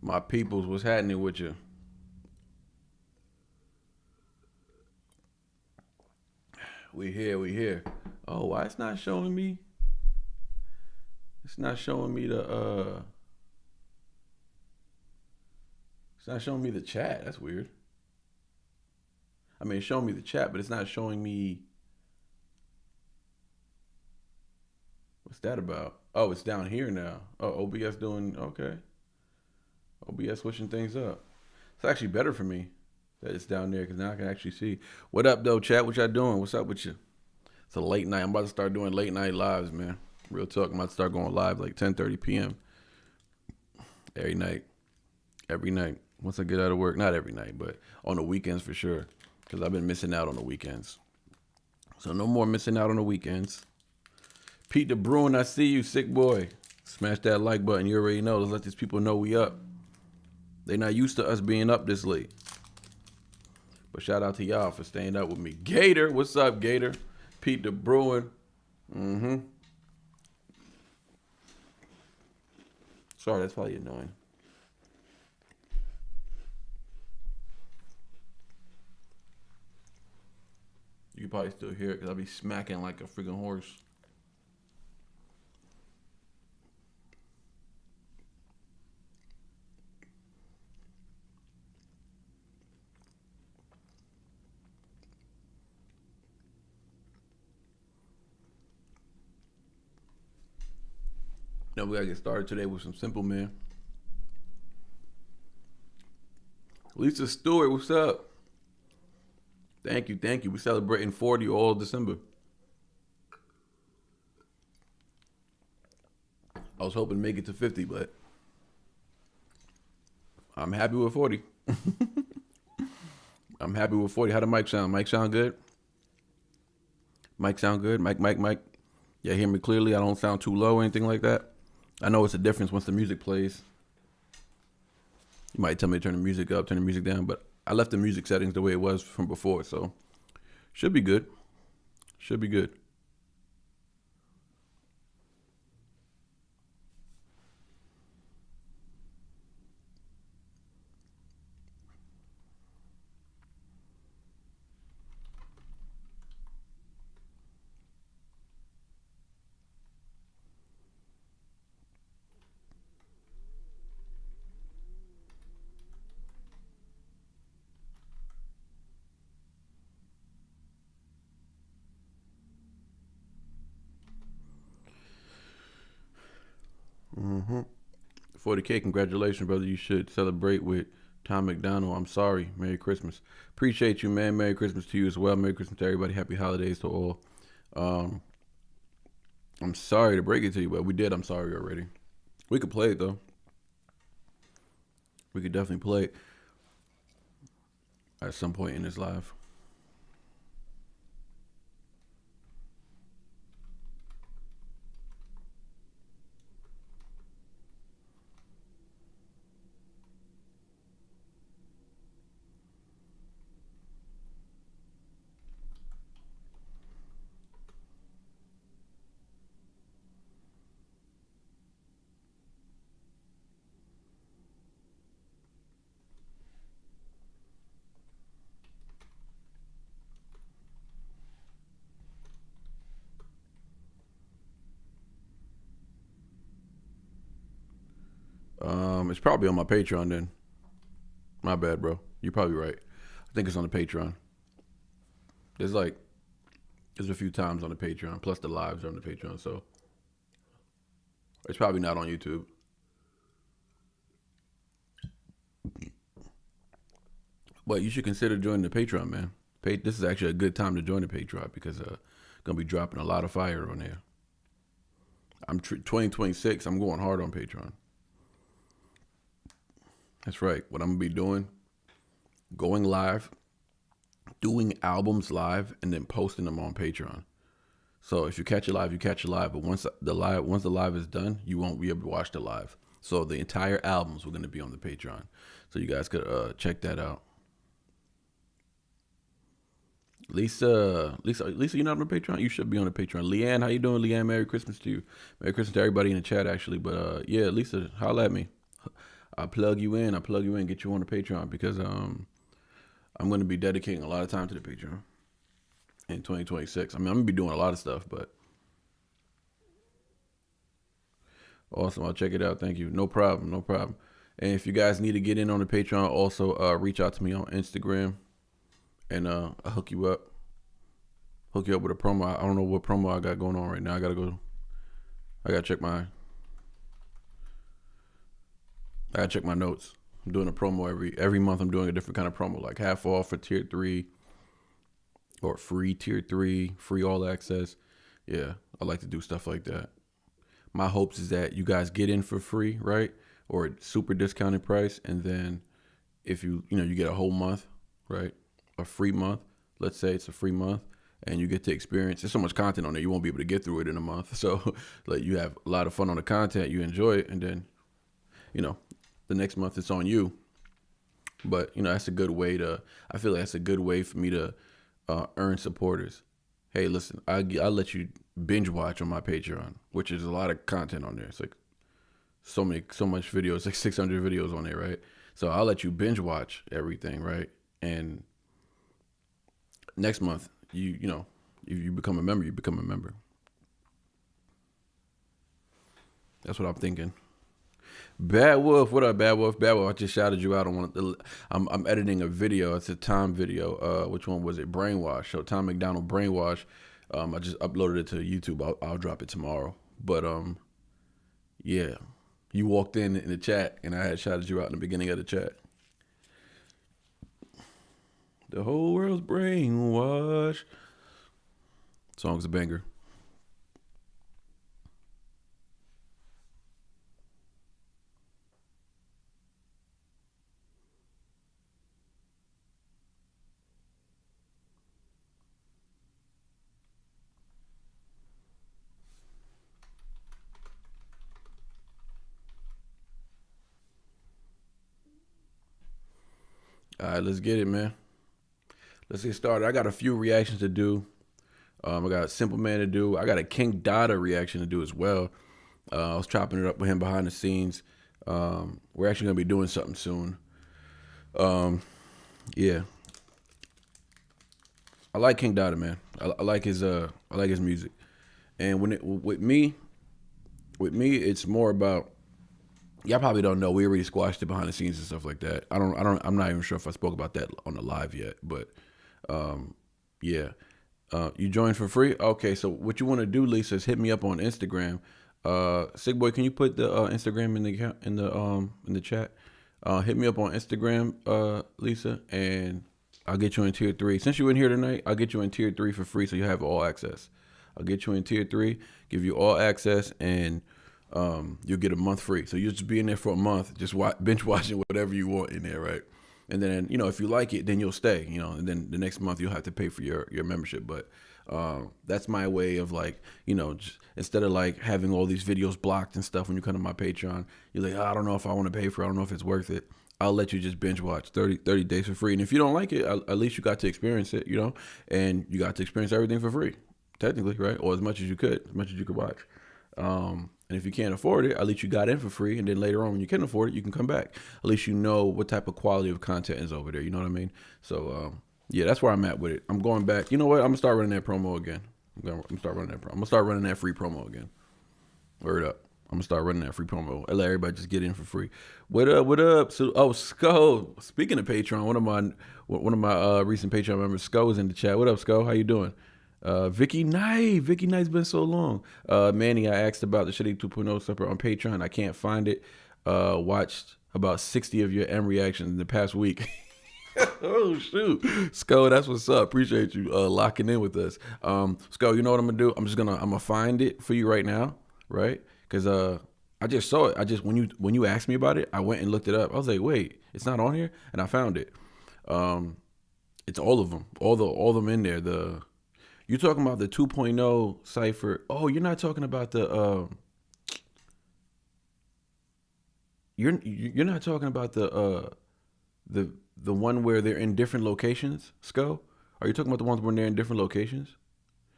My peoples, what's happening with you? We here, we here. Oh, why it's not showing me? It's not showing me the it's not showing me the chat. That's weird. I mean, it's showing me the chat, but it's not showing me what's that about? Oh, it's down here now. Oh, OBS doing okay. OBS switching things up. It's actually better for me that it's down there because now I can actually see. What up, though, chat? What y'all doing? What's up with you? It's a late night. I'm about to start doing late night lives, man. Real talk. I'm about to start going live like 10:30 p.m. every night. Every night. Once I get out of work, not every night, but on the weekends for sure. Because I've been missing out on the weekends. So no more missing out on the weekends. Pete the Bruin, I see you, sick boy. Smash that like button. You already know. Let's let these people know we up. They not used to us being up this late. But shout out to y'all for staying up with me. Gator, what's up, Gator? Pete the Bruin. Sorry, that's probably annoying. You can probably still hear it because I'll be smacking like a freaking horse. Now we gotta get started today with some simple, man. Lisa Stewart, what's up? Thank you, thank you. We're celebrating 40 all December. I was hoping to make it to 50, but I'm happy with 40. I'm happy with 40. How the mic sound? Mic sound good? Mic sound good? Mic. Yeah, hear me clearly? I don't sound too low or anything like that? I know it's a difference once the music plays. You might tell me to turn the music up, turn the music down, but I left the music settings the way it was from before, so should be good. Should be good. Mm-hmm. 40K, congratulations, brother. You should celebrate with Tom McDonald. I'm sorry. Merry Christmas. Appreciate you, man. Merry Christmas to you as well. Merry Christmas to everybody. Happy holidays to all. Um, I'm sorry to break it to you, but we did. I'm sorry already. We could play it, though. We could definitely play it at some point in this live. It's probably on my Patreon then. My bad, bro. You're probably right. I think it's on the Patreon. There's like there's a few times on the Patreon, plus the lives are on the Patreon, so it's probably not on YouTube. But you should consider joining the Patreon, man. This is actually a good time to join the Patreon because gonna be dropping a lot of fire on there. 2026. I'm going hard on Patreon. That's right. What I'm gonna be doing, going live, doing albums live, and then posting them on Patreon. So if you catch it live, you catch it live. But once the live is done, you won't be able to watch the live. So the entire albums were gonna be on the Patreon. So you guys could check that out. Lisa, you're not on the Patreon? You should be on the Patreon. Leanne, how you doing, Leanne? Merry Christmas to you. Merry Christmas to everybody in the chat, actually. But yeah, Lisa, holla at me. I plug you in. Get you on the Patreon because I'm going to be dedicating a lot of time to the Patreon in 2026. I mean, I'm going to be doing a lot of stuff, but awesome. I'll check it out. Thank you. No problem. No problem. And if you guys need to get in on the Patreon, also reach out to me on Instagram, and I'll hook you up. Hook you up with a promo. I don't know what promo I got going on right now. I gotta check my notes. I'm doing a promo every month. I'm doing a different kind of promo, like half off for tier 3, or free tier 3, free all access. Yeah, I like to do stuff like that. My hopes is that you guys get in for free, right? Or super discounted price, and then if you get a whole month, right? A free month. Let's say it's a free month, and you get to experience. There's so much content on there, you won't be able to get through it in a month. So, like, you have a lot of fun on the content, you enjoy it, and then, the next month it's on you. But that's a good way to. I feel like that's a good way for me to earn supporters. Hey, listen, I let you binge watch on my Patreon, which is a lot of content on there. It's like so much videos, like 600 videos on there, right? So I'll let you binge watch everything, right? And next month, if you become a member, you become a member. That's what I'm thinking. Bad Wolf, what up, Bad Wolf? Bad Wolf, I just shouted you out on one of the. I'm editing a video. It's a Tom video. Which one was it? Brainwash. So Tom McDonald Brainwash. I just uploaded it to YouTube. I'll drop it tomorrow. But yeah, you walked in the chat, and I had shouted you out in the beginning of the chat. The whole world's brainwashed. Song's a banger. All right, let's get it, man. Let's get started. I got a few reactions to do. I got a Simple Man to do. I got a King Dada reaction to do as well. I was chopping it up with him behind the scenes. We're actually gonna be doing something soon. Yeah. I like King Dada, man. I like his music. And with me, it's more about. Y'all probably don't know. We already squashed it behind the scenes and stuff like that. I'm not even sure if I spoke about that on the live yet, but yeah. You joined for free? Okay, so what you want to do, Lisa, is hit me up on Instagram. Sig Boy, can you put the Instagram in the chat? Hit me up on Instagram, Lisa, and I'll get you in tier 3. Since you're in here tonight, I'll get you in tier 3 for free, so you have all access. I'll get you in tier 3, give you all access, and you'll get a month free. So you'll just be in there for a month, just binge watching whatever you want in there, right? And then, if you like it, then you'll stay, and then the next month you'll have to pay for your membership. But that's my way of just, instead of like having all these videos blocked and stuff when you come to my Patreon, you're like, I don't know if I want to pay for it. I don't know if it's worth it. I'll let you just binge watch 30 days for free. And if you don't like it, at least you got to experience it, and you got to experience everything for free, technically, right? Or as much as you could watch. And if you can't afford it, at least you got in for free. And then later on, when you can afford it, you can come back. At least you know what type of quality of content is over there. You know what I mean? So, yeah, that's where I'm at with it. I'm going back. You know what? I'm going to start running that promo again. I'm going to start running that free promo again. Word up. I'm going to start running that free promo. I let everybody just get in for free. What up? So, Sco. Speaking of Patreon, one of my recent Patreon members, Sco, is in the chat. What up, Sco? How you doing? Vicky Knight's been so long. Manny, I asked about the Shitty 2.0 stuff on Patreon. I can't find it. Watched about 60 of your M reactions in the past week. Oh shoot, Sco, that's what's up. Appreciate you locking in with us. Sco, you know what I'm gonna do? I'm gonna find it for you right now, right? Because I just saw it. When you asked me about it, I went and looked it up. I was like, wait, it's not on here, and I found it. It's all of them, all of them in there. You're talking about the 2.0 cipher. Oh, you're not talking about the you're not talking about the one where they're in different locations, Sco? Are you talking about the ones when they're in different locations?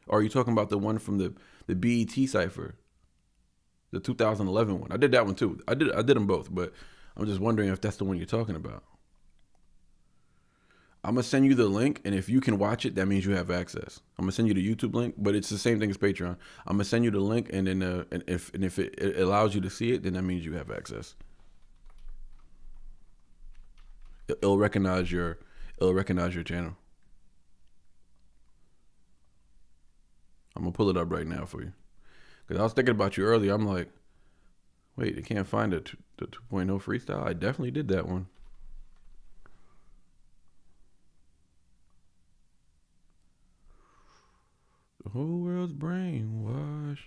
Or are you talking about the one from the BET cipher? The 2011 one. I did that one too. I did them both, but I'm just wondering if that's the one you're talking about. I'm gonna send you the link, and if you can watch it, that means you have access. I'm gonna send you the YouTube link, but it's the same thing as Patreon. I'm gonna send you the link, and then if it allows you to see it, then that means you have access. It'll recognize your channel. I'm gonna pull it up right now for you, because I was thinking about you earlier. I'm like, wait, they can't find the 2.0 freestyle. I definitely did that one. The whole world's brainwashed.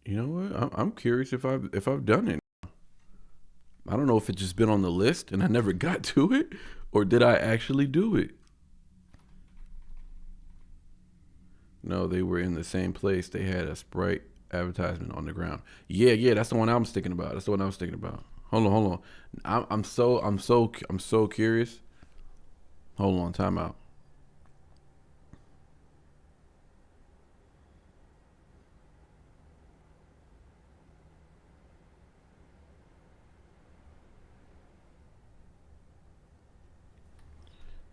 You know what? I'm curious if I've done it. I don't know if it's just been on the list and I never got to it, or did I actually do it? No, they were in the same place. They had a Sprite advertisement on the ground. Yeah, that's the one I was thinking about. That's the one I was thinking about. Hold on. I'm so curious. Hold on, time out.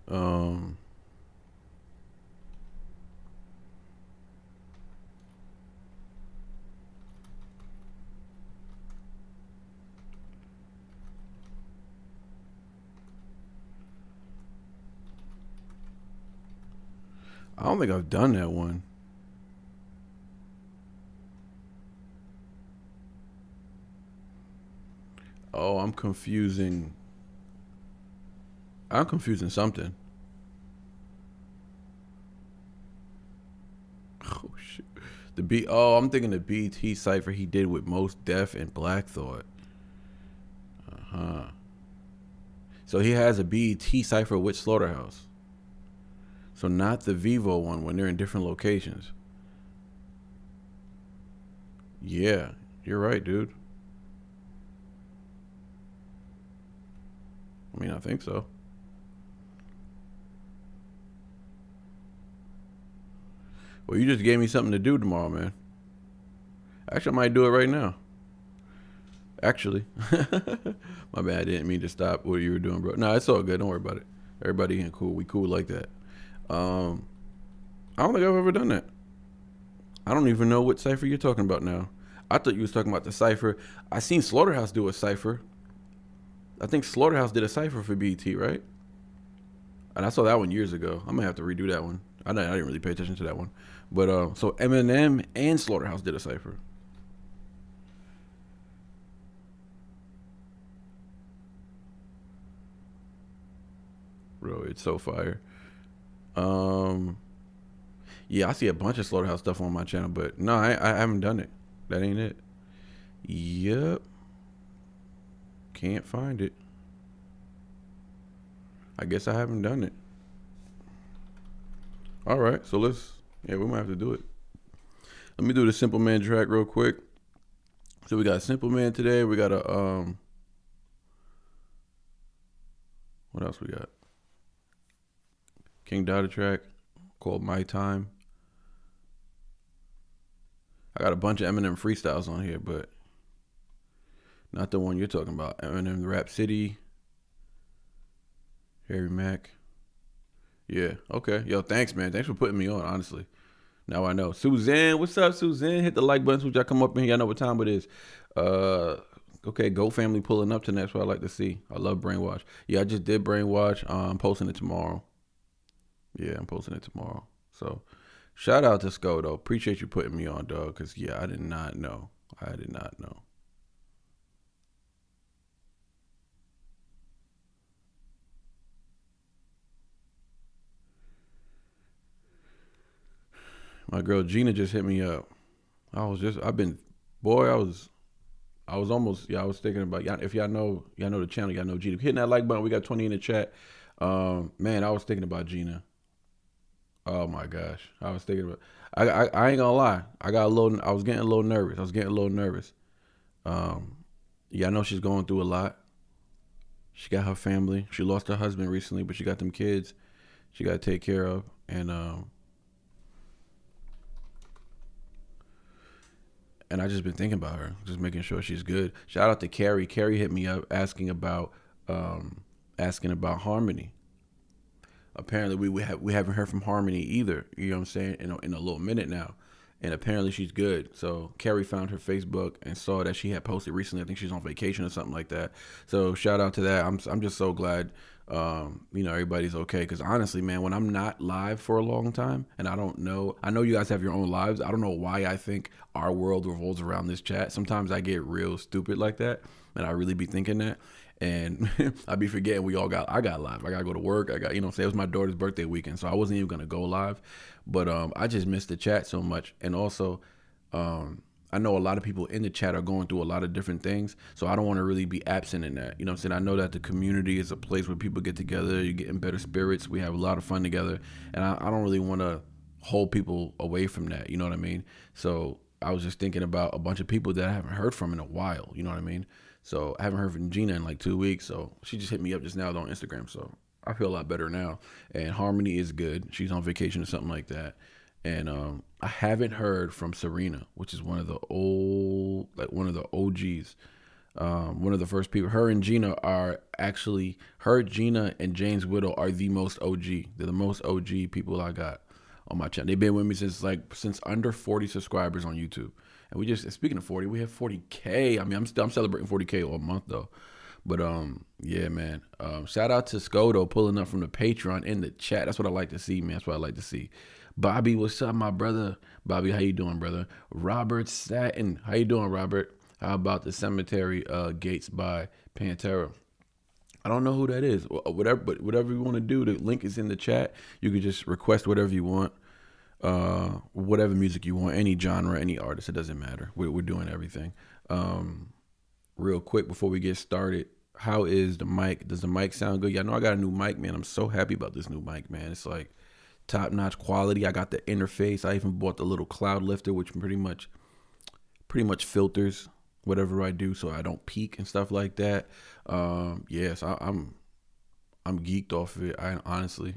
Um, I don't think I've done that one. Oh, I'm confusing something. Oh shit. I'm thinking the BT cipher he did with Most Def and Black Thought. Uh-huh. So he has a BT cipher with Slaughterhouse. So not the Vivo one when they're in different locations. Yeah, you're right, dude. I mean, I think so. Well, you just gave me something to do tomorrow, man. Actually, I might do it right now. Actually, my bad. I didn't mean to stop what you were doing, bro. No, it's all good. Don't worry about it. Everybody ain't cool. We cool like that. Um, I don't think I've ever done that. I don't even know what cipher you're talking about now. I thought you was talking about the cipher. I seen Slaughterhouse do a cipher. I think Slaughterhouse did a cipher for BT, right? And I saw that one years ago. I might have to redo that one. I didn't really pay attention to that one. But so Eminem and Slaughterhouse did a cipher. Bro, it's so fire. Um, yeah, I see a bunch of Slaughterhouse stuff on my channel, but no, I haven't done it. That ain't it. Yep. Can't find it. I guess I haven't done it. All right, so we might have to do it. Let me do the Simple Man track real quick. So we got Simple Man today. We got what else we got? King Dada track called My Time. I got a bunch of Eminem freestyles on here, but not the one you're talking about. Eminem Rap City. Harry Mack. Yeah, okay. Yo, thanks, man. Thanks for putting me on, honestly. Now I know. Suzanne, what's up, Suzanne? Hit the like button so y'all come up in here. I know what time it is. Okay, Go Family pulling up tonight. That's what I like to see. I love Brainwash. Yeah, I just did Brainwash. I'm posting it tomorrow. Yeah, I'm posting it tomorrow. So, shout out to Sko, though. Appreciate you putting me on, dog, because, yeah, I did not know. My girl Gina just hit me up. I was almost, I was thinking about, if y'all know the channel, y'all know Gina. Hitting that like button, we got 20 in the chat. Man, I was thinking about Gina. Oh my gosh, I was thinking about. I ain't gonna lie. I was getting a little nervous. Yeah, I know she's going through a lot. She got her family. She lost her husband recently, but she got them kids she got to take care of. And I just been thinking about her, just making sure she's good. Shout out to Carrie. Carrie hit me up um, asking about Harmony. Apparently we haven't heard from Harmony either. You know what I'm saying? In a little minute now, and apparently she's good. So Carrie found her Facebook and saw that she had posted recently. I think she's on vacation or something like that. So shout out to that. I'm just so glad. Everybody's okay. Because honestly, man, when I'm not live for a long time and I know you guys have your own lives. I don't know why I think our world revolves around this chat. Sometimes I get real stupid like that, and I really be thinking that. And I be forgetting I got live. I gotta go to work. Say it was my daughter's birthday weekend, so I wasn't even gonna go live. But I just missed the chat so much. And also, I know a lot of people in the chat are going through a lot of different things, so I don't want to really be absent in that. You know what I'm saying? I know that the community is a place where people get together, you get in better spirits, we have a lot of fun together, and I don't really want to hold people away from that. You know what I mean? So I was just thinking about a bunch of people that I haven't heard from in a while. You know what I mean? So I haven't heard from Gina in like 2 weeks. So she just hit me up just now on Instagram. So I feel a lot better now. And Harmony is good. She's on vacation or something like that. And I haven't heard from Serena, which is one of the OGs. One of the first people. Gina and James Whittle are the most OG. They're the most OG people I got on my channel. They've been with me since under 40 subscribers on YouTube. And speaking of 40, we have 40K. I mean, I'm celebrating 40K all month though. But yeah, man. Shout out to Skodo pulling up from the Patreon in the chat. That's what I like to see, man. That's what I like to see. Bobby, what's up, my brother? Bobby, how you doing, brother? Robert Satin, how you doing, Robert? How about the Cemetery Gates by Pantera? I don't know who that is. Whatever you want to do, the link is in the chat. You can just request whatever you want. Whatever music you want, any genre, any artist, it doesn't matter. We're doing everything. Real quick before we get started, how is the mic? Does the mic sound good? Yeah, I know I got a new mic, man. I'm so happy about this new mic, man. It's like top-notch quality. I got the interface. I even bought the little cloud lifter, which pretty much filters whatever I do so I don't peak and stuff like that. Yes, I'm geeked off of it. I honestly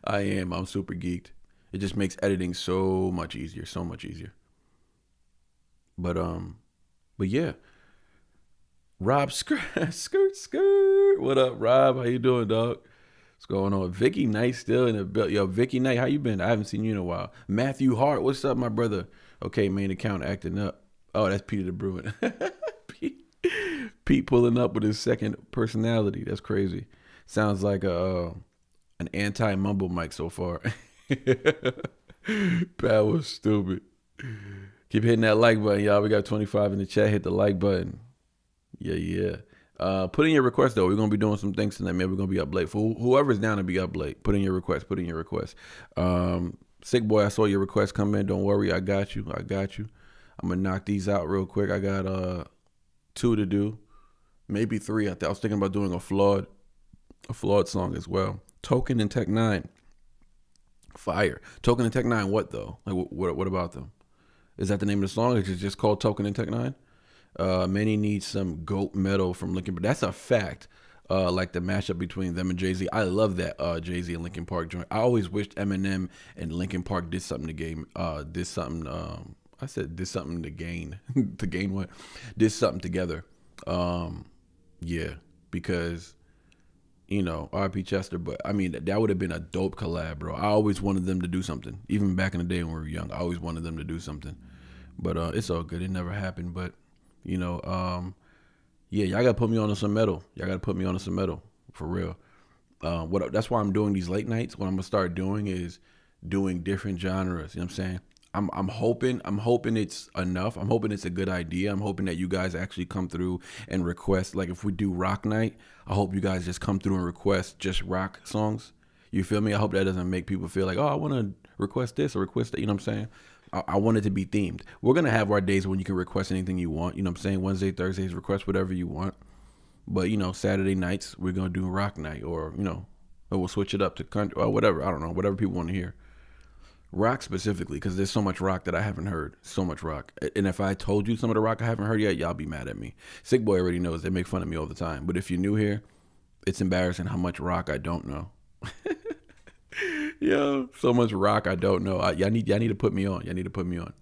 I am. I'm super geeked. It just makes editing so much easier. But yeah. Rob skirt. What up, Rob? How you doing, dog? What's going on? Vicky Knight still in the build. Yo, Vicky Knight, how you been? I haven't seen you in a while. Matthew Hart, what's up, my brother? Okay, main account acting up. Oh, that's Peter the Bruin. Pete pulling up with his second personality. That's crazy. Sounds like an anti-mumble mic so far. That was stupid. Keep hitting that like button, y'all. We got 25 in the chat. Hit the like button. Yeah. Put in your request though. We're gonna be doing some things tonight, man. We're gonna be up late. For whoever's down to be up late, put in your request. Sick boy, I saw your request come in. Don't worry, I got you. I'm gonna knock these out real quick. I got 2 to do, maybe 3. I was thinking about doing a flawed song as well. Token and Tech 9, fire. Token and Tech 9, what though? Like what about them? Is that the name of the song? Is it just called Token and Tech 9? Many need some goat metal from Linkin Park. That's a fact. Like the mashup between them and Jay-Z. I love that Jay-Z and Linkin Park joint. I always wished Eminem and Linkin Park did something to gain. Did something to gain. To gain what? Did something together. Yeah, because R.I.P. Chester. But I mean, that would have been a dope collab, bro. I always wanted them to do something. Even back in the day when we were young, I always wanted them to do something. But it's all good. It never happened. But yeah, y'all gotta put me on to some metal. For real. That's why I'm doing these late nights. What I'm gonna start doing is doing different genres. You know what I'm saying? I'm hoping it's enough. I'm hoping it's a good idea. I'm hoping that you guys actually come through and request. Like if we do rock night, I hope you guys just come through and request just rock songs. You feel me? I hope that doesn't make people feel like, oh, I want to request this or request that. You know what I'm saying? I want it to be themed. We're going to have our days when you can request anything you want. You know what I'm saying? Wednesday, Thursdays, request whatever you want. But, Saturday nights, we're going to do rock night or we'll switch it up to country or whatever. I don't know. Whatever people want to hear. Rock specifically, because there's so much rock that I haven't heard. So much rock. And if I told you some of the rock I haven't heard yet, y'all be mad at me. Sick Boy already knows. They make fun of me all the time. But if you're new here, it's embarrassing how much rock I don't know. Yo, so much rock I don't know. Y'all need to put me on. Y'all need to put me on.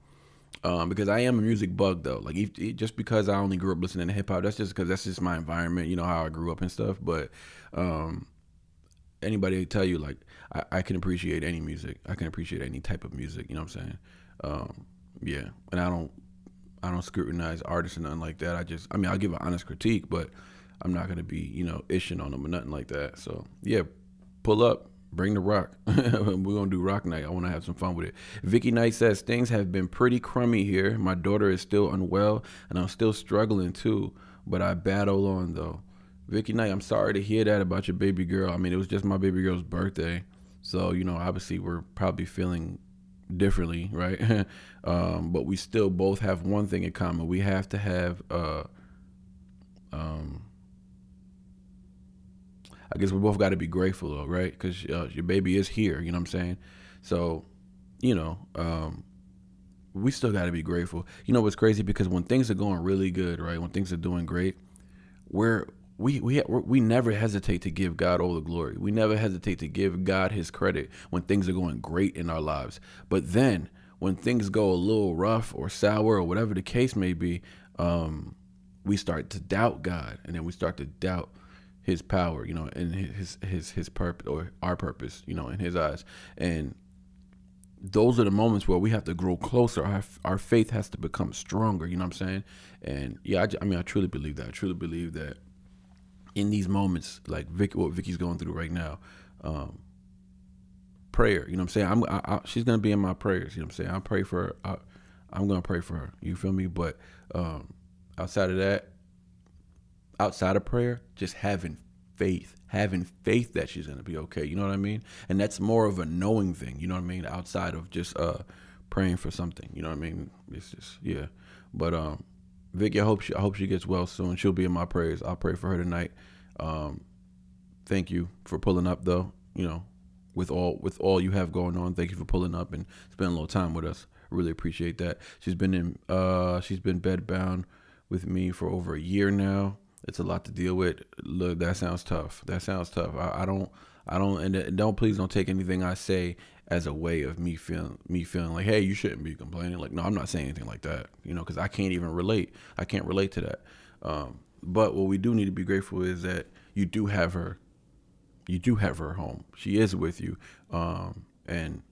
Because I am a music bug though. Like just because I only grew up listening to hip hop, that's just because that's just my environment. You know how I grew up and stuff. But anybody tell you like I can appreciate any music. I can appreciate any type of music. You know what I'm saying? Yeah, and I don't scrutinize artists and nothing like that. I mean I'll give an honest critique, but I'm not gonna be ishing on them or nothing like that. So yeah, pull up. Bring the rock. We're going to do rock night. I want to have some fun with it. Vicky Knight says, things have been pretty crummy here. My daughter is still unwell, and I'm still struggling too, but I battle on though. Vicky Knight, I'm sorry to hear that about your baby girl. I mean, it was just my baby girl's birthday. So, obviously we're probably feeling differently, right? But we still both have one thing in common. We have to have I guess we both got to be grateful though, right? Because your baby is here, you know what I'm saying? So, we still got to be grateful. You know what's crazy? Because when things are going really good, right? When things are doing great, we never hesitate to give God all the glory. We never hesitate to give God his credit when things are going great in our lives. But then when things go a little rough or sour or whatever the case may be, we start to doubt God, and then we start to doubt his power, and his purpose or our purpose, in his eyes. And those are the moments where we have to grow closer. Our faith has to become stronger. You know what I'm saying? And yeah, I truly believe that. I truly believe that in these moments, like what Vicky's going through right now, prayer. You know what I'm saying? She's gonna be in my prayers. You know what I'm saying? I pray for her. I'm gonna pray for her. You feel me? But outside of that. Outside of prayer, just having faith that she's going to be okay. You know what I mean? And that's more of a knowing thing. You know what I mean? Outside of just praying for something. You know what I mean? It's just, yeah. But Vicky, I hope she gets well soon. She'll be in my prayers. I'll pray for her tonight. Thank you for pulling up though. With all you have going on. Thank you for pulling up and spending a little time with us. Really appreciate that. She's been bed bound with me for over a year now. It's a lot to deal with. Look, that sounds tough. I don't, and please don't take anything I say as a way of me feeling like, hey, you shouldn't be complaining. Like, no, I'm not saying anything like that, because I can't even relate. I can't relate to that. But what we do need to be grateful is that you do have her. You do have her home. She is with you. And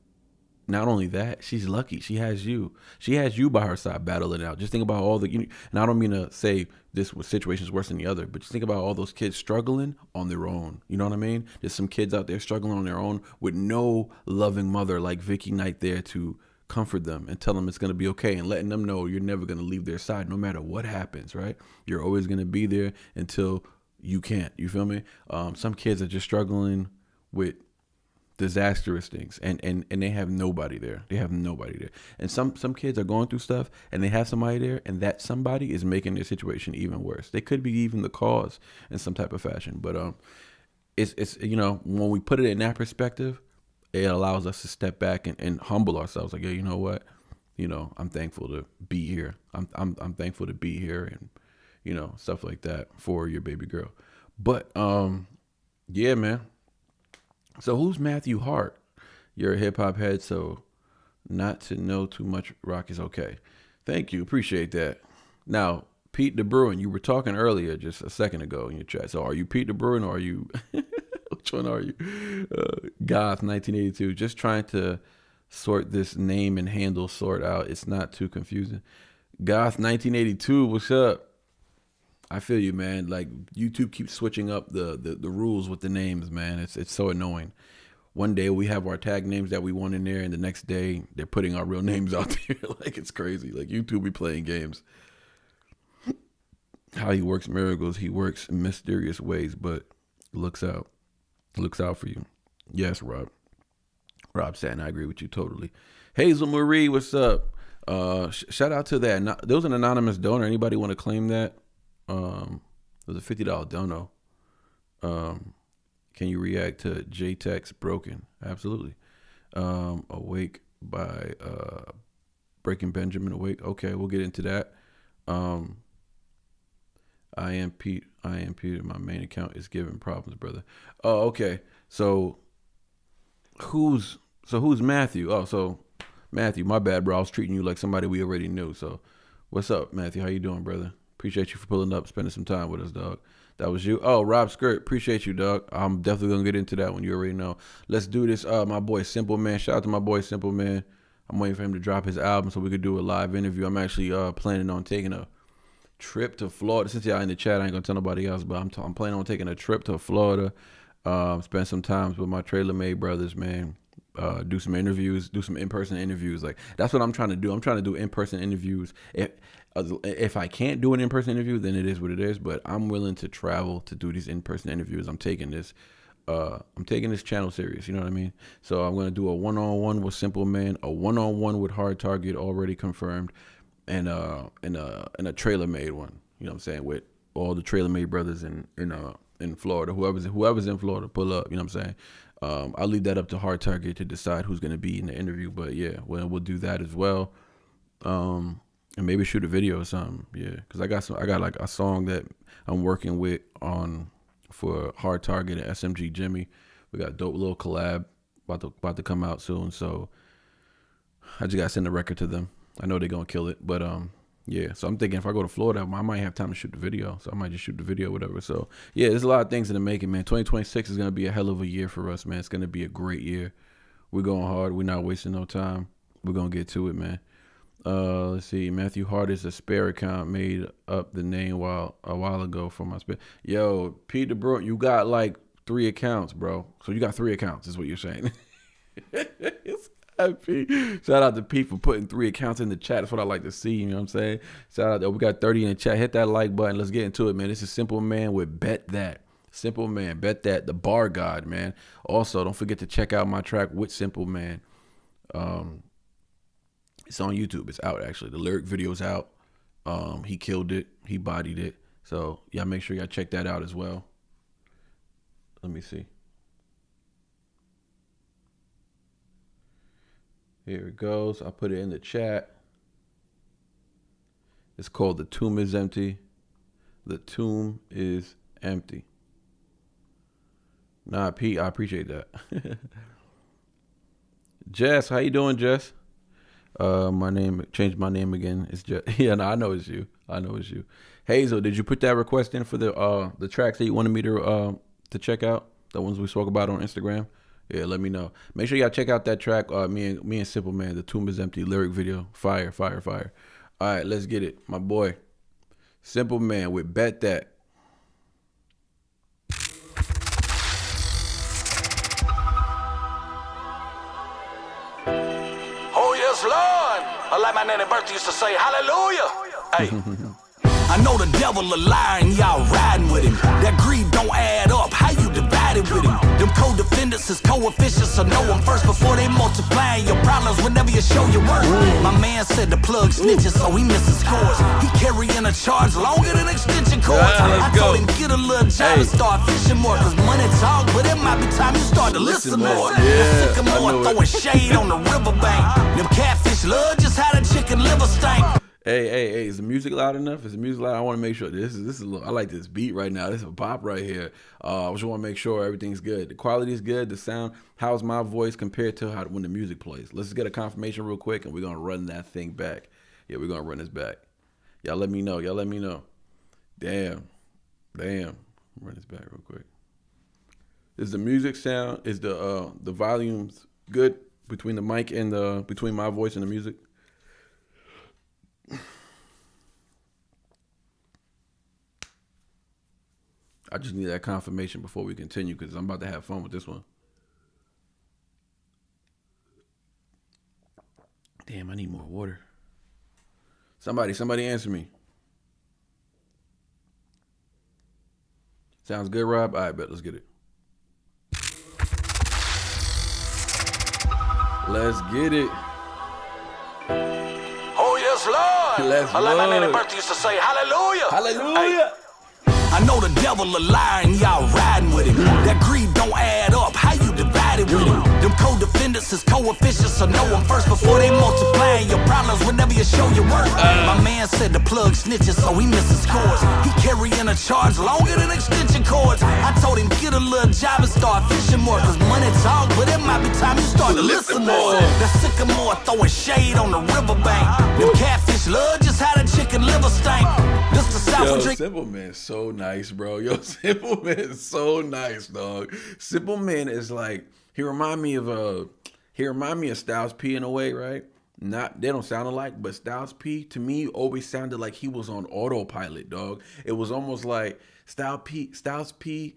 not only that, she's lucky. She has you. She has you by her side battling it out. Just think about all the, and I don't mean to say this situation is worse than the other, but just think about all those kids struggling on their own. You know what I mean? There's some kids out there struggling on their own with no loving mother like Vicky Knight there to comfort them and tell them it's going to be okay, and letting them know you're never going to leave their side no matter what happens, right? You're always going to be there until you can't. You feel me? Some kids are just struggling with disastrous things, and they have nobody there. And some kids are going through stuff and they have somebody there, and that somebody is making their situation even worse. They could be even the cause in some type of fashion. But it's when we put it in that perspective, it allows us to step back and humble ourselves. Like, yeah, you know what? I'm thankful to be here. I'm thankful to be here, and stuff like that for your baby girl. But yeah, man. So who's Matthew Hart? You're a hip hop head, so not to know too much rock is okay. Thank you. Appreciate that. Now, Pete the Bruin, you were talking earlier just a second ago in your chat. So are you Pete the Bruin or are you, which one are you? Goth 1982. Just trying to sort this name and handle sort out. It's not too confusing. Goth 1982, what's up? I feel you, man. Like, YouTube keeps switching up the rules with the names, man. It's so annoying. One day we have our tag names that we want in there, and the next day they're putting our real names out there. Like, it's crazy. Like, YouTube be playing games. How he works miracles. He works in mysterious ways, but looks out for you. Yes, Rob. Rob Satin, I agree with you totally. Hazel Marie, what's up? Shout out to that. There was an anonymous donor. Anybody want to claim that? It was a $50 dono. Can you react to JTech's Broken? Absolutely. Awake by Breaking Benjamin Awake. Okay, we'll get into that. I am Peter. My main account is giving problems, brother. Oh, okay. So who's Matthew? Oh, so Matthew, my bad, bro. I was treating you like somebody we already knew. So what's up, Matthew? How you doing, brother? Appreciate you for pulling up, spending some time with us, dog. That was you. Oh, Rob Skirt, appreciate you, dog. I'm definitely gonna get into that when you already know. Let's do this. My boy Simple Man. Shout out to my boy Simple Man. I'm waiting for him to drop his album so we could do a live interview. I'm actually planning on taking a trip to Florida. Since y'all in the chat, I ain't gonna tell nobody else, but I'm planning on taking a trip to Florida. Spend some time with my Trailer Made brothers, man. Do some interviews, do some in-person interviews. Like, that's what I'm trying to do. I'm trying to do in-person interviews. If I can't do an in-person interview, then it is what it is. But I'm willing to travel to do these in-person interviews. I'm taking this channel serious. You know what I mean? So I'm gonna do a one-on-one with Simple Man, a one-on-one with Hard Target already confirmed, and a Trailer Made one. You know what I'm saying? With all the Trailer Made brothers in Florida. Whoever's in Florida, pull up. You know what I'm saying? I'll leave that up to Hard Target to decide who's going to be in the interview. But yeah, we'll do that as well. And maybe shoot a video or something. Yeah, because I got like a song that I'm working with for Hard Target and SMG Jimmy. We got a dope little collab about to come out soon. So I just got to send the record to them. I know they're going to kill it. But yeah, so I'm thinking if I go to Florida, I might have time to shoot the video. So I might just shoot the video, whatever. So yeah, there's a lot of things in the making, man. 2026 is going to be a hell of a year for us, man. It's going to be a great year. We're going hard. We're not wasting no time. We're going to get to it, man. Let's see. Matthew Hart is a spare account. Made up the name a while ago for my spare. Yo, Peter, bro, you got like 3 accounts, bro. So you got 3 accounts is what you're saying. Shout out to Pete for putting 3 accounts in the chat. That's what I like to see. You know what I'm saying? Shout out. We got 30 in the chat. Hit that like button. Let's get into it, man. This is Simple Man with Bet That. Simple Man, Bet That, the bar god, man. Also, don't forget to check out my track with Simple Man. It's on YouTube. It's out, actually. The lyric video's out. He killed it. He bodied it. So, y'all make sure y'all check that out as well. Let me see. Here it goes. I put it in the chat. It's called The Tomb is Empty. The Tomb is Empty. Nah, Pete, I appreciate that. Jess, how you doing, Jess? Changed my name again. It's Jess. Yeah, no, I know it's you. Hazel, did you put that request in for the tracks that you wanted me to check out? The ones we spoke about on Instagram? Yeah, let me know. Make sure y'all check out that track. Me and Simple Man, The Tomb is Empty lyric video. Fire, fire, fire. All right, let's get it. My boy, Simple Man with Bet That. Oh, yes, Lord. Like my nanny Bertha used to say, hallelujah. Hey. I know the devil a liar and y'all riding with him. That greed don't add up. How you divided with him? Them co-defendants is coefficients, so know them first before they multiplying your problems whenever you show your worth. My man said the plug snitches, so he misses scores. He carrying a charge longer than extension cords. I told him get a little job and start fishing more, cause money talk, but it might be time you start to listen more. Yeah, Sycamore throwing shade on the riverbank. Them catfish love just how the chicken liver stank. Hey, is the music loud enough? Is the music loud? I want to make sure this is I like this beat right now. This is a pop right here. I just want to make sure everything's good. The quality is good. The sound. How's my voice compared to when the music plays? Let's get a confirmation real quick, and we're gonna run that thing back. Yeah, we're gonna run this back. Y'all let me know. Damn. Run this back real quick. Is the music sound? Is the volumes good between the mic and between my voice and the music? I just need that confirmation before we continue, because I'm about to have fun with this one. Damn, I need more water. Somebody answer me. Sounds good, Rob? All right, bet. Let's get it. Let's get it. Oh, yes, Lord. Let's like my nanny Lord. Bertha used to say, hallelujah. Hallelujah. Hey. I know the devil a liar and y'all riding with him. That greed don't add up. How you divide divided with him. Them co-defendants is coefficients, so know them first before they multiply your problems whenever you show your worth. My man said the plug snitches, so he misses scores. He carrying a charge longer than extension cords. I told him get a little job and start fishing more, cause money talk, but it might be time you start to listen more. The sycamore throwing shade on the riverbank. Them catfish love just had a chicken liver stank. This the South. Yo, Simple Man so nice, bro. Yo, Simple Man is so nice, dog. Simple Man is like, he remind me of Styles P in a way, right? They don't sound alike, but Styles P to me always sounded like he was on autopilot, dog. It was almost like Styles P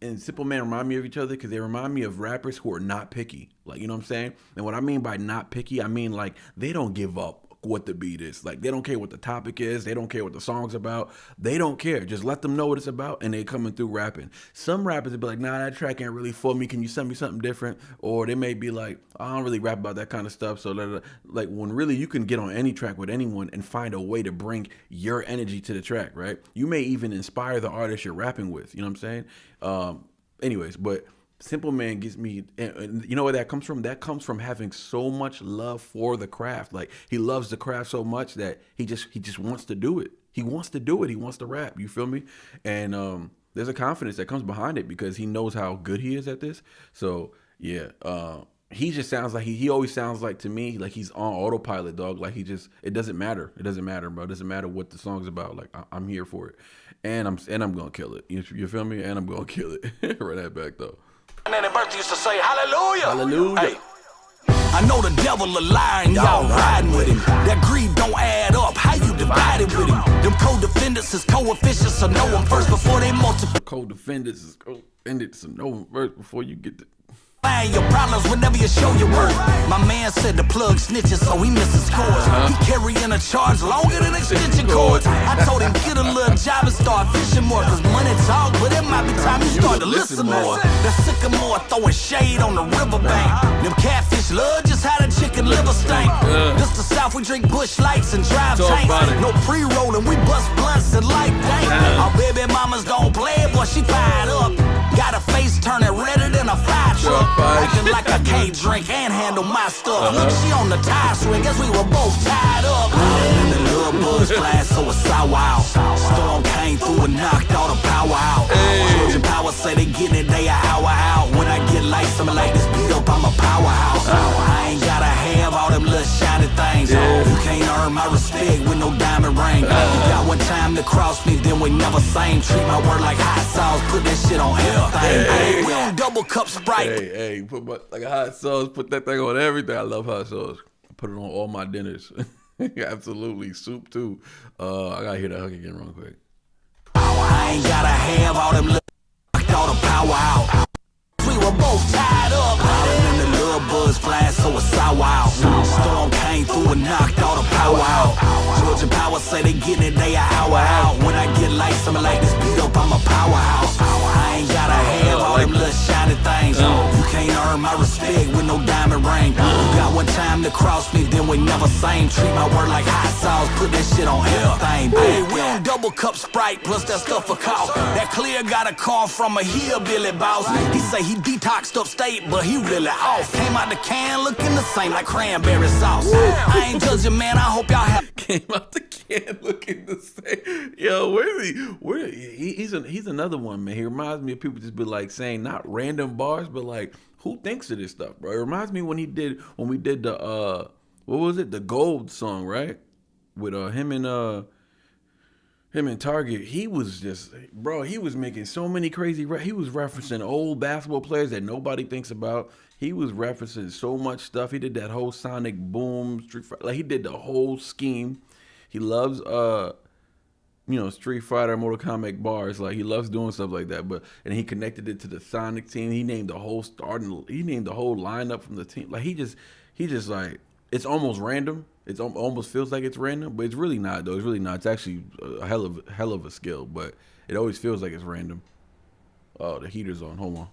and Simple Man remind me of each other because they remind me of rappers who are not picky. Like, you know what I'm saying? And what I mean by not picky, I mean like they don't give up what the beat is. Like, they don't care what the topic is. They don't care what the song's about. They don't care. Just let them know what it's about, and they coming through rapping. Some rappers will be like, nah, that track ain't really for me. Can you send me something different? Or they may be like, I don't really rap about that kind of stuff. So like, when really you can get on any track with anyone and find a way to bring your energy to the track, right? You may even inspire the artist you're rapping with. You know what I'm saying? Anyways, but Simple Man gets me, and you know where that comes from? That comes from having so much love for the craft. Like, he loves the craft so much that he just wants to do it. He wants to do it. He wants to rap. You feel me? And there's a confidence that comes behind it because he knows how good he is at this. So yeah, he just sounds like he always sounds like, to me, like he's on autopilot, dog. Like it doesn't matter. It doesn't matter, bro. It doesn't matter what the song's about. Like, I'm here for it, and I'm gonna kill it. You feel me? And I'm gonna kill it. Run that back though. And then Bertha used to say, hallelujah. Hallelujah. Hey. I know the devil a liar and y'all riding with him. That greed don't add up. How you divided with him? Them co-defendants is coefficients, so know them first before they multiply. Co-defendants is co-defendants, so know them first before you get to your problems whenever you show your worth. My man said the plug snitches, so he misses scores. He carrying a charge longer than extension cords. I told him get a little job and start fishing more, cause money talk, but it might be time you start to listen more. The sycamore throwing shade on the riverbank. Them catfish love just had a chicken liver stank. This the South, we drink Bush Lights and drive tanks. No pre-rolling, we bust blunts and light dank. Our baby mama's don't play, boy, she fired up. Got a face turning redder than a fire truck. Acting like I can't drink and handle my stuff. Look, she on the tire swing, guess we were both tied up. In the little buzz class, so it's sour out. Storm came through and knocked all the power out. Georgia Power say they getting it, they an hour out. When I get lights, I'm like this beat up, I'm a powerhouse. I ain't gotta have all them little shiny things. You can't earn my respect with no diamond ring. You got one time to cross me, then we never same. Treat my word like hot sauce, put that shit on everything. Hey, we on double cup Sprite. Hey, put like a hot sauce, put that thing on everything. I love hot sauce. Put it on all my dinners. Absolutely. Soup too. I gotta hear that hook again real quick. I ain't gotta have all them all the power out. We were both tied up. In the little buzz flash, so it's sour out. Storm came through and knocked all the power out. Georgia Power say they getting it, they an hour out. When I get lights, I'm like this beat up, I'm a powerhouse. I ain't gotta have all them little shiny things. You can't earn my respect with no diamond ring. You got one time to cross me, then we never same. Treat my word like hot sauce, put that shit on everything. Hey, we on double cup Sprite, plus that stuff for cost. That clear got a call from a hillbilly boss. He say he detoxed upstate, but he really off. Came out the can looking the same like cranberry sauce. I ain't judging, man, I hope y'all have. Came out the can looking the same. Yo, where he's another one, man. He reminds me of people just be like saying not random bars, but like, who thinks of this stuff, bro? It reminds me when we did the what was it? The Gold song, right? With him and Target. He was just, bro, he was making so many crazy he was referencing old basketball players that nobody thinks about. He was referencing so much stuff. He did that whole Sonic Boom Street Fighter. Like, he did the whole scheme. He loves Street Fighter, Mortal Kombat bars. Like, he loves doing stuff like that. And he connected it to the Sonic team. He named the whole lineup from the team. Like, he just like, it's almost random. It almost feels like it's random, but it's really not, though. It's really not. It's actually a hell of a skill, but it always feels like it's random. Oh, the heater's on. Hold on.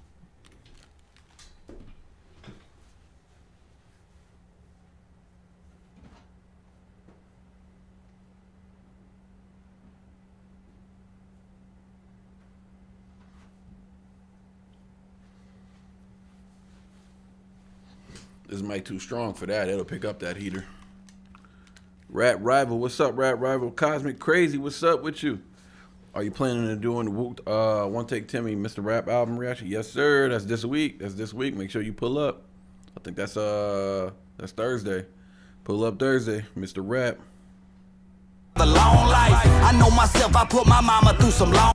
This mic too strong for that. It'll pick up that heater. Rap Rival, what's up, Rap Rival? Cosmic Crazy, what's up with you? Are you planning on doing the One Take Timmy Mr. Rap album reaction? Yes, sir. That's this week. Make sure you pull up. I think that's Thursday. Pull up Thursday, Mr. Rap. The long life. I know myself. I put my mama through some long.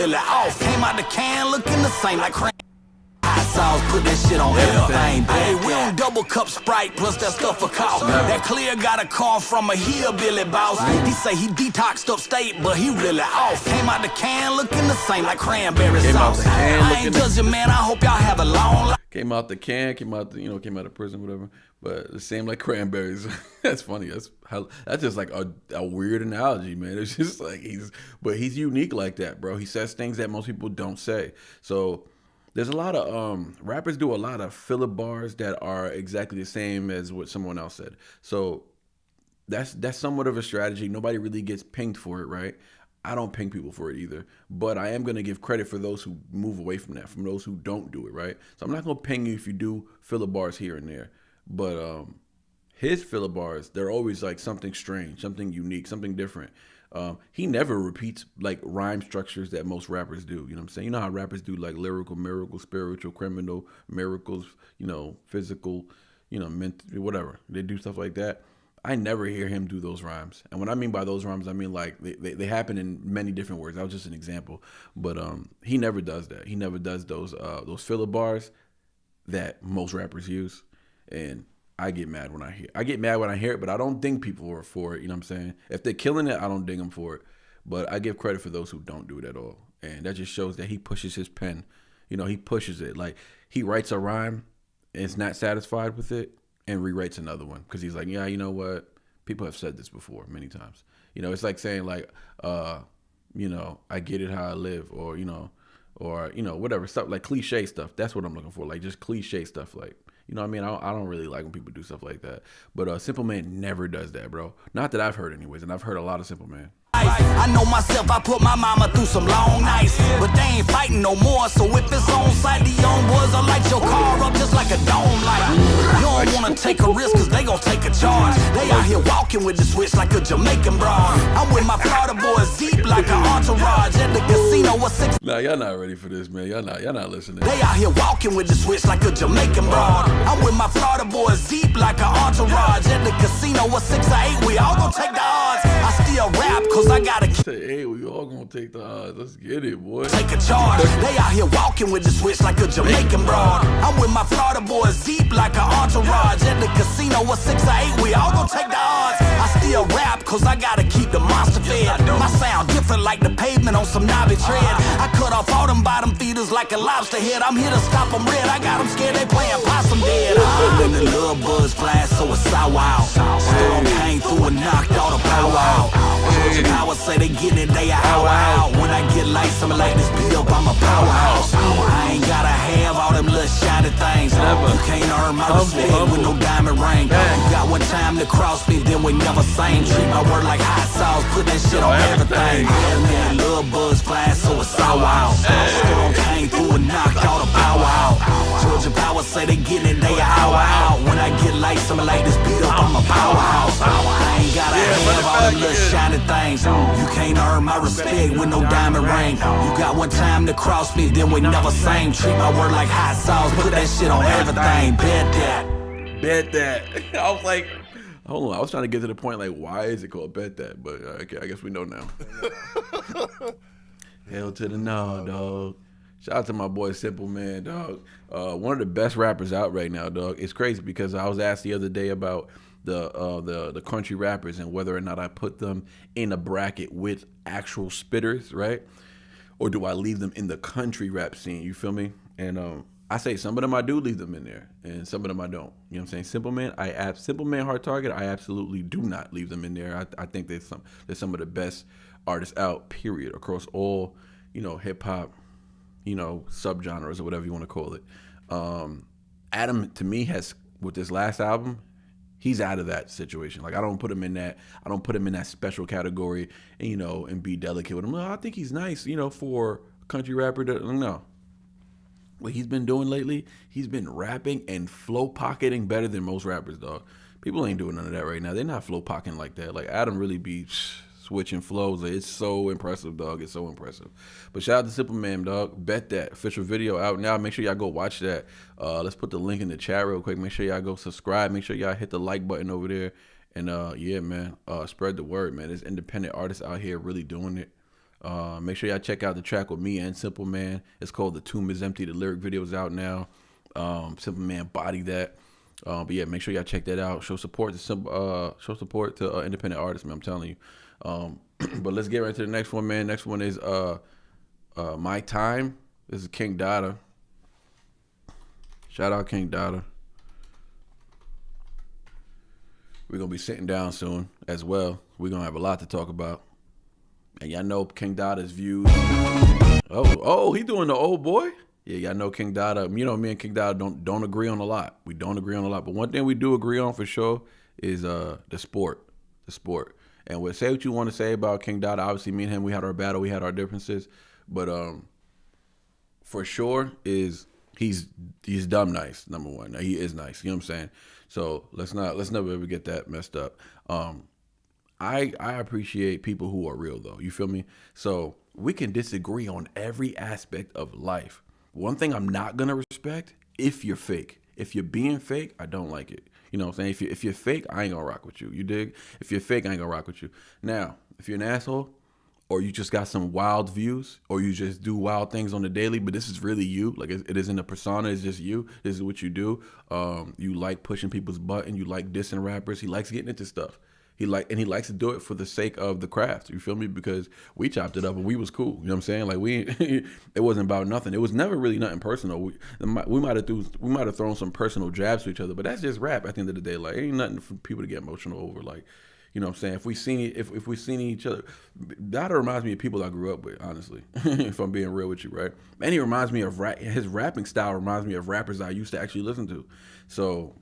Off. Came out the can looking the same like crack. Hot sauce, put that shit on everything. Hey, we on double cup Sprite plus that stuff for cost. That clear got a call from a hillbilly boss. He say he detoxed upstate, but he really off. Came out the can looking the same like cranberry sauce. I ain't judging, man. I hope y'all have a long life. Came out of prison, whatever. But the same like cranberries. That's funny. That's just like a weird analogy, man. It's just like he's unique like that, bro. He says things that most people don't say. So there's a lot of rappers do a lot of filler bars that are exactly the same as what someone else said. So that's somewhat of a strategy. Nobody really gets pinged for it, right? I don't ping people for it either, but I am going to give credit for those who move away from that, from those who don't do it, right? So I'm not going to ping you if you do filler bars here and there, but his filler bars, they're always like something strange, something unique, something different. He never repeats like rhyme structures that most rappers do. You know what I'm saying? You know how rappers do like lyrical, miracle, spiritual, criminal, miracles, physical, whatever. They do stuff like that. I never hear him do those rhymes. And what I mean by those rhymes, I mean like they happen in many different words. That was just an example. But he never does that. He never does those filler bars that most rappers use. And I get mad when I hear it, but I don't ding people for it. You know what I'm saying? If they're killing it, I don't ding them for it. But I give credit for those who don't do it at all. And that just shows that he pushes his pen. He pushes it. Like he writes a rhyme and is not satisfied with it and rewrites another one because he's like, yeah, you know what? People have said this before many times. It's like saying like, I get it how I live, or whatever stuff, like cliche stuff. That's what I'm looking for. Like just cliche stuff. Like, you know what I mean? I don't really like when people do stuff like that. But Simple Man never does that, bro. Not that I've heard anyways, and I've heard a lot of Simple Man. I know myself, I put my mama through some long nights, but they ain't fighting no more. So if it's on site, the young boys will light your car up just like a dome light. You don't wanna take a risk, cause they gon' take a charge. They out here walking with the switch like a Jamaican broad. I'm with my Florida boys deep like an entourage at the casino with six. Nah, y'all not ready for this, man. Y'all not listening. They out here walking with the switch like a Jamaican broad. I'm with my Florida boys deep like an entourage at the casino with 6 or 8. We all gon' take the odds. I still rap cause I gotta say, hey, we all gonna take the odds. Let's get it, boy. Take a charge. They out here walking with the switch like a Jamaican broad. I'm with my Florida boys deep like an entourage at the casino with 6 or 8. We all gon' take the odds. I still rap cause I gotta keep the monster fed. My sound different like the pavement on some knobby tread. I cut off all them bottom feeders like a lobster head. I'm here to stop them red. I got them scared they playing possum dead. When the little buzz flash, so it's sour out. Storm came through and knocked all the power out. Georgia Power say they get it, they a hour out. When I get lights, I'ma light this beat up, I'm a powerhouse. I ain't gotta have all them little shiny things. You can't earn my respect with no diamond ring. You got one time to cross me, then we never same. Treat my word like hot sauce, put that shit on everything. Man, little buzz flash, so it's sour out. Storm came through and knocked all the power out. Georgia Power say they get it, they a hour out. When I get lights, I'ma light this beat up, I'm a powerhouse. I ain't gotta have all them little shiny things. You can't earn my respect with no diamond ring. You got one time to cross me, then we never same. Treat my word like hot sauce, put that shit on everything. Bet that. I was like, hold on. I was trying to get to the point like, why is it called Bet That? But okay, I guess we know now. Hell to the no, dog. Shout out to my boy Simple Man, dog. One of the best rappers out right now, dog. It's crazy because I was asked the other day about the country rappers and whether or not I put them in a bracket with actual spitters, right? Or do I leave them in the country rap scene? You feel me? And I say some of them I do leave them in there, and some of them I don't. You know what I'm saying? Simple Man, Simple Man, Hard Target, I absolutely do not leave them in there. I think they're some of the best artists out, period, across all, hip hop, subgenres or whatever you want to call it. Adam, to me, has, with this last album, he's out of that situation. Like I don't put him in that special category and be delicate with him. No, I think he's nice, for a country rapper. No. what he's been doing lately, he's been rapping and flow pocketing better than most rappers, dog. People ain't doing none of that right now. They're not flow pocketing like that. Like Adam really be switching flows. It's so impressive, dog. It's so impressive. But shout out to Simple Man, dog. Bet that official video out now. Make sure y'all go watch that. Let's put the link in the chat real quick. Make sure y'all go subscribe. Make sure y'all hit the like button over there. And yeah, man, spread the word, man. There's independent artists out here really doing it. Make sure y'all check out the track with me and Simple Man. It's called The Tomb Is Empty. The lyric video is out now. Simple Man body that. But yeah, make sure y'all check that out. Show support to independent artists, man. I'm telling you. But let's get right to the next one, man. Next one is My Time. This is King Dada. Shout out King Dada. We're gonna be sitting down soon as well. We're gonna have a lot to talk about. And y'all know King Dada's views. Oh, he doing the old boy? Yeah, y'all know King Dada. You know, me and King Dada don't agree on a lot. We don't agree on a lot. But one thing we do agree on for sure is the sport. The sport. And say what you want to say about King Dada. Obviously, me and him, we had our battle. We had our differences. But for sure is he's dumb nice, number one. Now, he is nice. You know what I'm saying? So let's never ever get that messed up. I appreciate people who are real, though. You feel me? So we can disagree on every aspect of life. One thing I'm not going to respect, if you're fake. If you're being fake, I don't like it. You know what I'm saying? If you're fake, I ain't going to rock with you. You dig? If you're fake, I ain't going to rock with you. Now, if you're an asshole, or you just got some wild views, or you just do wild things on the daily, but this is really you. Like, it isn't a persona. It's just you. This is what you do. You like pushing people's button. You like dissing rappers. He likes getting into stuff. He likes to do it for the sake of the craft. You feel me? Because we chopped it up and we was cool. You know what I'm saying? Like it wasn't about nothing. It was never really nothing personal. We might have thrown some personal jabs to each other, but that's just rap. At the end of the day, like ain't nothing for people to get emotional over. Like, you know what I'm saying? If we seen each other, that reminds me of people I grew up with. Honestly, if I'm being real with you, right? And he reminds me of his rapping style reminds me of rappers I used to actually listen to. So,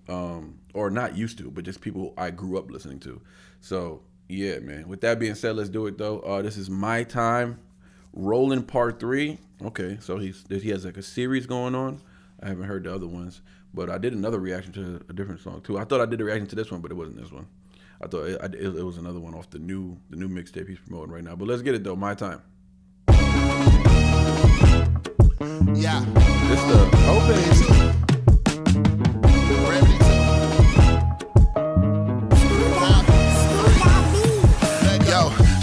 or not used to, but just people I grew up listening to. So, yeah, man. With that being said, let's do it, though. This is My Time, Rolling Part 3. Okay, so he has like a series going on. I haven't heard the other ones, but I did another reaction to a different song, too. I thought I did a reaction to this one, but it wasn't this one. I thought it was another one off the new mixtape he's promoting right now. But let's get it, though. My Time. Yeah. This the open.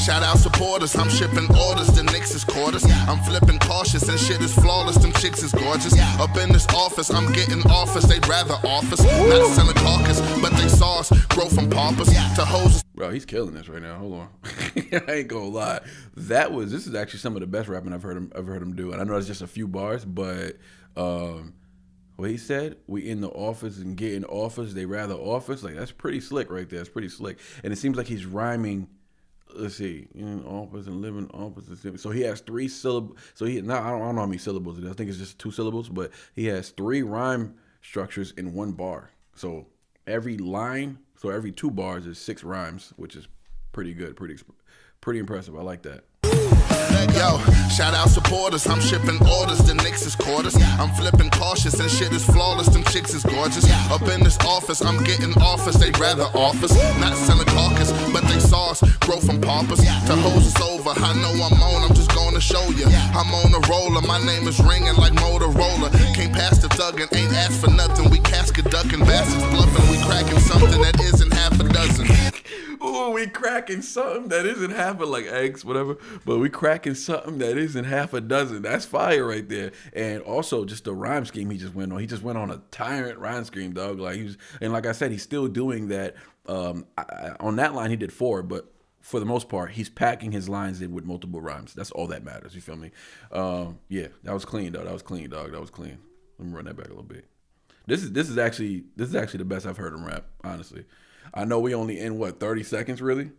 Shout out supporters, I'm shipping orders, the Knicks is quarters. I'm flipping cautious and shit is flawless, them chicks is gorgeous. Up in this office, I'm getting offers, they'd rather office. Not selling carcass, but they saw us grow from paupers to hoses. Bro, he's killing this right now. Hold on. I ain't gonna lie. This is actually some of the best rapping I've heard him do. And I know it's just a few bars, but what he said, we in the office and getting offers, they rather office. Like that's pretty slick right there. It's pretty slick. And it seems like he's rhyming. Let's see, in office and living office. So he has 3 syllables. So I don't know how many syllables it is. I think it's just 2 syllables, but he has 3 rhyme structures in 1 bar. So every 2 bars is 6 rhymes, which is pretty good, pretty impressive. I like that. Yo, shout out supporters, I'm shipping orders, the Knicks is quarters. I'm flipping cautious and shit is flawless, them chicks is gorgeous. Up in this office, I'm getting offers, they rather office. Not selling carcass, but they saw us grow from paupers to hoses over. I know I'm on, I'm just gonna show you. I'm on a roller, my name is ringing like Motorola. Came past the thug and ain't asked for nothing. We casket ducking, bastards bluffing, we cracking something that isn't half a dozen. Ooh, we cracking something that isn't half of like eggs, whatever. But we cracking something that isn't half a dozen. That's fire right there. And also just the rhyme scheme he just went on. He just went on a tyrant rhyme scheme, dog. And like I said, he's still doing that. On that line, he did 4, but for the most part, he's packing his lines in with multiple rhymes. That's all that matters. You feel me? Yeah, that was clean, dog. That was clean, dog. That was clean. Let me run that back a little bit. This is actually the best I've heard him rap, honestly. I know we only in 30 seconds really?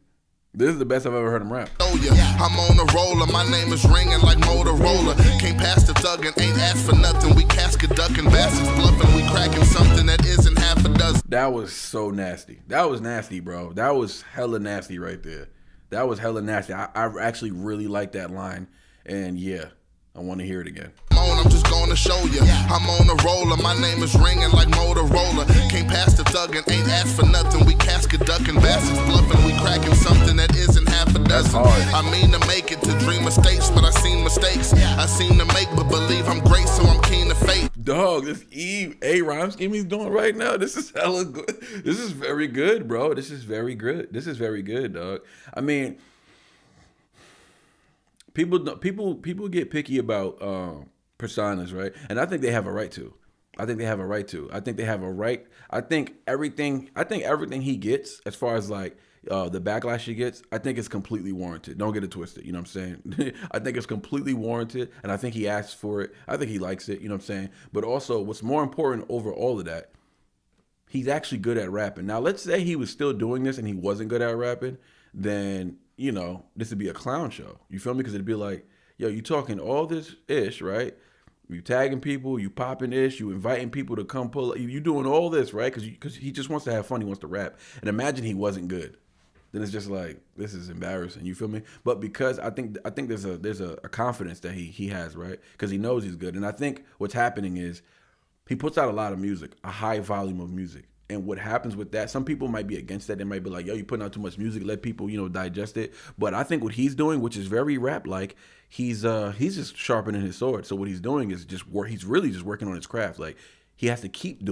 This is the best I've ever heard him rap. Oh yeah, I'm on a roller, my name is ringing like Motorola. Came past the thug and ain't asked for nothing. We casket ducking, bastards bluffing, we cracking something that isn't half a dozen. That was so nasty. That was nasty, bro. That was hella nasty right there. That was hella nasty. I actually really like that line. And yeah, I want to hear it again. I'm on phone, I'm just gonna show you. I'm on a roller, my name is ringing like Motorola. Came past the thuggin', ain't asked for nothing. We casket ducking, bastards bluffing. We cracking something that isn't half a dozen. I mean to make it, to dream of states, but I seen mistakes. I seem to make, but believe I'm great, so I'm keen to fate. Dog, this A rhyme scheme he's doing right now, this is hella good. This is very good, bro. This is very good. This is very good, dog. I mean, people get picky about personas, right? And I think they have a right to. I think they have a right to. I think they have a right. I think everything he gets, as far as like the backlash he gets, I think it's completely warranted. Don't get it twisted. You know what I'm saying? I think it's completely warranted, and I think he asked for it. I think he likes it. You know what I'm saying? But also, what's more important over all of that, he's actually good at rapping. Now, let's say he was still doing this and he wasn't good at rapping, then, you know, this would be a clown show. You feel me? Because it'd be like, yo, you talking all this ish, right? You tagging people, you popping ish, you inviting people to come pull. You doing all this, right? Because he just wants to have fun. He wants to rap. And imagine he wasn't good. Then it's just like, this is embarrassing. You feel me? But because I think there's a confidence that he has, right? Because he knows he's good. And I think what's happening is he puts out a lot of music, a high volume of music. And what happens with that, some people might be against that. They might be like, yo, you're putting out too much music, let people, you know, digest it. But I think what he's doing, which is very rap-like, he's just sharpening his sword. So what he's doing is he's really just working on his craft. Like, he has to keep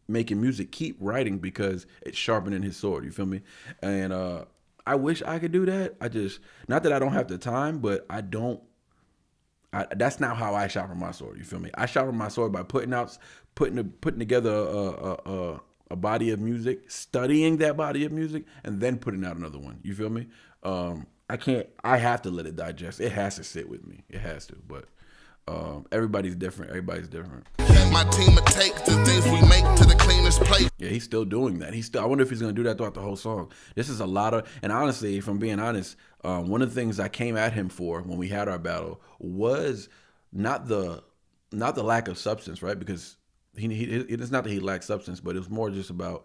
making music, keep writing, because it's sharpening his sword. You feel me? And I wish I could do that. Not that I don't have the time, but that's not how I sharpen my sword. You feel me? I sharpen my sword by putting together a body of music, studying that body of music, and then putting out another one. You feel me? I have to let it digest. It has to sit with me. It has to. But everybody's different. My team will take the things we make to the cleanest place. Yeah, he's still doing that. I wonder if he's gonna do that throughout the whole song. This is a lot of, and honestly, if I'm being honest, one of the things I came at him for when we had our battle was not the lack of substance, right? Because it's not that he lacked substance, but it was more just about,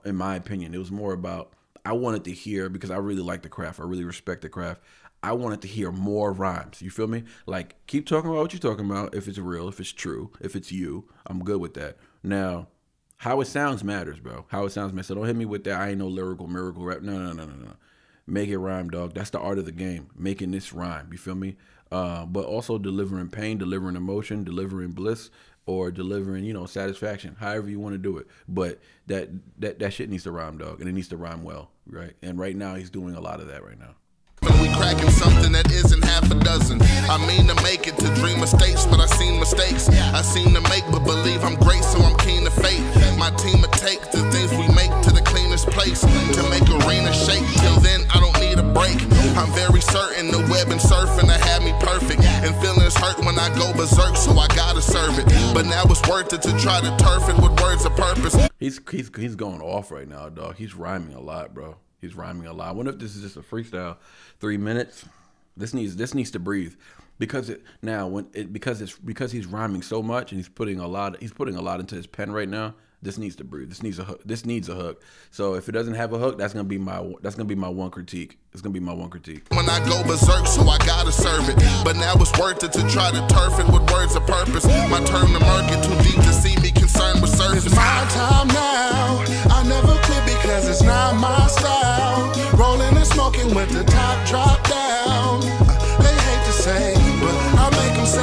in my opinion, it was more about, I wanted to hear, because I really like the craft, I really respect the craft, I wanted to hear more rhymes. You feel me? Like, keep talking about what you're talking about. If it's real, if it's true, if it's you, I'm good with that. Now, how it sounds matters, bro. How it sounds matters. So don't hit me with that, I ain't no lyrical miracle rap. No. Make it rhyme, dog. That's the art of the game. Making this rhyme. You feel me? But also delivering pain, delivering emotion, delivering bliss, or delivering, you know, satisfaction. However you want to do it. But that shit needs to rhyme, dog. And it needs to rhyme well, right? And right now, he's doing a lot of that right now. We cracking something that isn't half a dozen. I mean to make it, to dream of states, but I seen mistakes. I seem to make, but believe I'm great, so I'm keen to fate. My team will take the things we make to the cleanest place, to make arena shake. Till then, I don't need a break. I'm very certain the web and surfing that had me perfect, and feelings hurt when I go berserk, so I gotta serve it. But now it's worth it to try to turf it with words of purpose. He's going off right now, dog. He's rhyming a lot, bro. He's rhyming a lot. I wonder if this is just a freestyle, 3 minutes. This needs to breathe, because he's rhyming so much and he's putting a lot into his pen right now. This needs to breathe. This needs a hook. This needs a hook. So if it doesn't have a hook, that's gonna be my one critique. It's gonna be my one critique. When I go berserk, so I gotta serve it. But now it's worth it to try to turf it with words of purpose. My term to market too deep to see me concerned with surface. It's my time now. I never quit because it's not my style. Rolling and smoking with the top drop down. They hate to say, but I make them say,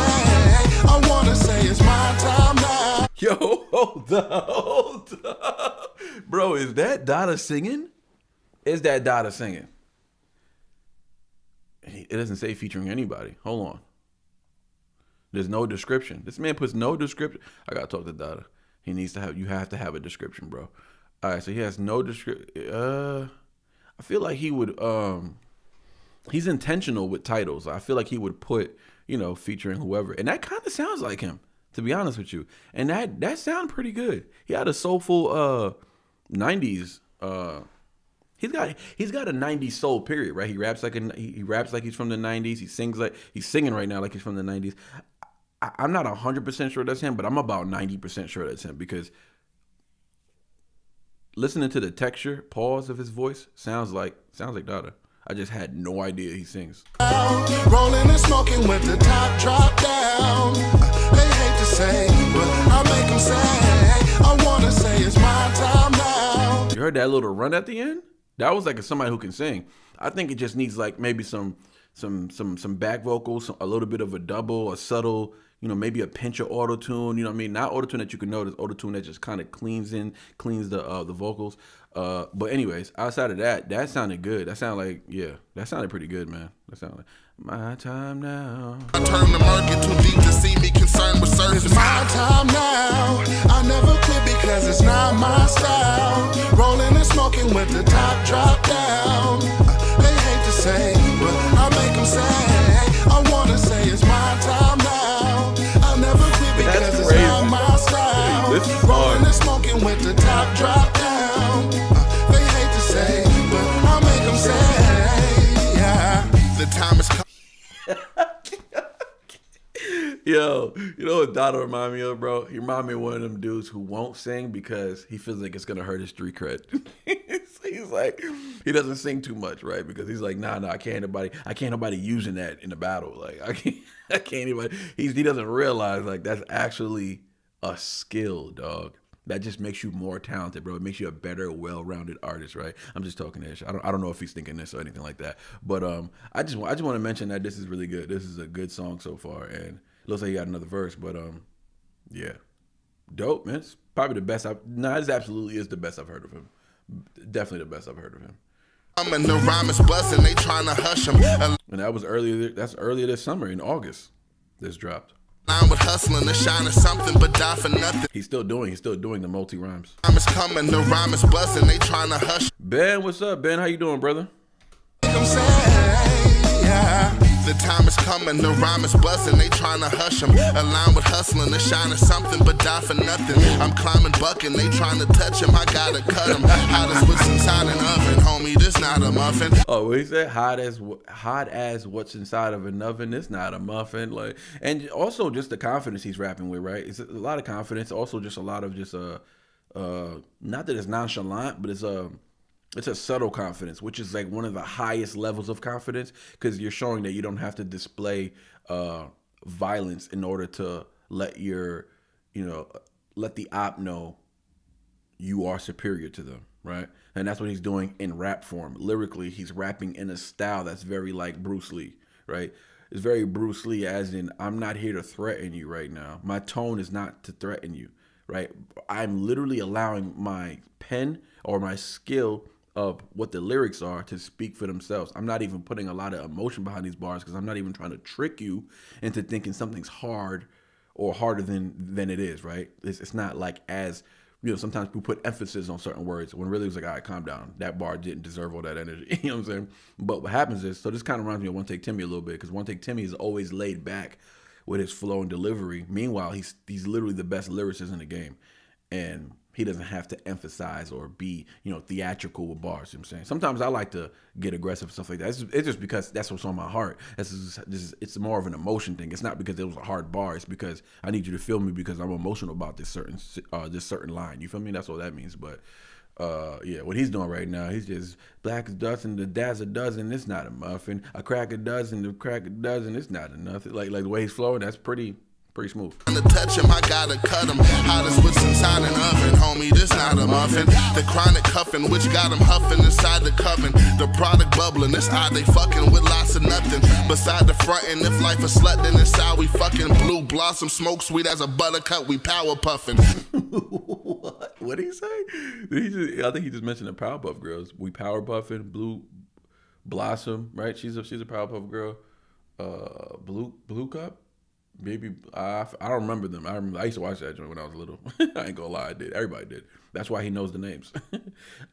I wanna say it's my time now. Yo, hold up. Bro, is that Dono singing? Is that Dono singing? It doesn't say featuring anybody. Hold on. There's no description. This man puts no description. I gotta talk to Dono. You have to have a description, bro. All right, so he has no description. I feel like he would, he's intentional with titles. I feel like he would put, you know, featuring whoever. And that kind of sounds like him, to be honest with you. And that sounded pretty good. He had a soulful 90s. He's got a 90s soul, period, right? He raps like he's from the 90s. He sings like he's singing right now like he's from the 90s. I'm not 100% sure that's him, but I'm about 90% sure that's him, because listening to the texture, pause of his voice sounds like Dono. I just had no idea he sings. Rolling and smoking with the top drop down. heard that little run at the end, that was like somebody who can sing. I think it just needs like maybe some back vocals, a little bit of a double, a subtle, maybe a pinch of auto tune. You know what I mean? Not auto tune that you can notice, auto tune that just kind of cleans the vocals. But anyways, outside of that, that sounded good. That sounded that sounded pretty good, man. That sounded like my time now. I turn the market too deep to see me concerned with service. It's my time now. I never quit because it's not my style. Rolling and smoking with the top drop down. They hate to say, but I make them say, I wanna say it's my time now. I'll never quit because it's not my style. This is Rolling hard. and smoking with the top drop down. They hate to say, but I make them say, yeah. The time is coming. Yo, you know what Dono remind me of, bro? He remind me of one of them dudes who won't sing because he feels like it's gonna hurt his street cred. He's like, he doesn't sing too much, right? Because he's like, nah, I can't nobody using that in the battle. Like, I can't anybody. He doesn't realize like that's actually a skill, dog. That just makes you more talented, bro. It makes you a better, well-rounded artist, right? I'm just talking this. I don't know if he's thinking this or anything like that. But I just want to mention that this is really good. This is a good song so far, and it looks like he got another verse. But yeah, dope, man. It's probably the best. This absolutely is the best I've heard of him. Definitely the best I've heard of him. And the rhyme is busting, they trying to hush him. And that was earlier. That's earlier this summer in August. This dropped. I'm with hustling to shine at something, but die for nothing. He's still doing the multi rhymes. Rhyme is coming, the rhyme is busting, they trying to hush. Ben, what's up, Ben? How you doing, brother? I'm saying, yeah. The time is coming, the rhyme is buzzing, they tryna hush him. Align with hustling to shine at something, but die for nothing. I'm climbing, bucking, they tryna touch him, I gotta cut him. Hot as what's inside an oven, homie, this not a muffin. Oh, what he said? Hot as what's inside of an oven. It's not a muffin. Like, and also just the confidence he's rapping with, right? It's a lot of confidence. Also, just a lot of just not that it's nonchalant, but it's a subtle confidence, which is like one of the highest levels of confidence because you're showing that you don't have to display violence in order to let the op know you are superior to them, right? And that's what he's doing in rap form. Lyrically, he's rapping in a style that's very like Bruce Lee, right? It's very Bruce Lee, as in, I'm not here to threaten you right now. My tone is not to threaten you, right? I'm literally allowing my pen or my skill of what the lyrics are to speak for themselves. I'm not even putting a lot of emotion behind these bars because I'm not even trying to trick you into thinking something's hard or harder than it is, right? It's not like as, sometimes we put emphasis on certain words when really it was like, all right, calm down. That bar didn't deserve all that energy. You know what I'm saying? But what happens is, so this kind of reminds me of One Take Timmy a little bit because One Take Timmy is always laid back with his flow and delivery. Meanwhile, he's literally the best lyricist in the game. And he doesn't have to emphasize or be, theatrical with bars. You know what I'm saying? Sometimes I like to get aggressive and stuff like that. It's just because that's what's on my heart. It's more of an emotion thing. It's not because it was a hard bar. It's because I need you to feel me because I'm emotional about this certain line. You feel me? That's what that means. But yeah, what he's doing right now, he's just black as dust and the daz a dozen. It's not a muffin. A crack a dozen, the crack a dozen. It's not a nothing. Like the way he's flowing, that's pretty smooth. To touch him, I gotta cut him. Hot as what's inside an oven, homie, this not a muffin. The chronic cuffing, which got him huffing inside the coven. The product bubbling, this odd they fucking with lots of nothing. Beside the frontin', if life a slut, then inside we fucking blue blossom, smoke sweet as a buttercup, we power puffin'. What did he say? I think he just mentioned the Powerpuff Girls. We power puffing, blue blossom, right? She's a Powerpuff Girl. Blue cup. Baby, I don't remember them. I used to watch that joint when I was little. I ain't gonna lie, I did. Everybody did. That's why he knows the names.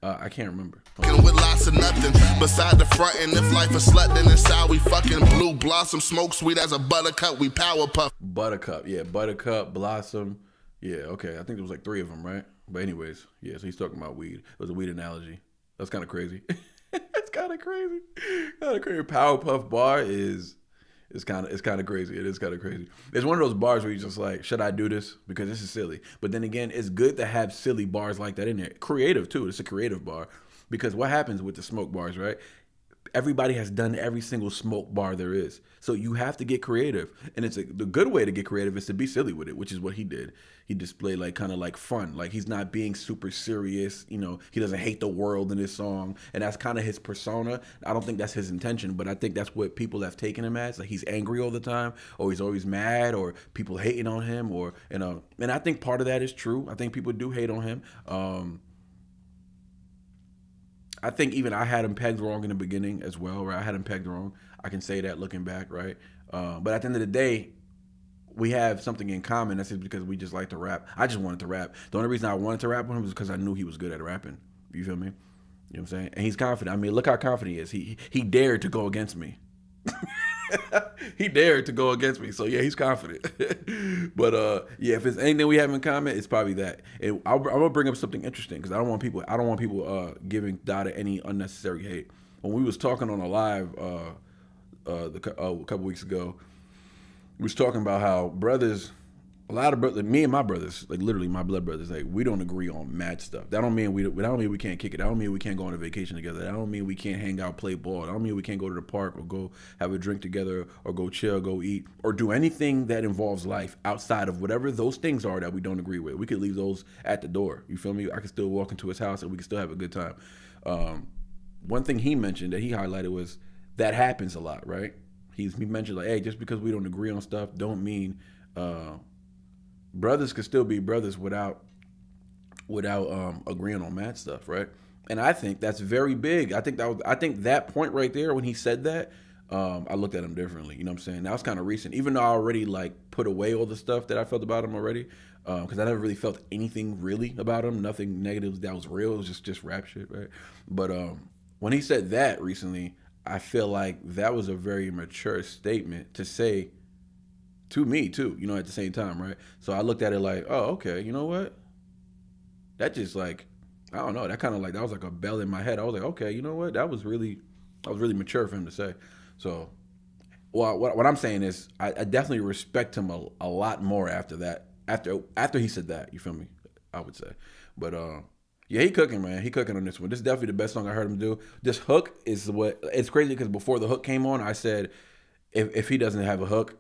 I can't remember. With lots of nothing beside the front, and if life a slut, then inside we fucking blue blossom, smoke sweet as a buttercup, we power puff. Buttercup, yeah, buttercup, blossom, yeah. Okay, I think there was like 3 of them, right? But anyways, yeah. So he's talking about weed. It was a weed analogy. That's kind of crazy. It's kind of crazy. Powerpuff bar is. It's kind of crazy. It is kind of crazy. It's one of those bars where you're just like, should I do this? Because this is silly. But then again, it's good to have silly bars like that in there. Creative, too. It's a creative bar. Because what happens with the smoke bars, right? Everybody has done every single smoke bar there is. So you have to get creative. And the good way to get creative is to be silly with it, which is what he did. He displayed like kind of like fun. Like he's not being super serious. You know, he doesn't hate the world in his song. And that's kind of his persona. I don't think that's his intention, but I think that's what people have taken him as. Like he's angry all the time, or he's always mad, or people hating on him, or, you know, and I think part of that is true. I think people do hate on him. I think even I had him pegged wrong in the beginning as well, right? I had him pegged wrong. I can say that looking back, right? But at the end of the day, we have something in common. That's just because we just like to rap. I just wanted to rap. The only reason I wanted to rap with him was because I knew he was good at rapping. You feel me? You know what I'm saying? And he's confident. I mean, look how confident he is. He dared to go against me. He dared to go against me. So yeah, he's confident. But yeah, if it's anything we have in common, it's probably that. And I'm gonna bring up something interesting because I don't want people giving Dada any unnecessary hate. When we was talking on a live a couple weeks ago, we was talking about how a lot of brothers, me and my brothers, like literally my blood brothers, like we don't agree on mad stuff. That don't mean we can't kick it. That don't mean we can't go on a vacation together. That don't mean we can't hang out, play ball. That don't mean we can't go to the park or go have a drink together or go chill, go eat, or do anything that involves life outside of whatever those things are that we don't agree with. We could leave those at the door. You feel me? I could still walk into his house and we could still have a good time. One thing he mentioned that he highlighted was that happens a lot, right? He mentioned like, hey, just because we don't agree on stuff don't mean brothers could still be brothers without agreeing on mad stuff, right? And I think that's very big. I think that point right there when he said that, I looked at him differently. You know what I'm saying? That was kind of recent, even though I already like put away all the stuff that I felt about him already, because I never really felt anything really about him, nothing negative that was real. It was just rap shit, right? But when he said that recently, I feel like that was a very mature statement to say to me too, you know, at the same time, right? So I looked at it like, oh, okay, you know what? That just like, I don't know, that kind of like, that was like a bell in my head. I was like, okay, you know what? That was really mature for him to say. So, well, what I'm saying is, I definitely respect him a lot more after that. After he said that, you feel me? I would say, but yeah, he cooking, man. He cooking on this one. This is definitely the best song I heard him do. This hook is it's crazy because before the hook came on, I said, if he doesn't have a hook,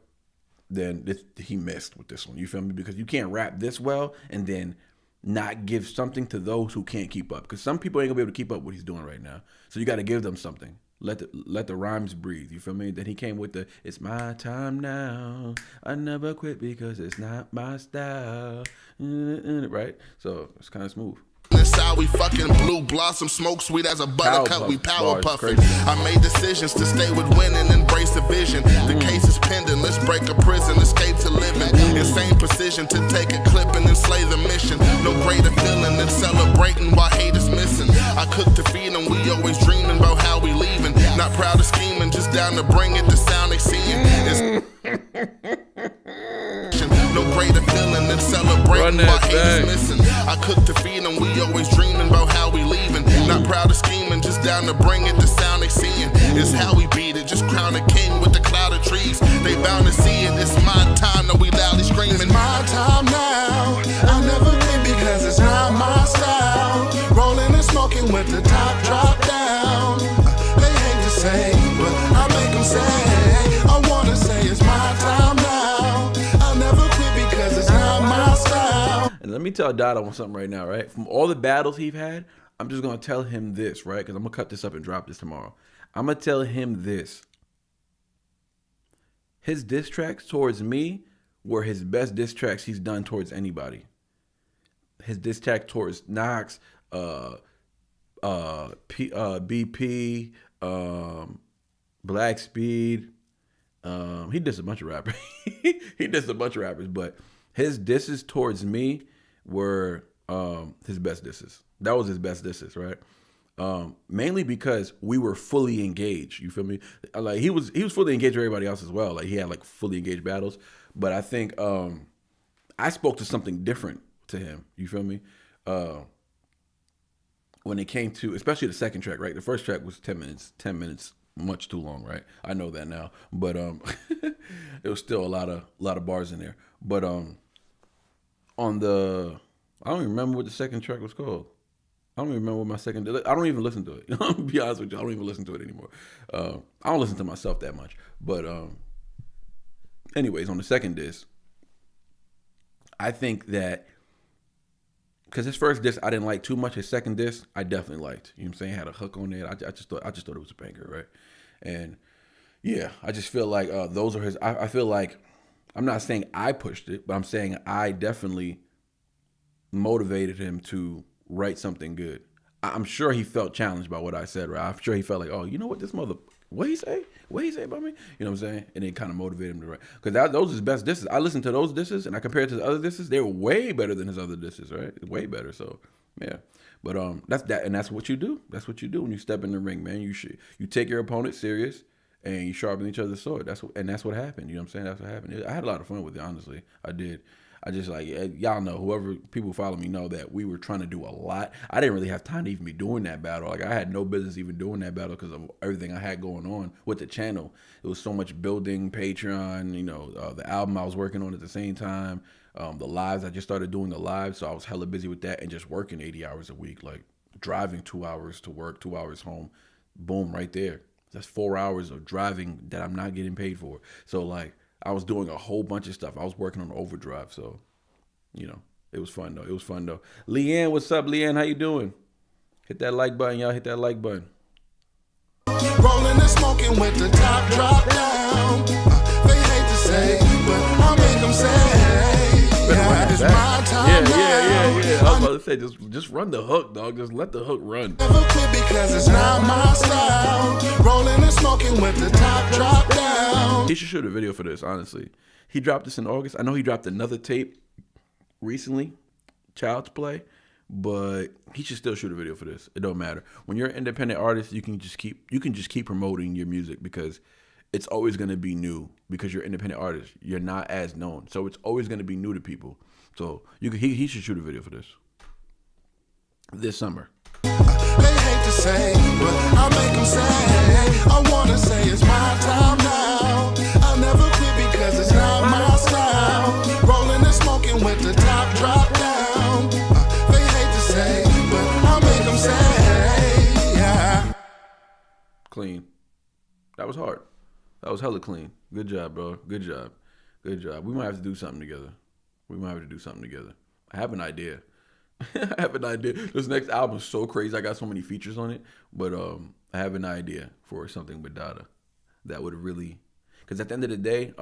then he missed with this one. You feel me? Because you can't rap this well and then not give something to those who can't keep up. Because some people ain't gonna be able to keep up what he's doing right now. So you got to give them something. Let the rhymes breathe. You feel me? Then he came with the "It's my time now. I never quit because it's not my style." Right? So it's kind of smooth. Inside we fucking blue blossom, smoke sweet as a buttercup, we power puffing. I made decisions to stay with winning, embrace the vision. The case is pending, let's break a prison, escape to living. Insane precision to take a clip and then slay the mission. No greater feeling than celebrating while hate is missing. I cook to feed them, we always dreaming about how we leaving. Not proud of scheming, just down to bring it, the sound they seeing. No greater feeling than celebrating while hate is missing. I cook to feed them, we always dreaming about how we leaving. Not proud of scheming, just down to bring it, the sound they seeing. It's how we beat it, just crown a king with the cloud of trees. They bound to see it, it's my time, now we loudly screaming. It's my time now, I never quit because it's not my style. Rolling and smoking with the top drop down. They hate to say, but I make them say, I wanna say it's my time now. I'll never quit because it's not my style. And let me tell Dada on something right now, right? From all the battles he's had, I'm just going to tell him this, right? Because I'm going to cut this up and drop this tomorrow. I'm going to tell him this. His diss tracks towards me were his best diss tracks he's done towards anybody. His diss track towards Knox, BP, Black Speed. He dissed a bunch of rappers. He dissed a bunch of rappers, but his disses towards me were his best disses. That was his best disses, right? Mainly because we were fully engaged. You feel me? Like he was fully engaged with everybody else as well. Like he had like fully engaged battles. But I think I spoke to something different to him. You feel me? When it came to, especially the second track, right? The first track was 10 minutes. 10 minutes, much too long, right? I know that now. But it was still a lot of bars in there. But on the, I don't even remember what the second track was called. I don't even remember what my second. I don't even listen to it. I'll be honest with you. I don't even listen to it anymore. I don't listen to myself that much. But anyways, on the second disc, I think that because his first disc I didn't like too much. His second disc I definitely liked. You know what I'm saying? Had a hook on it. I just thought it was a banger, right? And yeah, I just feel like those are his. I feel like I'm not saying I pushed it, but I'm saying I definitely motivated him to write something good. I'm sure he felt challenged by what I said, right? I'm sure he felt like, oh, you know what, this mother, what he say? What he say about me? You know what I'm saying? And it kind of motivated him to write. Because those are his best disses. I listened to those disses and I compared it to his other disses. They were way better than his other disses, right? Way better. So, yeah. But that's that, and that's what you do. That's what you do when you step in the ring, man. You take your opponent serious and you sharpen each other's sword. That's what happened. You know what I'm saying? That's what happened. I had a lot of fun with it, honestly. I did. I just like, y'all know, whoever people follow me know that we were trying to do a lot. I didn't really have time to even be doing that battle. Like I had no business even doing that battle because of everything I had going on with the channel. It was so much building, Patreon, the album I was working on at the same time, the lives, I just started doing the lives. So I was hella busy with that and just working 80 hours a week, like driving 2 hours to work, 2 hours home, boom, right there. That's 4 hours of driving that I'm not getting paid for. So like, I was doing a whole bunch of stuff. I was working on overdrive, so it was fun though. It was fun though. Leanne, what's up, Leanne? How you doing? Hit that like button, y'all. Hit that like button. Rolling and smoking with the top drop down. They hate to say, but I'll make them say, yeah, it's my time now. Yeah. I was about to say, just run the hook, dog. Just let the hook run. Never quit because it's not my style. Rolling and smoking with the top drop down. He should shoot a video for this, honestly. He dropped this in August. I know he dropped another tape recently, Child's Play, but he should still shoot a video for this. It don't matter. When you're an independent artist, you can just keep promoting your music because it's always going to be new because you're an independent artist. You're not as known. So it's always going to be new to people. So he should shoot a video for this summer. They hate to say, but I'll make them say, I want to say it's my time now. I'll never quit because it's not my style. Rolling and smoking with the top drop down. They hate to say, but I'll make them say, yeah. Clean. That was hard. That was hella clean. Good job, bro. Good job. We might have to do something together. I have an idea. This next album is so crazy. I got so many features on it. But I have an idea for something with Dada that would really... Because at the end of the day,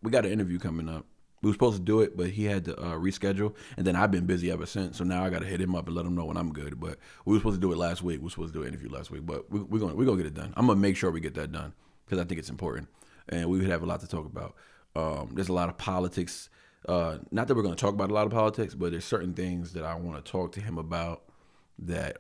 we got an interview coming up. We were supposed to do it, but he had to reschedule. And then I've been busy ever since. So now I got to hit him up and let him know when I'm good. But we were supposed to do it last week. We were supposed to do an interview last week. But we're gonna get it done. I'm going to make sure we get that done because I think it's important. And we would have a lot to talk about. There's a lot of politics. Not that we're going to talk about a lot of politics, but there's certain things that I want to talk to him about that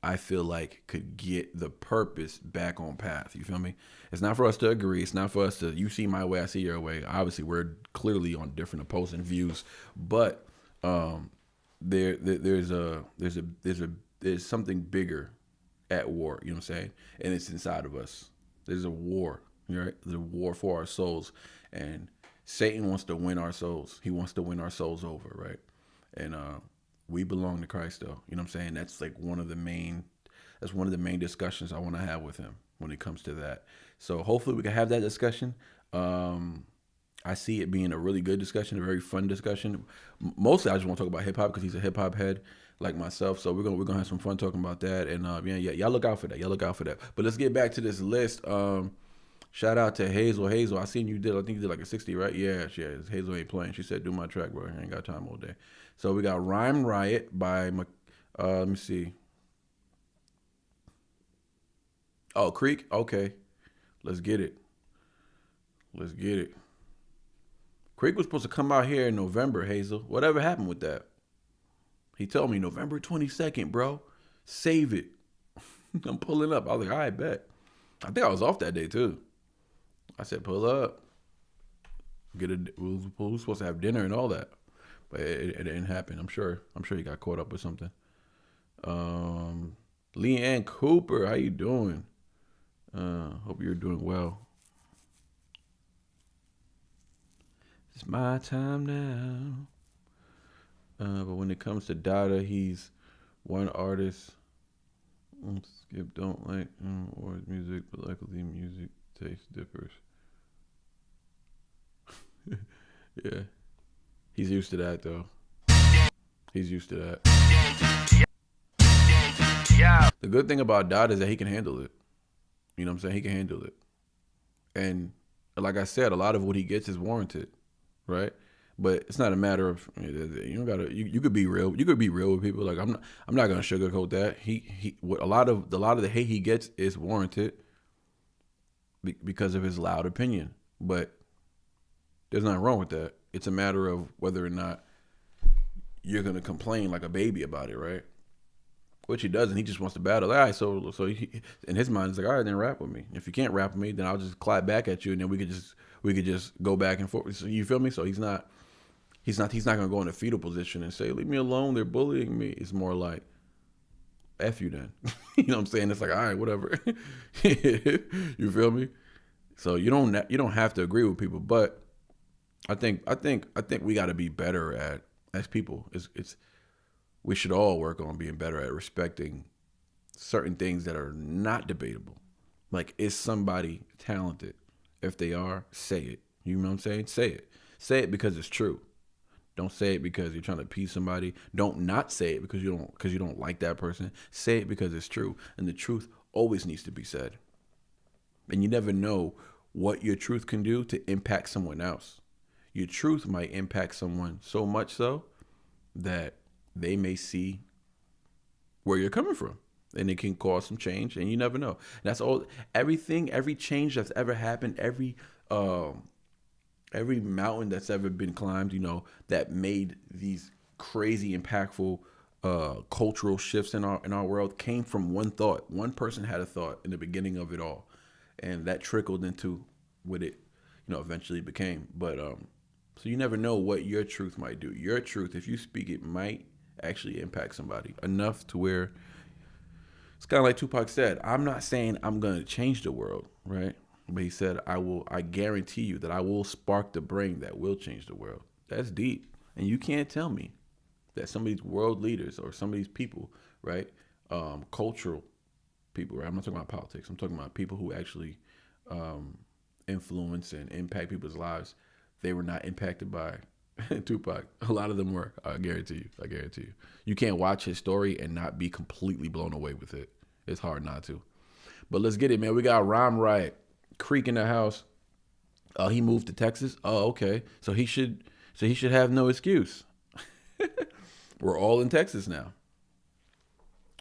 I feel like could get the purpose back on path. You feel me? It's not for us to agree. It's not for us to, you see my way, I see your way. Obviously, we're clearly on different opposing views, but there's something bigger at war. You know what I'm saying? And it's inside of us. There's a war. Right? There's a war for our souls, and Satan wants to win our souls. He wants to win our souls over, right? And we belong to Christ, though. You know what I'm saying? That's like one of the main discussions I want to have with him when it comes to that. So hopefully we can have that discussion. I see it being a really good discussion, a very fun discussion. Mostly I just want to talk about hip hop because he's a hip hop head like myself. So we're gonna have some fun talking about that. And y'all look out for that. But let's get back to this list. Shout out to Hazel. Hazel, I seen I think you did like a 60, right? Yeah. Hazel ain't playing. She said, do my track, bro. I ain't got time all day. So we got Rhyme Riot by, let me see. Oh, Creek? Okay. Let's get it. Creek was supposed to come out here in November, Hazel. Whatever happened with that? He told me November 22nd, bro. Save it. I'm pulling up. I was like, all right, bet. I think I was off that day, too. I said, pull up. We were supposed to have dinner and all that. But it didn't happen. I'm sure he got caught up with something. Leanne Cooper, how you doing? Hope you're doing well. It's my time now. But when it comes to Dada, he's One artist Skip don't like or music, but luckily music taste differs. Yeah. He's used to that though. He's used to that. Yeah. The good thing about Dot is that he can handle it. You know what I'm saying? He can handle it. And like I said, a lot of what he gets is warranted, right? But it's not a matter of you don't gotta. You could be real. You could be real with people. Like I'm not gonna sugarcoat that. A lot of the hate he gets is warranted because of his loud opinion. But there's nothing wrong with that. It's a matter of whether or not you're gonna complain like a baby about it, right? Which he doesn't. He just wants to battle. All right, so he, in his mind, it's like, all right, then rap with me. If you can't rap with me, then I'll just clap back at you, and then we could just go back and forth. So you feel me? So he's not gonna go in a fetal position and say, leave me alone. They're bullying me. It's more like, F you then. You know what I'm saying? It's like, all right, whatever. You feel me? So you don't have to agree with people, but I think we got to be better at as people. We should all work on being better at respecting certain things that are not debatable. Like, is somebody talented? If they are, say it. You know what I'm saying? Say it. Say it because it's true. Don't say it because you're trying to appease somebody. Don't not say it because you don't like that person. Say it because it's true. And the truth always needs to be said. And you never know what your truth can do to impact someone else. Your truth might impact someone so much so that they may see where you're coming from, and it can cause some change, and you never know. That's all. Every change that's ever happened, every mountain that's ever been climbed, that made these crazy impactful cultural shifts in our world came from one thought. One person had a thought in the beginning of it all, and that trickled into what it eventually became. But so you never know what your truth might do. Your truth, if you speak it, might actually impact somebody enough to where it's kind of like Tupac said, I'm not saying I'm going to change the world, right? But he said, I guarantee you that I will spark the brain that will change the world. That's deep. And you can't tell me that some of these world leaders or some of these people, right? Cultural people, right? I'm not talking about politics. I'm talking about people who actually influence and impact people's lives. They were not impacted by Tupac. A lot of them were. I guarantee you. You can't watch his story and not be completely blown away with it. It's hard not to. But let's get it, man. We got Rhyme Riot, Creek in the house. He moved to Texas. Oh, okay. So he should have no excuse. We're all in Texas now.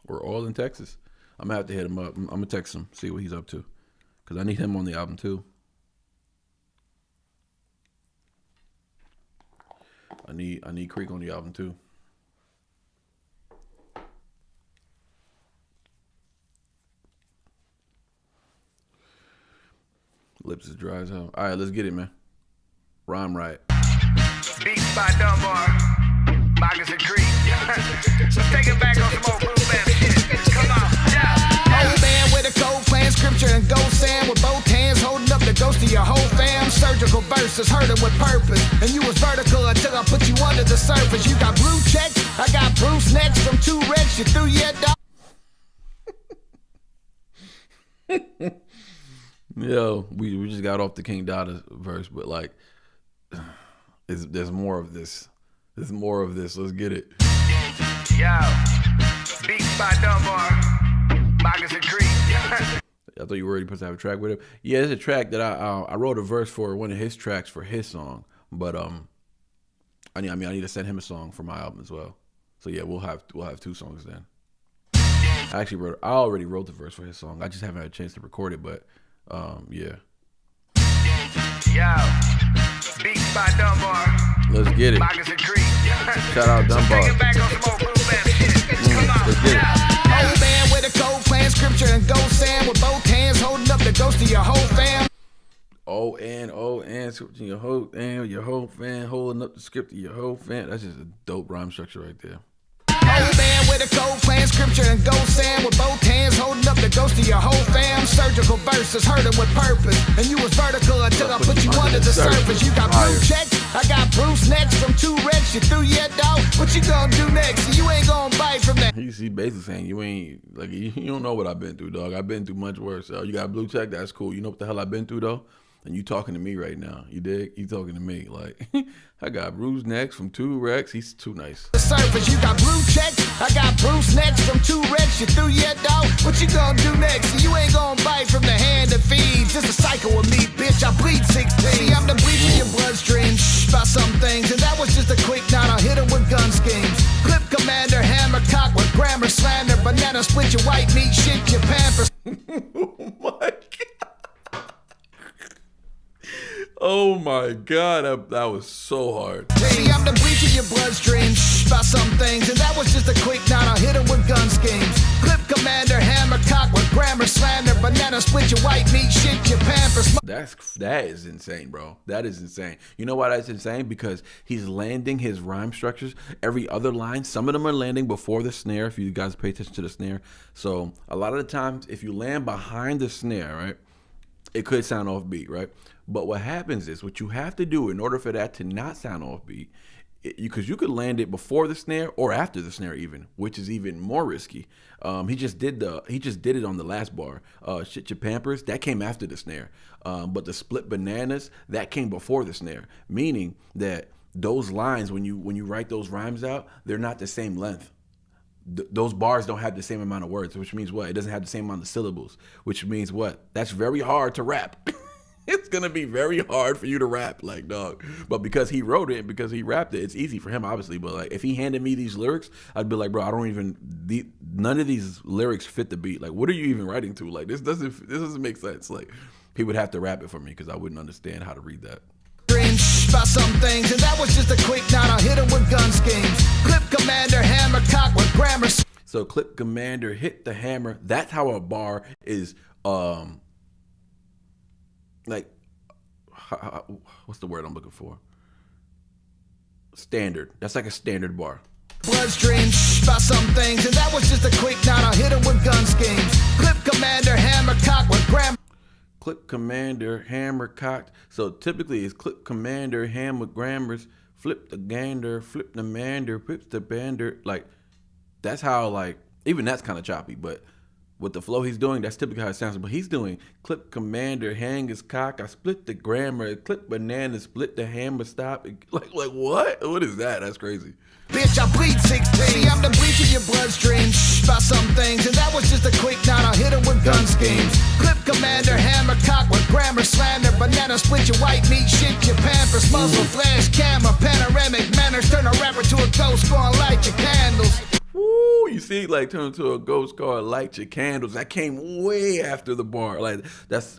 We're all in Texas. I'm gonna have to hit him up. I'm gonna text him, see what he's up to, because I need him on the album too. I need Creek on the album too. Lips is dry as hell. All right, let's get it, man. Rhyme Riot. Beats by Dunbar, Marcus and Creek. So take it back on some old boom bap shit. Come on, yeah. Old man with a cold plan, scripture and ghost sand with both hands holding up the ghost of your whole fam. Surgical verses, heard it with purpose. And you was vertical until I put you under the surface. You got blue checks, I got Bruce next from 2 wrecks. You threw your dog. Yo, we just got off the King Dada verse, but like, there's more of this. There's more of this. Let's get it. Yo, beats by Dunbar, Marcus and Creek. I thought you were already supposed to have a track with him. Yeah, it's a track that I wrote a verse for one of his tracks for his song, but I need to send him a song for my album as well. So yeah, we'll have 2 songs then. I already wrote the verse for his song. I just haven't had a chance to record it, but yeah. Yo, beats by Dunbar. Let's get it. Marcus and Creek. Shout out Dunbar. So take it back on some old boom bap shit. Come on, let's get it. Old man with a cold plan, scripture and ghost sand with both hands holding up the ghost of your whole fam. Scripting your whole fan holding up the script of your whole fan. That's just a dope rhyme structure right there. Old man with a cold plan, scripture and ghost sand with both hands holding up the ghost of your whole fam. Surgical verses, heard it with purpose. And you was vertical until I put you under the surface. You got blue checks, I got Bruce next from 2 wrecks. You threw your dog. What you gonna do next? You ain't gonna bite from that. He basically saying you ain't like you don't know what I've been through, dog. I've been through much worse. So you got a blue check, that's cool. You know what the hell I've been through though? And you talking to me right now. You dig? You talking to me. Like, I got Bruce next from 2 wrecks. He's too nice. The surface, you got blue checks. I got Bruce next from 2 wrecks. You threw your dog. What you gonna do next? You ain't gonna bite from the hand that feeds. It's a cycle with me, bitch. I bleed 16. See, I'm the bleach in your bloodstream. Shh, about some things. And that was just a quick knot. I'll hit him with gun schemes. Clip commander, hammer cock with grammar slander. Banana split your white meat, shit your pampers. Oh my God. Oh my God, that was so hard. See, I'm the bleach in your bloodstream. Shh, about some things. And that was just a quick knot. I'll hit him with gun schemes. Clip commander, hammer cock with grammar slander. Banana split your white meat, shit your pampers. That is insane, bro. That is insane. You know why that's insane? Because he's landing his rhyme structures. Every other line, some of them are landing before the snare, if you guys pay attention to the snare. So a lot of the times, if you land behind the snare, right, it could sound offbeat, right? But what happens is, what you have to do in order for that to not sound offbeat, because you could land it before the snare or after the snare even, which is even more risky. He just did it on the last bar. Shit your pampers, that came after the snare. But the split bananas, that came before the snare, meaning that those lines, when you write those rhymes out, they're not the same length. Those bars don't have the same amount of words, which means what? It doesn't have the same amount of syllables, which means what? That's very hard to rap. It's gonna be very hard for you to rap, like, dog. But because he wrote it, because he rapped it, it's easy for him, obviously. But like, if he handed me these lyrics, I'd be like, bro, none of these lyrics fit the beat. Like, what are you even writing to? Like, this doesn't make sense. Like, he would have to rap it for me because I wouldn't understand how to read that. About some things, and that was just a quick knot. I'll hit him with gun schemes. Clip commander, hammer cock with grammar. So clip commander, hit the hammer. That's how a bar is. Like, what's the word I'm looking for? Standard. That's like a standard bar. Bloodstream, about some things, and that was just a quick knot. I'll hit him with gun schemes. Clip commander, hammer cock with grammar. Clip commander, hammer cocked. So typically it's clip commander, hammer grammars, flip the gander, flip the mander, pips the bander. Like, that's how, like, even that's kind of choppy, but with the flow he's doing, that's typically how it sounds. But he's doing clip commander, hang his cock, I split the grammar, clip banana, split the hammer, stop. Like what? What is that? That's crazy. Bitch, I bleed 16. See, I'm the bleach in your bloodstream. Shh, about some things, and that was just a quick knot. I'll hit him with gun schemes. Clip commander, hammer cock with grammar slander. Banana split your white meat, shit your pampers. Muzzle, flash, camera, panoramic manners. Turn a rapper to a ghost, go and light your candles. Woo, you see, like, turn to a ghost car, light your candles. That came way after the bar. Like,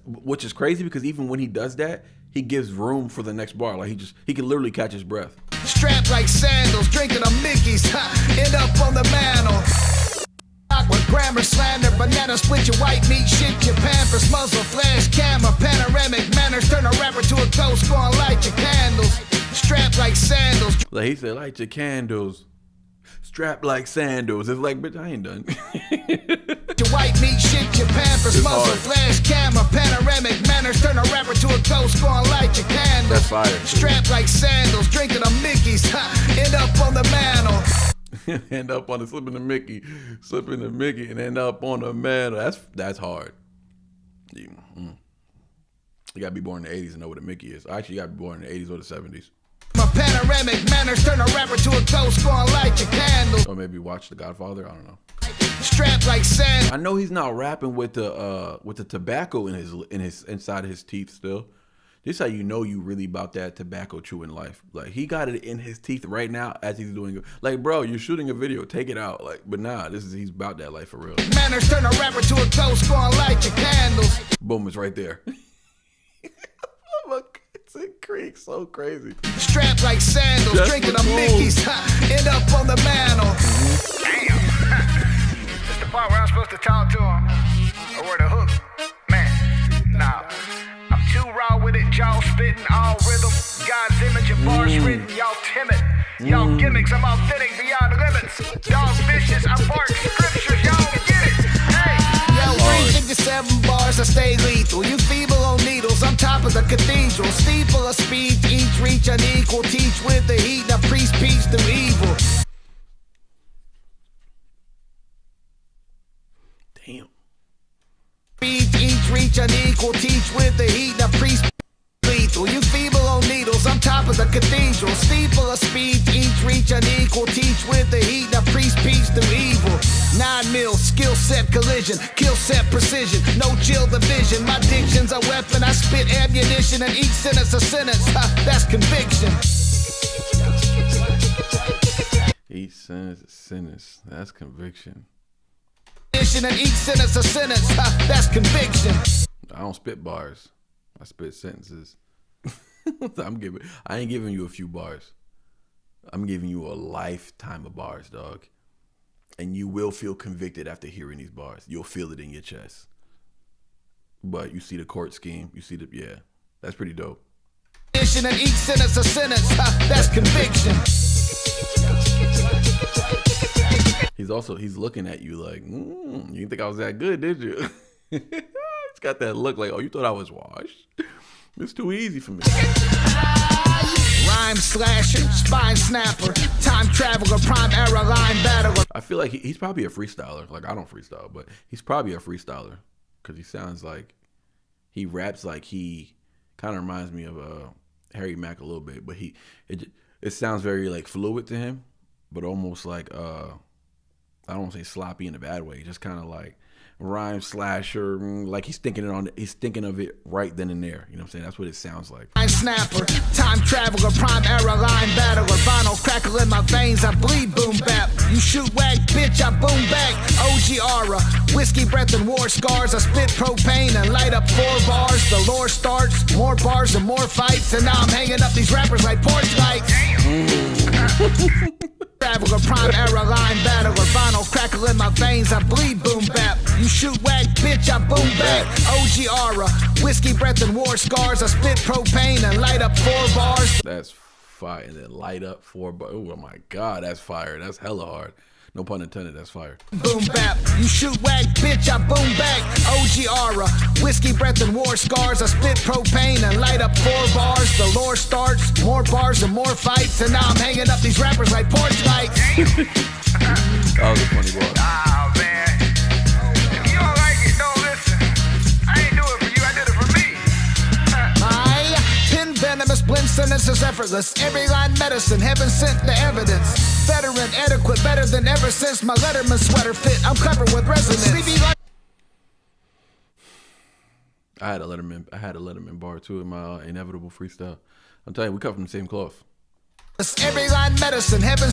which is crazy because even when he does that, he gives room for the next bar. Like, he can literally catch his breath. Strapped like sandals, drinking a Mickey's, end up on the mantle. With grammar slander, banana split your white meat, shit your pampers. Muzzle, flash, camera, panoramic manners. Turn a rapper to a ghost, go and light your candles. Strapped like sandals. Like he said, light your candles. Strapped like sandals. It's like, bitch, I ain't done. Your white meat, shit your pampers. It's muzzle, hard. flash, camera, panoramic manners. Turn a rapper to a ghost, go and light your candles. That's fire. Strapped like sandals, drinking a Mickey's, end up on the mantle. End up on the slipping the Mickey, and end up on the mantle. That's hard. You gotta be born in the 80s and know what a Mickey is. Actually, you gotta be born in the 80s or the 70s. My panoramic manners, turn a rapper to a ghost, go and light your candles. Or maybe watch The Godfather. I don't know. Strapped like sand. I know he's not rapping with the tobacco in his inside of his teeth still. This is how you know you really about that tobacco chewing life. Like, he got it in his teeth right now as he's doing it. Like, bro, you're shooting a video, take it out. Like, but nah, he's about that life for real. Manners, turn a rapper to a ghost, go and light your candles. Boom, it's right there. It's a creek, so crazy. Strapped like sandals, Just drinking for a Mickey's, end up on the mantle. Damn. That's the part where I'm supposed to talk to him. Or where the hook. Man, nah. I'm too raw with it, jaw spitting, all rhythm. God's image and bars written, y'all timid. Y'all gimmicks, I'm authentic beyond limits. Dog vicious, I bark scriptures, y'all get it. Hey! Yo, 357 bars, bars, I stay lethal. You feeble on needles, I'm top of the cathedral. Steeple of speed, each reach unequal. Teach with the heat, the priest peace through evil. Damn. Each reach unequal. Teach with the heat, the priest lethal. You feeble on needles, I'm top of the cathedral. Steeple of speed, each reach unequal. Teach with the heat, the priest peace through evil. 9 mil, skill set collision, kill set precision, no chill division. My diction's a weapon, I spit ammunition, and each sentence a sentence. That's conviction. Each sentence a sentence. That's conviction. And each sentence a sentence. That's conviction. I don't spit bars. I spit sentences. I ain't giving you a few bars. I'm giving you a lifetime of bars, dog. And you will feel convicted after hearing these bars. You'll feel it in your chest. But you see the court scheme. You see yeah. That's pretty dope. And each sentence a sentence. That's conviction. He's looking at you like, you didn't think I was that good, did you? It's got that look like, oh, you thought I was washed? It's too easy for me. Rhyme slasher, spine snapper, time traveler, prime era line battler. I feel like he's probably a freestyler. Like, I don't freestyle, but he's probably a freestyler because he sounds like he raps like he kind of reminds me of Harry Mack a little bit, but it sounds very like fluid to him, but almost like I don't want to say sloppy in a bad way, just kind of like rhyme slasher, like he's thinking of it right then and there. You know what I'm saying? That's what it sounds like. Line snapper, time traveler, prime era line battler, vinyl crackle in my veins, I bleed boom bap. You shoot whack, bitch, I boom back. OG aura, whiskey breath and war scars. I spit propane and light up 4 bars. The lore starts, more bars and more fights, and now I'm hanging up these rappers like porch lights. Traveler, prime era line battler, vinyl crackle in my veins, I bleed boom bap. You shoot whack, bitch, I boom back. OG aura, whiskey breath and war scars. I spit propane and light up 4 bars. That's fire. And then light up 4 bars. Oh my God, that's fire. That's hella hard. No pun intended, that's fire. Boom bap, you shoot whack, bitch, I boom back. OG aura, whiskey breath and war scars. I spit propane and light up 4 bars. The lore starts, more bars and more fights, and now I'm hanging up these rappers like porch lights. That was a funny bar. Oh, man. If you don't like it, don't listen. I ain't do it for you, I did it for me. My pen venomous, blend sentences effortless. Every line medicine, heaven sent the evidence. Veteran, adequate, better than ever since my Letterman sweater fit. I'm covered with resonance. Sleepy like I had a Letterman bar too in my inevitable freestyle. I'm telling you, we come from the same cloth. every line medicine, heaven.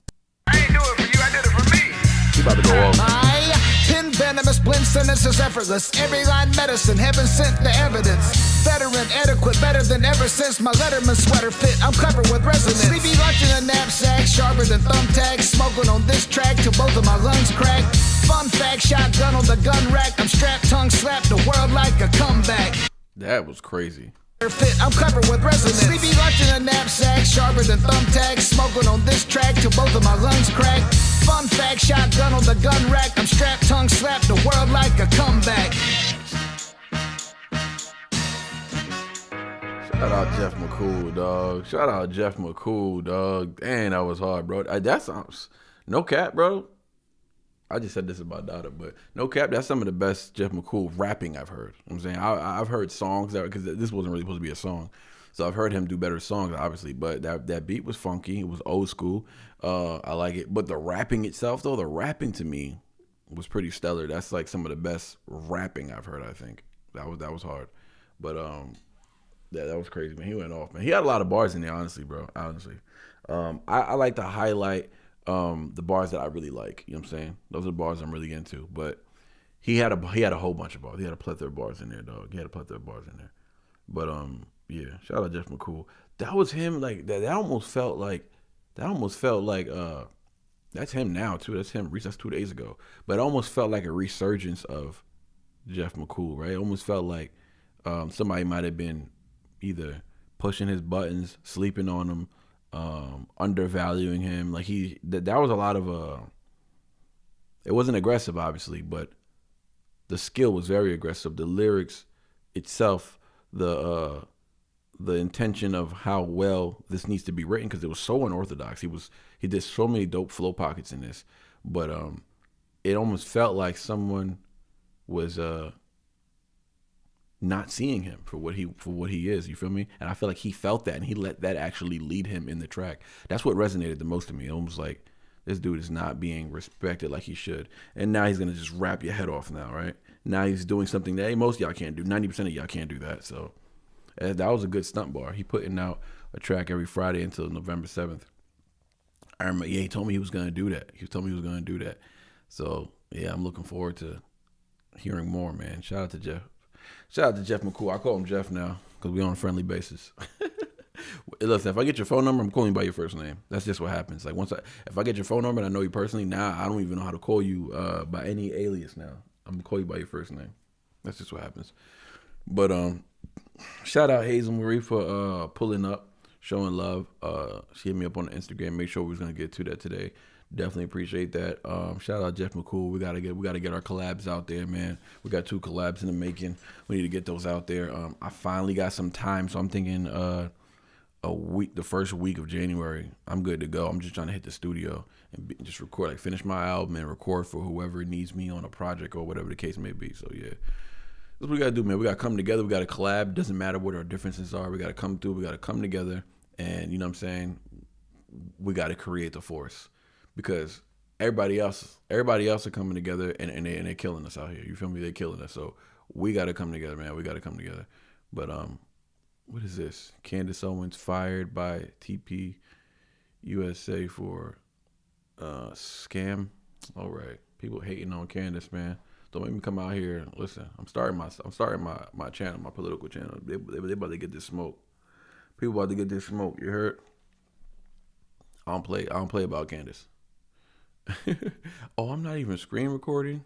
I ain't do it for you, I did it for me. He about to go off. My pen venomous, blend sentences effortless. Every line medicine, heaven sent the evidence. Veteran, adequate, better than ever since my Letterman sweater fit. I'm covered with resonance. Sleepy lunch in a knapsack, sharper than thumbtacks. Smoking on this track till both of my lungs crack. Fun fact, shotgun on the gun rack. I'm strapped, tongue slapped, the world like a comeback. That was crazy. Fit, I'm covered with resonance. Sleepy lunch in a knapsack, sharper than thumbtacks. Smoking on this track till both of my lungs crack. Fun fact, shotgun on the gun rack. I'm strapped, tongue slapped, the world like a comeback. Shout out Jeff McCool, dog. Shout out Jeff McCool, dog. Dang, that was hard, bro. That's no cap, bro. I just said this about Dada, but no cap, that's some of the best Jeff McCool rapping I've heard. You know what I'm saying? I've heard songs that, because this wasn't really supposed to be a song, so I've heard him do better songs, obviously, but that beat was funky. It was old school. I like it. But the rapping itself, though, the rapping to me was pretty stellar. That's like some of the best rapping I've heard, I think. That was hard. But that was crazy, man. He went off, man. He had a lot of bars in there, honestly, bro. Honestly. I like to highlight the bars that I really like. You know what I'm saying? Those are the bars I'm really into. But he had a whole bunch of bars. He had a plethora of bars in there, dog. He had a plethora of bars in there. But yeah, shout out Jeff McCool. That was him. Like that almost felt like that's him now too. That's him. That's 2 days ago. But it almost felt like a resurgence of Jeff McCool, right? It almost felt like somebody might have been either pushing his buttons, sleeping on him, undervaluing him. Like that was a lot of it wasn't aggressive, obviously, but the skill was very aggressive. The lyrics itself the intention of how well this needs to be written, because it was so unorthodox. He did so many dope flow pockets in this, but it almost felt like someone was not seeing him for what he is. You feel me? And I feel like he felt that, and he let that actually lead him in the track. That's what resonated the most to me. Almost like this dude is not being respected like he should, and now he's gonna just rap your head off now, right? Now he's doing something that most of y'all can't do. 90% of y'all can't do that. So that was a good stunt bar. He putting out a track every Friday until November 7th. I remember, he told me he was gonna do that. So yeah, I'm looking forward to hearing more, man. Shout out to Jeff. Shout out to Jeff McCool. I call him Jeff now because we're on a friendly basis. Listen, if I get your phone number, I'm calling you by your first name. That's just what happens. Like if I get your phone number and I know you personally, now I don't even know how to call you by any alias now. I'm gonna call you by your first name. That's just what happens. But shout out Hazel Marie for pulling up, showing love. She hit me up on the Instagram. Make sure we was gonna get to that today. Definitely appreciate that. Shout out Jeff McCool. We gotta get our collabs out there, man. We got 2 collabs in the making. We need to get those out there. I finally got some time, so I'm thinking the first week of January, I'm good to go. I'm just trying to hit the studio and just record, like finish my album and record for whoever needs me on a project or whatever the case may be. So yeah, that's what we gotta do, man. We gotta come together. We gotta collab. Doesn't matter what our differences are. We gotta come through. We gotta come together, and you know what I'm saying. We gotta create the force. Because everybody else are coming together and they're killing us out here. You feel me? They're killing us. So we got to come together, man. We got to come together. But what is this? Candace Owens fired by TP USA for scam. All right, people hating on Candace, man. Don't make me come out here. Listen, I'm starting my channel, my political channel. They about to get this smoke. People about to get this smoke. You heard? I don't play about Candace. Oh, I'm not even screen recording.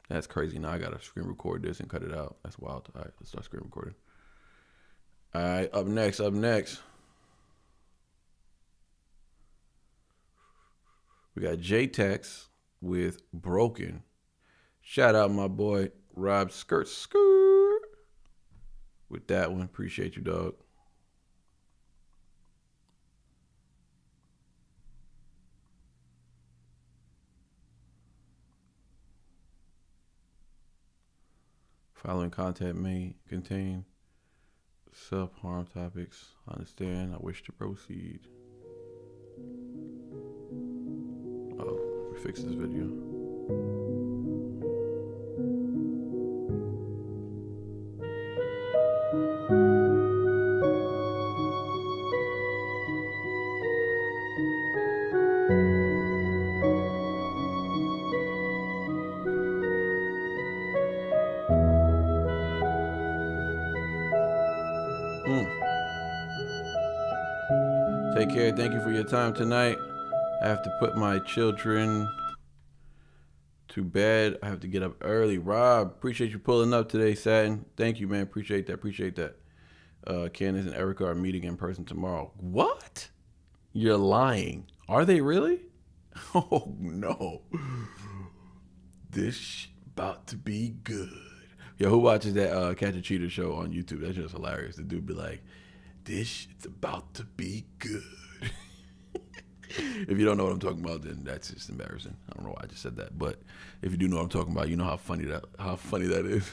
That's crazy. Now I gotta screen record this and cut it out. That's wild. All right, let's start screen recording. All right, up next. We got J-Tex with Broken. Shout out my boy Rob Skirt with that one. Appreciate you, dog. Following content may contain self-harm topics. I understand. I wish to proceed. Oh, let me fix this video. Take care. Thank you for your time tonight. I have to put my children to bed. I have to get up early. Rob, appreciate you pulling up today, Satin. Thank you, man. Appreciate that. Candace and Erica are meeting in person tomorrow. What? You're lying. Are they really? Oh, no. This about to be good. Yo, who watches that Catch a Cheater show on YouTube? That's just hilarious. The dude be like, this shit's about to be good. If you don't know what I'm talking about, then that's just embarrassing. I don't know why I just said that, but if you do know what I'm talking about, you know how funny that is.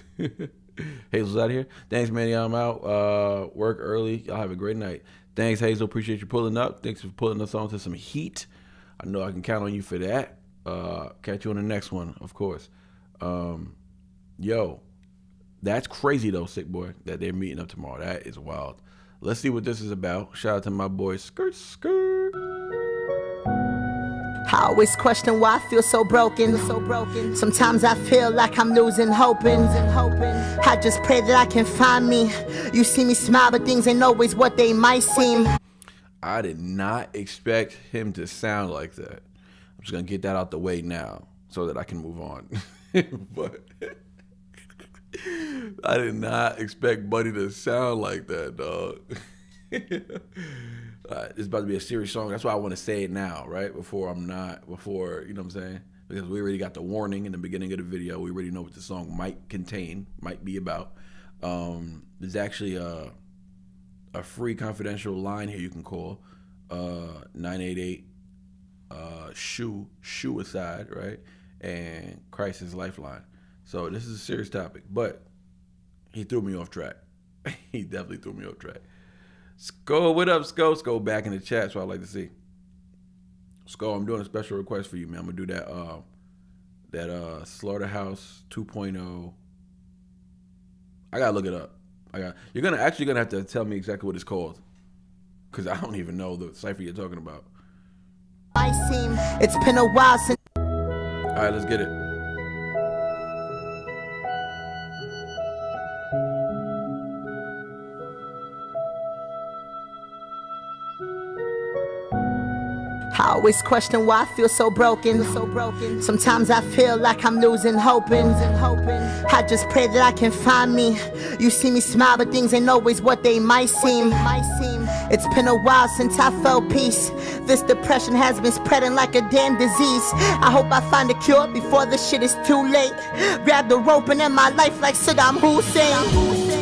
Hazel's out of here. Thanks, man. I'm out. Work early. Y'all have a great night. Thanks, Hazel. Appreciate you pulling up. Thanks for pulling us on to some heat. I know I can count on you for that. Catch you on the next one, of course. Yo, that's crazy though, Sick Boy, that they're meeting up tomorrow. That is wild. Let's see what this is about. Shout out to my boy Skirt. I always question why I feel so broken. Sometimes I feel like I'm losing hoping. I just pray that I can find me. You see me smile, but things ain't always what they might seem. I did not expect him to sound like that. I'm just gonna get that out the way now so that I can move on. But I did not expect Buddy to sound like that, dog. It's about to be a serious song. That's why I want to say it now, right? Before, you know what I'm saying? because we already got the warning in the beginning of the video. We already know what the song might contain, might be about. There's actually a free confidential line here you can call, 988 shoe aside, right? And Crisis Lifeline. So this is a serious topic, but he threw me off track. He definitely threw me off track. Sko, what up, Sko? Sko back in the chat, so I'd like to see. Sko, I'm doing a special request for you, man. I'm gonna do that Slaughterhouse 2.0. I gotta look it up. You're gonna have to tell me exactly what it's called, because I don't even know the cipher you're talking about. It's been a while since. All right, let's get it. I always question why I feel so broken. Sometimes I feel like I'm losing hoping. I just pray that I can find me. You see me smile, but things ain't always what they might seem. It's been a while since I felt peace. This depression has been spreading like a damn disease. I hope I find a cure before the shit is too late. Grab the rope and end my life like Saddam Hussein.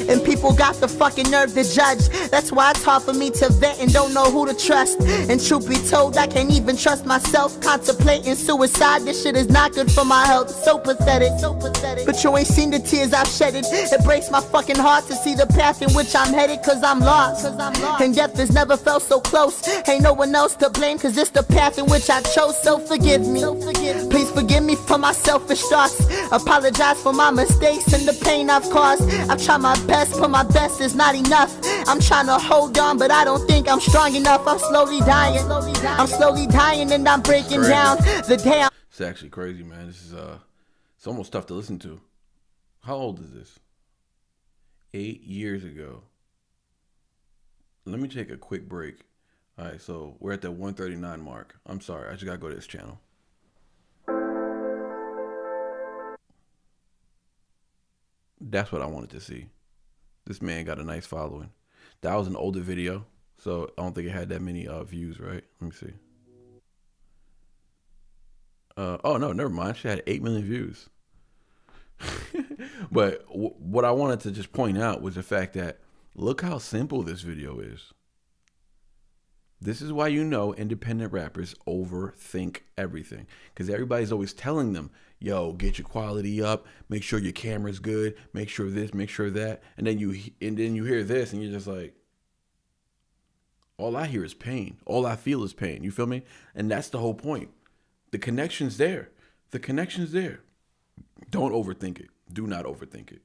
And people got the fucking nerve to judge. That's why it's hard for me to vet and don't know who to trust. And truth be told, I can't even trust myself. Contemplating suicide, this shit is not good for my health. So pathetic. But you ain't seen the tears I've shedded. It breaks my fucking heart to see the path in which I'm headed, cause I'm lost. And death has never felt so close. Ain't no one else to blame, cause it's the path in which I chose. So forgive me. Please forgive me for my selfish thoughts. Apologize for my mistakes and the pain I've caused. I've tried my best, but my best is not enough. I'm trying to hold on, but I don't think I'm strong enough. I'm slowly dying. I'm slowly dying and I'm breaking down. The day I'm... It's actually crazy, man. This is it's almost tough to listen to. How old is this? 8 years ago. Let me take a quick break. All right, so we're at the 139 mark. I'm sorry, I just gotta go to this channel. That's what I wanted to see. This man got a nice following. That was an older video, so I don't think it had that many views, right? Let me see. Oh, no, never mind. She had 8 million views. But what I wanted to just point out was the fact that look how simple this video is. This is why you know independent rappers overthink everything, because everybody's always telling them, yo, get your quality up, make sure your camera's good, make sure this, make sure that. And then you hear this and you're just like, all I hear is pain. All I feel is pain. You feel me? And that's the whole point. The connection's there. The connection's there. Don't overthink it. Do not overthink it.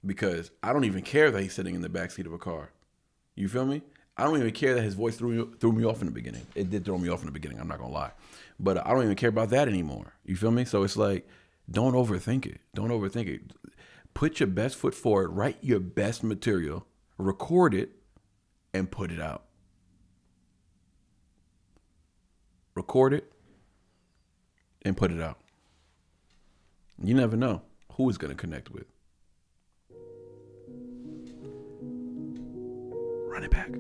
Because I don't even care that he's sitting in the backseat of a car. You feel me? I don't even care that his voice threw me off in the beginning. It did throw me off in the beginning, I'm not gonna lie. But I don't even care about that anymore. You feel me? So it's like, don't overthink it. Don't overthink it. Put your best foot forward, write your best material, record it, and put it out. Record it and put it out. You never know who it's gonna connect with. Run it back.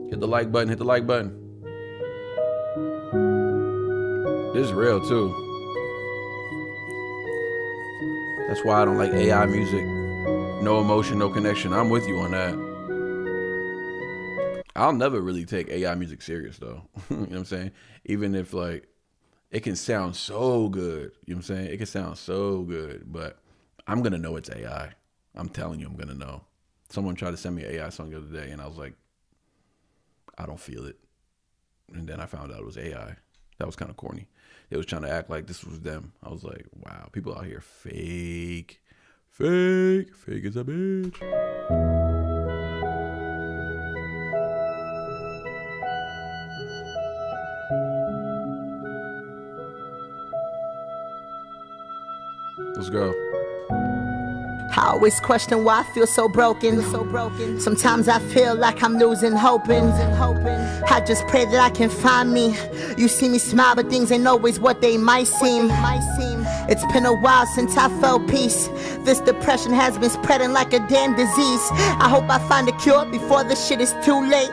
Hit the like button, hit the like button. This is real too. That's why I don't like AI music. No emotion, no connection. I'm with you on that. I'll never really take AI music serious though. You know what I'm saying? Even if like, it can sound so good. You know what I'm saying? It can sound so good, but I'm gonna know it's AI. I'm telling you, I'm gonna know. Someone tried to send me an AI song the other day and I was like, I don't feel it. And then I found out it was AI. That was kind of corny. They was trying to act like this was them. I was like, wow, people out here fake. Fake as a bitch. Let's go. I always question why I feel so broken. Sometimes I feel like I'm losing hoping. I just pray that I can find me. You see me smile, but things ain't always what they might seem. It's been a while since I felt peace. This depression has been spreading like a damn disease. I hope I find a cure before the shit is too late.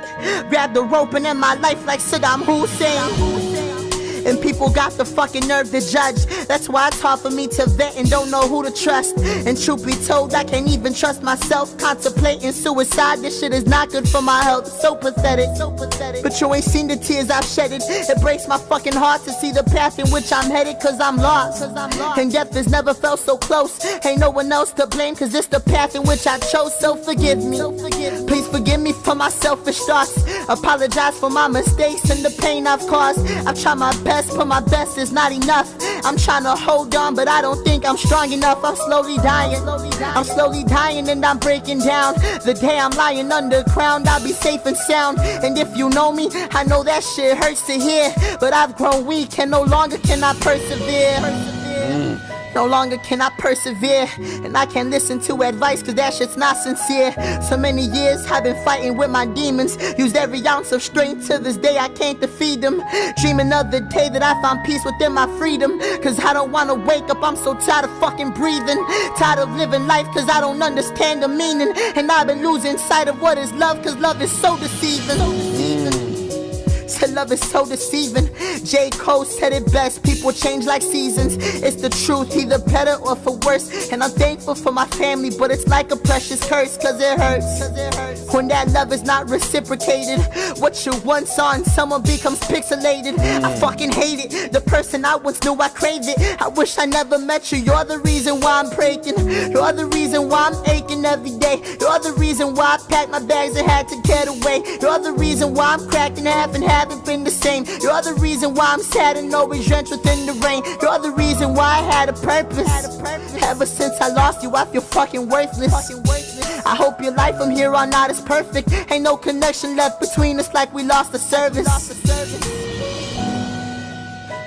Grab the rope and end my life like Saddam Hussein. And people got the fucking nerve to judge. That's why it's hard for me to vet and don't know who to trust. And truth be told, I can't even trust myself. Contemplating suicide, this shit is not good for my health. So pathetic, so pathetic. But you ain't seen the tears I've shedded. It breaks my fucking heart to see the path in which I'm headed. Cause I'm lost. And death has never felt so close. Ain't no one else to blame, cause it's the path in which I chose. So forgive me. Please forgive me for my selfish thoughts. Apologize for my mistakes and the pain I've caused. I've tried my best, but my best is not enough. I'm trying to hold on, but I don't think I'm strong enough. I'm slowly dying. I'm slowly dying and I'm breaking down. The day I'm lying underground, I'll be safe and sound. And if you know me, I know that shit hurts to hear. But I've grown weak and no longer can I persevere. No longer can I persevere, and I can't listen to advice cause that shit's not sincere. So many years I've been fighting with my demons. Used every ounce of strength, to this day I can't defeat them. Dreaming of the day that I found peace within my freedom. Cause I don't wanna wake up, I'm so tired of fucking breathing. Tired of living life cause I don't understand the meaning. And I've been losing sight of what is love, cause love is so deceiving. Said love is so deceiving. J. Cole said it best, people change like seasons. It's the truth, either better or for worse. And I'm thankful for my family, but it's like a precious curse, cause it hurts. When that love is not reciprocated, what you once saw in someone becomes pixelated. I fucking hate it, the person I once knew, I crave it. I wish I never met you, you're the reason why I'm breaking. You're the reason why I'm aching every day. You're the reason why I packed my bags and had to get away. You're the reason why I'm cracked in half and haven't been the same. You're the reason why I'm sad and always drenched within the rain. You're the reason why I had a purpose. Ever since I lost you, I feel fucking worthless. I hope your life from here on out is perfect. Ain't no connection left between us, like we lost the service.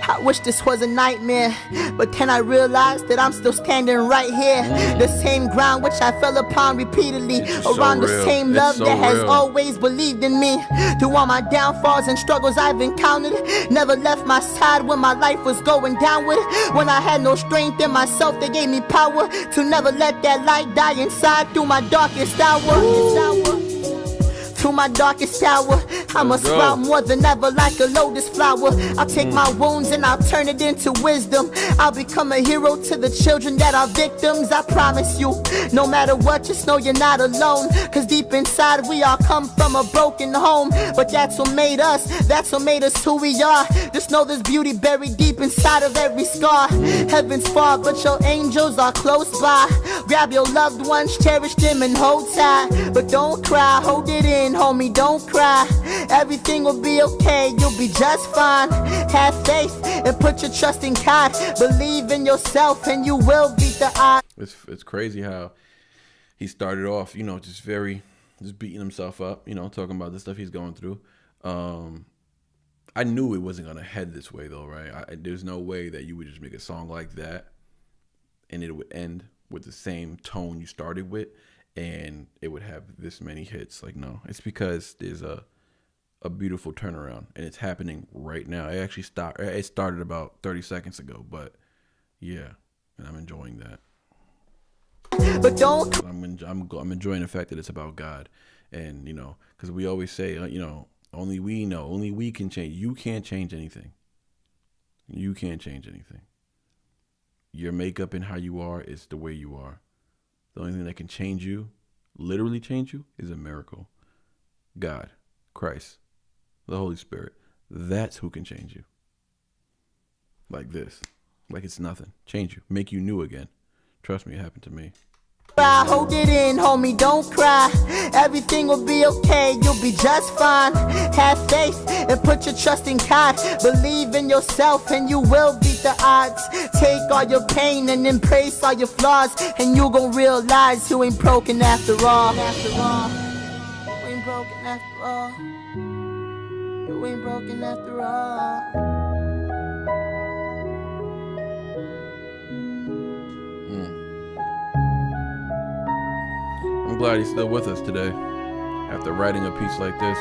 I wish this was a nightmare, but then I realized that I'm still standing right here. The same ground which I fell upon repeatedly, around the same love that has always believed in me. Through all my downfalls and struggles I've encountered, never left my side when my life was going downward. When I had no strength in myself, they gave me power to never let that light die inside. Through my darkest hour, through my darkest hour, I'ma sprout more than ever like a lotus flower. I'll take my wounds and I'll turn it into wisdom. I'll become a hero to the children that are victims. I promise you, no matter what, just know you're not alone. Cause deep inside we all come from a broken home. But that's what made us, that's what made us who we are. Just know there's beauty buried deep inside of every scar. Heaven's far, but your angels are close by. Grab your loved ones, cherish them and hold tight. But don't cry, hold it in, homie, don't cry. Everything will be okay, you'll be just fine. Have faith and put your trust in God. Believe in yourself and you will beat the odds. It's crazy how he started off, just beating himself up, talking about the stuff he's going through. I knew it wasn't going to head this way though, right? There's no way that you would just make a song like that and it would end with the same tone you started with and it would have this many hits. Like, no, it's because there's a beautiful turnaround and it's happening right now. It actually started about 30 seconds ago, but yeah, and I'm enjoying that. But don't. I'm enjoying the fact that it's about God, and because we always say, only we know, only we can change. You can't change anything. You can't change anything. Your makeup and how you are is the way you are. The only thing that can change you, literally change you, is a miracle. God, Christ, the Holy Spirit. That's who can change you. Like this. Like it's nothing. Change you. Make you new again. Trust me, it happened to me. Hold it in, homie, don't cry. Everything will be okay, you'll be just fine. Have faith and put your trust in God. Believe in yourself and you will beat the odds. Take all your pain and embrace all your flaws, and you gon' realize you ain't broken after all. You ain't broken after all. You ain't broken after all. I'm glad he's still with us today after writing a piece like this.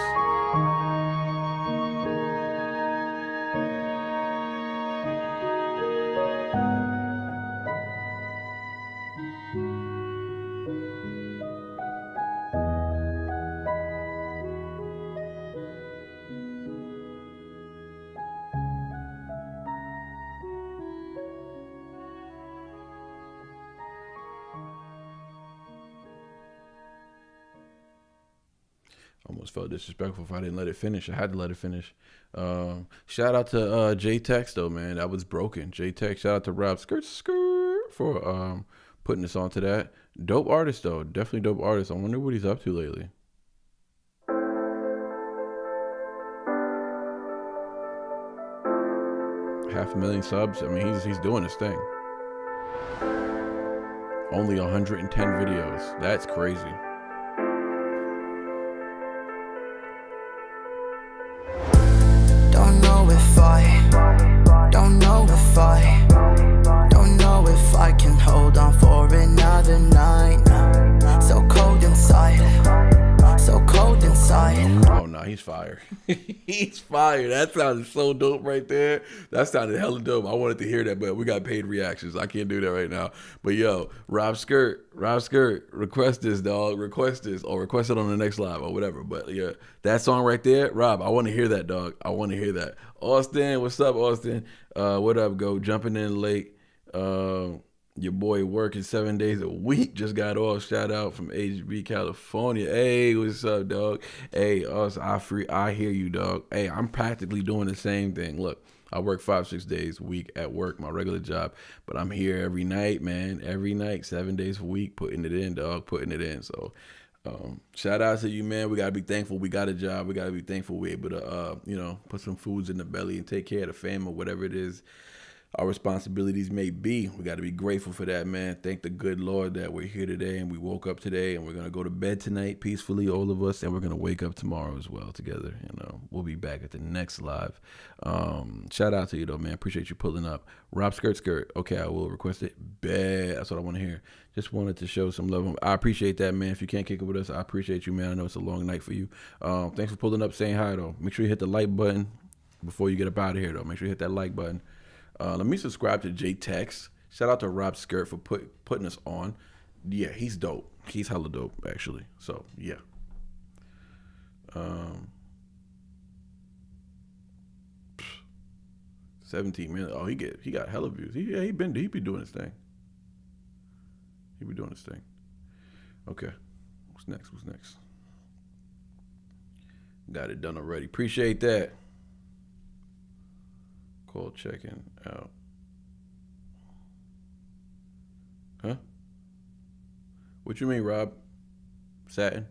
Almost felt disrespectful if I didn't let it finish. I had to let it finish. Shout out to J Tex though, man. That was broken. J Tex. Shout out to Rob Skirt for putting us onto that. Dope artist though. Definitely dope artist. I wonder what he's up to lately. Half a million subs. I mean, he's doing his thing. Only 110 videos. That's crazy. Don't know if I can hold on for another night. So cold inside. Oh no, he's fire. He's fire. That sounded so dope right there. That sounded hella dope. I wanted to hear that, but we got paid reactions. I can't do that right now. But yo, Rob Skirt, request this, dog. Request this, or request it on the next live or whatever. But yeah, that song right there, Rob, I want to hear that, dog. I want to hear that. Austin, what's up, Austin? What up, go? Jumping in late. Your boy working 7 days a week. Just got off. Shout out from HB, California. Hey, what's up, dog? Hey, us, I hear you, dog. Hey, I'm practically doing the same thing. Look, I work 5-6 days a week at work, my regular job, but I'm here every night, man. Every night, 7 days a week, putting it in, dog. Putting it in. So, shout out to you, man. We gotta be thankful we got a job. We gotta be thankful we're able to, put some foods in the belly and take care of the family, whatever it is our responsibilities may be. We got to be grateful for that, man. Thank the good Lord that we're here today and we woke up today and we're going to go to bed tonight peacefully, all of us, and we're going to wake up tomorrow as well together. We'll be back at the next live. Shout out to you though, man. Appreciate you pulling up. Rob Skirt. Okay, I will request it. Bad. That's what I want to hear. Just wanted to show some love. I appreciate that, man. If you can't kick it with us, I appreciate you, man. I know it's a long night for you. Thanks for pulling up, saying hi though. Make sure you hit the like button before you get up out of here though. Make sure you hit that like button. Let me subscribe to J Tex. Shout out to Rob Skirt for putting us on. Yeah, he's dope. He's hella dope, actually. So yeah. 17 minutes. Oh, he got hella views. He be doing his thing. He be doing his thing. Okay. What's next? Got it done already. Appreciate that. Call checking out. Huh? What you mean, Rob? Satin?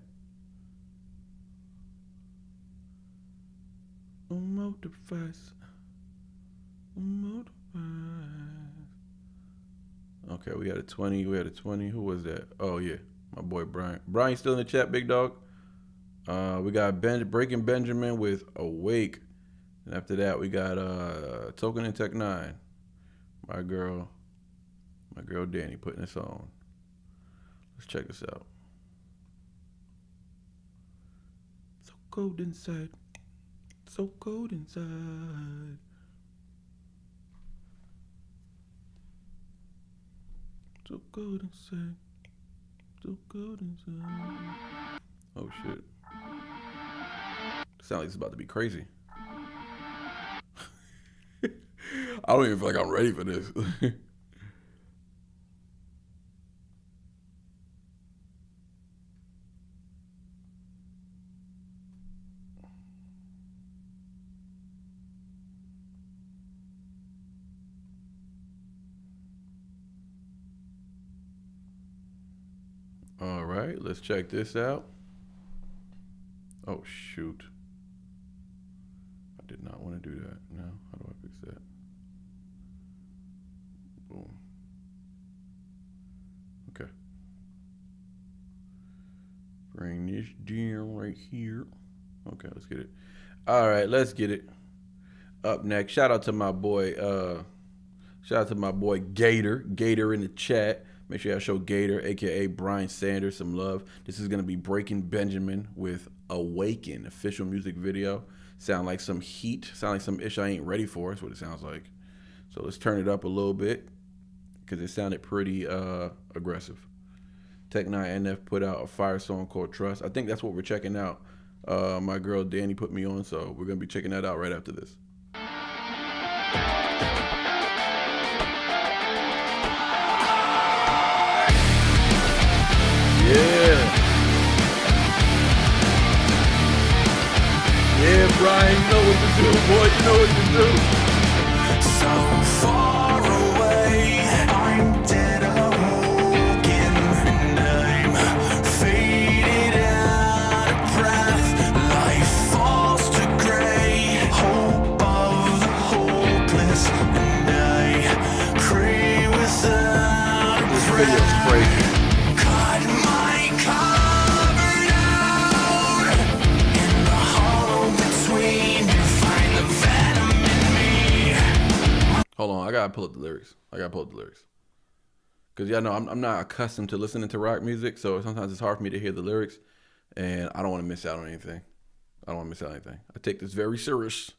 Okay, we had a 20. Who was that? Oh yeah, my boy Brian. Brian still in the chat, big dog. We got Breaking Benjamin with Awake. And after that, we got Token and Tech 9. My girl Danny putting this on. Let's check this out. So cold inside. So cold inside. So cold inside. So cold inside. Oh shit. Sounds like it's about to be crazy. I don't even feel like I'm ready for this. All right, let's check this out. Oh, shoot. I did not want to do that. No, how do I fix that? Boom. Okay. Bring this down right here. Okay, let's get it. All right, let's get it. Up next, shout out to my boy Gator in the chat. Make sure y'all show Gator, aka Brian Sanders, some love. This is gonna be Breaking Benjamin with Awaken, official music video. Sound like some heat, sound like some ish I ain't ready for. That's what it sounds like. So let's turn it up a little bit because it sounded pretty aggressive. Tech 9 NF put out a fire song called Trust. I think that's what we're checking out. My girl Danny put me on, so we're gonna be checking that out right after this. Yeah. Ryan, you know what to do, boy. You know what to do. So far away, I'm dead awoken, and I'm faded out of breath. Life falls to gray, hope of the hopeless, and I pray without This video's crazy. cut my cover out in the hollow between to find the venom in me. Hold on, I gotta pull up the lyrics. Cause yeah, no, I'm not accustomed to listening to rock music, so sometimes it's hard for me to hear the lyrics, and I don't want to miss out on anything. I take this very serious.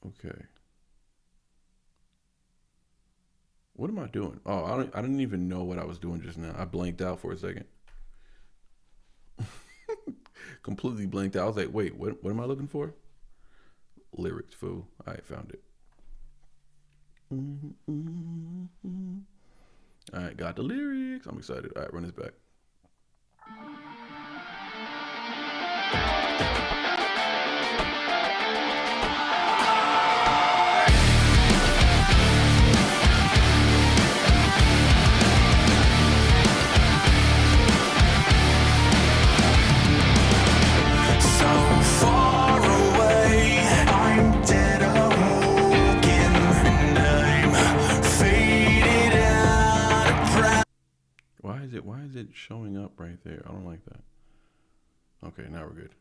Okay. What am I doing? Oh, I didn't even know what I was doing just now. I blanked out for a second. Completely blanked out. I was like, wait, what am I looking for? Lyrics, fool. I found it. All right, got the lyrics. I'm excited. All right, run this back. So far away, I'm dead awoken, and I'm faded out of breath. Why is it showing up right there? I don't like that. Okay, now we're good.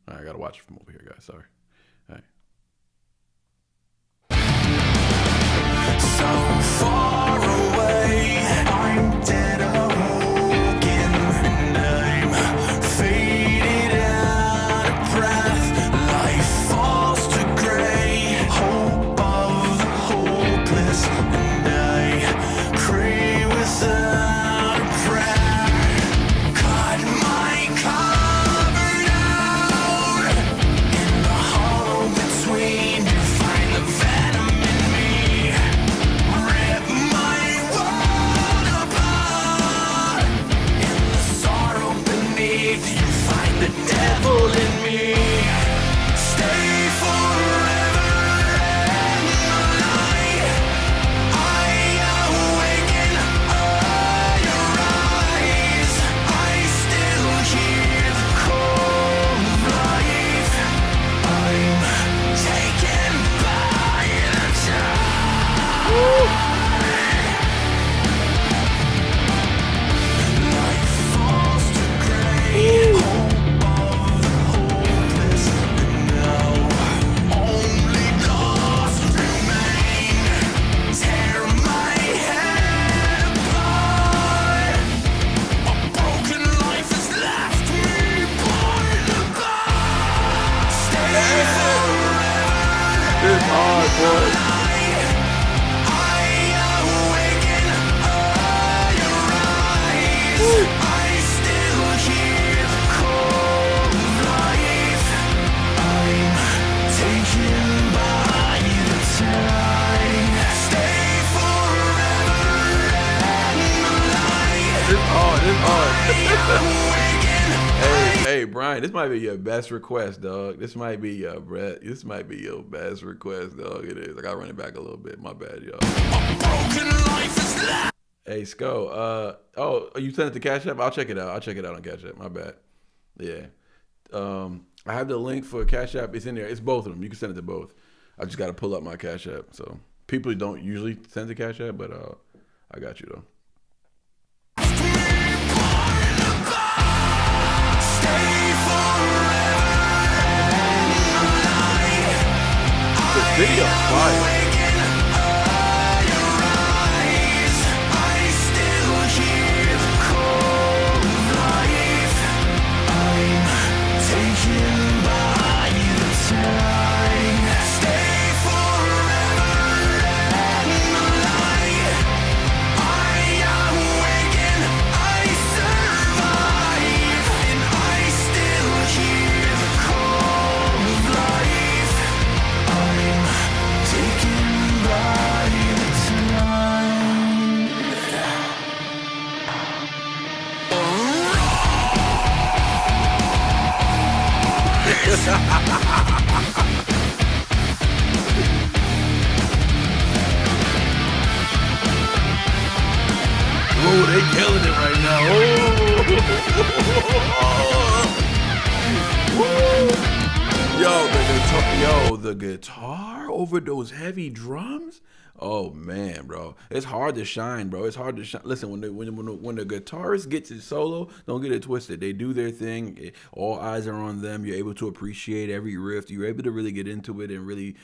All right, I gotta watch it from over here, guys. Sorry. All right. So far away, I'm dead awoken, and I'm faded out of breath. Life falls to gray, hope of the hopeless, and I pray without a prayer. Cut my cover out in the hollow between to find the venom in me. Rip my world apart in the sorrow beneath. You find the devil in me. Stay forever in the light. I awaken your eyes. I still hear the call of life. I'm taken by the tide. Life falls to gray, hope of the hopeless, and now only lost remain. Tear my head apart. A broken life has left me torn apart. Stay forever This is hard, boy. I awaken your eyes. I still hear the call of life. I'm taken by the tide. Stay forever in the light. This is hard. Awaken. Hey, Brian, this might be your best request, dog. This might be your best request, dog. It is. I gotta run it back a little bit. My bad, y'all. Broken life is left. Hey, Sco. Oh, you sent it to Cash App? I'll check it out. on Cash App. My bad. Yeah. I have the link for Cash App. It's in there. It's both of them. You can send it to both. I just got to pull up my Cash App. So people don't usually send to Cash App, but I got you though. This video is fire. Oh, they killing it right now. Oh. The guitar over those heavy drums. Oh man, bro, it's hard to shine, bro. It's hard to shine. Listen, when the guitarist gets his solo, don't get it twisted. They do their thing. All eyes are on them. You're able to appreciate every riff. You're able to really get into it and really,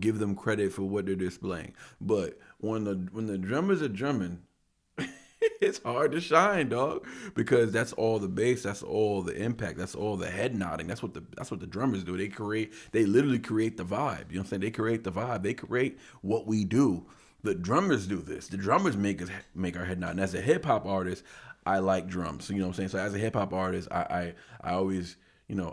give them credit for what they're displaying. But when the drummers are drumming, it's hard to shine, dog, because that's all the bass, that's all the impact, that's all the head nodding. That's what the drummers do. They literally create the vibe. You know what I'm saying? They create the vibe. They create what we do. The drummers do this. The drummers make our head nod. And as a hip hop artist, I like drums. So, you know what I'm saying? So as a hip hop artist, I always,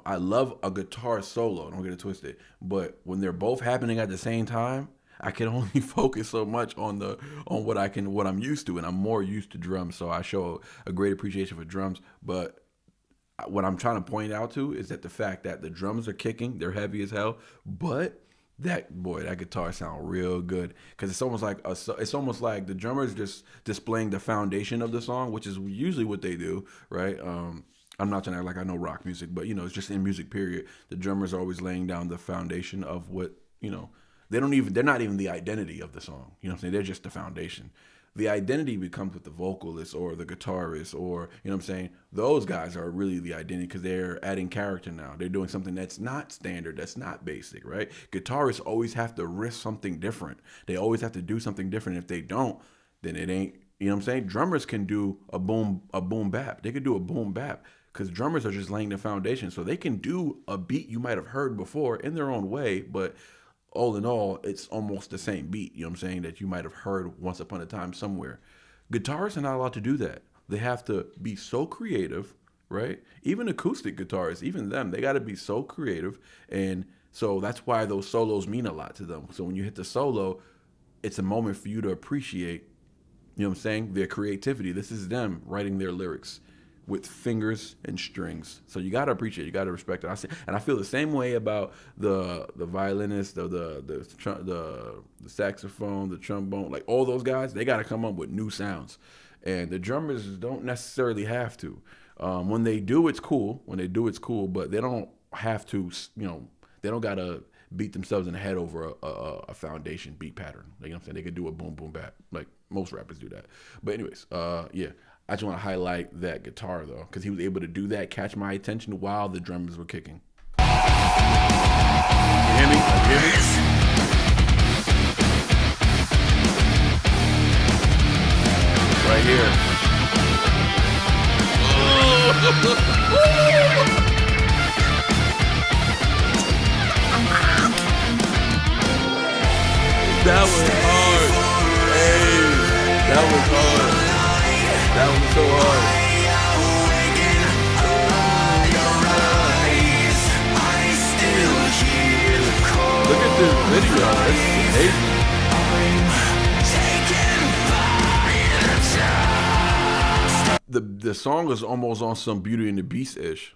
I love a guitar solo. Don't get it twisted. But when they're both happening at the same time, I can only focus so much on what I'm used to, and I'm more used to drums, so I show a great appreciation for drums. But what I'm trying to point out to is that the fact that the drums are kicking, they're heavy as hell, but that guitar sound real good, because it's almost like the drummer's just displaying the foundation of the song, which is usually what they do, right? I'm not trying to act like I know rock music, but it's just in music period, the drummer's always laying down the foundation of what they're not even the identity of the song. You know what I'm saying? They're just the foundation. The identity becomes with the vocalist or the guitarist, or, you know what I'm saying? Those guys are really the identity, because they're adding character now. They're doing something that's not standard, that's not basic, right? Guitarists always have to risk something different. They always have to do something different. If they don't, then it ain't, you know what I'm saying? Drummers can do a boom bap. They could do a boom bap, because drummers are just laying the foundation. So they can do a beat you might have heard before in their own way, but all in all, it's almost the same beat, you know what I'm saying, that you might have heard once upon a time somewhere. Guitarists are not allowed to do that. They have to be so creative, right? Even acoustic guitarists, even them, they got to be so creative. And so that's why those solos mean a lot to them. So when you hit the solo, it's a moment for you to appreciate, you know what I'm saying, their creativity. This is them writing their lyrics with fingers and strings. So you gotta appreciate it, you gotta respect it. I feel the same way about the violinist, the saxophone, the trombone, like all those guys. They gotta come up with new sounds, and the drummers don't necessarily have to. When they do, it's cool. But they don't have to. They don't gotta beat themselves in the head over a foundation beat pattern. Like, you know what I'm saying? They could do a boom boom bap, like most rappers do that. But anyways, yeah. I just want to highlight that guitar, though, because he was able to do that, catch my attention while the drummers were kicking. You hear me? Right here. That was hard. Hey, that was hard. That was so hard. Look at this video. It's amazing. The song is almost on some Beauty and the Beast-ish.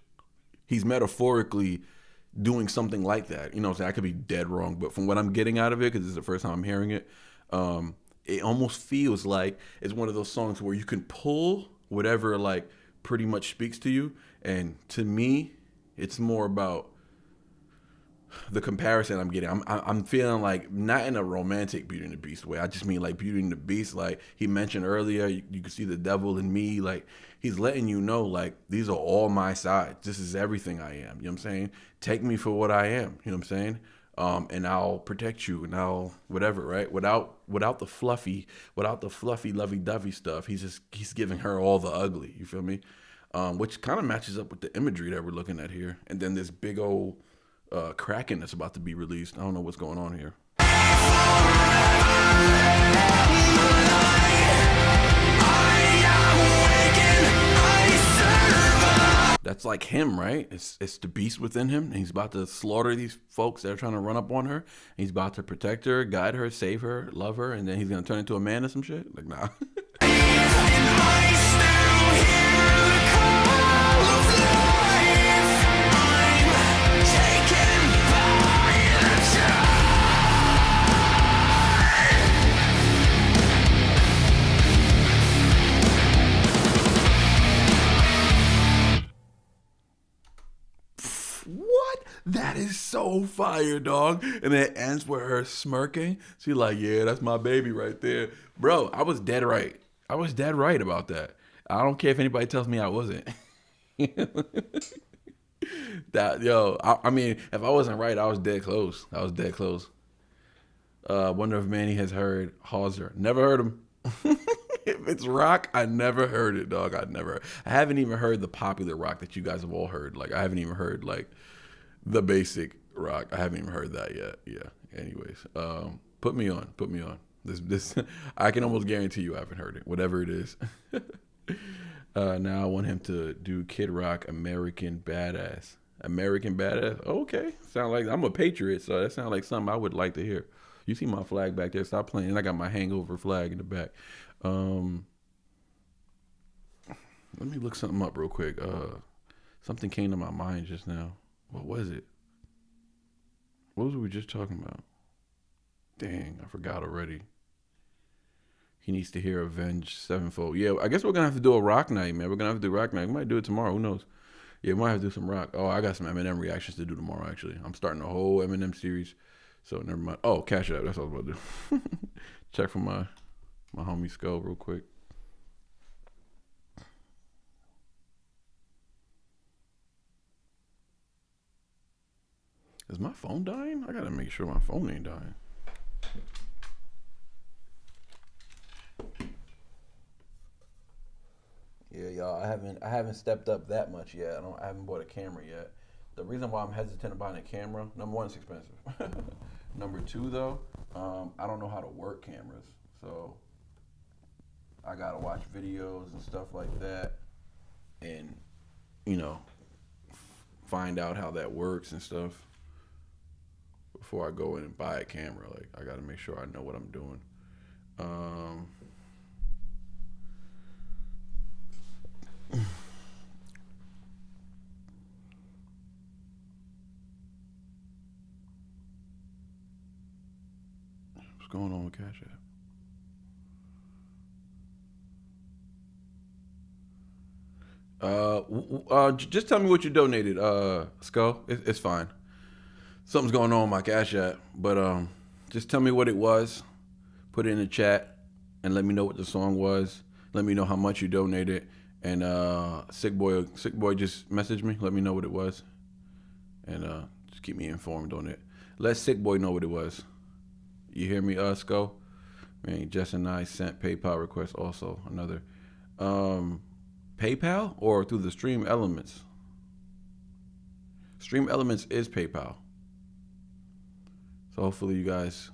He's metaphorically doing something like that. You know what I'm saying? I could be dead wrong, but from what I'm getting out of it, because this is the first time I'm hearing it, it almost feels like it's one of those songs where you can pull whatever like pretty much speaks to you. And to me, it's more about the comparison I'm getting. I'm feeling like, not in a romantic Beauty and the Beast way. I just mean like Beauty and the Beast. Like he mentioned earlier, you can see the devil in me. Like he's letting you know, like, these are all my sides. This is everything I am. You know what I'm saying? Take me for what I am. You know what I'm saying? And I'll protect you, and I'll whatever, right? Without the fluffy lovey-dovey stuff. He's giving her all the ugly. You feel me? Which kind of matches up with the imagery that we're looking at here. And then this big old Kraken that's about to be released. I don't know what's going on here. That's like him, right? It's the beast within him, and he's about to slaughter these folks that are trying to run up on her. He's about to protect her, guide her, save her, love her, and then he's gonna turn into a man or some shit. Like, nah. That is so fire, dog. And then it ends with her smirking. She's like, yeah, that's my baby right there. Bro, I was dead right. I was dead right about that. I don't care if anybody tells me I wasn't. I mean, if I wasn't right, I was dead close. I was dead close. Wonder if Manny has heard Hauser. Never heard him. If it's rock, I never heard it, dog. I haven't even heard the popular rock that you guys have all heard. Like, I haven't even heard, like, the basic rock. I haven't even heard that yet. Yeah. Anyways, put me on. This, I can almost guarantee you I haven't heard it. Whatever it is. Now I want him to do Kid Rock, American Badass. American Badass. Okay, sound like I'm a patriot, so that sounds like something I would like to hear. You see my flag back there? Stop playing. I got my hangover flag in the back. Let me look something up real quick. Something came to my mind just now. What was it? What was we just talking about? Dang, I forgot already. He needs to hear Avenged Sevenfold. Yeah, I guess we're gonna have to do a rock night, man. We're gonna have to do rock night. We might do it tomorrow. Who knows? Yeah, we might have to do some rock. Oh, I got some Eminem reactions to do tomorrow. Actually, I'm starting a whole Eminem series. So never mind. Oh, Cash App. That's what I was about to do. Check for my homie Skull real quick. Is my phone dying? I gotta make sure my phone ain't dying. Yeah, y'all. I haven't stepped up that much yet. I haven't bought a camera yet. The reason why I'm hesitant about buying a camera, number one, it's expensive. Number two, though, I don't know how to work cameras, so I gotta watch videos and stuff like that, and find out how that works and stuff before I go in and buy a camera. Like, I gotta make sure I know what I'm doing. What's going on with Cash App? Just tell me what you donated, Skull. It's fine. Something's going on with my Cash App, but just tell me what it was. Put it in the chat and let me know what the song was. Let me know how much you donated. And Sick Boy just messaged me. Let me know what it was, and just keep me informed on it. Let Sick Boy know what it was. You hear me, Skull? Man, Jess and I sent PayPal requests also. Another PayPal or through the Stream Elements. Stream Elements is PayPal. So hopefully you guys.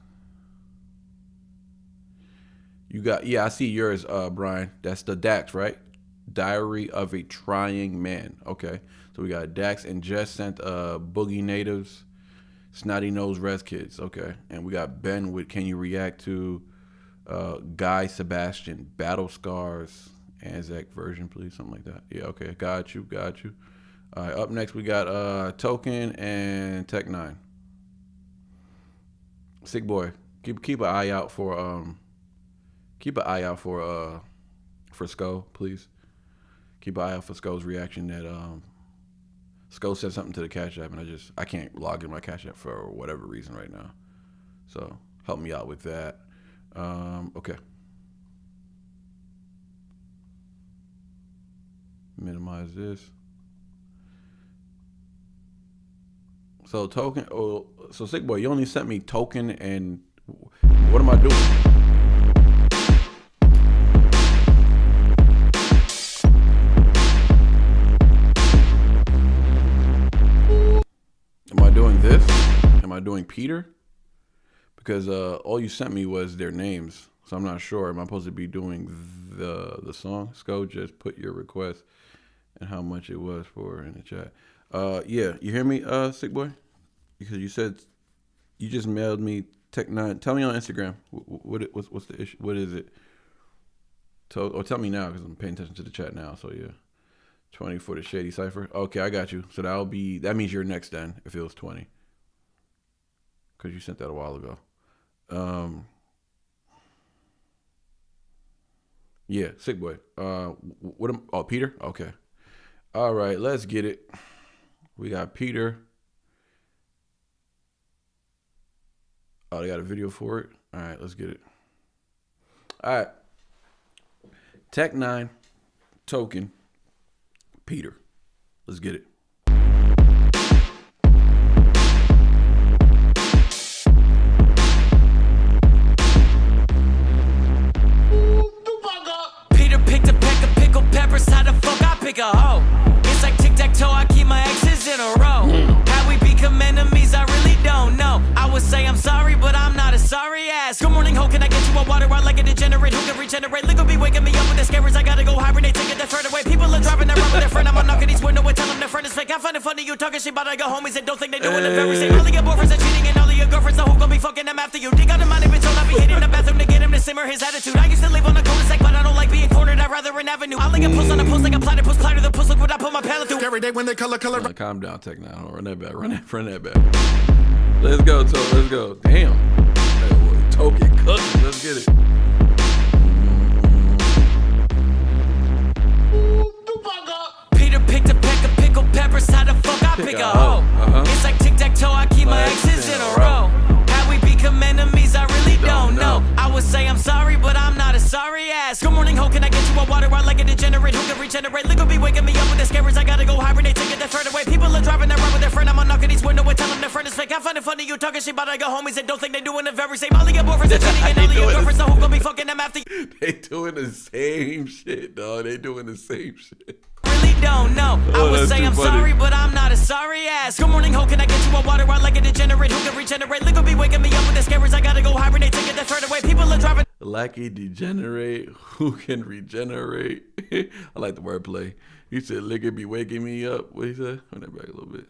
I see yours, Brian. That's the Dax, right? Diary of a Trying Man. Okay. So we got Dax and Jess sent Boogie Natives, Snotty Nose Res Kids. Okay. And we got Ben with Can You React to Guy Sebastian, Battle Scars, Anzac version, please. Something like that. Yeah, okay. Got you. All right, up next we got Token and Tech 9. Sick Boy. Keep an eye out for Skull, please. Keep an eye out for Skull's reaction. That Skull said something to the Cash App, and I can't log in my Cash App for whatever reason right now. So help me out with that. Okay. Minimize this. So Token. Oh, so Sick Boy, you only sent me Token, and what am I doing? Am I doing Peter? Because all you sent me was their names, so I'm not sure. Am I supposed to be doing the song? Sko, just put your request and how much it was for in the chat. Yeah, you hear me, Sick Boy? Because you said you just mailed me Tech 9. Tell me on Instagram. What's the issue? What is it? Tell me now, because I'm paying attention to the chat now. So yeah, 20 for the Shady Cipher. Okay, I got you. So that means you're next then. If it was 20. Because you sent that a while ago. Yeah, Sick Boy. Peter? Okay. All right, let's get it. We got Peter Oh, they got a video for it? All right, let's get it. All right. Tech 9, Token, Peter. Let's get it. Peter picked a peck of pickled peppers. How the fuck I pick a hoe? It's like tic-tac-toe, I keep my exes in a row. How we become enemies, I really don't know. I would say I'm sorry, but I'm not a sorry ass. Good morning, ho, can I get you a water? I like a degenerate who can regenerate. Liquor be waking me up with the scares. I gotta go hibernate, take it the third away. People are driving their run with their friend. I'm knocking these windows and tell them their friend is fake. I find it funny you talking shit about I got homies that don't think they doing the very same. All of your boyfriends are cheating and all of your girlfriends are who gon' be fucking them after you. Dig out the mind if it's all I be hitting the bathroom to get him to simmer his attitude. I used to live on the cul-de-sac, but I don't like being cornered. I'd rather an avenue. I like a post on a post like a platypus, platter the puss. Look what I put my palate through. Every day when they color. Calm down, Tech 9. Hold on, run that back. Run that back. Let's go, let's go. Damn. Hey, boy, Token cooking. Let's get it. Peter picked a peck of pickled peppers. How the fuck I pick a hoe? It's like tic-tac-toe, I keep my exes in a row. How we become enemies, I really don't know. I would say I'm sorry, but I'm not a sorry ass. Good morning, ho, can I get you a water? I like a degenerate who can regenerate. Liquor be waking me up with the scares. I gotta go hibernate, take it the third away. People are driving their run with their friend. I'm knocking these windows and tell them their friend is fake. I find it funny you talking shit about I got homies that don't think they doing the very same. All of your boyfriends are cheating and all of your girlfriends are who gon' be fucking them after you. They doing the same shit, dog. They doing the same shit. Really don't know. I would say I'm funny. sorry, but I'm not a sorry ass. Good morning, ho, can I get you a water? I like a degenerate who can regenerate. Liquor be waking me up with the scares. I gotta go hibernate, take it the third away. People are driving. Like a degenerate who can regenerate. I like the wordplay. He said, liquor be waking me up. What he said? Run that back a little bit.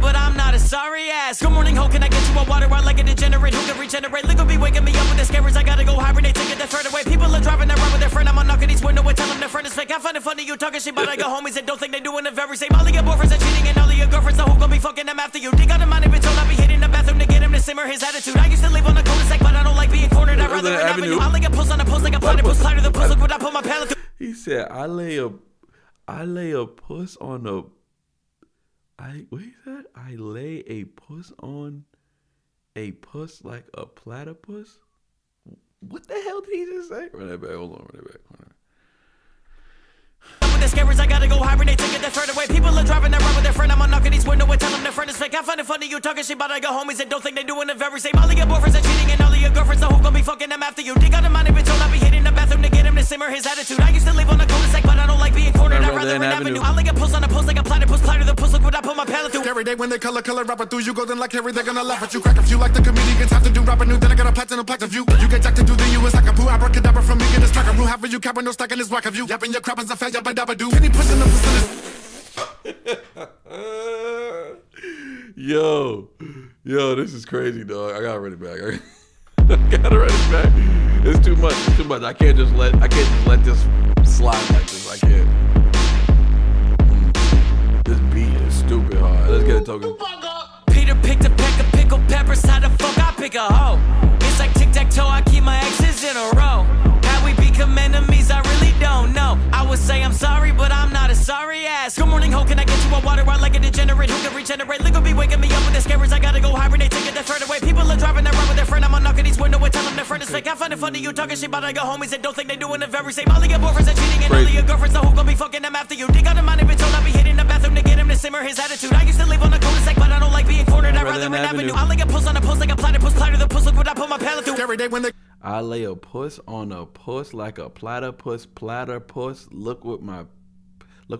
But I'm not a sorry ass. Good morning, ho, can I get you a water? I like a degenerate who can regenerate. Liquor be waking me up with the scares. I gotta go hibernate, take it the third away. People are driving their run with their friend. I'm knocking these windows and tell them their friend is fake. I find it funny you talking shit about I got homies that don't think they doing the very same. All of your boyfriends are cheating and all of your girlfriends are who gon' be fucking them after you. Dig out the mind if it's all I be hitting the bathroom to get him to simmer his attitude. I used to live on the cul-de-sac, but I don't like being cornered. I'd rather an avenue. I like a post on a post like a platypus, platter the puss. Look what I put my palate through. He said, I lay a puss on a. What is that? I lay a puss on a puss like a platypus? What the hell did he just say? Run that back. Hold on. Run that back. With the scares, I gotta go hibernate, take it the third away. People are driving their run with their friend. I'm knocking these windows and tell them their friend is fake. I find it funny you talking shit about I got homies that don't think they doing the very same. All of your boyfriends are cheating and all of your girlfriends are who gon' be fucking them after you. Dig out the mind if it's all I be hitting the bathroom to get him to simmer his attitude. I used to live on the cul-de-sac, but I don't like being cornered. I'd rather an avenue. I like a post on a post like a platypus, platter the puss. Look what I put my palate through. Every day when they color rapping through you, go then like Harry, they're gonna laugh at you. Crack a few like the comedians have to do rapping new. Then I got a platinum plaque of you. You get jacked to do the US like a poo abracadabra from me. Get a stack of rule. Having you capping no stacking is whack of you. Yapping your crap and a fair yabba dabba do. Penny pushing the facility. Yo, this is crazy, dog. I gotta run it back. I gotta run it back. It's too much. I can't just let this slide like this. I can't. This beat is stupid hard. Let's get it, Token. Peter picked a peck of pickled peppers. How the fuck I pick a hoe? It's like tic-tac-toe, I keep my exes in a row. How we become enemies, I really don't know. I would say I'm sorry, but I'm not a sorry ass. Good morning, ho, can I get you a water? I like a degenerate who can regenerate. Liquor be waking me up with the scares. I gotta go hibernate, take it the third away. People are driving their run with their friend. I'm knocking these windows and tell them their friend is fake. I find it funny you talking shit about I got homies that don't think they doing the very same. All of your boyfriends are cheating and all of your girlfriends are who gon' be fucking them after you. Dig out the mind if it's all I be hitting the bathroom to get him to simmer his attitude. I used to live on the cul-de-sac, but I don't like being cornered. I'd rather an avenue. I like a post on a post like a platypus, platter the puss. Look what I put my palate through. Every day when they I lay a puss on a puss like a platypus, platypus. Look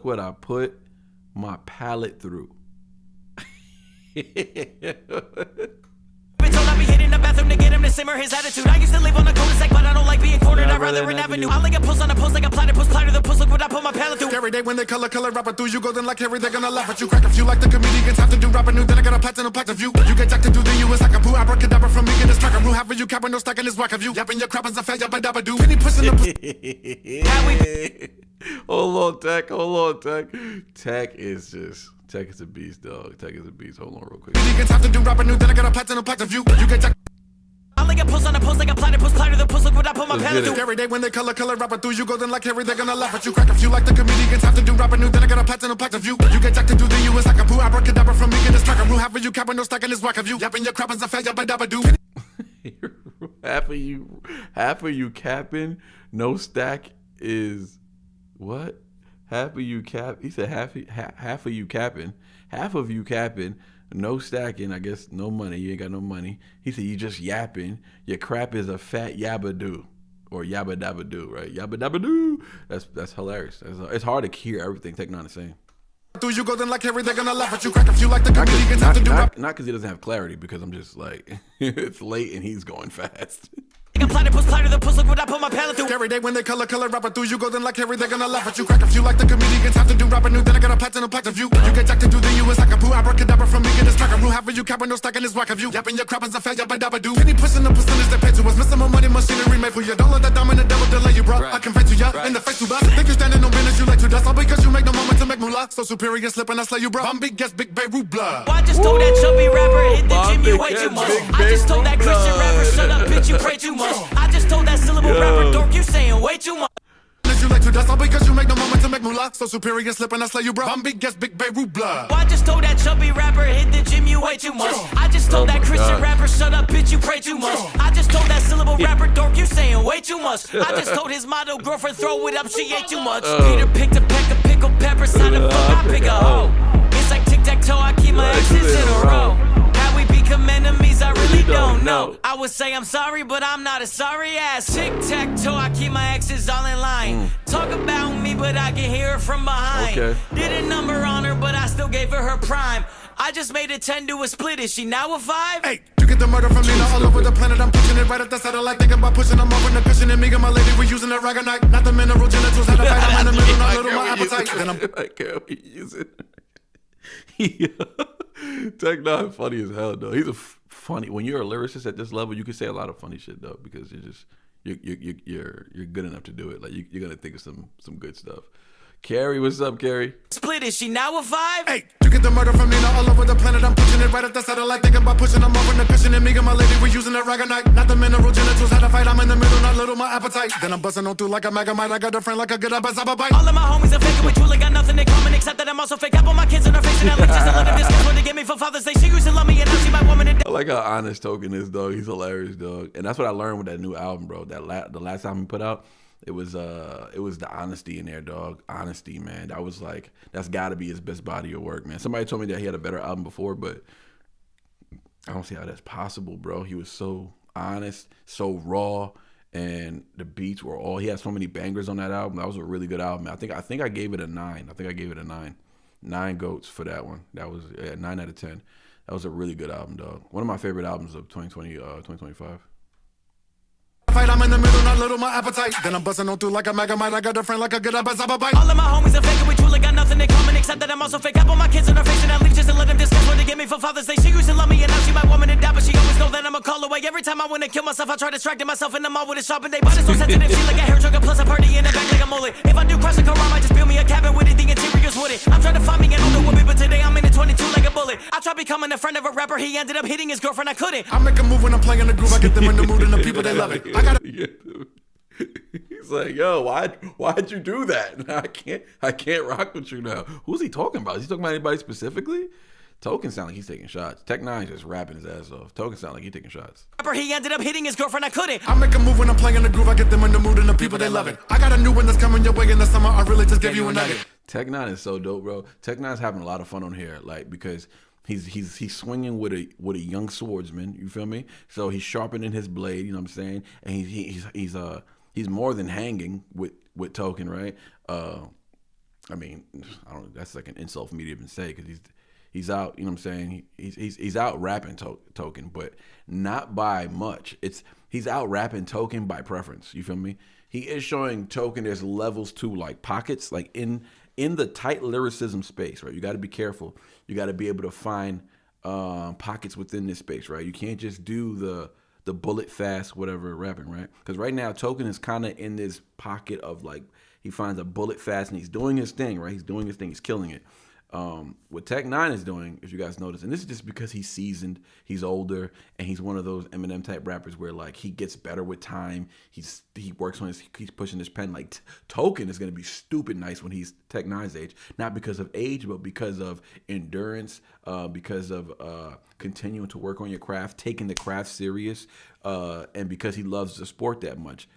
what I put my palate through. It's all I be hitting the bathroom to get him to simmer his attitude. I used to live on a cul-de-sac, but I don't like being cornered. I'd rather an avenue. I like a post on a post like a platypus, platter the puss. Look what I put my palate through. every day when they color rapping through you, go then like Harry, they're gonna laugh at you. Crack a few like the comedians have to do rapping new. Then I got a platinum plaque of you. You get jacked to do the US like a poo abracadabra from me. Get a stack of rule. Having you capping no stacking is whack of you. Yapping your crap and a fair yabba dabba do. Penny pushing the Hold on, Tech. Tech is a beast, dog. Tech is a beast. Hold on real quick. comedians have to do rapping new. Then I got a platinum plaque of you. You get jacked. Rolling a post on a post like a platypus, platter the post, look what I put my Let's pedal get it. through. Every day when they color rapper through you, go then like Harry, they're gonna laugh at you. Crack a few like the comedians have to do rapping new. Then I got a platinum plaque of you. You get jacked to do the U, it's like a poo. Abracadabra from me, get this track of you. Half of you capping, no stacking this whack of you. Yapping your crap is a fair, yabba dabba do. half of you capping, no stack is what? Half of you cap. He said half of you capping, half of you capping, no stacking. I guess no money. You ain't got no money. He said you just yapping. Your crap is a fat yabba do. Or yabba dabba do, right? Yabba dabba do. That's hilarious. It's hard to hear everything Tech Nine is saying. Do you go then like Harry, they're gonna laugh at you. Crack a few like the comedians have to do rap. Not because he doesn't have clarity, because I'm just like, it's late and he's going fast. Like a platypus, platter the post, look what I put my palette through. Every day when they color rapper through you, go then like Harry, they're gonna laugh at you. Crack a few like the comedians have to do rapping new. Then I got a platinum plaque of you. You get jacked to do the U, it's like a poo. Abracadabra from me, get this track of you. Half of you capping, no stacking this whack of you. Yapping your crap is a fair, yabba dabba do. Penny pushing the percentage they pay to us. Missing more money, machinery made for you. Don't let that dominant devil delay you, bro. I can fight to ya in the face to bust. Think you standing on business, you like to dust. All because you make no moment to make moolah. So superior slipping, I slay you, bro. I'm big, yes, big Beirut blood. I just told that chubby rapper hit the gym, you way too much. I just told that Christian rapper shut up, bitch, you pray too much. I just told that syllable rapper dork, you saying way too much. You like to dust all because you make no moment to make moolah. So superior slipping, I slay you, bro. I'm big, yes, big Beirut blood. I just told that chubby rapper hit the gym, you way too much. I just told that Christian rapper shut up, bitch, you pray too much. I just told that syllable rapper dork, you saying way too much. I just told his model girlfriend throw it up, she ate too much. Peter picked a peck of pickled peppers, how the fuck I pick a hoe? It's like tic-tac-toe, I keep my exes in a row. How we become enemies, I really don't know. I would say I'm sorry, but I'm not a sorry ass. Tic-tac-toe, I keep my exes all in line. Talk about me, but I can hear her from behind. Did a number on her, but I still gave her prime. I just made a 10 to a split, is she now a 5? Hey, you get the murder from me now all over the planet. I'm pushing it right at the satellite. Thinking about pushing them over the cushion. And me and my lady, we're using the ragonite. Not the mineral genitals, had a fight. I'm in the middle, not little, my appetite. Then I'm like, can we use it? Tech Nine funny as hell though. He's a funny. When you're a lyricist at this level, you can say a lot of funny shit though, because you're good enough to do it. Like you're gonna think of some good stuff. Carrie, what's up, Carrie? Split, is she now a 5? hey, you get the murder from me now all over the planet. I'm pushing it right at the satellite. Thinking about pushing them over the cushion. And me and my lady, we're using the ragonite. Not the mineral genitals, had a fight. I'm in the middle, not little, my appetite. Then I'm busting on through like a megamite. I got a friend like a good bite. All of my homies are faking with truly got nothing in common except that I'm also fake. I put my kids in her face and I leave just to let them discuss what they give me for Father's Day. She used to love me and now she my woman and I like how honest Token is, dog. He's hilarious, dog. And that's what I learned with that new album, bro. The last album he put out, it was the honesty in there, dog. Honesty, man. That was like, that's got to be his best body of work, man. Somebody told me that he had a better album before, but I don't see how that's possible, bro. He was so honest, so raw, and the beats were all. He had so many bangers on that album. That was a really good album. I think I gave it a 9. I think I gave it a 9. 9 goats for that one. That was 9 out of 10. That was a really good album, dog. One of my favorite albums of 2025. Fight, I'm in the middle, not little, my appetite. Then I'm busting on through like a megamite. I got a friend like a good bite. All of my homies are faking with truly got nothing in common except that I'm also fake. I put my kids in her face and I leave just to let them discuss what they give me for Father's Day. She used to love me and now she my woman and dad, but she always know that I'm a call away. Every time I want to kill myself, I try distracting myself in the mall with a sharp and they bought it so sensitive. She like a hair trigger plus a party in the back like a mullet. If I do crush a Quran, I just build me a cabin with it, the interiors wood it. I'm trying to find me an older woman, but today I'm in a 22 like a bullet. I tried becoming a friend of a rapper, he ended up hitting his girlfriend, I couldn't. I make a move when I'm playing the groove. I get them in the mood and the people, they love it. I got He's like, yo, why'd you do that? I can't rock with you now. Who's he talking about? Is he talking about anybody specifically? Token sound like he's taking shots. Tech Nine's just rapping his ass off. Token sound like he's taking shots. He ended up hitting his girlfriend, I couldn't. I make a move when I'm playing the groove. I get them in the mood and the people, they love it. I got a new one that's coming your way in the summer. I really just gave you a nugget. Tech Nine is so dope, bro. Tech Nine's having a lot of fun on here, like, because he's swinging with a young swordsman. You feel me? So he's sharpening his blade. You know what I'm saying? And he's more than hanging with Token, right? I mean, I don't. That's like an insult for me to even say, because he's out. You know what I'm saying? He's out rapping Token, but not by much. He's out rapping Token by preference. You feel me? He is showing Token there's levels to, like, pockets, like in the tight lyricism space, right? You got to be careful. You got to be able to find pockets within this space, right? You can't just do the bullet fast whatever rapping, right? Because right now Token is kind of in this pocket of, like, he finds a bullet fast and he's doing his thing, right? He's doing his thing. He's killing it. What Tech Nine is doing, if you guys notice, and this is just because he's seasoned, he's older, and he's one of those Eminem type rappers where like he gets better with time. He works on he's pushing his pen. Like Token is gonna be stupid nice when he's Tech Nine's age, not because of age, but because of endurance, because of continuing to work on your craft, taking the craft serious, and because he loves the sport that much.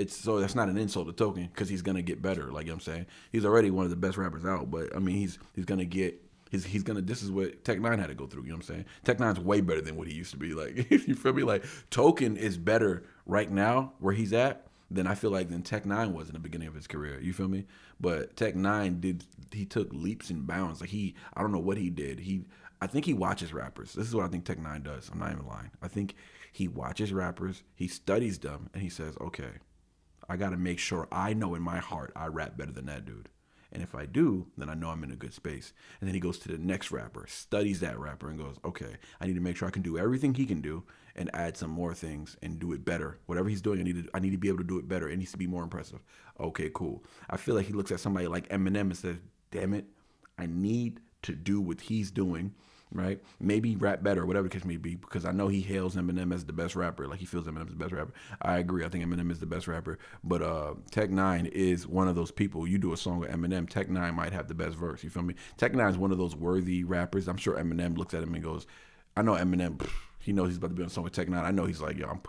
So that's not an insult to Token because he's gonna get better. Like I'm saying, he's already one of the best rappers out. But I mean, he's gonna get he's gonna. This is what Tech Nine had to go through. You know what I'm saying? Tech Nine's way better than what he used to be. Like you feel me? Like Token is better right now where he's at than I feel like than Tech Nine was in the beginning of his career. You feel me? But Tech Nine he took leaps and bounds. Like I don't know what he did. I think he watches rappers. This is what I think Tech Nine does. I'm not even lying. I think he watches rappers. He studies them and he says, okay, I got to make sure I know in my heart I rap better than that dude. And if I do, then I know I'm in a good space. And then he goes to the next rapper, studies that rapper, and goes, okay, I need to make sure I can do everything he can do and add some more things and do it better. Whatever he's doing, I need to be able to do it better. It needs to be more impressive. Okay, cool. I feel like he looks at somebody like Eminem and says, damn it, I need to do what he's doing. Right? Maybe rap better, whatever the case may be, because I know he hails Eminem as the best rapper. Like he feels Eminem's the best rapper. I agree. I think Eminem is the best rapper. But Tech Nine is one of those people. You do a song with Eminem, Tech Nine might have the best verse. You feel me? Tech Nine is one of those worthy rappers. I'm sure Eminem looks at him and goes, I know Eminem, he knows he's about to be on a song with Tech Nine. I know he's like, yo, I'm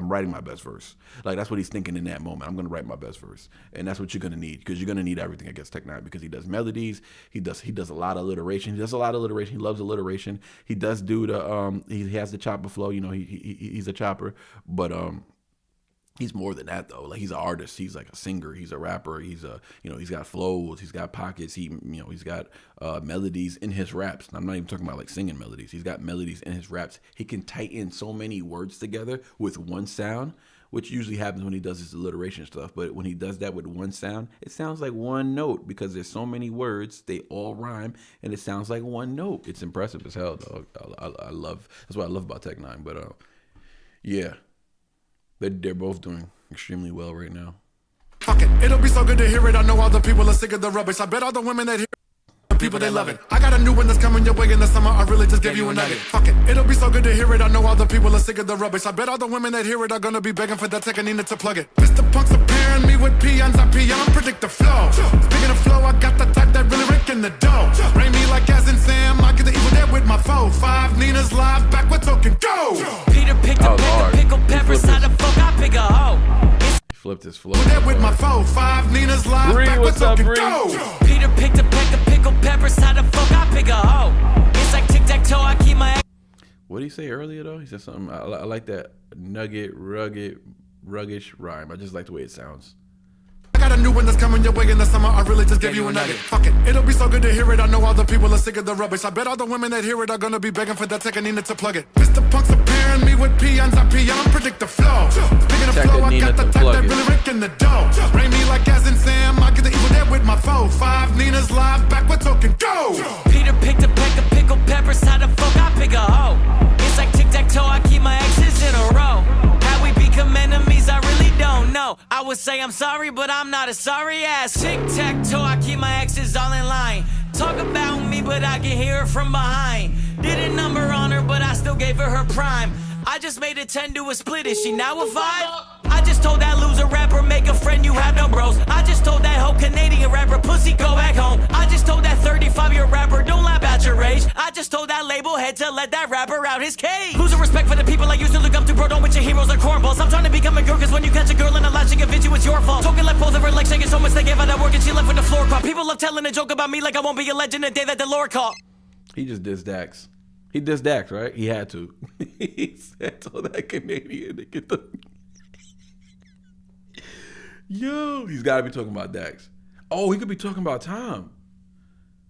writing my best verse. Like that's what he's thinking in that moment. I'm gonna write my best verse, and that's what you're gonna need because you're gonna need everything against Tech Nine because he does melodies. He does a lot of alliteration. He does a lot of alliteration. He loves alliteration. He does do the he has the chopper flow. You know he's a chopper, but he's more than that though. Like he's an artist. He's like a singer. He's a rapper. He's he's got flows. He's got pockets. He's got melodies in his raps. I'm not even talking about like singing melodies. He's got melodies in his raps. He can tighten so many words together with one sound, which usually happens when he does his alliteration stuff. But when he does that with one sound, it sounds like one note because there's so many words. They all rhyme and it sounds like one note. It's impressive as hell, dog. That's what I love about Tech Nine. But yeah. They're both doing extremely well right now. Fuck it, it'll be so good to hear it. I know all the people are sick of the rubbish. I bet all the women that hear it, people they love it. I got a new one that's coming your way in the summer. I really just gave you a nugget. Fuck it, it'll be so good to hear it. I know all the people are sick of the rubbish. I bet all the women that hear it are gonna be begging for that second Nina to plug it. Mr. Punks are pairing me with peons. I peon, predict the flow. Speaking of flow, I got the type that really rake in the dough. Rain me like Az and Sam. I get the evil dead with my foe. 5 Nina's live back with Token. Go! Peter picked a pickle peppers. How the fuck I pick a hoe? He flipped his flow. Dead with my foe. 5 Nina's live Bree, back with what's up, Token. Bree? Go! Peter picked a peck of pickled peppers. How the fuck I pick a hoe? It's like tic-tac-toe. I keep my... What did he say earlier though? He said something. I like that nugget, ruggish rhyme. I just like the way it sounds. I got a new one that's coming your way in the summer. I really just gave you a nugget. Fuck it, it'll be so good to hear it. I know all the people are sick of the rubbish. I bet all the women that hear it are gonna be begging for that second Nina to plug it. Mr. Punks are pairing me with peons. I peon, predict the flow. Speaking of flow, I got the type that really rake in the dough. Rain me like Az and Sam. I get the evil dead with my foe. 5 Nina's live back with Token. Go! Peter picked a peck of pickled peppers. How the fuck I pick a hoe? It's like tic-tac-toe. I keep my exes in a row. How we become enemies, I really don't know. I would say I'm sorry, but I'm not a sorry ass. Tic-tac-toe, I keep my exes all in line. Talk about me, but I can hear her from behind. Did a number on her, but I still gave her her prime. I just made a 10 to a split, is she now a 5? I just told that loser rapper, make a friend, you have no bros. I just told that whole Canadian rapper, pussy, go back home. I just told that 35-year rapper, don't lie about your age. I just told that label head to let that rapper out his cage. Losing respect for the people I used to look up to, bro, don't with your heroes or cornballs. I'm trying to become a girl, cause when you catch a girl in a lie, she convince you it's your fault. Token left both of her legs shaking so much they gave out that work and she left with the floor caught. People love telling a joke about me like I won't be a legend the day that the Lord called. He just dissed Dax. He dissed Dax, right? He had to. He said, told that Canadian to get the... Yo, he's got to be talking about Dax. Oh, he could be talking about Tom.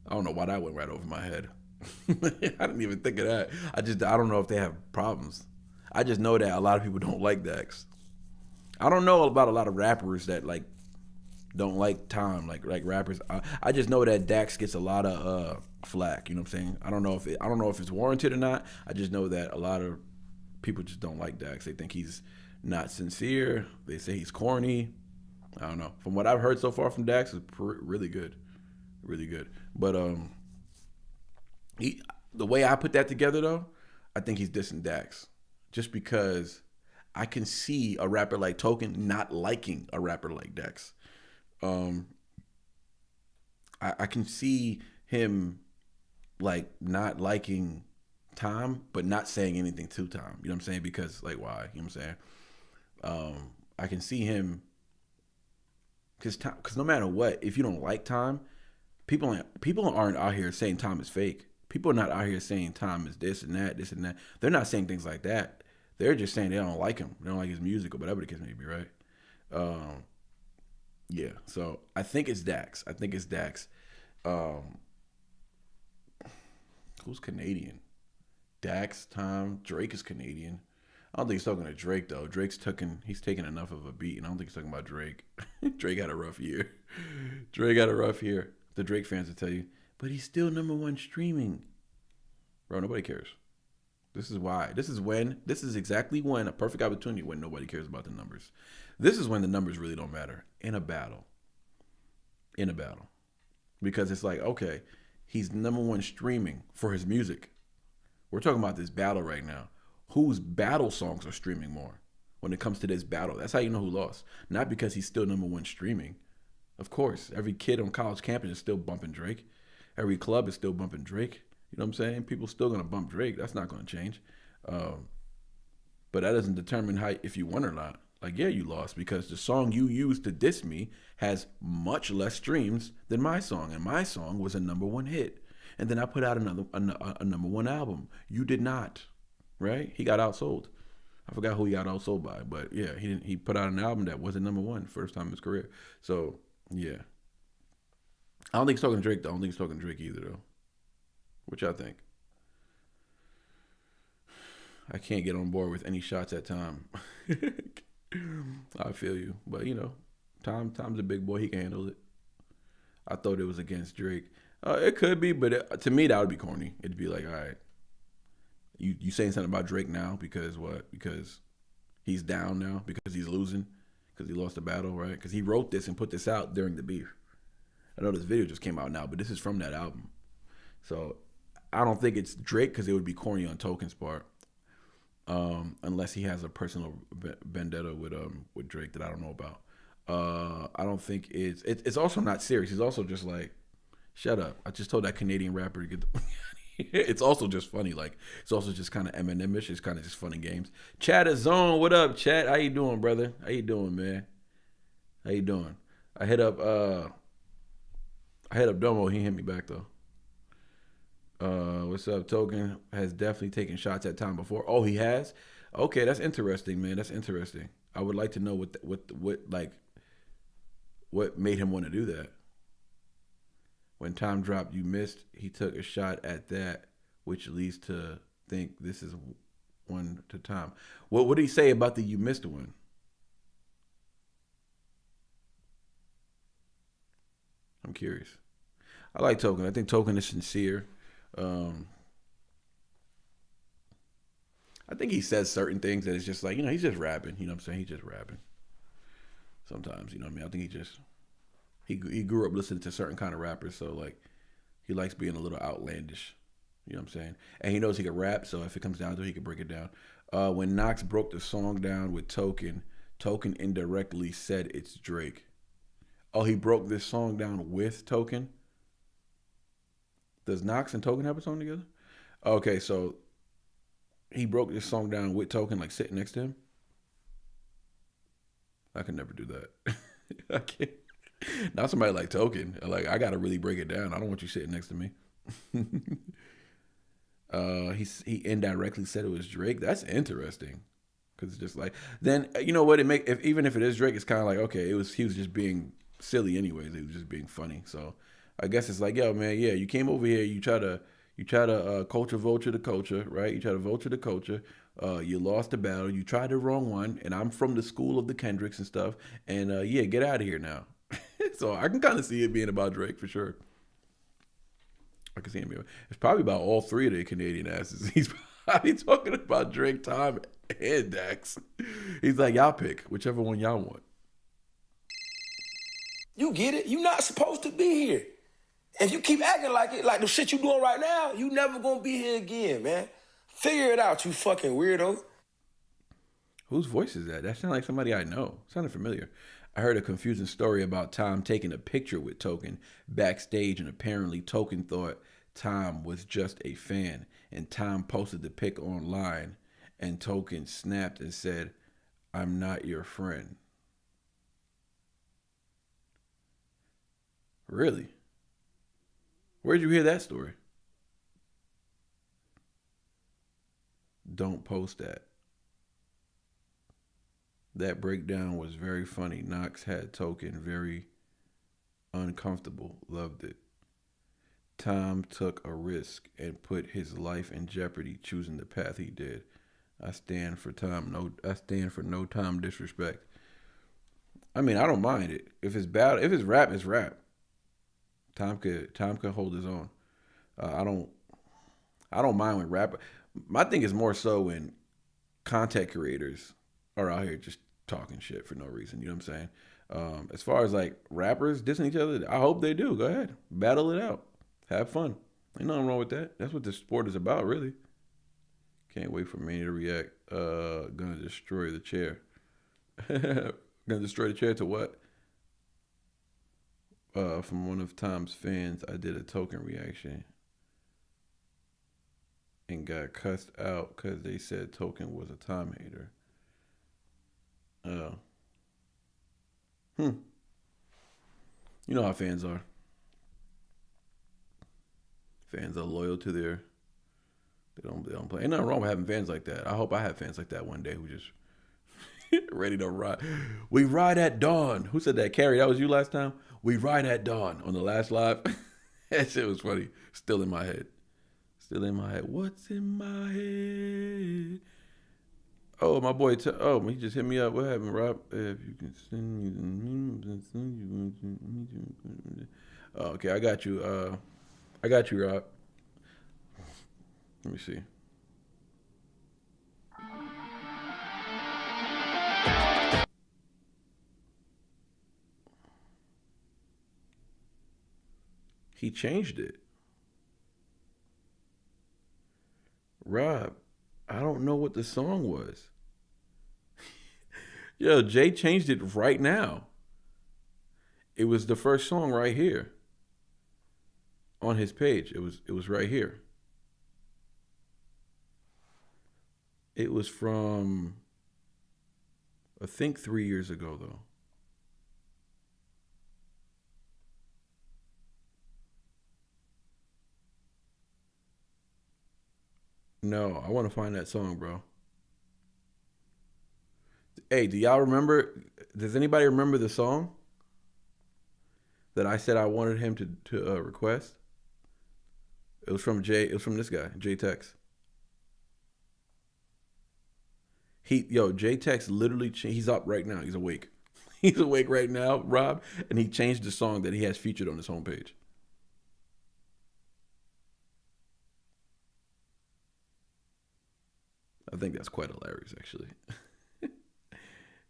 I don't know why that went right over my head. I didn't even think of that. I don't know if they have problems. I just know that a lot of people don't like Dax. I don't know about a lot of rappers that like don't like Tom, like rappers. I just know that Dax gets a lot of flack. You know what I'm saying? I don't know if it's warranted or not. I just know that a lot of people just don't like Dax. They think he's not sincere. They say he's corny. I don't know. From what I've heard so far from Dax, is really good. really good. But the way I put that together though, I think he's dissing Dax, just because I can see a rapper like Token not liking a rapper like Dax. I can see him like not liking Tom, but not saying anything to Tom. You know what I'm saying? Because like, why? You know what I'm saying? I can see him because no matter what, if you don't like Tom, people aren't out here saying Tom is fake. People are not out here saying Tom is this and that, this and that. They're not saying things like that. They're just saying they don't like him. They don't like his music or whatever the case may be, right? Yeah. So I think it's Dax. Who's Canadian? Dax, Tom, Drake is Canadian. I don't think he's talking to Drake though. He's taking enough of a beat, and I don't think he's talking about Drake. Drake had a rough year. The Drake fans will tell you, but he's still #1 streaming. Bro, nobody cares. This is exactly when a perfect opportunity when nobody cares about the numbers. This is when the numbers really don't matter in a battle. Because it's like, okay, he's #1 streaming for his music. We're talking about this battle right now. Whose battle songs are streaming more when it comes to this battle? That's how you know who lost. Not because he's still #1 streaming. Of course, every kid on college campus is still bumping Drake. Every club is still bumping Drake. You know what I'm saying? People still gonna bump Drake. That's not gonna change. But that doesn't determine if you won or not. Like, yeah, you lost because the song you used to diss me has much less streams than my song, and my song was a #1 hit. And then I put out a #1 album. You did not, right? He got outsold. I forgot who he got outsold by, but yeah, he put out an album that wasn't #1 first time in his career. So yeah, I don't think he's talking Drake though. I don't think he's talking Drake either though. What y'all think? I can't get on board with any shots at Tom. I feel you, but you know, Tom's a big boy. He can handle it. I thought it was against Drake. It could be, but to me that would be corny. It'd be like, all right, you saying something about Drake now because what? Because he's down now because he's losing because he lost the battle, right? Because he wrote this and put this out during the beef. I know this video just came out now, but this is from that album. So I don't think it's Drake because it would be corny on Token's part. Unless he has a personal vendetta with Drake that I don't know about. I don't think it's also not serious. He's also just like, shut up. I just told that Canadian rapper to get the It's also just funny. Like, it's also just kind of Eminem-ish. It's kind of just funny games. Chat is on. What up, chat? How you doing, brother? How you doing, man? How you doing? I hit up Domo. He hit me back though. What's up? Token has definitely taken shots at Tom before. Oh, he has? Okay, that's interesting, man. That's interesting. I would like to know what made him want to do that. When Tom dropped You Missed, he took a shot at that, which leads to think this is one to Tom. What did he say about the You Missed one? I'm curious. I like Token. I think Token is sincere. I think he says certain things that it's just like, he's just rapping. You know what I'm saying? He's just rapping. Sometimes, you know what I mean? I think he grew up listening to certain kind of rappers, so like he likes being a little outlandish. You know what I'm saying? And he knows he can rap, so if it comes down to it, he can break it down. When Knox broke the song down with Token indirectly said it's Drake. Oh, he broke this song down with Token? Does Knox and Token have a song together? Okay, so he broke this song down with Token, like sitting next to him? I can never do that. I can't. Not somebody like Token. Like, I got to really break it down. I don't want you sitting next to me. He indirectly said it was Drake. That's interesting. Because it's just like, then, you know what? Even if it is Drake, it's kind of like, okay, he was just being silly anyways. He was just being funny. So I guess it's like, yo, man, yeah, you came over here, you try to culture vulture the culture, right? You try to vulture the culture. You lost the battle. You tried the wrong one, and I'm from the school of the Kendricks and stuff. And yeah, get out of here now. So I can kind of see it being about Drake for sure. I can see him being. It's probably about all three of the Canadian asses. He's probably talking about Drake, Tom, and Dax. He's like, y'all pick whichever one y'all want. You get it? You're not supposed to be here. If you keep acting like it, like the shit you doing right now, you never gonna be here again, man. Figure it out, you fucking weirdo. Whose voice is that? That sounded like somebody I know. Sounded familiar. I heard a confusing story about Tom taking a picture with Token backstage, and apparently Token thought Tom was just a fan, and Tom posted the pic online, and Token snapped and said, "I'm not your friend." Really? Where'd you hear that story? Don't post that. That breakdown was very funny. Knox had Token very uncomfortable. Loved it. Tom took a risk and put his life in jeopardy choosing the path he did. I stand for Tom. I stand for no Tom disrespect. I mean, I don't mind it. If it's bad, if it's rap, it's rap. Tom could hold his own. I don't mind when rap. My thing is more so when content creators are out here just talking shit for no reason. You know what I'm saying? As far as like rappers dissing each other, I hope they do. Go ahead, battle it out, have fun. Ain't nothing wrong with that. That's what the sport is about, really. Can't wait for Manny to react. Gonna destroy the chair. Gonna destroy the chair to what? From one of Tom's fans, I did a Token reaction and got cussed out because they said Token was a Tom hater. You know how fans are. Fans are loyal to their. They don't play. Ain't nothing wrong with having fans like that. I hope I have fans like that one day who just ready to ride. We ride at dawn. Who said that? Carrie, that was you last time? We ride at dawn on the last live. That shit was funny. Still in my head. Still in my head. What's in my head? Oh, my boy. He just hit me up. What happened, Rob? If you can send me. Okay, I got you. Rob. Let me see. He changed it. Rob, I don't know what the song was. Yo, Jay changed it right now. It was the first song right here on his page. It was right here. It was from, I think, 3 years ago, though. No, I want to find that song, bro. Hey, do y'all remember? Does anybody remember the song that I said I wanted him to request? It was from Jay. It was from this guy, Jay Tex. Jay Tex literally, he's up right now. He's awake. He's awake right now, Rob, and he changed the song that he has featured on his homepage. I think that's quite hilarious, actually.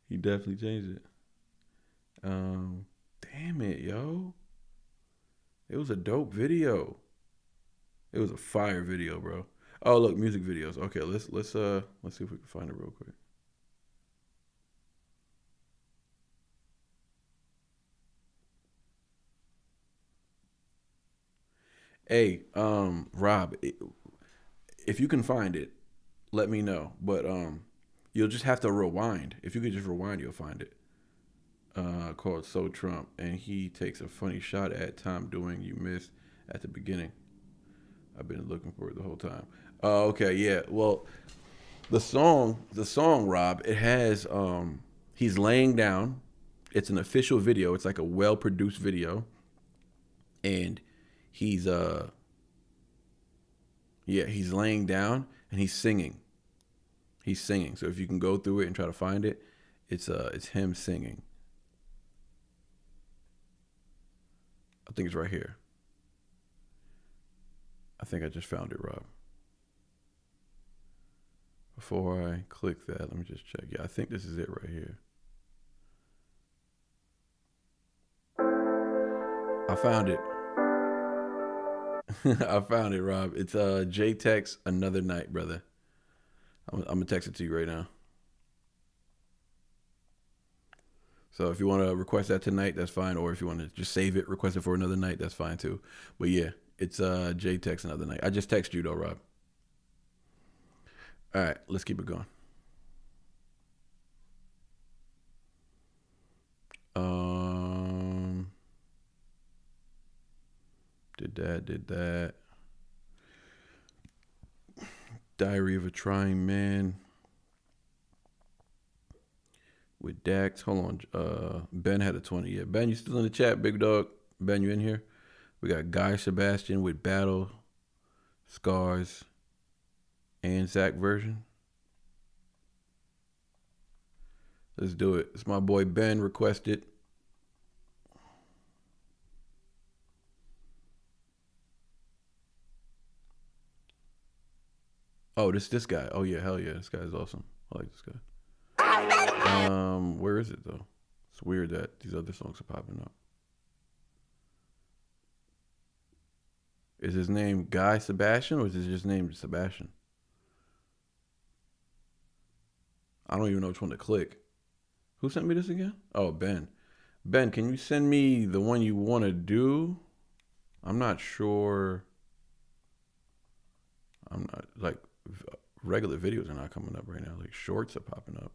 He definitely changed it. Damn it, yo. It was a dope video. It was a fire video, bro. Oh, look, music videos. Okay, let's see if we can find it real quick. Hey, Rob, if you can find it, let me know. But you'll just have to rewind. If you could just rewind, you'll find it. Called So Trump, and he takes a funny shot at Tom doing "You Missed" at the beginning. I've been looking for it the whole time. Okay, yeah. Well, the song, Rob, it has he's laying down. It's an official video. It's like a well-produced video, and he's laying down and he's singing. He's singing. So if you can go through it and try to find it, it's him singing. I think it's right here. I think I just found it, Rob. Before I click that, let me just check. Yeah, I think this is it right here. I found it. I found it, Rob. It's J-Tex Another Night, brother. I'm gonna text it to you right now. So if you want to request that tonight, that's fine. Or if you want to just save it, request it for another night, that's fine too. But yeah, it's J-Tex Another Night. I just text you though, Rob. All right, let's keep it going. Did that. Diary of a Trying Man with Dax. Hold on. Ben had a 20. Yeah, Ben, you still in the chat, big dog? Ben, you in here? We got Guy Sebastian with Battle Scars and Zach version. Let's do it. It's my boy Ben requested. Oh, this guy. Oh yeah, hell yeah. This guy is awesome. I like this guy. Where is it though? It's weird that these other songs are popping up. Is his name Guy Sebastian or is his just name Sebastian? I don't even know which one to click. Who sent me this again? Oh, Ben. Ben, can you send me the one you want to do? I'm not sure. I'm not, like, regular videos are not coming up right now. Like, shorts are popping up.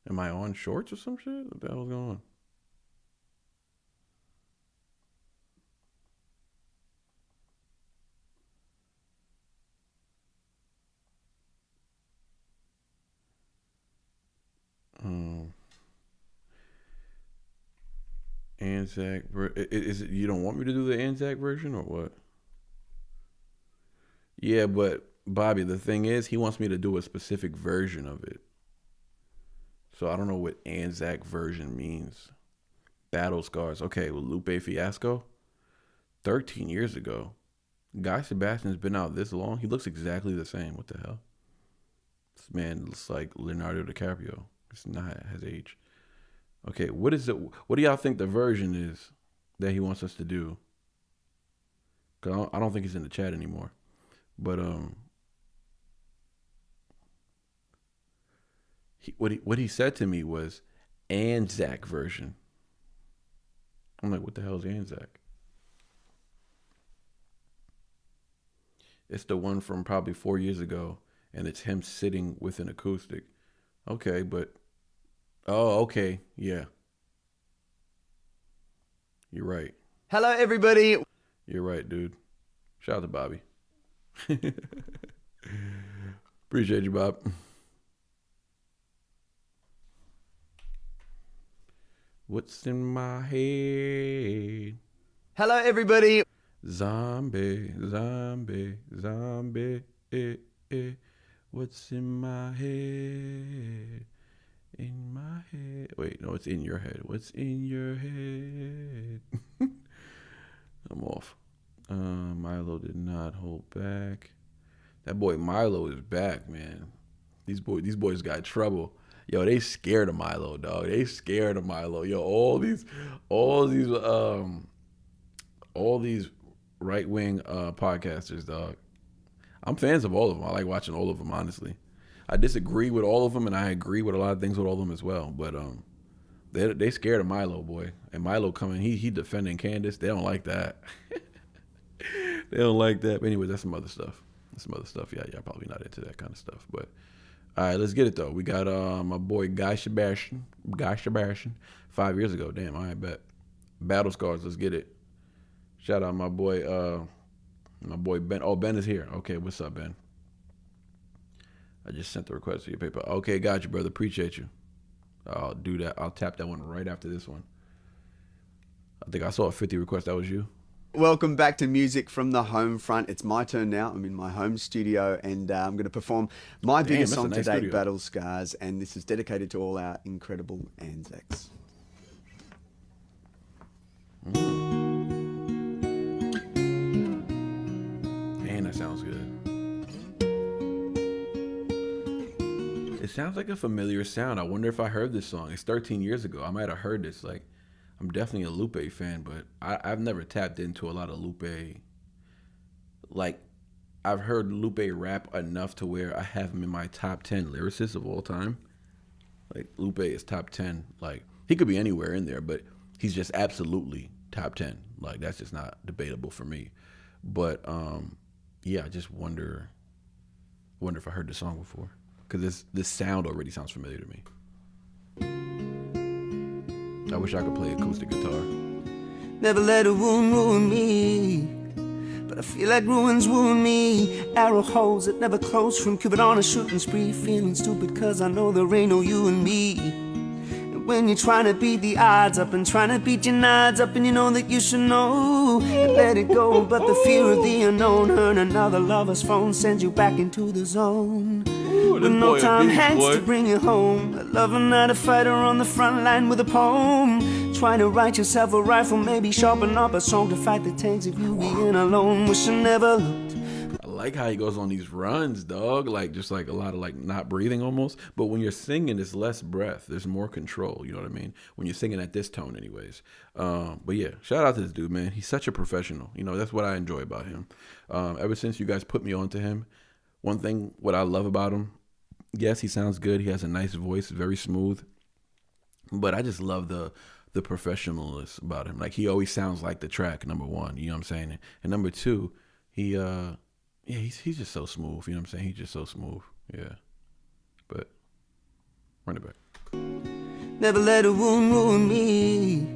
Am I on shorts or some shit? What the hell's going on? Anzac. Is it you don't want me to do the Anzac version or what? Yeah, but Bobby, the thing is, he wants me to do a specific version of it. So I don't know what Anzac version means. Battle Scars. Okay, well, Lupe Fiasco. 13 years ago. Guy Sebastian's been out this long. He looks exactly the same. What the hell? This man looks like Leonardo DiCaprio. It's not his age. Okay, what is it? What do y'all think the version is that he wants us to do? Cause I don't think he's in the chat anymore. But what he said to me was Anzac version. I'm like, what the hell is Anzac? It's the one from probably 4 years ago, and it's him sitting with an acoustic. Okay, but oh, okay, yeah. You're right. Hello, everybody. You're right, dude. Shout out to Bobby. Appreciate you, Bob. What's in my head? Hello, everybody. Zombie, zombie, zombie. What's in my head? In my head. Wait, no, it's in your head. What's in your head? I'm off. Milo did not hold back. That boy Milo is back, man. These boys got trouble. Yo, they scared of Milo, dog. They scared of Milo. Yo, all these right-wing podcasters, dog. I'm fans of all of them. I like watching all of them, honestly. I disagree with all of them, and I agree with a lot of things with all of them as well. But they scared of Milo, boy. And Milo coming, he defending Candace. They don't like that. They don't like that. But anyway, that's some other stuff. Yeah, y'all probably not into that kind of stuff. But all right, let's get it though. We got my boy Guy Sebastian. 5 years ago. Damn, I bet. Battle Scars. Let's get it. Shout out my boy Ben. Oh, Ben is here. Okay, what's up, Ben? I just sent the request to your paper. Okay, got you, brother. Appreciate you. I'll do that. I'll tap that one right after this one. I think I saw a 50 request. That was you. Welcome back to Music from the Home Front. It's my turn now. I'm in my home studio, and I'm going to perform my biggest song nice today, studio. Battle Scars, and this is dedicated to all our incredible Anzacs. Man, that sounds good. It sounds like a familiar sound. I wonder if I heard this song. It's 13 years ago. I might have heard this. Like, I'm definitely a Lupe fan, but I've never tapped into a lot of Lupe. Like, I've heard Lupe rap enough to where I have him in my top 10 lyricists of all time. Like, Lupe is top 10. Like, he could be anywhere in there, but he's just absolutely top 10. Like, that's just not debatable for me. But, yeah, I just wonder if I heard the song before. Because this sound already sounds familiar to me. I wish I could play acoustic guitar. Never let a wound ruin me, but I feel like ruins wound me. Arrow holes that never close from Cupid on a shooting spree. Feeling stupid cause I know there ain't no you and me. And when you're trying to beat the odds up and trying to beat your nods up, and you know that you should know and let it go, but the fear of the unknown, heard another lover's phone, sends you back into the zone. With no Tom Hanks to bring you home, a lover, not a fighter on the front line with a poem. Trying to write yourself a rifle, maybe sharpen up a song to fight the tanks if you being alone. Wish I never looked. I like how he goes on these runs, dog. Like, just like a lot of like not breathing almost. But when you're singing, there's less breath. There's more control. You know what I mean? When you're singing at this tone, anyways. But yeah, shout out to this dude, man. He's such a professional. You know, that's what I enjoy about him. Ever since you guys put me onto him, one thing what I love about him, yes, he sounds good. He has a nice voice, very smooth. But I just love the professionalness about him. Like, he always sounds like the track, number one. You know what I'm saying? And number two, he's just so smooth. You know what I'm saying? He's just so smooth. Yeah. But run it back. Never let a wound ruin me,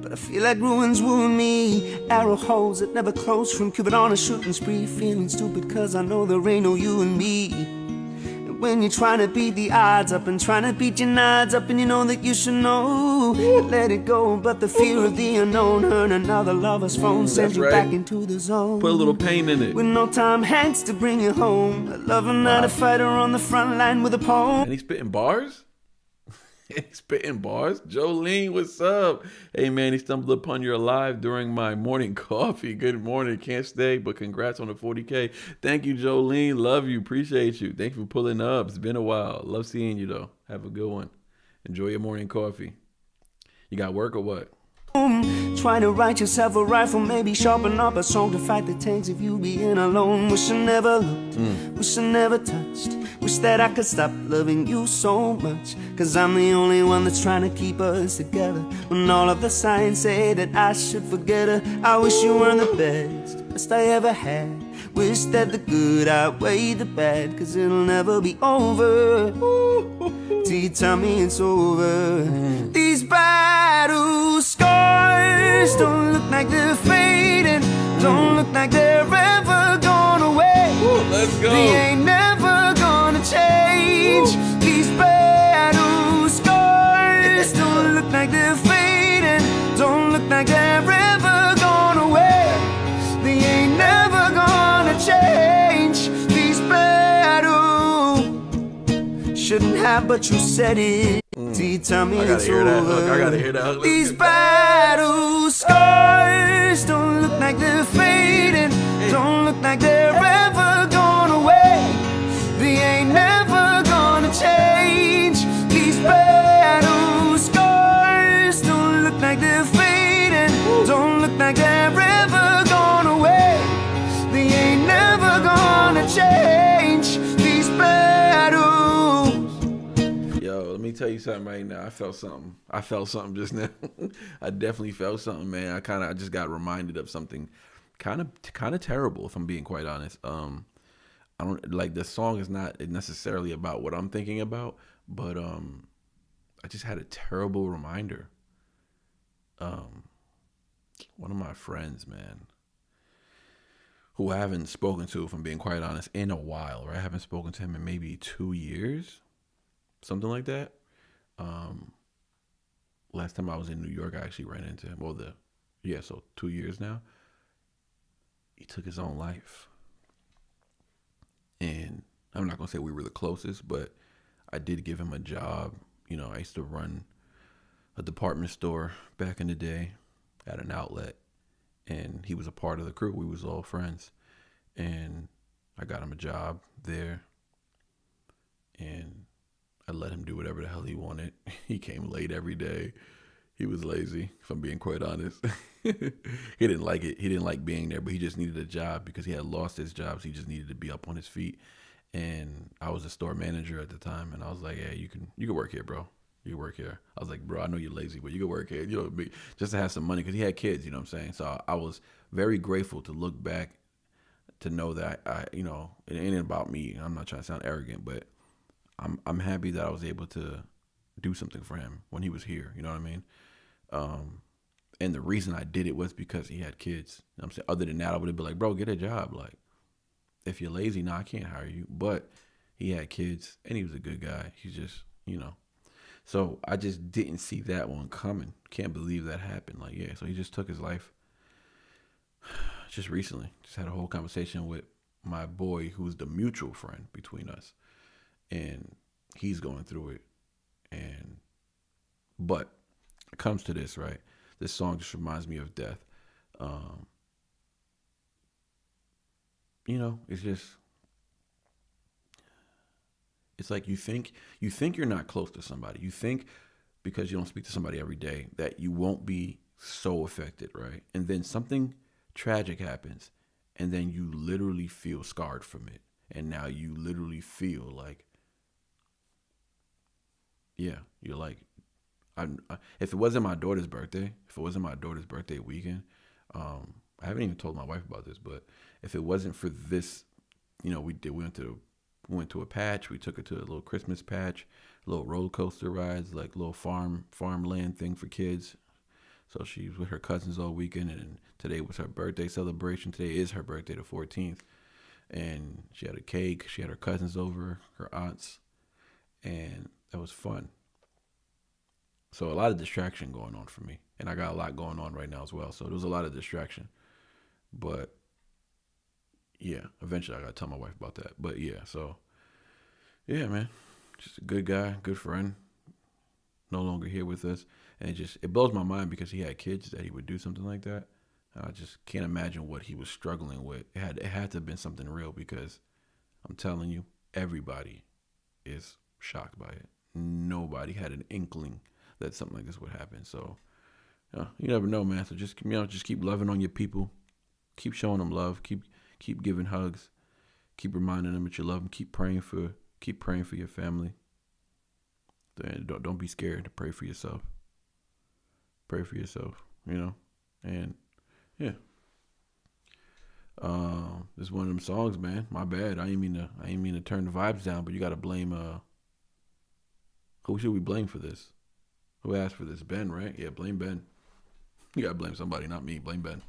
but I feel like ruins wound me. Arrow holes that never close from Cupid on a shooting spree. Feeling stupid cause I know there ain't no you and me. And when you're trying to beat the odds up and trying to beat your nods up, and you know that you should know and let it go, but the fear of the unknown, heard another lover's phone, sends you back into the zone. Put a little pain in it. With no Tom Hanks to bring you home, a lover, not a fighter on the front line with a poem. And he's spitting bars? He's spitting bars? Jolene, what's up? Hey, man, he stumbled upon your live during my morning coffee. Good morning. Can't stay, but congrats on the 40K. Thank you, Jolene. Love you. Appreciate you. Thank you for pulling up. It's been a while. Love seeing you, though. Have a good one. Enjoy your morning coffee. You got work or what? Trying to write yourself a rifle, maybe sharpen up a song to fight the tanks if you being alone. Wish I never looked, wish I never touched. Wish that I could stop loving you so much, cause I'm the only one that's trying to keep us together. When all of the signs say that I should forget her, I wish you were the best I ever had. Wish that the good outweighed the bad, cause it'll never be over till you tell me it's over. These battle scars don't look like they're fading, don't look like they're ever gone away. Let's go. They ain't never gonna change. These battle scars don't look like they're fading, don't look like they're ever gone away. They ain't never gonna change. These battles shouldn't have, but you said it. Till you tell me it's over. I gotta hear that hook. These battle scars don't look like they're fading, don't look like they're ever gone away. They ain't never gonna change. These battle scars don't look like they're fading, don't look like they're ever gone away. They ain't never gonna change. These battles. Yo, let me tell you something right now. I felt something just now. I definitely felt something, man. I just got reminded of something kind of terrible, if I'm being quite honest. I don't like, the song is not necessarily about what I'm thinking about, but I just had a terrible reminder. One of my friends, man, who I haven't spoken to, if I'm being quite honest, in a while, right? I haven't spoken to him in maybe 2 years, something like that. Last time I was in New York, I actually ran into him. Well, so 2 years now. He took his own life. And I'm not going to say we were the closest, but I did give him a job. You know, I used to run a department store back in the day at an outlet. And he was a part of the crew. We was all friends. And I got him a job there. And I let him do whatever the hell he wanted. He came late every day. He was lazy, if I'm being quite honest. He didn't like it. He didn't like being there, but he just needed a job because he had lost his job. So he just needed to be up on his feet. And I was a store manager at the time, and I was like, "Yeah, you can work here, bro. You can work here." I was like, "Bro, I know you're lazy, but you can work here. You know, just to have some money," because he had kids. You know what I'm saying? So I was very grateful to look back to know that I, you know, it ain't about me. I'm not trying to sound arrogant, but I'm happy that I was able to do something for him when he was here. You know what I mean? And the reason I did it was because he had kids. You know what I'm saying? Other than that, I would have been like, "Bro, get a job." Like, if you're lazy, I can't hire you. But he had kids, and he was a good guy. He's just, you know. So I just didn't see that one coming. Can't believe that happened. Like, yeah, so he just took his life just recently. Just had a whole conversation with my boy, who's the mutual friend between us. And he's going through it. But it comes to this, right? This song just reminds me of death. You know, it's like you think you're not close to somebody. You think because you don't speak to somebody every day that you won't be so affected, right? And then something tragic happens, and then you literally feel scarred from it. And now you literally feel like, yeah, you're like, if it wasn't my daughter's birthday, weekend, I haven't even told my wife about this, but if it wasn't for this, you know, we went to a patch. We took her to a little Christmas patch, little roller coaster rides, like little farmland thing for kids. So she was with her cousins all weekend, and today was her birthday celebration. Today is her birthday, the 14th, and she had a cake. She had her cousins over, her aunts, and that was fun. So a lot of distraction going on for me, and I got a lot going on right now as well. So there was a lot of distraction, but yeah, eventually I got to tell my wife about that. But yeah, so yeah, man, just a good guy, good friend, no longer here with us. And it blows my mind because he had kids that he would do something like that. I just can't imagine what he was struggling with. It had to have been something real, because I'm telling you, everybody is shocked by it. Nobody had an inkling that something like this would happen. So you never know, man. So just keep loving on your people, keep showing them love, keep giving hugs, keep reminding them that you love them, keep praying for your family. Don't be scared to pray for yourself. Pray for yourself, you know, and yeah. This is one of them songs, man. My bad. I ain't mean to turn the vibes down, but you gotta blame. Who should we blame for this? Who asked for this? Ben, right? Yeah, blame Ben. You gotta blame somebody, not me. Blame Ben.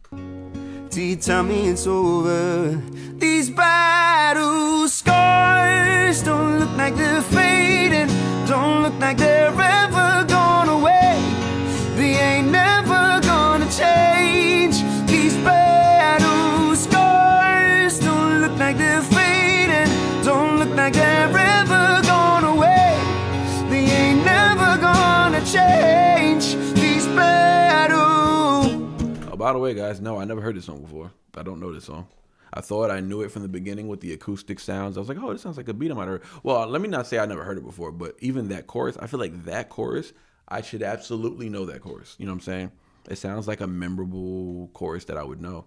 Till you tell me it's over. These battle scars don't look like they're fading, don't look like they're ever gone away. They ain't never gonna change. These battle scars don't look like they're fading, don't look like they're ever gone away. They ain't never gonna change. These battle. Oh, by the way, guys, no, I never heard this song before. I don't know this song. I thought I knew it from the beginning with the acoustic sounds. I was like, oh, this sounds like a beat I might have heard. Well, let me not say I never heard it before, but even that chorus, I feel like that chorus, I should absolutely know that chorus. You know what I'm saying? It sounds like a memorable chorus that I would know.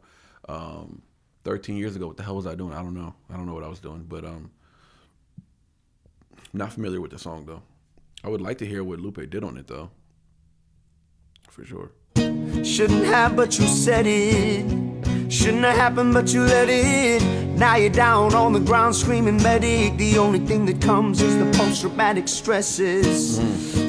13 years ago, what the hell was I doing? I don't know. I don't know what I was doing, but not familiar with the song, though. I would like to hear what Lupe did on it, though. For sure. Shouldn't have, but you said it. Shouldn't have happened, but you let it. Now you're down on the ground screaming medic. The only thing that comes is the post-traumatic stresses.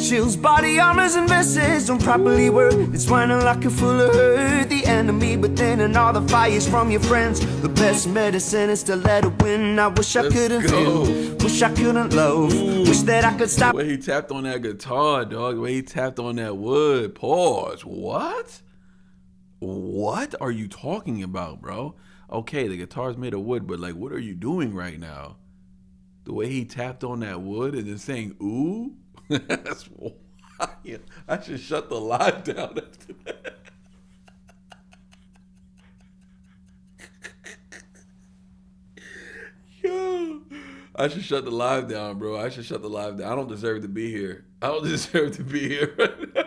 Chills, body armors, and vests don't properly work. It's whining like you're full of hurt. The enemy within and all the fires from your friends. The best medicine is to let it win. I wish I couldn't feel, wish I couldn't love. Wish that I could stop. The way he tapped on that guitar, dog. The way he tapped on that wood. Pause. What? What are you talking about, bro? Okay, the guitar's made of wood, but like, what are you doing right now? The way he tapped on that wood and then saying, ooh? That's wild. I should shut the live down after that. Yo, I should shut the live down, bro. I should shut the live down. I don't deserve to be here. I don't deserve to be here right now.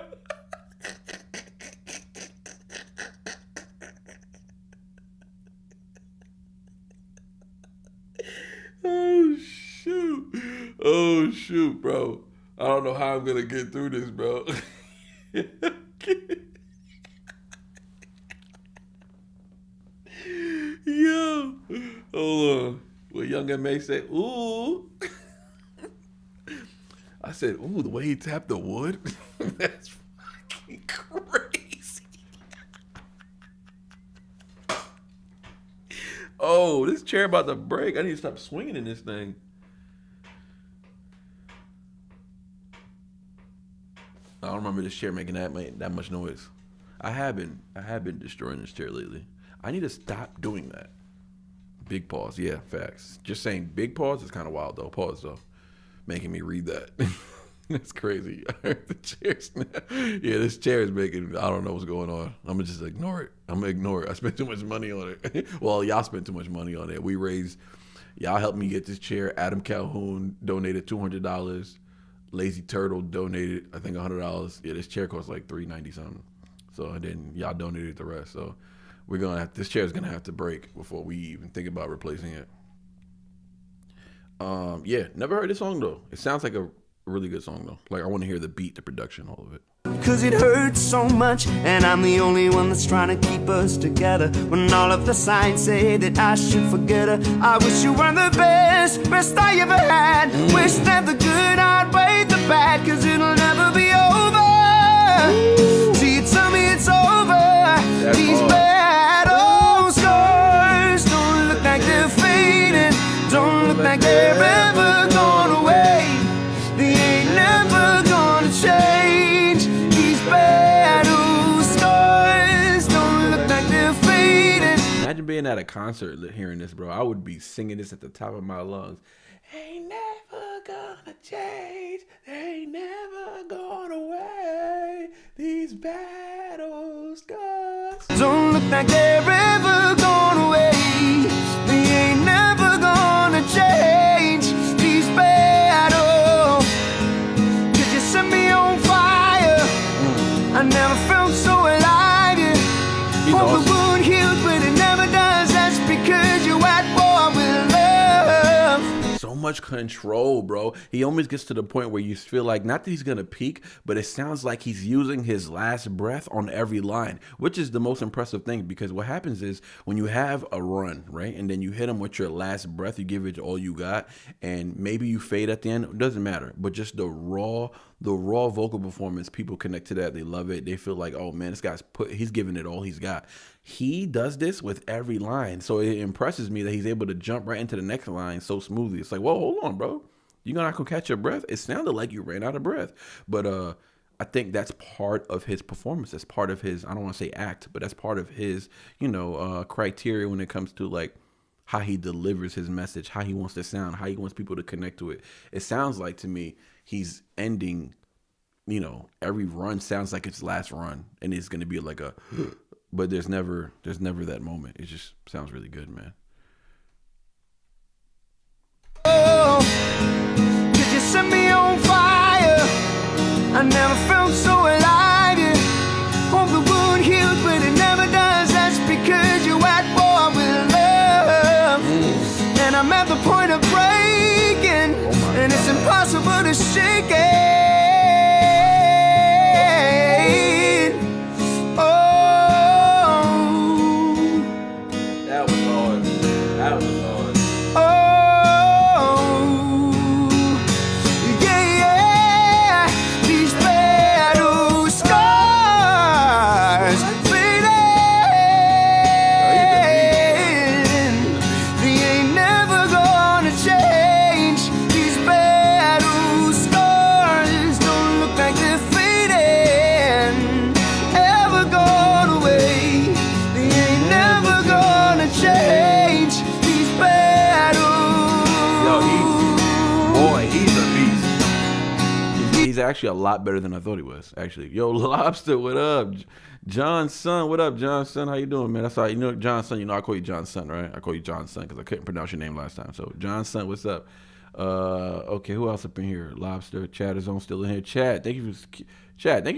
Oh shoot, bro. I don't know how I'm gonna get through this, bro. Yo, hold on. What Young M.A. said, ooh. I said, ooh, the way he tapped the wood? That's fucking crazy. Oh, this chair about to break. I need to stop swinging in this thing. I don't remember this chair making that much noise. I have been destroying this chair lately. I need to stop doing that. Big pause, yeah, facts. Just saying big pause is kind of wild though. Pause though, making me read that. That's crazy. I heard the chair snap. Yeah, this chair is making. I don't know what's going on. I'm gonna just ignore it. I'm gonna ignore it. I spent too much money on it. Well, y'all spent too much money on it. We raised. Y'all helped me get this chair. Adam Calhoun donated $200. Lazy Turtle donated, I think, $100. Yeah, this chair cost like $390 something. So and then y'all donated the rest. So we're gonna have, this chair is gonna have to break before we even think about replacing it. Yeah, never heard this song though. It sounds like a really good song though. Like I want to hear the beat, the production, all of it. Cause it hurts so much, and I'm the only one that's trying to keep us together. When all of the signs say that I should forget her, I wish you were the best I ever had. Wish that the good outweighed the bad, cause it'll never be over. So you tell me it's over. These bad old scars don't look like they're fading, don't look like they're ever gone away. They ain't never gonna change. These bad old scars don't look like they're fading. Imagine being at a concert hearing this, bro. I would be singing this at the top of my lungs. Ain't never gonna change. They ain't never gone away. These bad old scars don't look like they're ever gone away. They ain't never gonna change. These bad old. Could you set me on fire? I never felt so alive. Yeah. Hope awesome. the wound heals, but it never does. That's because you're at war with love. So much control, bro. He almost gets to the point where you feel like, not that he's gonna peak, but it sounds like he's using his last breath on every line, which is the most impressive thing, because what happens is when you have a run, right, and then you hit him with your last breath, you give it all you got, and maybe you fade at the end, it doesn't matter, but just the raw vocal performance, people connect to that. They love it. They feel like, oh man, this guy's he's giving it all he's got. He does this with every line, so it impresses me that he's able to jump right into the next line so smoothly. It's like, whoa, hold on, bro. You're not gonna catch your breath? It sounded like you ran out of breath. But I think that's part of his performance. That's part of his, I don't want to say act, but that's part of his, criteria when it comes to like how he delivers his message, how he wants to sound, how he wants people to connect to it. It sounds like to me he's ending, every run sounds like its last run, and it's gonna be like a but there's never that moment. It just sounds really good, man. Oh, could you set me on fire? I never felt so alive. Yeah. Hope the wound heals, but it never does. That's because you're at war with love. And I'm at the point of breaking, and it's impossible to shake it. Actually a lot better than I thought he was. Actually, yo, Lobster, what up? John Son, what up, John Son? How you doing, man? That's all right. John Son. I call you John Son, right? I call you John Son because I couldn't pronounce your name last time. So, John Son, what's up? Okay, who else up in here? Lobster, Chad is on still in here. Chad, thank you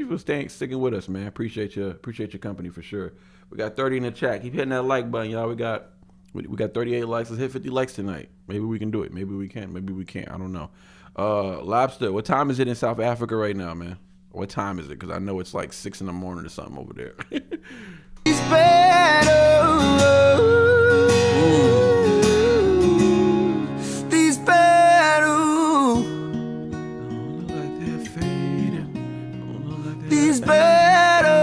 for sticking with us, man. Appreciate your company for sure. We got 30 in the chat. Keep hitting that like button, y'all. We got 38 likes. Let's hit 50 likes tonight. Maybe we can do it. Maybe we can. Maybe we can't. I don't know. Lobster, what time is it in South Africa right now, man? What time is it? Because I know it's like 6 in the morning or something over there. It's better. These better. These better.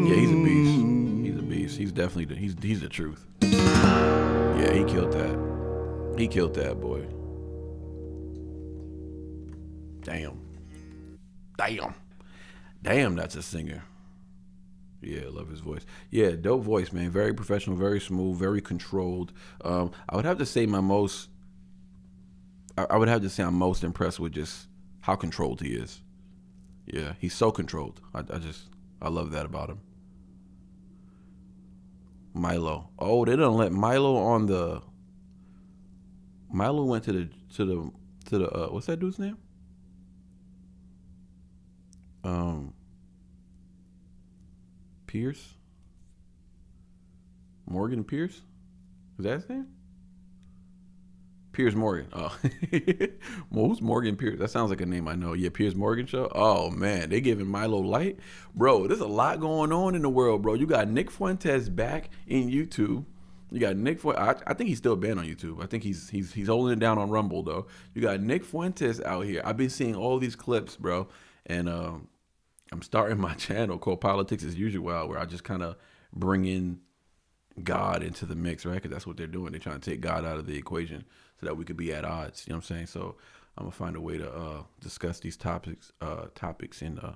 Yeah, he's a beast. He's a beast. He's definitely he's the truth. Yeah, he killed that. He killed that, boy. Damn, that's a singer. Yeah, I love his voice. Yeah, dope voice, man. Very professional, very smooth, very controlled. I would have to say I would have to say I'm most impressed with just how controlled he is. Yeah, he's so controlled. I love that about him. Milo. Oh, they don't let Milo on the. Milo went to the what's that dude's name? Pierce? Morgan Pierce? Is that his name? Piers Morgan. Oh. Well, who's Morgan Pierce? That sounds like a name I know. Yeah, Piers Morgan show. Oh man, they giving Milo light. Bro, there's a lot going on in the world, bro. You got Nick Fuentes back in YouTube. You got Nick Fuentes. I think he's still banned on YouTube. I think he's holding it down on Rumble though. You got Nick Fuentes out here. I've been seeing all these clips, bro, and I'm starting my channel called Politics as Usual, where I just kind of bring in God into the mix, right? Because that's what they're doing. They're trying to take God out of the equation so that we could be at odds. You know what I'm saying? So I'm gonna find a way to discuss these topics in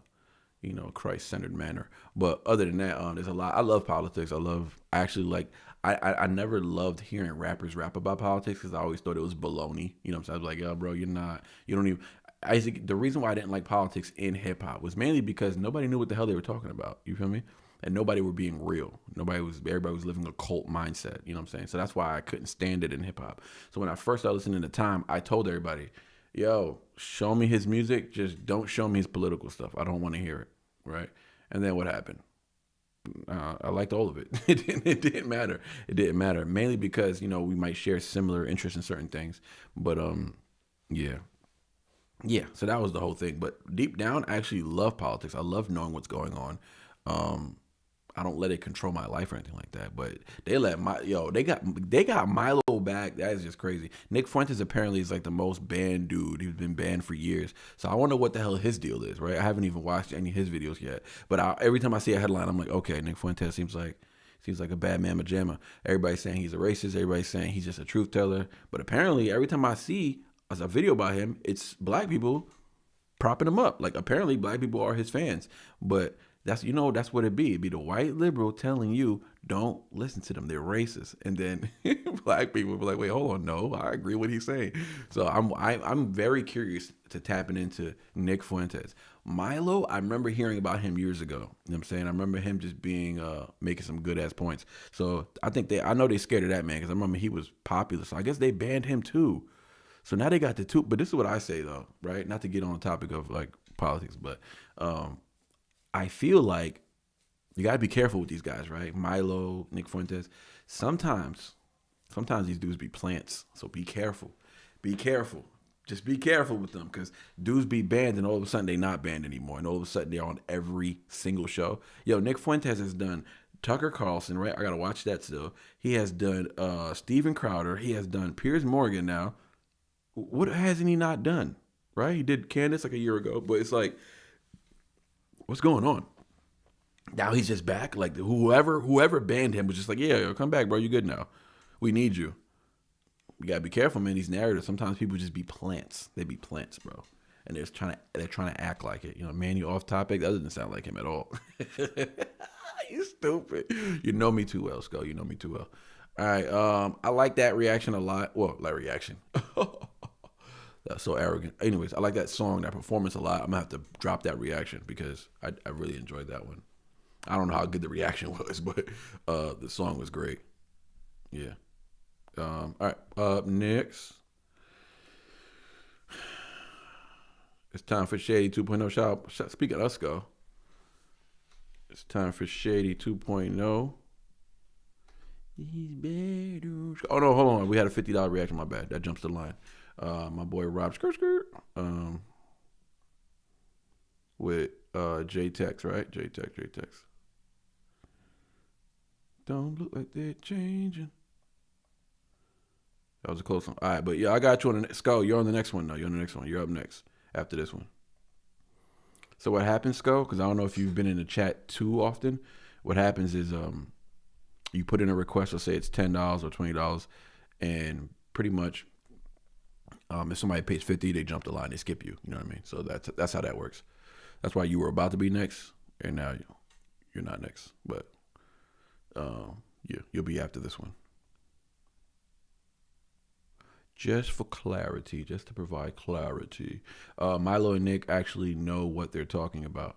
Christ-centered manner. But other than that, there's a lot. I love politics. I never loved hearing rappers rap about politics because I always thought it was baloney. You know what I'm saying? I was like, yo, bro, you don't even. I think the reason why I didn't like politics in hip hop was mainly because nobody knew what the hell they were talking about. You feel me? And nobody were being real. Everybody was living a cult mindset. You know what I'm saying? So that's why I couldn't stand it in hip hop. So when I first started listening to Time, I told everybody, yo, show me his music. Just don't show me his political stuff. I don't want to hear it. Right? And then what happened? I liked all of it. It didn't matter. It didn't matter. Mainly because, we might share similar interests in certain things. But yeah. Yeah, so that was the whole thing. But deep down, I actually love politics. I love knowing what's going on. I don't let it control my life or anything like that. But they got Milo back. That is just crazy. Nick Fuentes apparently is like the most banned dude. He's been banned for years. So I wonder what the hell his deal is, right? I haven't even watched any of his videos yet. But every time I see a headline, I'm like, okay, Nick Fuentes seems like a bad mamma jamma. Everybody's saying he's a racist. Everybody's saying he's just a truth teller. But apparently, every time I see a video about him, it's black people propping him up. Like apparently, black people are his fans. But that's what it'd be. It'd be the white liberal telling you, don't listen to them. They're racist. And then black people would be like, wait, hold on. No, I agree with what he's saying. So I'm very curious to tapping into Nick Fuentes. Milo, I remember hearing about him years ago. You know what I'm saying? I remember him just being, making some good ass points. So I know they scared of that man because I remember he was popular. So I guess they banned him too. So now they got the two, but this is what I say though, right? Not to get on the topic of like politics, but, I feel like you gotta be careful with these guys, right? Milo, Nick Fuentes. Sometimes these dudes be plants. So be careful. Be careful. Just be careful with them because dudes be banned and all of a sudden they not banned anymore. And all of a sudden they're on every single show. Yo, Nick Fuentes has done Tucker Carlson, right? I gotta watch that still. He has done Steven Crowder. He has done Piers Morgan now. What hasn't he not done? Right? He did Candace like a year ago, but it's like, what's going on? Now he's just back. Like whoever banned him was just like, yeah, come back, bro. You good now? We need you. We gotta be careful, man. These narratives. Sometimes people just be plants. They be plants, bro. And they're trying to act like it. Man, you off topic. That doesn't sound like him at all. You stupid. You know me too well, Skull. You know me too well. All right. I like that reaction a lot. Well, that reaction. That's so arrogant. Anyways, I like that song, that performance a lot. I'm gonna have to drop that reaction because I really enjoyed that one. I don't know how good the reaction was, but the song was great. Yeah. All right. Up next, it's time for Shady 2.0. Speaking of us, go. It's time for Shady 2.0. Oh no, hold on. We had a $50 reaction. My bad. That jumps the line. My boy Rob Skirt with J-Tex, right? J-Tex. Don't look like they're changing. That was a close one. All right, but yeah, I got you on the next. Skull, you're on the next one now. You're on the next one. You're up next after this one. So what happens, Skull? Because I don't know if you've been in the chat too often. What happens is you put in a request. Let's say it's $10 or $20, and pretty much if somebody pays $50, they jump the line. They skip you. You know what I mean? So that's how that works. That's why you were about to be next, and now you're not next. But yeah, you'll be after this one. Just for clarity, just to provide clarity, Milo and Nick actually know what they're talking about.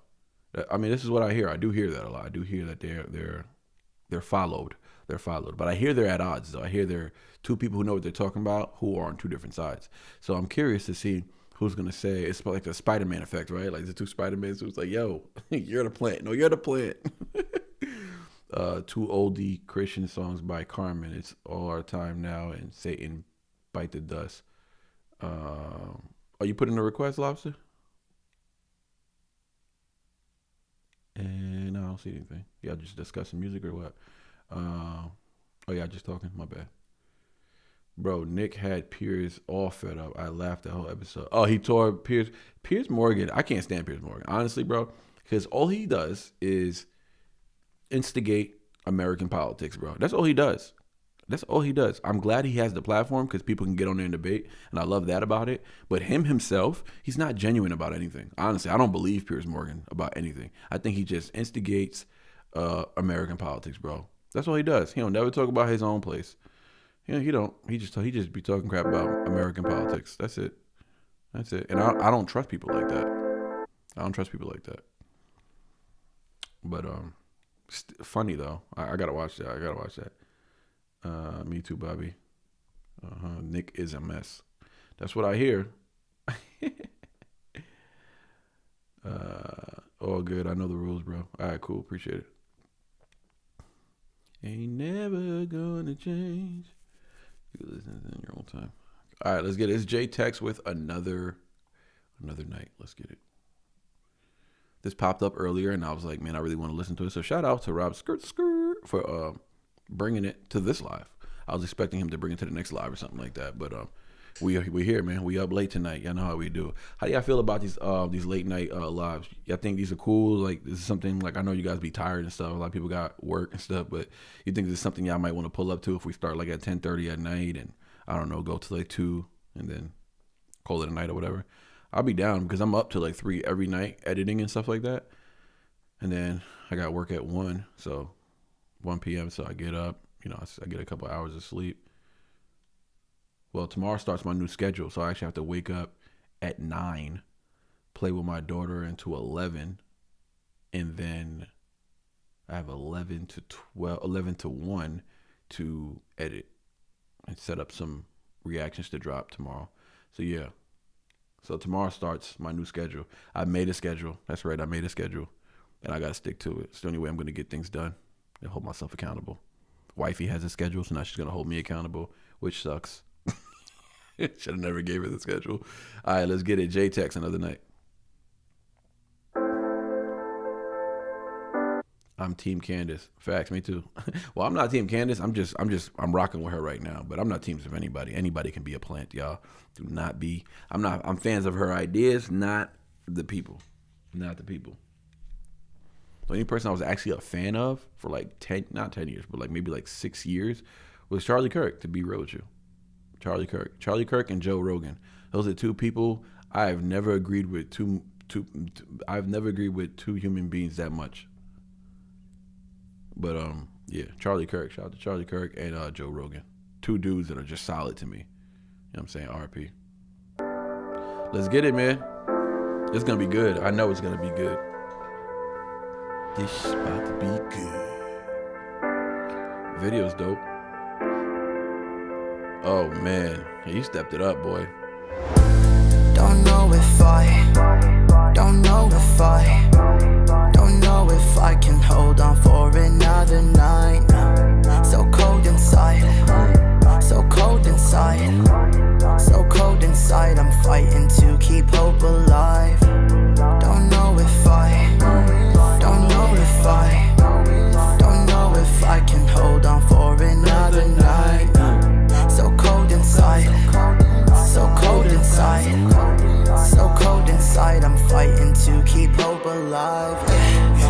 I mean, this is what I hear. I do hear that a lot. I do hear that they're followed. They're followed. But I hear they're at odds, though. I hear they're two people who know what they're talking about who are on two different sides. So I'm curious to see who's going to say, it's like the Spider-Man effect, right? Like the two Spider-Mans who's like, yo, you're the plant. No, you're the plant. Two oldie Christian songs by Carmen. It's All Our Time Now and Satan Bite the Dust. Are you putting a request, Lobster? And I don't see anything. Y'all just discussing music or what? Oh, yeah, just talking. My bad. Bro, Nick had Piers all fed up. I laughed the whole episode. Oh, he tore Piers Morgan. I can't stand Piers Morgan, honestly, bro. Because all he does is instigate American politics, bro. That's all he does. That's all he does. I'm glad he has the platform because people can get on there and debate, and I love that about it. But himself, he's not genuine about anything. Honestly, I don't believe Piers Morgan about anything. I think he just instigates American politics, bro. That's all he does. He don't never talk about his own place. You know, he don't. He just be talking crap about American politics. That's it. And I don't trust people like that. I don't trust people like that. But funny though. I gotta watch that. Me too, Bobby. Nick is a mess. That's what I hear. All good. I know the rules, bro. All right, cool. Appreciate it. Ain't never gonna change. You listen in your own time. All right, let's get it. It's J-Tex with another night. Let's get it. This popped up earlier, and I was like, man, I really want to listen to it. So shout out to Rob Skirt for bringing it to this live. I was expecting him to bring it to the next live or something like that, but we here, man. We up late tonight. Y'all know how we do. How do y'all feel about these late night lives? Y'all think these are cool? Like, this is something, like, I know you guys be tired and stuff. A lot of people got work and stuff, but you think this is something y'all might want to pull up to if we start like at 10:30 at night and I don't know, go to like 2 and then call it a night or whatever? I'll be down because I'm up to like 3 every night editing and stuff like that, and then I got work at 1 p.m. So I get up, you know, I get a couple hours of sleep. Well, tomorrow starts my new schedule, so I actually have to wake up at 9, play with my daughter until 11, and then I have 11 to 1 to edit and set up some reactions to drop tomorrow. So yeah, so tomorrow starts my new schedule. I made a schedule. That's right, I made a schedule, and I got to stick to it. It's the only way I'm going to get things done and hold myself accountable. Wifey has a schedule, so now she's going to hold me accountable, which sucks. Should have never gave her the schedule. All right, let's get it. J-Tex another night. I'm Team Candace. Facts, me too. Well, I'm not Team Candace. I'm rocking with her right now, but I'm not teams of anybody. Anybody can be a plant, y'all. Do not be. I'm fans of her ideas, not the people. Not the people. The only person I was actually a fan of for like not 10 years, but like maybe like 6 years was Charlie Kirk, to be real with you. Charlie Kirk and Joe Rogan. Those are two people I've never agreed with I've never agreed with two human beings that much. But yeah, Charlie Kirk. Shout out to Charlie Kirk and Joe Rogan. Two dudes that are just solid to me. You know what I'm saying? RP. Let's get it, man. It's gonna be good. I know it's gonna be good. This is about to be good. Video's dope. Oh man, you stepped it up, boy. Don't know if I can hold on for another night. So cold and alive.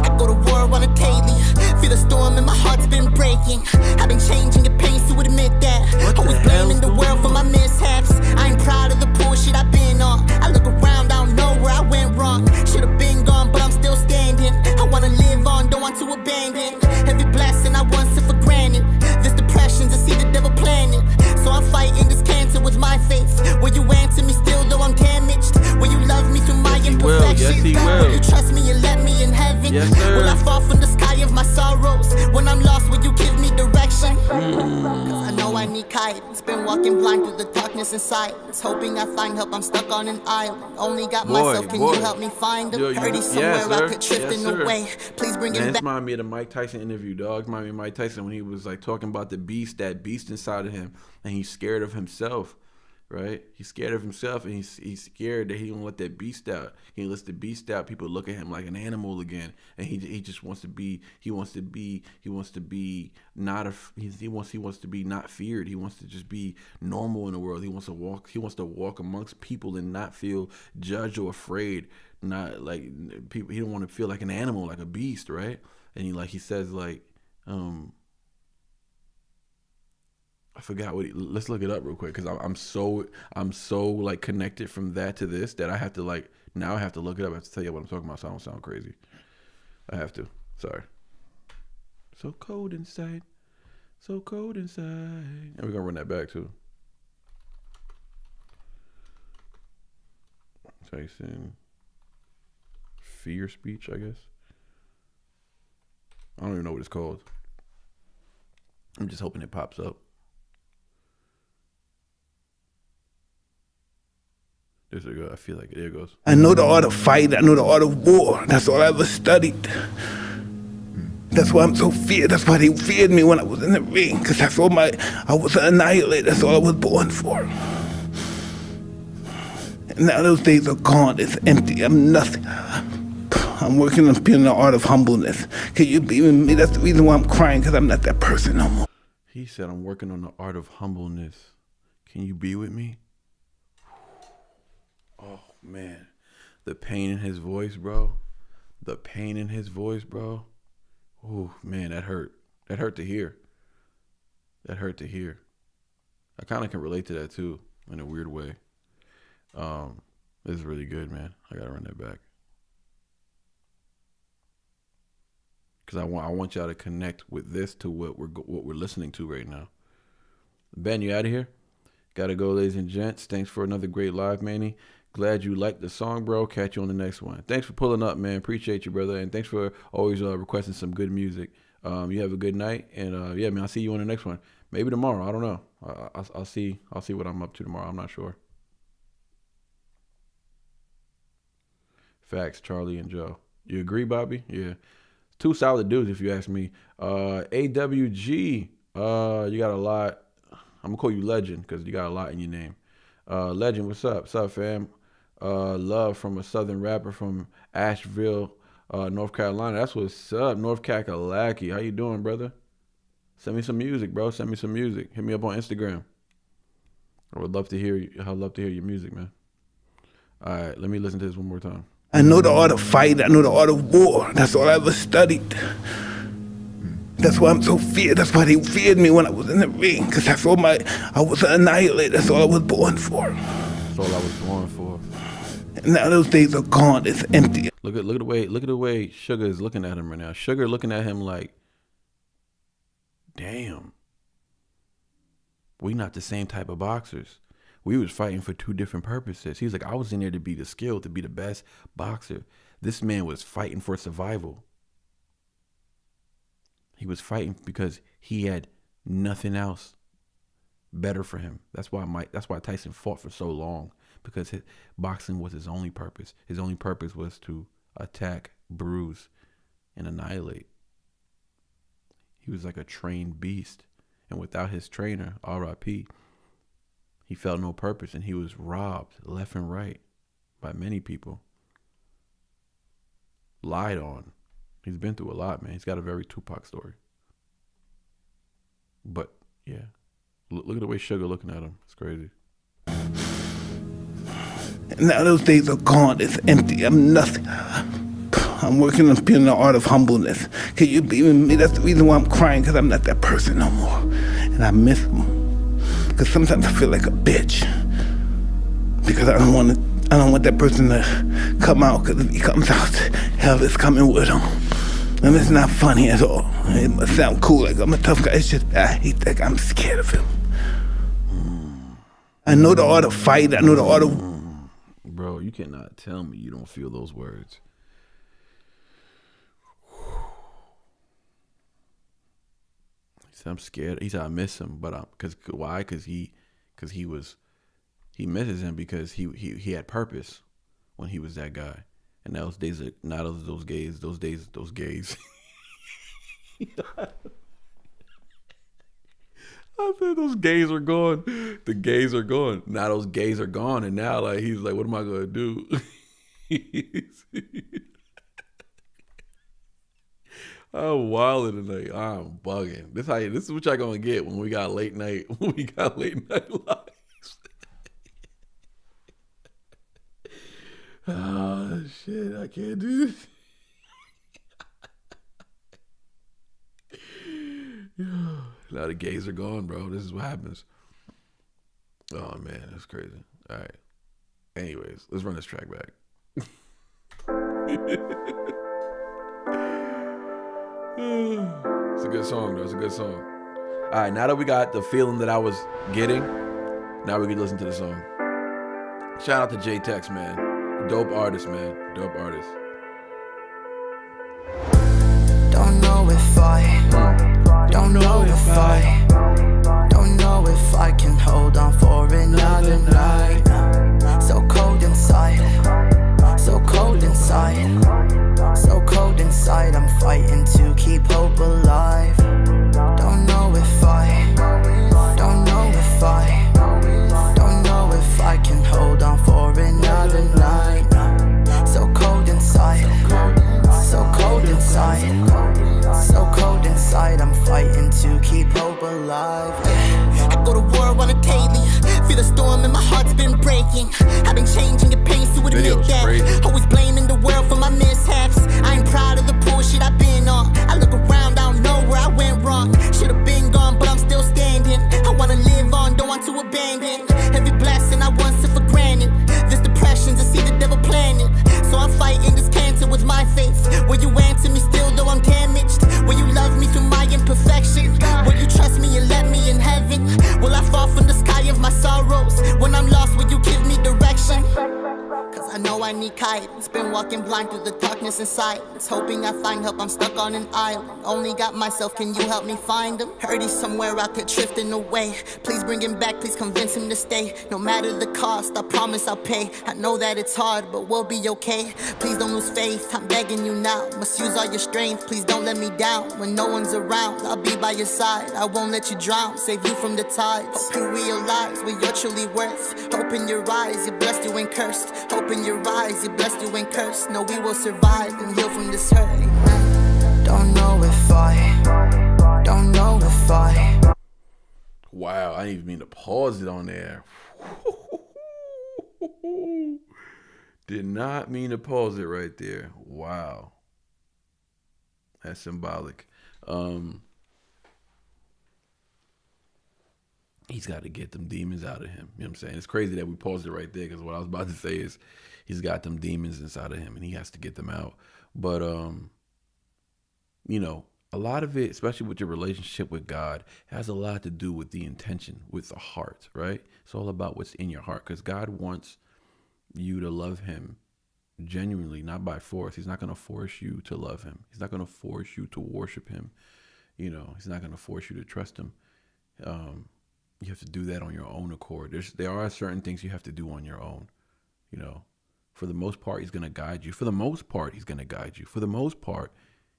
I go to war on a daily. Feel a storm and my heart's been breaking. I've been changing, it pains to admit that. Always blaming the world for my mishaps. I ain't proud of the bullshit I've been on. I look around, I don't know where I went wrong. Should've been gone, but I'm still standing. I wanna live on, don't want to abandon. Every blessing I once took for granted. This depression's, I see the devil planning. So I'm fighting this cancer with my faith. Will you answer me still though I'm damaged? Will you love me through my imperfections? Will you trust me and let me in heaven? Yes, sir. Will I fall from the sky of my sorrows? When I'm lost, will you give me direction? Cause I know I need guidance. Been walking blind through the darkness and silence. Hoping I find help, I'm stuck on an island. Only got myself, can you help me find him? Heard he's somewhere I could drifting away. Please bring him back. This reminded me of the Mike Tyson interview, dog. Reminded me of Mike Tyson when he was like talking about the beast, that beast inside of him, and he's scared of himself, right? He's scared of himself, and he's scared that he don't let that beast out. He lets the beast out. People look at him like an animal again, and he just wants to be. He wants to be not a. He wants to be not feared. He wants to just be normal in the world. He wants to walk. He wants to walk amongst people and not feel judged or afraid. Not like people. He don't want to feel like an animal, like a beast, right? And he says like, I forgot what. Let's look it up real quick because I'm so like connected from that to this that I have to like now I have to look it up. I have to tell you what I'm talking about so I don't sound crazy. I have to. Sorry. So cold inside. So cold inside. And we're gonna run that back too. Tyson. Fear speech, I guess. I don't even know what it's called. I'm just hoping it pops up. There we go. I feel like there it goes. I know the art of fight. I know the art of war. That's all I ever studied. That's why I'm so feared. That's why they feared me when I was in the ring. Because I was an annihilator. That's all I was born for. And now those days are gone. It's empty. I'm nothing. I'm working on being the art of humbleness. Can you be with me? That's the reason why I'm crying, because I'm not that person no more. He said, I'm working on the art of humbleness. Can you be with me? Oh, man. The pain in his voice, bro. The pain in his voice, bro. Oh, man, that hurt. That hurt to hear. That hurt to hear. I kind of can relate to that, too, in a weird way. This is really good, man. I got to run that back. Because I want y'all to connect with this to what we're listening to right now. Ben, you out of here? Gotta go, ladies and gents. Thanks for another great live, Manny. Glad you liked the song, bro. Catch you on the next one. Thanks for pulling up, man. Appreciate you, brother. And thanks for always requesting some good music. You have a good night. And yeah, man, I'll see you on the next one. Maybe tomorrow. I don't know. I'll see what I'm up to tomorrow. I'm not sure. Facts, Charlie and Joe. You agree, Bobby? Yeah. Two solid dudes, if you ask me. AWG, you got a lot. I'm going to call you Legend because you got a lot in your name. Legend, what's up? What's up, fam? Love from a southern rapper from Asheville, North Carolina. That's what's up, North Kakalaki. How you doing, brother? Send me some music, bro. Send me some music. Hit me up on Instagram. I would love to hear you. I'd love to hear your music, man. All right, let me listen to this one more time. I know the art of fight. I know the art of war. That's all I ever studied. That's why I'm so feared. That's why they feared me when I was in the ring. Because I was an annihilator. That's all I was born for. That's all I was born for. And now those days are gone. It's empty. Look at the way Sugar is looking at him right now. Sugar looking at him like, damn, we not the same type of boxers. We was fighting for two different purposes. He was like, I was in there to be the skilled, to be the best boxer. This man was fighting for survival. He was fighting because he had nothing else better for him. That's why Tyson fought for so long, because boxing was his only purpose. His only purpose was to attack, bruise, and annihilate. He was like a trained beast. And without his trainer, R.I.P., he felt no purpose, and he was robbed left and right by many people. Lied on. He's been through a lot, man. He's got a very Tupac story. But, yeah. Look at the way Sugar looking at him. It's crazy. And now those days are gone. It's empty. I'm nothing. I'm working on being the art of humbleness. Can you believe in me? That's the reason why I'm crying, because I'm not that person no more. And I miss him. Because sometimes I feel like a bitch. Because I don't want that person to come out, because if he comes out, hell is coming with him. And it's not funny at all. It must sound cool, like I'm a tough guy. It's just, I hate that guy. I'm scared of him. I know the art of fight. I know the art of... Bro, you cannot tell me you don't feel those words. He said, I'm scared. He said, I miss him, but why? Because he misses him because he had purpose when he was that guy. And those days are not those gays. Those gays. I said those gays are gone. The gays are gone. Now those gays are gone, and now like he's like, what am I gonna do? I'm wilding tonight. I'm bugging. This is what y'all gonna get when we got late night. When we got late night lives. Oh shit! I can't do this. Now the gays are gone, bro. This is what happens. Oh man, that's crazy. All right. Anyways, let's run this track back. It's a good song, though. It's a good song. All right, now that we got the feeling that I was getting, now we can listen to the song. Shout out to J Tex, man. Dope artist, man. Dope artist. Don't know if I can hold on for another night. So cold inside, so cold inside, so cold inside. I'm fighting to keep hope alive. Don't know if I can hold on for another night. So cold inside, so cold inside, so cold inside. I'm fighting to keep hope alive. I go to war on a daily. Feel a storm and my heart's been breaking. I've been changing your pains to admit that. Always blaming the world for my mishaps. I ain't proud of the bullshit I've been on. I look around, I don't know where I went wrong. Should've been gone, but I'm still standing. I wanna live on, don't want to abandon. Every blessing I once took for granted. This depression's a seed the devil planted. So I'm fighting this cancer with my faith. Will you answer me still though I'm damaged? Will you love me through my imperfection? Will you trust me and let me in heaven? Will I fall from the sky of my sorrows? When I'm lost, will you give me direction? Cause I know I need guidance. Been walking blind through the darkness and silence. Hoping I find help, I'm stuck on an island. Only got myself, can you help me find him? Heard he's somewhere out there drifting away. Please bring him back, please convince him to stay. No matter the cost, I promise I'll pay. I know that it's hard, but we'll be okay. Please don't lose faith, I'm begging you now. Must use all your strength, please don't let me down. When no one's around, I'll be by your side. I won't let you drown, save you from the tides. Hope you realize what you're truly worth. Open your eyes, you're blessed, you ain't cursed. Open your eyes, you're blessed, you ain't cursed. No, we will survive and heal from this hurt. Don't know if I. Wow, I didn't even mean to pause it on there. Did not mean to pause it right there. Wow. That's symbolic. He's got to get them demons out of him. You know what I'm saying? It's crazy that we paused it right there, because what I was about to say is he's got them demons inside of him and he has to get them out. But, you know, a lot of it, especially with your relationship with God, has a lot to do with the intention, with the heart, right? It's all about what's in your heart, because God wants you to love him genuinely, not by force. He's not going to force you to love him. He's not going to force you to worship him. You know, he's not going to force you to trust him. You have to do that on your own accord. There are certain things you have to do on your own. You know, for the most part, he's going to guide you. For the most part, he's going to guide you. For the most part,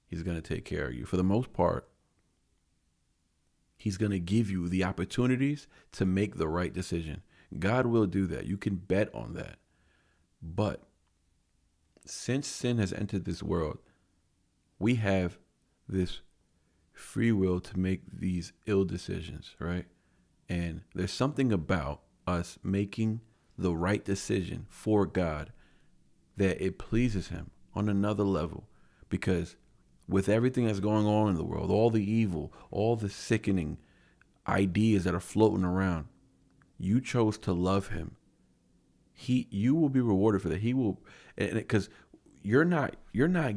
he's going to take care of you. For the most part, he's going to give you the opportunities to make the right decision. God will do that. You can bet on that. But since sin has entered this world, we have this free will to make these ill decisions, right? And there's something about us making the right decision for God that it pleases him. on another level, because with everything that's going on in the world, all the evil, all the sickening ideas that are floating around, you chose to love him. You will be rewarded for that. He will, because you're not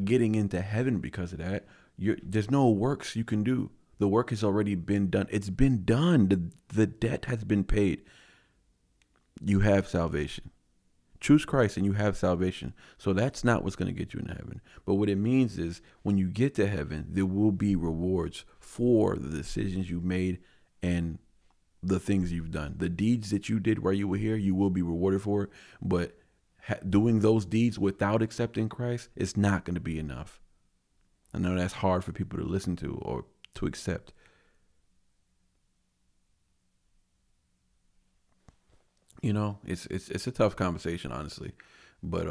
getting into heaven because of that. There's no works you can do. The work has already been done. It's been done. The debt has been paid. You have salvation. Choose Christ and you have salvation. So that's not what's going to get you into heaven. But what it means is when you get to heaven, there will be rewards for the decisions you made and the things you've done. The deeds that you did while you were here, you will be rewarded for it. But doing those deeds without accepting Christ is not going to be enough. I know that's hard for people to listen to or to accept. You know, it's a tough conversation, honestly, but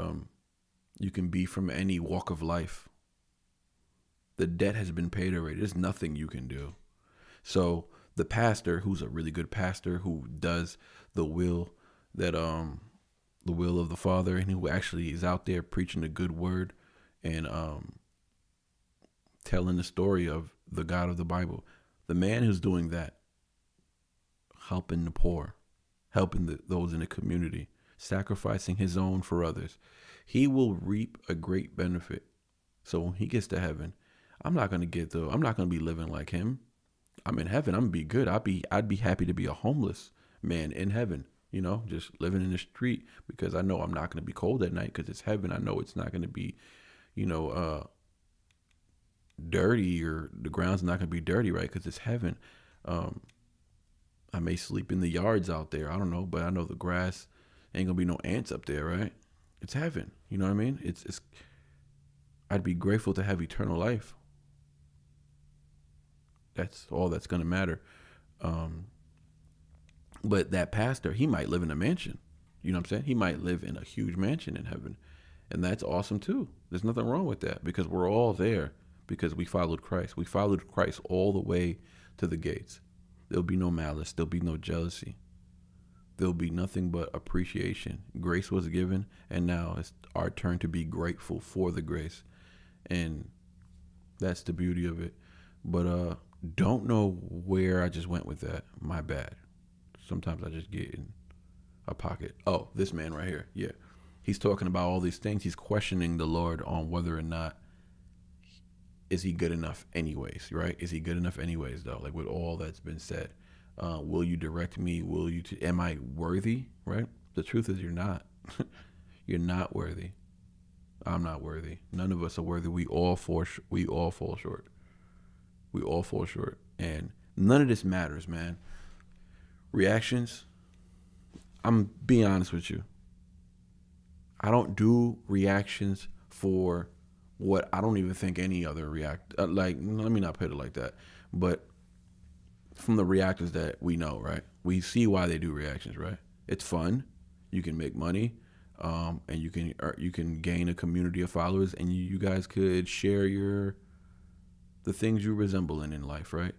you can be from any walk of life. The debt has been paid already. There's nothing you can do. So the pastor, who's a really good pastor, who does the will of the Father, and who actually is out there preaching the good word and telling the story of the God of the Bible, the man who's doing that, helping the poor, helping those in the community, sacrificing his own for others, he will reap a great benefit. So when he gets to heaven, I'm not going to be living like him. I'm in heaven. I'm going to be good. I'd be happy to be a homeless man in heaven, you know, just living in the street, because I know I'm not going to be cold at night because it's heaven. I know it's not going to be, you know, dirty, or the ground's not going to be dirty, right? Because it's heaven. I may sleep in the yards out there. I don't know, but I know the grass ain't gonna be no ants up there, right? It's heaven. You know what I mean? It's. I'd be grateful to have eternal life. That's all that's gonna matter. But that pastor, he might live in a mansion. You know what I'm saying? He might live in a huge mansion in heaven, and that's awesome too. There's nothing wrong with that, because we're all there because we followed Christ. We followed Christ all the way to the gates. There'll be no malice. There'll be no jealousy. There'll be nothing but appreciation. Grace was given, and now it's our turn to be grateful for the grace. And that's the beauty of it. But don't know where I just went with that. My bad. Sometimes I just get in a pocket. Oh, this man right here. Yeah. He's talking about all these things. He's questioning the Lord on whether or not is he good enough anyways, right? Is he good enough anyways, though? Like, with all that's been said, will you direct me? Am I worthy, right? The truth is you're not. You're not worthy. I'm not worthy. None of us are worthy. We all fall short. We all fall short. And none of this matters, man. Reactions, I'm being honest with you. I don't do reactions for what I don't even think any other let me not put it like that, but from the reactors that we know, right? We see why they do reactions, right? It's fun. You can make money, and you can gain a community of followers, and you guys could share the things you resemble in life, right?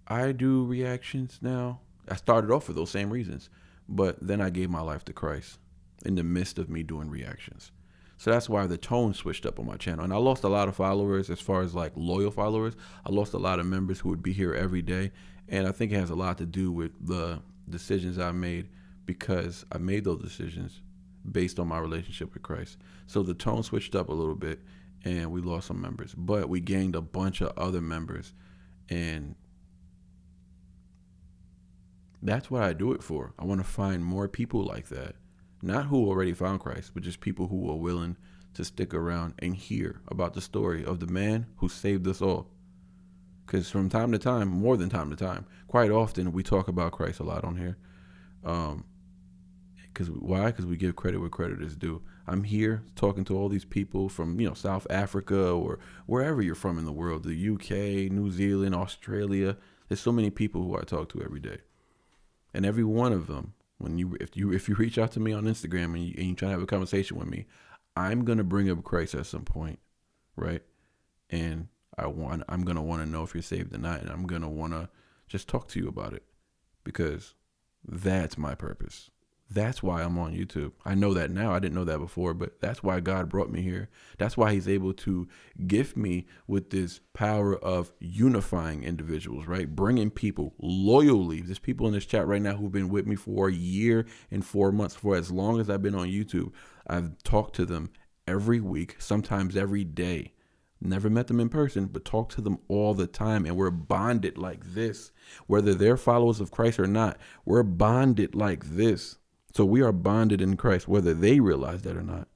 I do reactions now. I started off for those same reasons, but then I gave my life to Christ in the midst of me doing reactions. So that's why the tone switched up on my channel. And I lost a lot of followers, as far as like loyal followers. I lost a lot of members who would be here every day. And I think it has a lot to do with the decisions I made, because I made those decisions based on my relationship with Christ. So the tone switched up a little bit and we lost some members, but we gained a bunch of other members. And that's what I do it for. I want to find more people like that. Not who already found Christ, but just people who are willing to stick around and hear about the story of the man who saved us all. Because from time to time, more than time to time, quite often we talk about Christ a lot on here. Why? Because we give credit where credit is due. I'm here talking to all these people from, South Africa or wherever you're from in the world, the UK, New Zealand, Australia. There's so many people who I talk to every day. And every one of them, if you reach out to me on Instagram and you try to have a conversation with me, I'm gonna bring up Christ at some point, right? And I'm gonna want to know if you're saved or not, and I'm gonna want to just talk to you about it, because that's my purpose. That's why I'm on YouTube. I know that now. I didn't know that before, but that's why God brought me here. That's why he's able to gift me with this power of unifying individuals, right? Bringing people loyally. There's people in this chat right now who've been with me for a year and 4 months, for as long as I've been on YouTube. I've talked to them every week, sometimes every day. Never met them in person, but talk to them all the time. And we're bonded like this. Whether they're followers of Christ or not, we're bonded like this. So we are bonded in Christ, whether they realize that or not.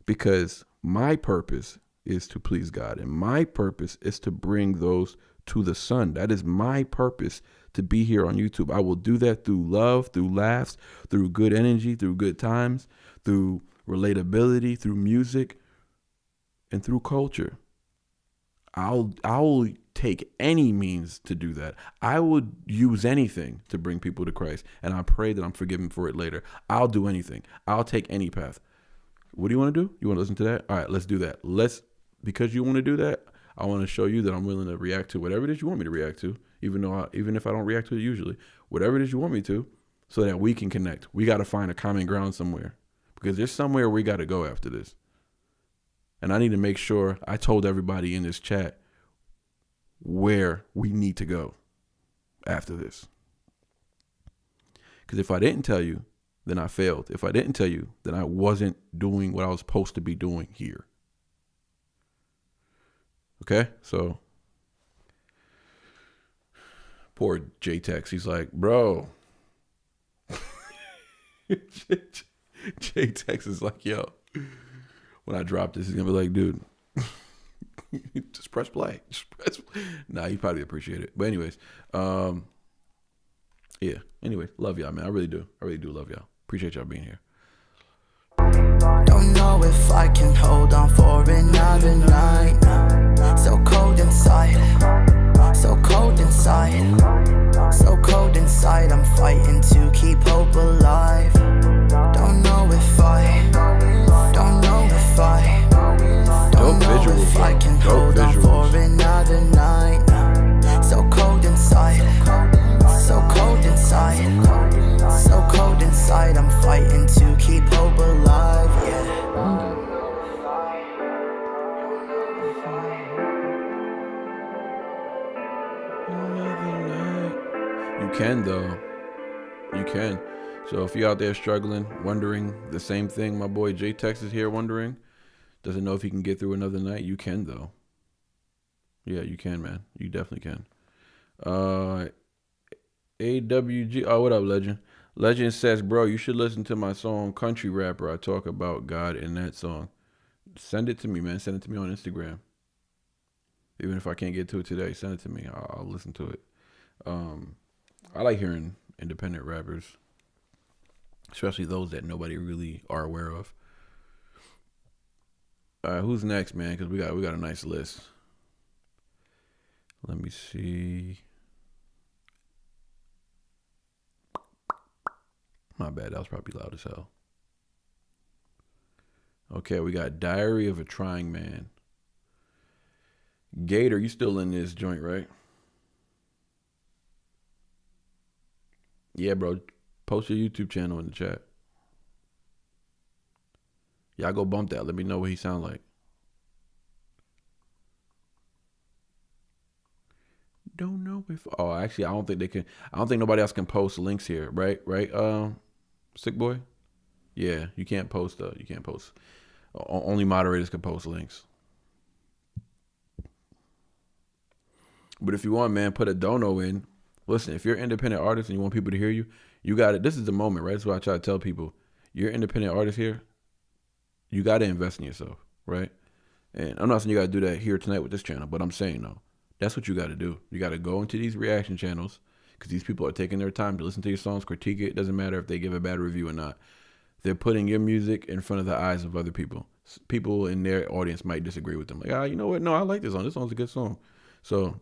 Because my purpose is to please God. And my purpose is to bring those to the Son. That is my purpose, to be here on YouTube. I will do that through love, through laughs, through good energy, through good times, through relatability, through music, and through culture. I'll take any means to do that. I would use anything to bring people to Christ, and I pray that I'm forgiven for it later. I'll do anything. I'll take any path. What do you want to do? You want to listen to that? All right, let's do that. Because you want to do that, I want to show you that I'm willing to react to whatever it is you want me to react to, even if I don't react to it usually. Whatever it is you want me to, so that we can connect. We got to find a common ground somewhere, because there's somewhere we got to go after this. And I need to make sure I told everybody in this chat where we need to go after this. Because if I didn't tell you, then I failed. If I didn't tell you, then I wasn't doing what I was supposed to be doing here. Okay? So, poor J-Tex. He's like, bro. J-Tex is like, yo. When I drop this, he's going to be like, dude, just press play. Nah, he probably appreciate it. But anyways, yeah. Anyway, love y'all, man. I really do. I really do love y'all. Appreciate y'all being here. Don't know if I can hold on for another night now. So cold inside. So cold inside. So cold inside. I'm fighting to keep hope alive. Don't know if I don't know if I can hold on for another night now. So cold inside. So cold inside. So cold inside. I'm fighting to keep hope alive. Yeah. You can, though. You can. So if you're out there struggling, wondering the same thing my boy J-Tex is here wondering, doesn't know if he can get through another night, you can, though. Yeah, you can, man. You definitely can. AWG. Oh, what up, Legend? Legend says, bro, you should listen to my song Country Rapper. I talk about God in that song. Send it to me, man. Send it to me on Instagram. Even if I can't get to it today, send it to me. I'll listen to it. I like hearing independent rappers, especially those that nobody really are aware of. Who's next, man? Because we got a nice list. Let me see. My bad. That was probably loud as hell. Okay, we got Diary of a Trying Man. Gator, you still in this joint, right? Yeah, bro. Post your YouTube channel in the chat. Y'all go bump that. Let me know what he sound like. Don't know if. Oh, actually, I don't think they can. I don't think nobody else can post links here. Right? Sick boy. Yeah, you can't post. You can't post. Only moderators can post links. But if you want, man, put a dono in. Listen, if you're an independent artist and you want people to hear you, you got it. This is the moment, right? That's what I try to tell people. You're an independent artist here. You got to invest in yourself, right? And I'm not saying you got to do that here tonight with this channel, but I'm saying, no, that's what you got to do. You got to go into these reaction channels because these people are taking their time to listen to your songs, critique it. It doesn't matter if they give a bad review or not. They're putting your music in front of the eyes of other people. People in their audience might disagree with them. Like, you know what? No, I like this song. This song's a good song. So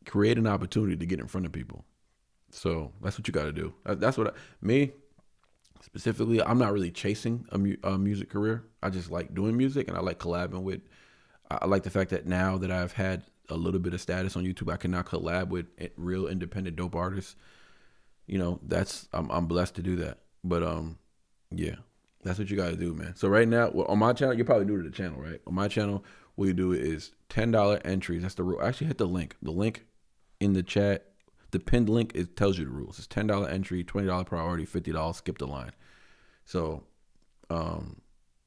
create an opportunity to get in front of people. So that's what you got to do. That's what me specifically, I'm not really chasing a music career. I just like doing music and I like collabing with. I like the fact that now that I've had a little bit of status on YouTube, I can now collab with real independent dope artists. you know, I'm blessed to do that. But yeah, that's what you got to do, man. So right now, on my channel, you're probably new to the channel, right? On my channel, what you do is $10 entries. That's the rule. Actually, hit the link. The link in the chat, the pinned link, it tells you the rules. It's $10 entry, $20 priority, $50 skip the line. So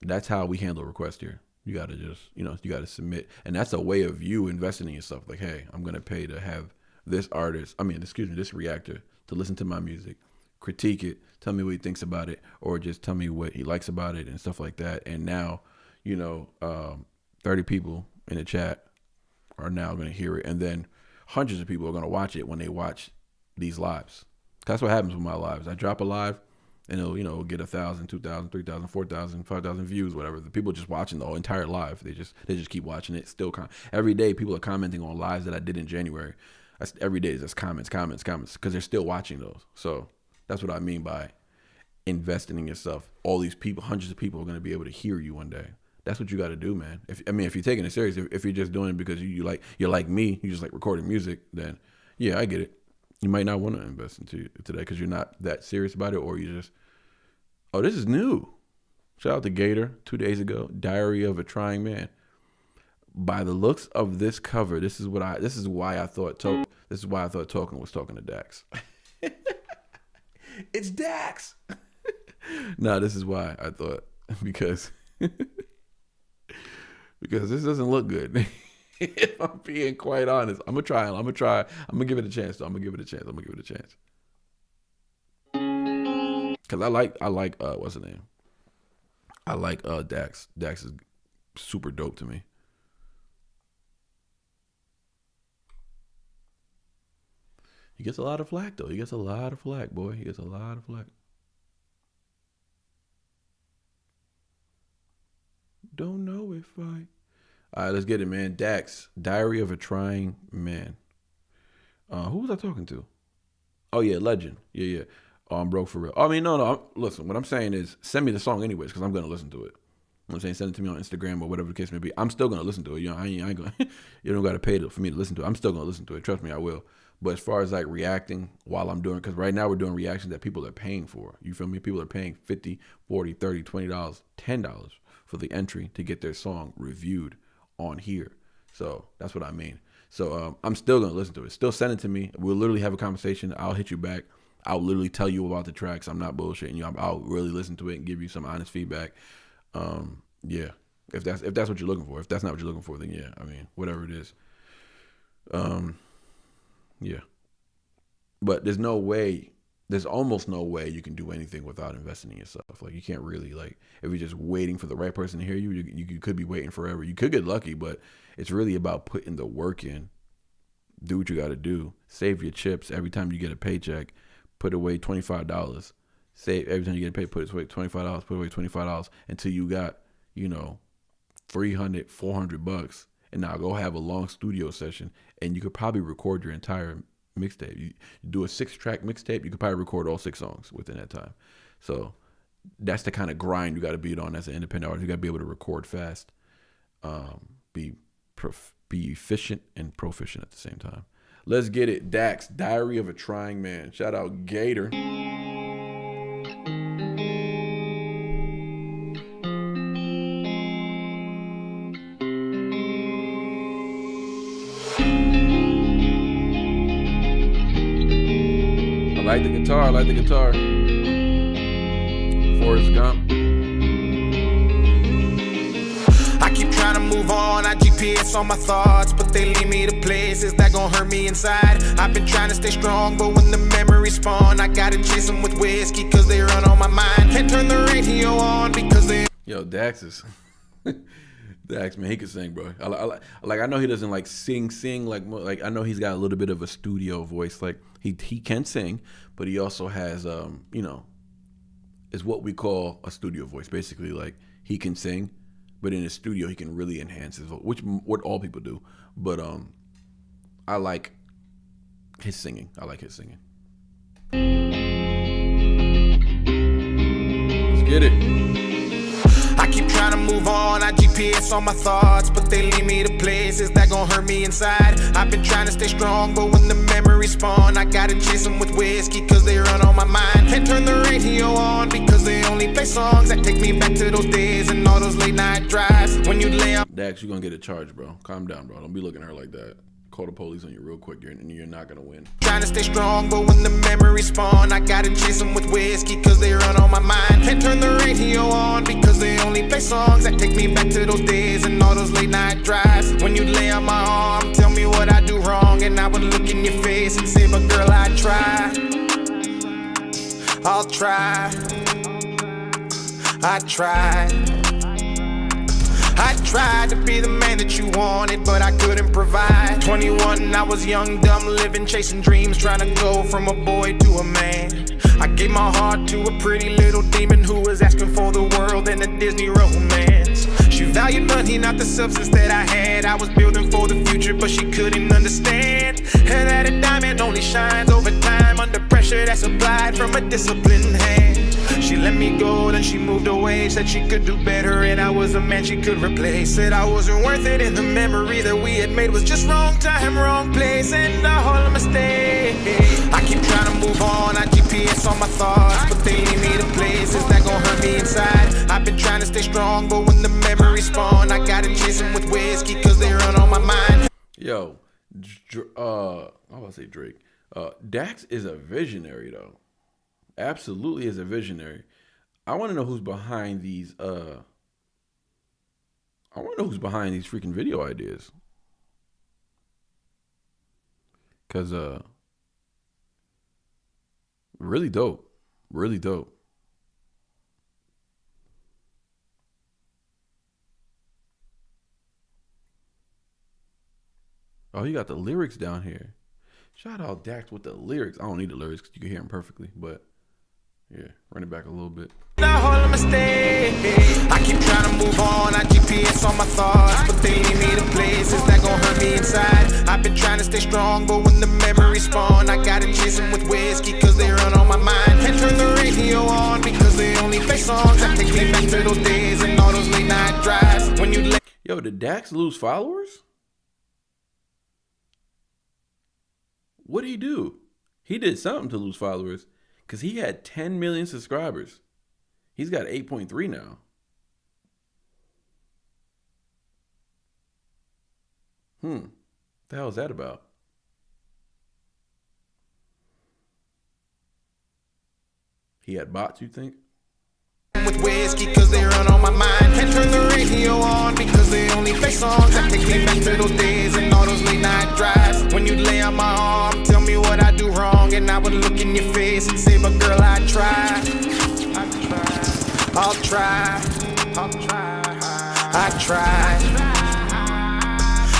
that's how we handle requests here. You got to just, you know, you got to submit. And that's a way of you investing in yourself. Like, hey, I'm going to pay to have this this reactor to listen to my music, critique it, tell me what he thinks about it, or just tell me what he likes about it and stuff like that. And now, you know, 30 people in the chat are now going to hear it. And then hundreds of people are going to watch it when they watch these lives. That's what happens with my lives. I drop a live and it'll, you know, get 1,000, 2,000, 3,000, 4,000, 5,000 views, whatever. The people just watching the whole entire live. They just keep watching it. Still, every day people are commenting on lives that I did in January. Every day there's comments, because they're still watching those. So that's what I mean by investing in yourself. All these people, hundreds of people are going to be able to hear you one day. That's what you got to do, man. If you're taking it serious, if you're just doing it because you're like me, you just like recording music, then yeah, I get it. You might not want to invest into today because you're not that serious about it, or you just, oh, this is new. Shout out to Gator 2 days ago. Diary of a Trying Man. By the looks of this cover, this is why I thought talking was talking to Dax. It's Dax. No, this is why I thought, because this doesn't look good. If I'm being quite honest, I'm gonna try. I'm gonna give it a chance. Though. I'm gonna give it a chance. Cause I like what's the name? I like Dax. Dax is super dope to me. He gets a lot of flack though. He gets a lot of flack, boy. He gets a lot of flack. Don't know if I. All right, let's get it, man. Dax, Diary of a Trying Man. Who was I talking to? Oh, yeah, Legend. Yeah. Oh, I'm broke for real. I mean, no. Listen, what I'm saying is send me the song anyways, because I'm going to listen to it. You know what I'm saying? Send it to me on Instagram or whatever the case may be. I'm still going to listen to it. You know, I ain't going to, you don't got to pay for me to listen to it. I'm still going to listen to it. Trust me, I will. But as far as like reacting while I'm doing, because right now we're doing reactions that people are paying for. You feel me? People are paying $50, $40, $30, $20, $10 for the entry to get their song reviewed on here. So that's what I mean. So I'm still going to listen to it. Still send it to me. We'll literally have a conversation. I'll hit you back. I'll literally tell you about the tracks. I'm not bullshitting you. I'll really listen to it and give you some honest feedback. Yeah. If that's what you're looking for. If that's not what you're looking for, then yeah. I mean, whatever it is. Yeah. But there's almost no way you can do anything without investing in yourself. Like you can't really, like, if you're just waiting for the right person to hear you, you could be waiting forever. You could get lucky, but it's really about putting the work in. Do what you got to do. Save your chips every time you get a paycheck. Put away $25. Save every time you get paid. Put away $25. Put away $25 until you got, $300, $400, and now go have a long studio session, and you could probably record your entire mixtape. You do a 6-track mixtape, you could probably record all 6 songs within that time. So that's the kind of grind you got to be on as an independent artist. You got to be able to record fast, be efficient and proficient at the same time. Let's get it. Dax, Diary of a Trying Man. Shout out Gator. I like the guitar. Forrest Gump. I keep trying to move on, I GPS on my thoughts, but they lead me to places that gon' hurt me inside. I've been trying to stay strong, but when the memories spawn, I gotta chase them with whiskey, cause they run on my mind. Can't turn the radio on because they... Yo, Dax is... Dax, man, he can sing, bro. I know he doesn't like sing like I know he's got a little bit of a studio voice. Like he can sing, but he also has is what we call a studio voice. Basically, like he can sing, but in his studio he can really enhance his voice, which what all people do. But I like his singing. Let's get it. I keep trying to move on, I GPS GPS on my thoughts, but they lead me to places that gon' hurt me inside. I've been trying to stay strong, but when the memories spawn, I gotta chase them with whiskey, cause they run on my mind. Can't turn the radio on, because they only play songs that take me back to those days and all those late night drives. When you lay up, Dax, you're gonna get a charge, bro. Calm down, bro. Don't be looking at her like that. Call the police on you real quick. You're not gonna win. trying to stay strong, but when the memories spawn, I gotta chase them with whiskey, cause they run on my mind. Can't turn the radio on, because they only play songs that take me back to those days and all those late night drives. When you lay on my arm, tell me what I do wrong, and I would look in your face and say, but girl, I try. I'll try. I tried. I tried to be the man that you wanted, but I couldn't provide. 21, I was young, dumb, living, chasing dreams, trying to go from a boy to a man. I gave my heart to a pretty little demon who was asking for the world and a Disney romance. She valued money, not the substance that I had. I was building for the future, but she couldn't understand. And that a diamond only shines over time under pressure that's applied from a disciplined hand. She let me go, then she moved away. Said she could do better and I was a man she could replace. Said I wasn't worth it and the memory that we had made was just wrong time, wrong place, and all a mistake. I keep trying to move on, I GPS on my thoughts, but they lead me to places that gon' hurt me inside. I've been trying to stay strong, but when the memories spawn, I gotta chase them with whiskey, cause they run on my mind. Yo, I was about to say Drake. Dax is a visionary though. Absolutely is a visionary. I want to know who's behind these. I want to know who's behind these freaking video ideas. Cause really dope, really dope. Oh, you got the lyrics down here. Shout out Dax with the lyrics. I don't need the lyrics because you can hear them perfectly, but yeah, run it back a little bit. All a mistake. I keep trying to move on, I GPS on my thoughts, but they lead me to places that gon' hurt me inside. I've been trying to stay strong, but when the memories spawn, I gotta chase them with whiskey, cause they run on my mind. Can't turn the radio on, because they only play songs that take me back to those days and all those late night drives. When you Yo, did Dax lose followers? What did he do? He did something to lose followers, because he had 10 million subscribers. He's got 8.3 now. What the hell is that about? He had bots, you think? with whiskey, cause they run on my mind. Can't turn the radio on, because they only play songs that take me back to those days and all those late night drives. When you lay on my arm, tell me what I do wrong, and I would look in your face and say, but girl, I try. I'll try. I tried.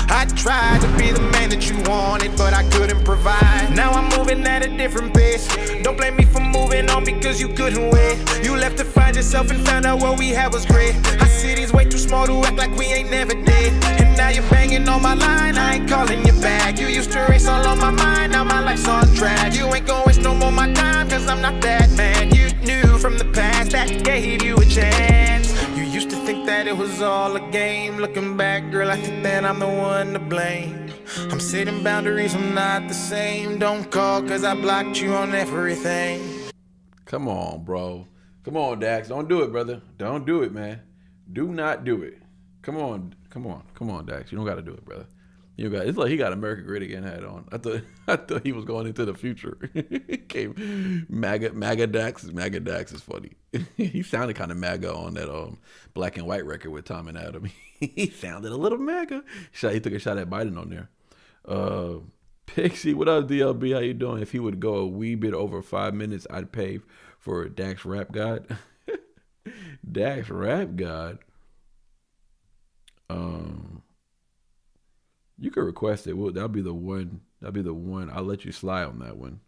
I tried to be the man that you wanted, but I couldn't provide. Now I'm moving at a different pace. Don't blame me for moving on because you couldn't wait. You left to find yourself and found out what we had was great. Our city's way too small to act like we ain't never did. And now you're banging on my line, I ain't calling you back. You used to race all on my mind, now my life's on track. You ain't gon' waste no more my time, cause I'm not that man. You knew from the past that gave you a chance. You used to think that it was all a game. Looking back, girl, I think that I'm the one to blame. I'm setting boundaries, I'm not the same. Don't call, cause I blocked you on everything. Come on, bro. Come on, Dax. Don't do it, brother. Don't do it, man. Do not do it. Come on, Dax. You don't got to do it, brother. You got. It's like he got America Great Again hat on. I thought he was going into the future. Came MAGA Dax. MAGA Dax is funny. He sounded kind of MAGA on that Black and White record with Tom and Adam. He sounded a little MAGA. He took a shot at Biden on there. Pixie, what up, DLB? How you doing? If he would go a wee bit over 5 minutes, I'd pay for Dax Rap God. Dax Rap God. You could request it. Well, that'll be the one. I'll let you slide on that one.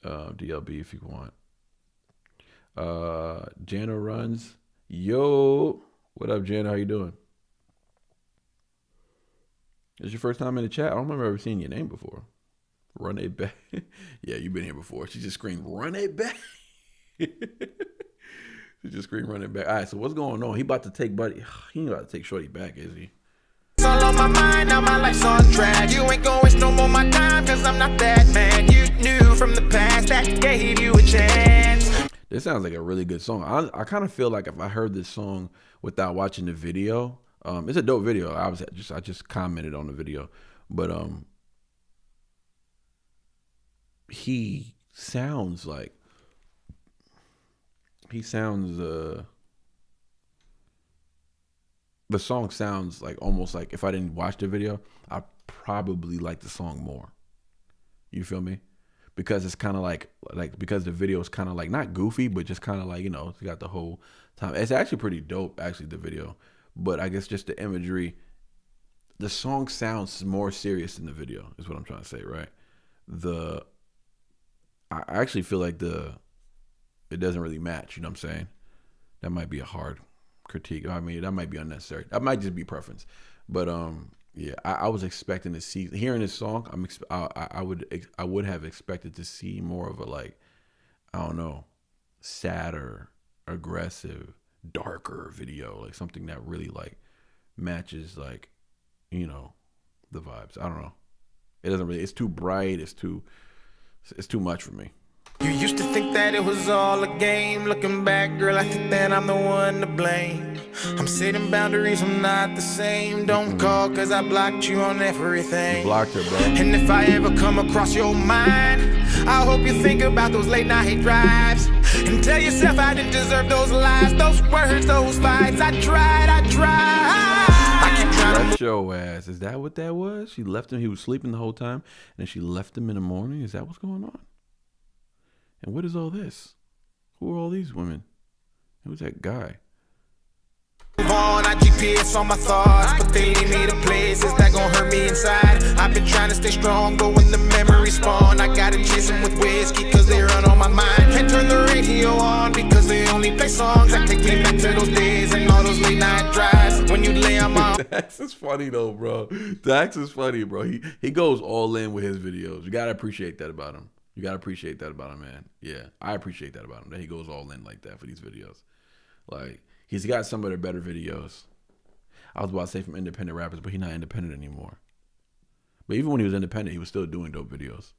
DLB if you want. Jana runs. Yo, what up, Jana? How you doing? It's your first time in the chat. I don't remember ever seeing your name before. Run it back. Yeah, you've been here before. She just screamed, "Run it back." He just scream running back. All right, so what's going on? He about to take Buddy. He ain't about to take Shorty back, is he? It's all on my mind, now my life's on track. You ain't gonna waste no more my time, cause I'm not that man you knew from the past that gave you a chance. This sounds like a really good song. I kind of feel like if I heard this song without watching the video, it's a dope video. I just commented on the video, but he sounds like the song sounds like almost like if I didn't watch the video, I probably like the song more. You feel me? Because it's kind of like because the video is kind of like not goofy, but just kind of like, you know, it's got the whole time. It's actually pretty dope, actually, the video. But I guess just the imagery, the song sounds more serious than the video, is what I'm trying to say, right? I actually feel like it doesn't really match, you know what I'm saying? That might be a hard critique. I mean, that might be unnecessary. That might just be preference. But yeah, I was expecting to see, hearing this song, I would have expected to see more of a, like, I don't know, sadder, aggressive, darker video, like something that really like matches, like, you know, the vibes. I don't know. It doesn't really, it's too bright, it's too much for me. You used to think that it was all a game. Looking back, girl, I think that I'm the one to blame. I'm setting boundaries, I'm not the same. Don't call, cause I blocked you on everything. You blocked her, bro. And if I ever come across your mind, I hope you think about those late night drives and tell yourself I didn't deserve those lies, those words, those fights. I tried. I keep trying to Left your ass. Is that what that was? She left him. He was sleeping the whole time, and then she left him in the morning. Is that what's going on? And what is all this? Who are all these women? Who's that guy? move on. I GPS on my thoughts, but they lead me to places that gon' hurt me inside. I've been trying to stay strong, but when the memories spawn, I gotta chase them with whiskey, cause they run on my mind. Can't turn the radio on, because they only play songs that take me back to those days and all those late night drives. When you lay on my Dax is funny though, bro. Dax is funny, bro. He goes all in with his videos. You gotta appreciate that about him. You gotta appreciate that about him, man. Yeah, I appreciate that about him, that he goes all in like that for these videos. Like, he's got some of the better videos. I was about to say from independent rappers, but he's not independent anymore. But even when he was independent, he was still doing dope videos.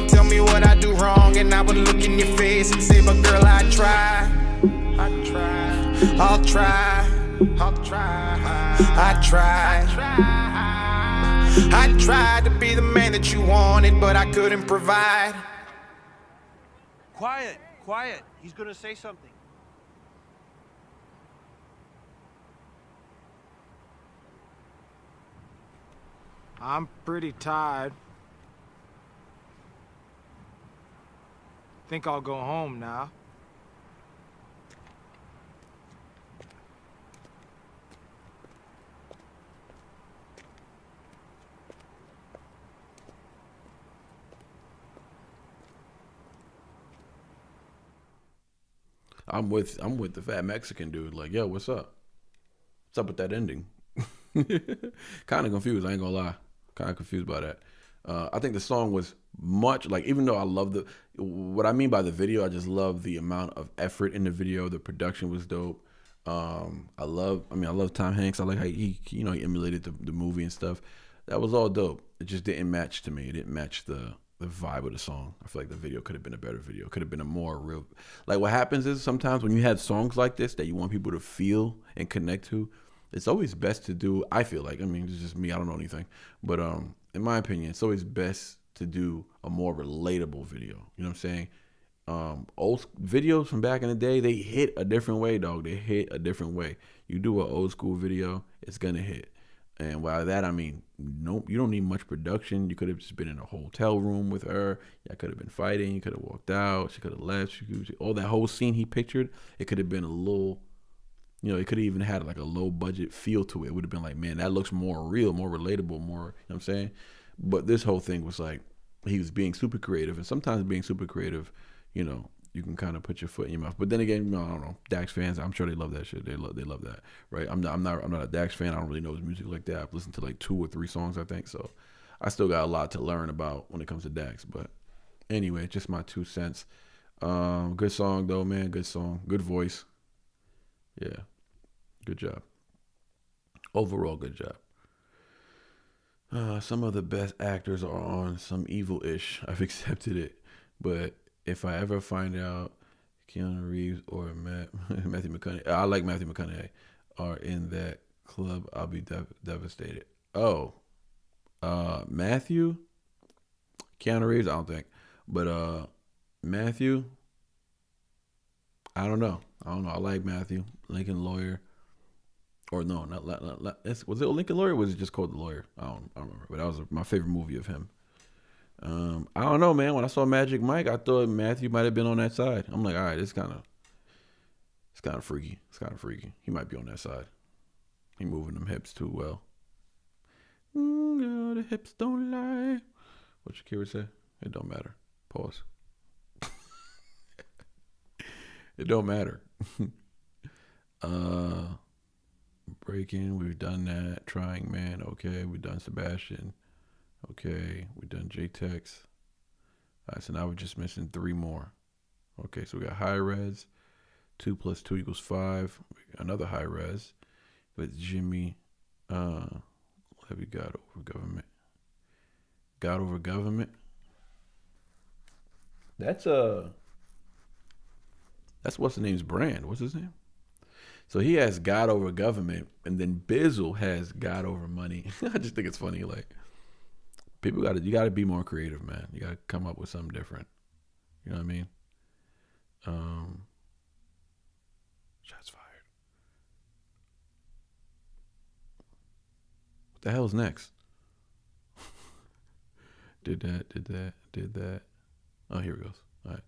Tell me what I do wrong, and I would look in your face and say, but girl, I try. I'll try. I tried to be the man that you wanted, but I couldn't provide. Quiet. He's gonna say something. I'm pretty tired. Think I'll go home now. I'm with the fat Mexican dude. Like, yo, what's up? What's up with that ending? Kind of confused. I ain't gonna lie. Kind of confused by that. I think the song was much like, even though I love what I mean by the video, I just love the amount of effort in the video. The production was dope. I love Tom Hanks. I like how he emulated the movie and stuff. That was all dope. It just didn't match to me. It didn't match the vibe of the song. I feel like the video could have been a better video. Could have been a more real. Like, what happens is sometimes when you have songs like this that you want people to feel and connect to, it's always best to do, I feel like, I mean, it's just me, I don't know anything, but in my opinion, it's always best to do a more relatable video. You know what I'm saying? Old videos from back in the day, they hit a different way, dog. They hit a different way. You do an old school video, it's gonna hit. And by that, I mean, nope, you don't need much production. You could have just been in a hotel room with her. Y'all could have been fighting. You could have walked out. She could have left. All that whole scene he pictured, it could have been a little, it could have even had like a low budget feel to it. It would have been like, man, that looks more real, more relatable, more, you know what I'm saying? But this whole thing was like, he was being super creative. And sometimes being super creative, you can kind of put your foot in your mouth. But then again, I don't know. Dax fans, I'm sure they love that shit. They love that, right? I'm not a Dax fan. I don't really know his music like that. I've listened to like 2 or 3 songs, I think. So I still got a lot to learn about when it comes to Dax. But anyway, just my 2 cents. Good song though, man. Good song. Good voice. Yeah. Good job. Overall, good job. Some of the best actors are on some evil-ish. I've accepted it. But if I ever find out Keanu Reeves or Matthew McConaughey, I like Matthew McConaughey, are in that club, I'll be devastated. Oh, Matthew? Keanu Reeves, I don't think. But Matthew, I don't know. I like Matthew. Lincoln Lawyer. Or no, not was it Lincoln Lawyer or was it just called The Lawyer? I don't remember. But that was my favorite movie of him. I don't know, man. When I saw Magic Mike, I thought Matthew might have been on that side. I'm like, all right, it's kind of freaky. It's kind of freaky. He might be on that side. He moving them hips too well. Girl, the hips don't lie. What Shakira say? It don't matter. Pause. It don't matter. Breaking, we've done that. Trying Man, okay. We've done Sebastian. Okay, we've done J-Tex. All right, so now we're just missing 3 more. Okay, so we got high res. 2 + 2 = 5. Another high res with Jimmy. What have we got over government? God over government. That's what's the name's brand. What's his name? So he has God over government, and then Bizzle has God over money. I just think it's funny. Like, you gotta be more creative, man. You gotta come up with something different. You know what I mean? Shots fired. What the hell's next? Did that. Oh, here it goes. All right.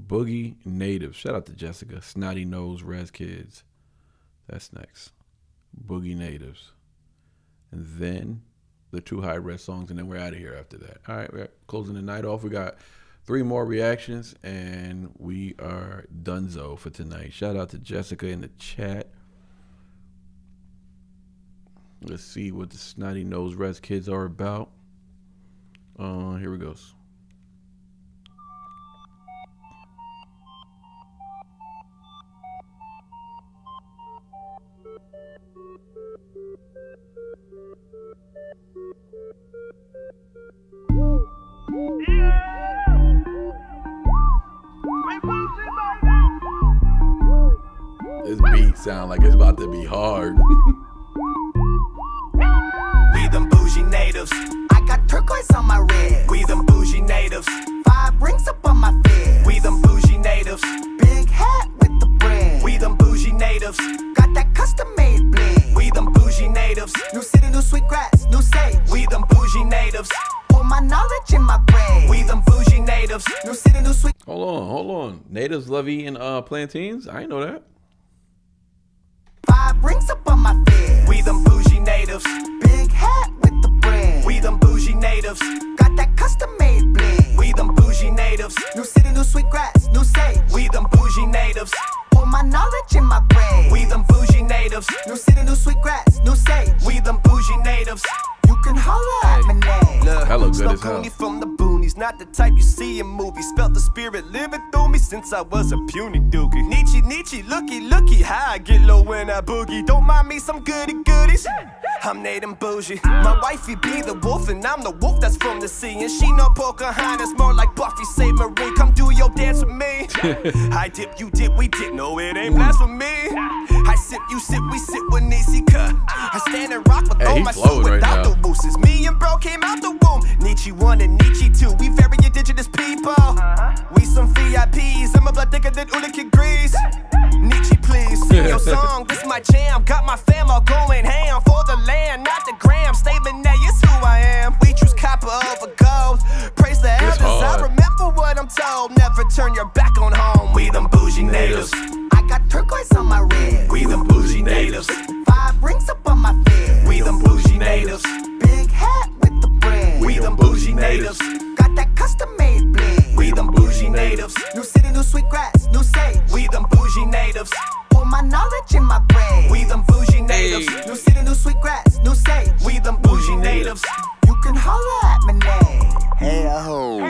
Boogie Natives. Shout out to Jessica. Snotty Nose Res Kids. That's next. Boogie Natives. And then the 2 high res songs, and then we're out of here after that. All right, we're closing the night off. We got 3 more reactions, and we are donezo for tonight. Shout out to Jessica in the chat. Let's see what the Snotty Nose Res Kids are about. Here it goes. This beat sound like it's about to be hard. We them bougie natives. I got turquoise on my red. We them bougie natives. 5 rings up on my fist. We them bougie natives. Big hat with the brand. We them bougie natives. Got that custom made bling. We them bougie natives. New city, new sweet grass, new sage. We them bougie natives. Pour my knowledge in my brain. We them bougie natives. New city, new sweet. Hold on. Natives love eating plantains? I ain't know that. 5 rings up on my fist. We them bougie natives. Big hat with the brand. We them bougie natives. Got that custom made bling. We them bougie natives. New city, new sweet grass, new sage. We them bougie natives. Pour my knowledge in my brain. We them bougie natives. New city, new sweet grass, new sage. We them bougie natives. You can holler at my name. Look, that look good as hell. From the boonies, not the type you see in movies. Felt the spirit living through me since I was a puny dookie. Nietzsche, looky, how I get low when I boogie. Don't mind me some goodies. I'm Native bougie. My wifey be the wolf, and I'm the wolf that's from the sea. And she no Pocahontas, more like Buffy Saint Marie. Come do your dance with me. I dip, you dip, we dip. No, it ain't blasphemy. I sip, you sip, we sip with Nietzsche cut. I stand and rock with all my soul without the wooses. Me and bro came out the womb. Nietzsche 1 and Nietzsche 2. We very indigenous people. We some VIPs. I'm a blood thicker than Ulick Grease. Nietzsche, please sing your song. This my jam. Got my fam all going ham for the land, not the gram. Statement that is who I am. We choose copper over gold. Praise the elders. I remember what I'm told. Never turn your back on home. We them bougie natives. I got turquoise on my red. We them bougie natives. 5 rings up on my fist. We them bougie natives. Big hat with the brand. We them bougie natives. Got that custom made bling. We them bougie natives. New city, new sweet grass, new sage. We them bougie natives. Pour my knowledge in my brain. We them bougie natives. New city, new sweet grass, new sage. We them bougie natives. You can holler at my name. Hey, ho.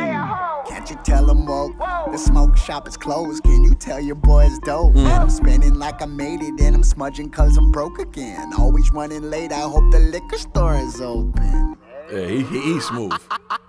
Can't you tell them woke? The smoke shop is closed, can you tell your boy it's dope? Man, I'm spending like I made it, and I'm smudging cause I'm broke again. Always running late, I hope the liquor store is open. Yeah, he's smooth.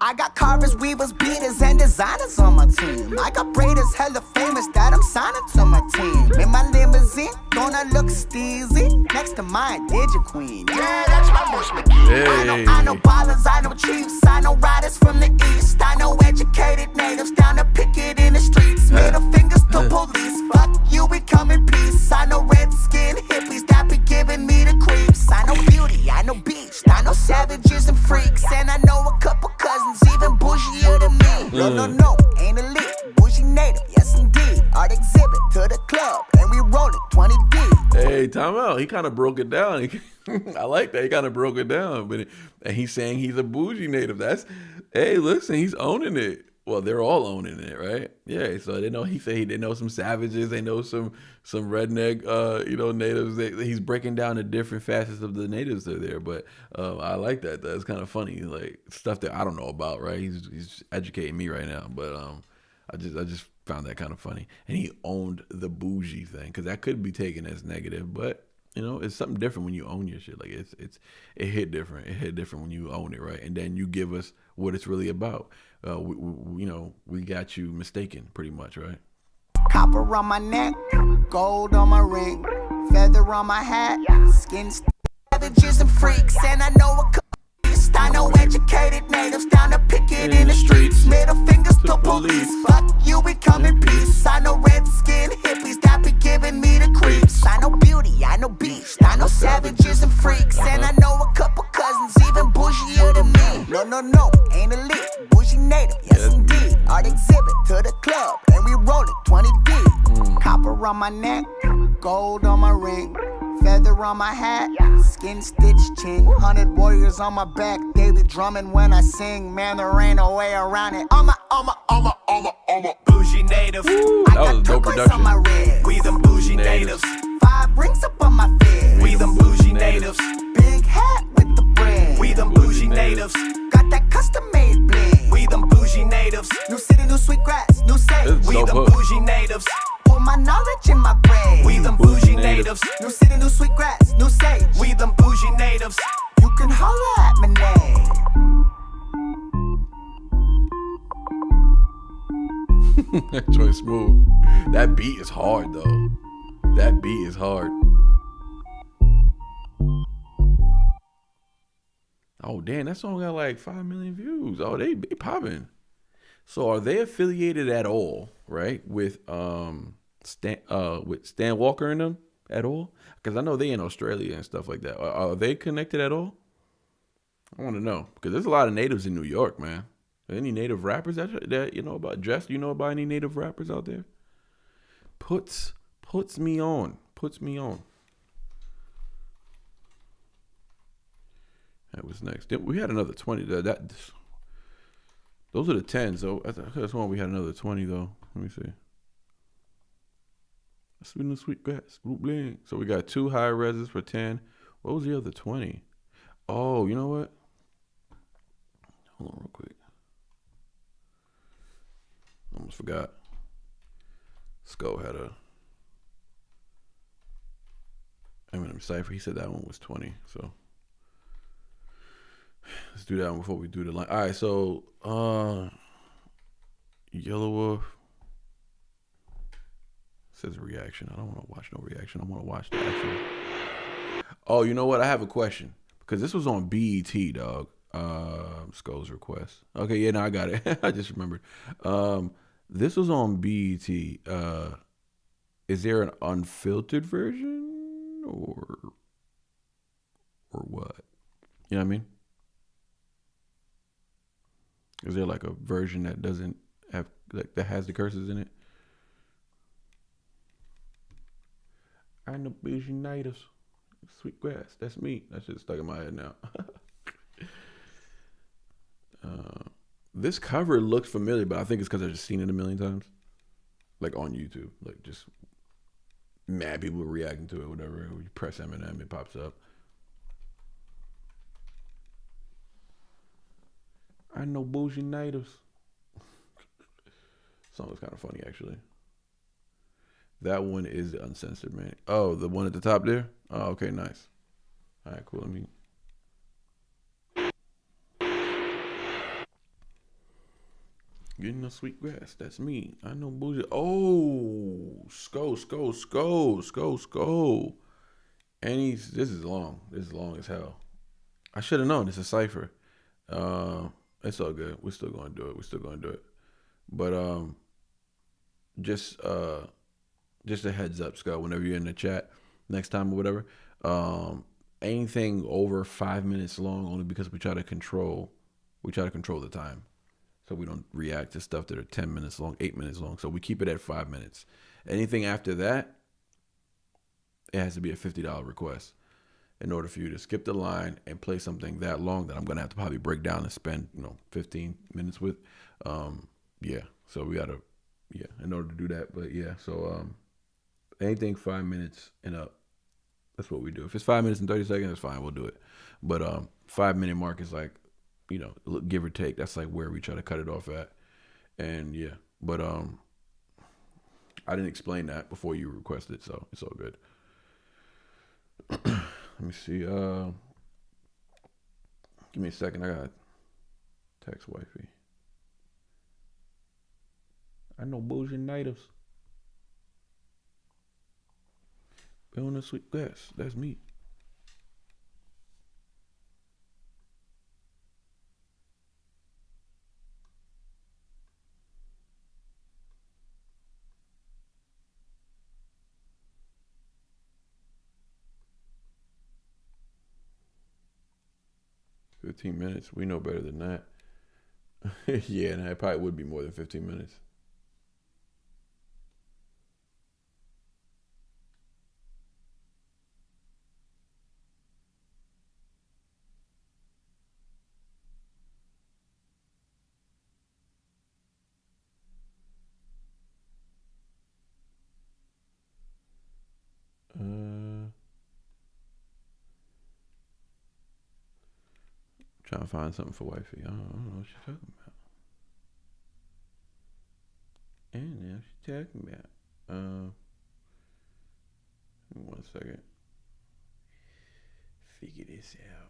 I got carvers, weavers, beaters, and designers on my team. I got braiders, hella famous that I'm signing to my team. In my limousine, gonna look steezy next to my Digi Queen. Yeah, that's my Bush McGee. I know ballers, I know chiefs, I know riders from the east. I know educated natives down to picket in the streets. Middle fingers to police, fuck you, we come in peace. I know red skin hippies that be giving me the creeps. I know beauty, I know beach, I know savages and freaks. And I know a couple cousins even bougier than me. No, ain't elite, bougie native, yes indeed. Art exhibit to the club, and we roll it 20 deep. Hey, time out. He kind of broke it down. I like that. He kind of broke it down. And he's saying he's a bougie native. Hey, listen, he's owning it. Well, they're all owning it, right? Yeah. So they know. He said they know some savages. They know some redneck, natives. He's breaking down the different facets of the natives that are there. But I like that. That's kind of funny, like stuff that I don't know about, right? He's educating me right now. But I just found that kind of funny. And he owned the bougie thing, because that could be taken as negative, but it's something different when you own your shit. Like it hit different. It hit different when you own it, right? And then you give us what it's really about. We got you mistaken, pretty much, right? Copper on my neck, gold on my ring, feather on my hat, skin savages and freaks, and I know a couple. I know educated natives down to picket in the streets. Middle fingers to police. Fuck you, we come in peace. I know red skin hippies that be giving me the creeps. I know beauty, I know beast, I know savages and freaks, and I know a couple cousins even bougier than me. No, ain't elite, bougie native, yes indeed. Art exhibit to the club, and we roll it 20 deep. Copper on my neck, gold on my ring, feather on my hat, skin stitched chin, 100 warriors on my back. They be drumming when I sing, man, there ain't no way around it. I'm a bougie native. I got turquoise on my red. We them bougie natives. 5 rings up on my fed. We them bougie natives. Big hat with the brand. We them bougie natives. Got that custom made bling. We them bougie natives. New city, new sweet grass, new sage. We them bougie natives. Put my knowledge in my brain. We them bougie natives. New city, new sweet grass, new sage. We them bougie natives. You can holla at my name. That joint smooth. That beat is hard though. That beat is hard. Oh damn, that song got like 5 million views. Oh, they popping. So are they affiliated at all, right? With Stan Walker and them at all? Because I know they in Australia and stuff like that. Are they connected at all? I want to know, because there's a lot of natives in New York, man. Any native rappers that you know about? Jess, you know about any native rappers out there? Puts me on. That was next. We had another 20. Those are the 10s. So I just one we had another 20 though. Let me see. Sweet grass, group bling. So we got 2 high reses for 10. What was the other 20? Oh, you know what? Hold on real quick. Almost forgot. Sko had a Eminem Cypher. He said that one was 20. So let's do that one before we do the line. All right, so Yellow Wolf says reaction. I don't want to watch no reaction. I want to watch the actual. Oh, you know what? I have a question, because this was on BET, dog. Sko's request. Okay, yeah, no, I got it. I just remembered. This was on BET. Is there an unfiltered version or what? You know what I mean? Is there like a version that doesn't have, like, that has the curses in it? I know bougie natives. Sweet grass. That's me. That shit's stuck in my head now. This cover looks familiar, but I think it's because I've just seen it a million times. Like on YouTube. Like just mad people reacting to it, whatever. You press Eminem, it pops up. I know bougie natives. Song was kind of funny actually. That one is the uncensored, man. Oh, the one at the top there? Oh, okay, nice. All right, cool. Let me. Getting the sweet grass. That's me. I know bougie. Oh, Sko. And this is long. This is long as hell. I should have known. It's a cipher. It's all good. We're still going to do it. But just a heads up, Scott, whenever you're in the chat next time or whatever, anything over 5 minutes long, only because we try to control the time. So we don't react to stuff that are 10 minutes long, 8 minutes long. So we keep it at 5 minutes. Anything after that, it has to be a $50 request in order for you to skip the line and play something that long that I'm going to have to probably break down and spend, 15 minutes with. Yeah. So we got to, in order to do that. But yeah, so anything 5 minutes and up, that's what we do. If it's 5 minutes and 30 seconds, that's fine. We'll do it. But 5 minute mark is like, give or take. That's like where we try to cut it off at. And yeah, but I didn't explain that before you requested, so it's all good. Let me see. Give me a second. I got text wifey. I know bougie natives. Be on the sweet grass. That's me. $15 minutes. We know better than that. Yeah, and it probably would be more than 15 minutes. Trying to find something for wifey. I don't know what she's talking about. And now she's talking about. 1 second. Figure this out.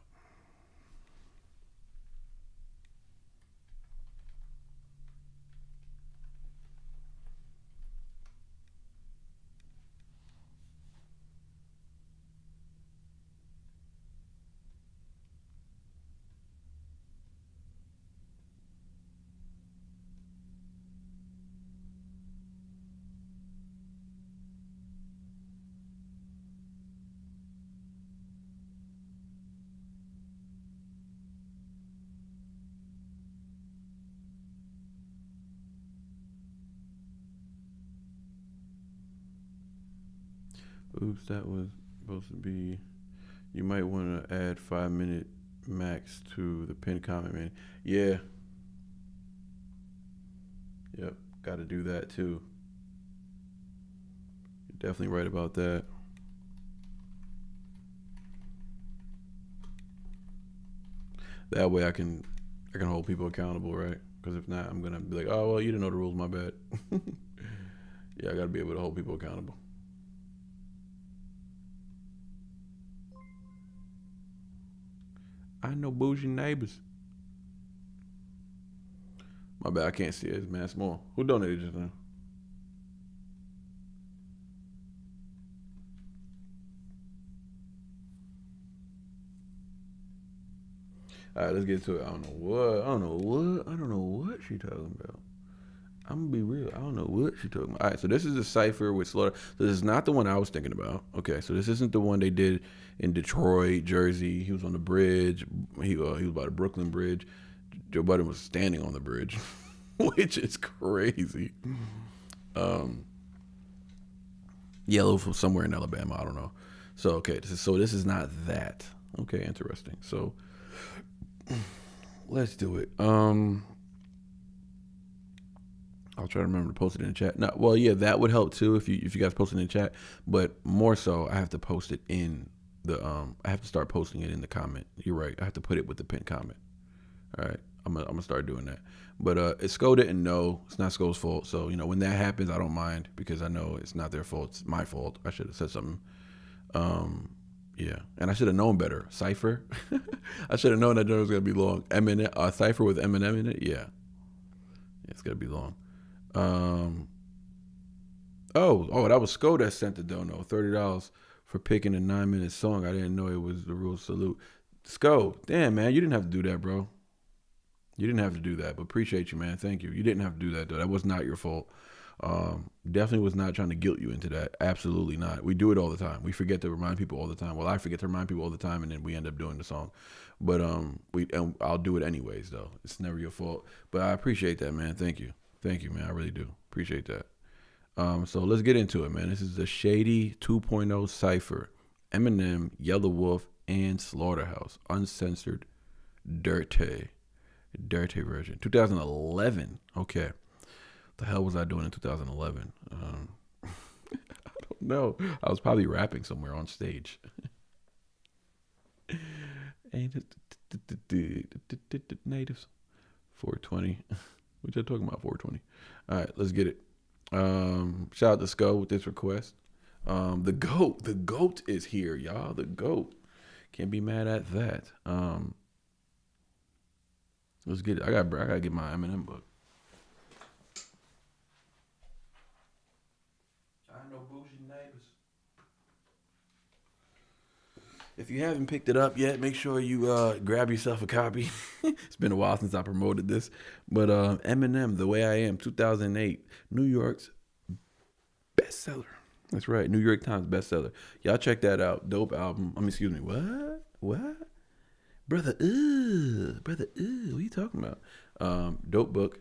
Oops, that was supposed to be. You might want to add 5 minute max to the pinned comment, man. Yeah. Yep, got to do that too. You're definitely right about that. That way I can hold people accountable, right? Because if not, I'm gonna be like, oh well, you didn't know the rules, my bad. Yeah, I gotta be able to hold people accountable. I know bougie neighbors. My bad, I can't see it. It's man small. Who donated just now? All right, let's get to it. I don't know what she talking about. I'm gonna be real. I don't know what she talking about. All right, so this is a cipher with Slaughter. So this is not the one I was thinking about. Okay, so this isn't the one they did in Detroit, Jersey. He was on the bridge. He was by the Brooklyn Bridge. Joe Budden was standing on the bridge, which is crazy. Yellow from somewhere in Alabama. I don't know. So okay, this is not that. Okay, interesting. So let's do it. I'll try to remember to post it in the chat. No, well, yeah, that would help too if you guys post it in the chat. But more so, I have to post it in the I have to start posting it in the comment. You're right. I have to put it with the pinned comment. All right. I'm gonna start doing that. But Sko didn't know. It's not Sko's fault. So when that happens, I don't mind because I know it's not their fault. It's my fault. I should have said something. Yeah, and I should have known better. Cypher. I should have known that it was gonna be long. Eminem, Cypher with Eminem in it. Yeah, it's gonna be long. Oh, that was Sko that sent the Dono. $30 for picking a 9-minute song. I didn't know it was the rule. Salute, Sko. Damn, man, you didn't have to do that, bro. You didn't have to do that, but appreciate you, man. Thank you. You didn't have to do that, though. That was not your fault. Definitely was not trying to guilt you into that. Absolutely not. We do it all the time. We forget to remind people all the time. Well, I forget to remind people all the time, and then we end up doing the song. But I'll do it anyways, though. It's never your fault. But I appreciate that, man. Thank you, man. I really do appreciate that. So let's get into it, man. This is the Shady 2.0 Cypher, Eminem, Yellow Wolf, and Slaughterhouse, uncensored, dirty version. 2011. Okay. The hell was I doing in 2011? I don't know. I was probably rapping somewhere on stage. Natives. 420. What y'all talking about? 420. All right, let's get it. Shout out to Sko with this request. The goat is here, y'all. The goat. Can't be mad at that. Let's get it. I gotta get my Eminem book. If you haven't picked it up yet, make sure you grab yourself a copy. It's been a while since I promoted this. But Eminem, The Way I Am, 2008, New York's bestseller. That's right, New York Times bestseller. Y'all check that out. Dope album. Excuse me. What? Brother, what are you talking about? Dope book.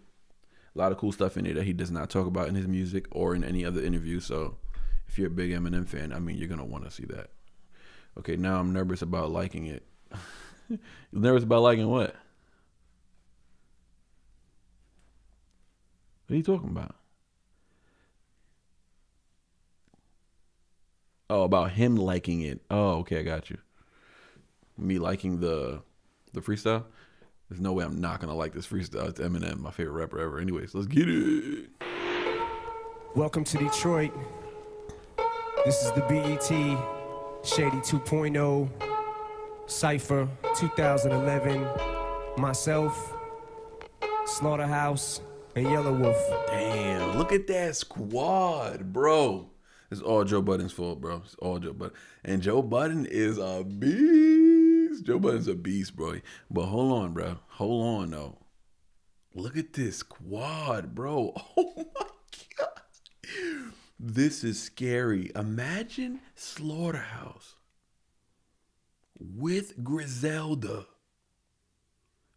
A lot of cool stuff in it that he does not talk about in his music or in any other interview. So if you're a big Eminem fan, you're going to want to see that. Okay, now I'm nervous about liking it. You're nervous about liking what? What are you talking about? Oh, about him liking it. Oh, okay, I got you. Me liking the freestyle? There's no way I'm not going to like this freestyle. It's Eminem, my favorite rapper ever. Anyways, let's get it. Welcome to Detroit. This is the BET Shady 2.0 Cypher 2011. Myself, Slaughterhouse, and Yellow Wolf. Damn, look at that squad, bro. It's all Joe Budden's fault, bro. It's all Joe Budden. And Joe Budden is a beast. Joe Budden's a beast, bro. But hold on, bro. Hold on, though. Look at this squad, bro. Oh, my God. This is scary. Imagine Slaughterhouse with Griselda,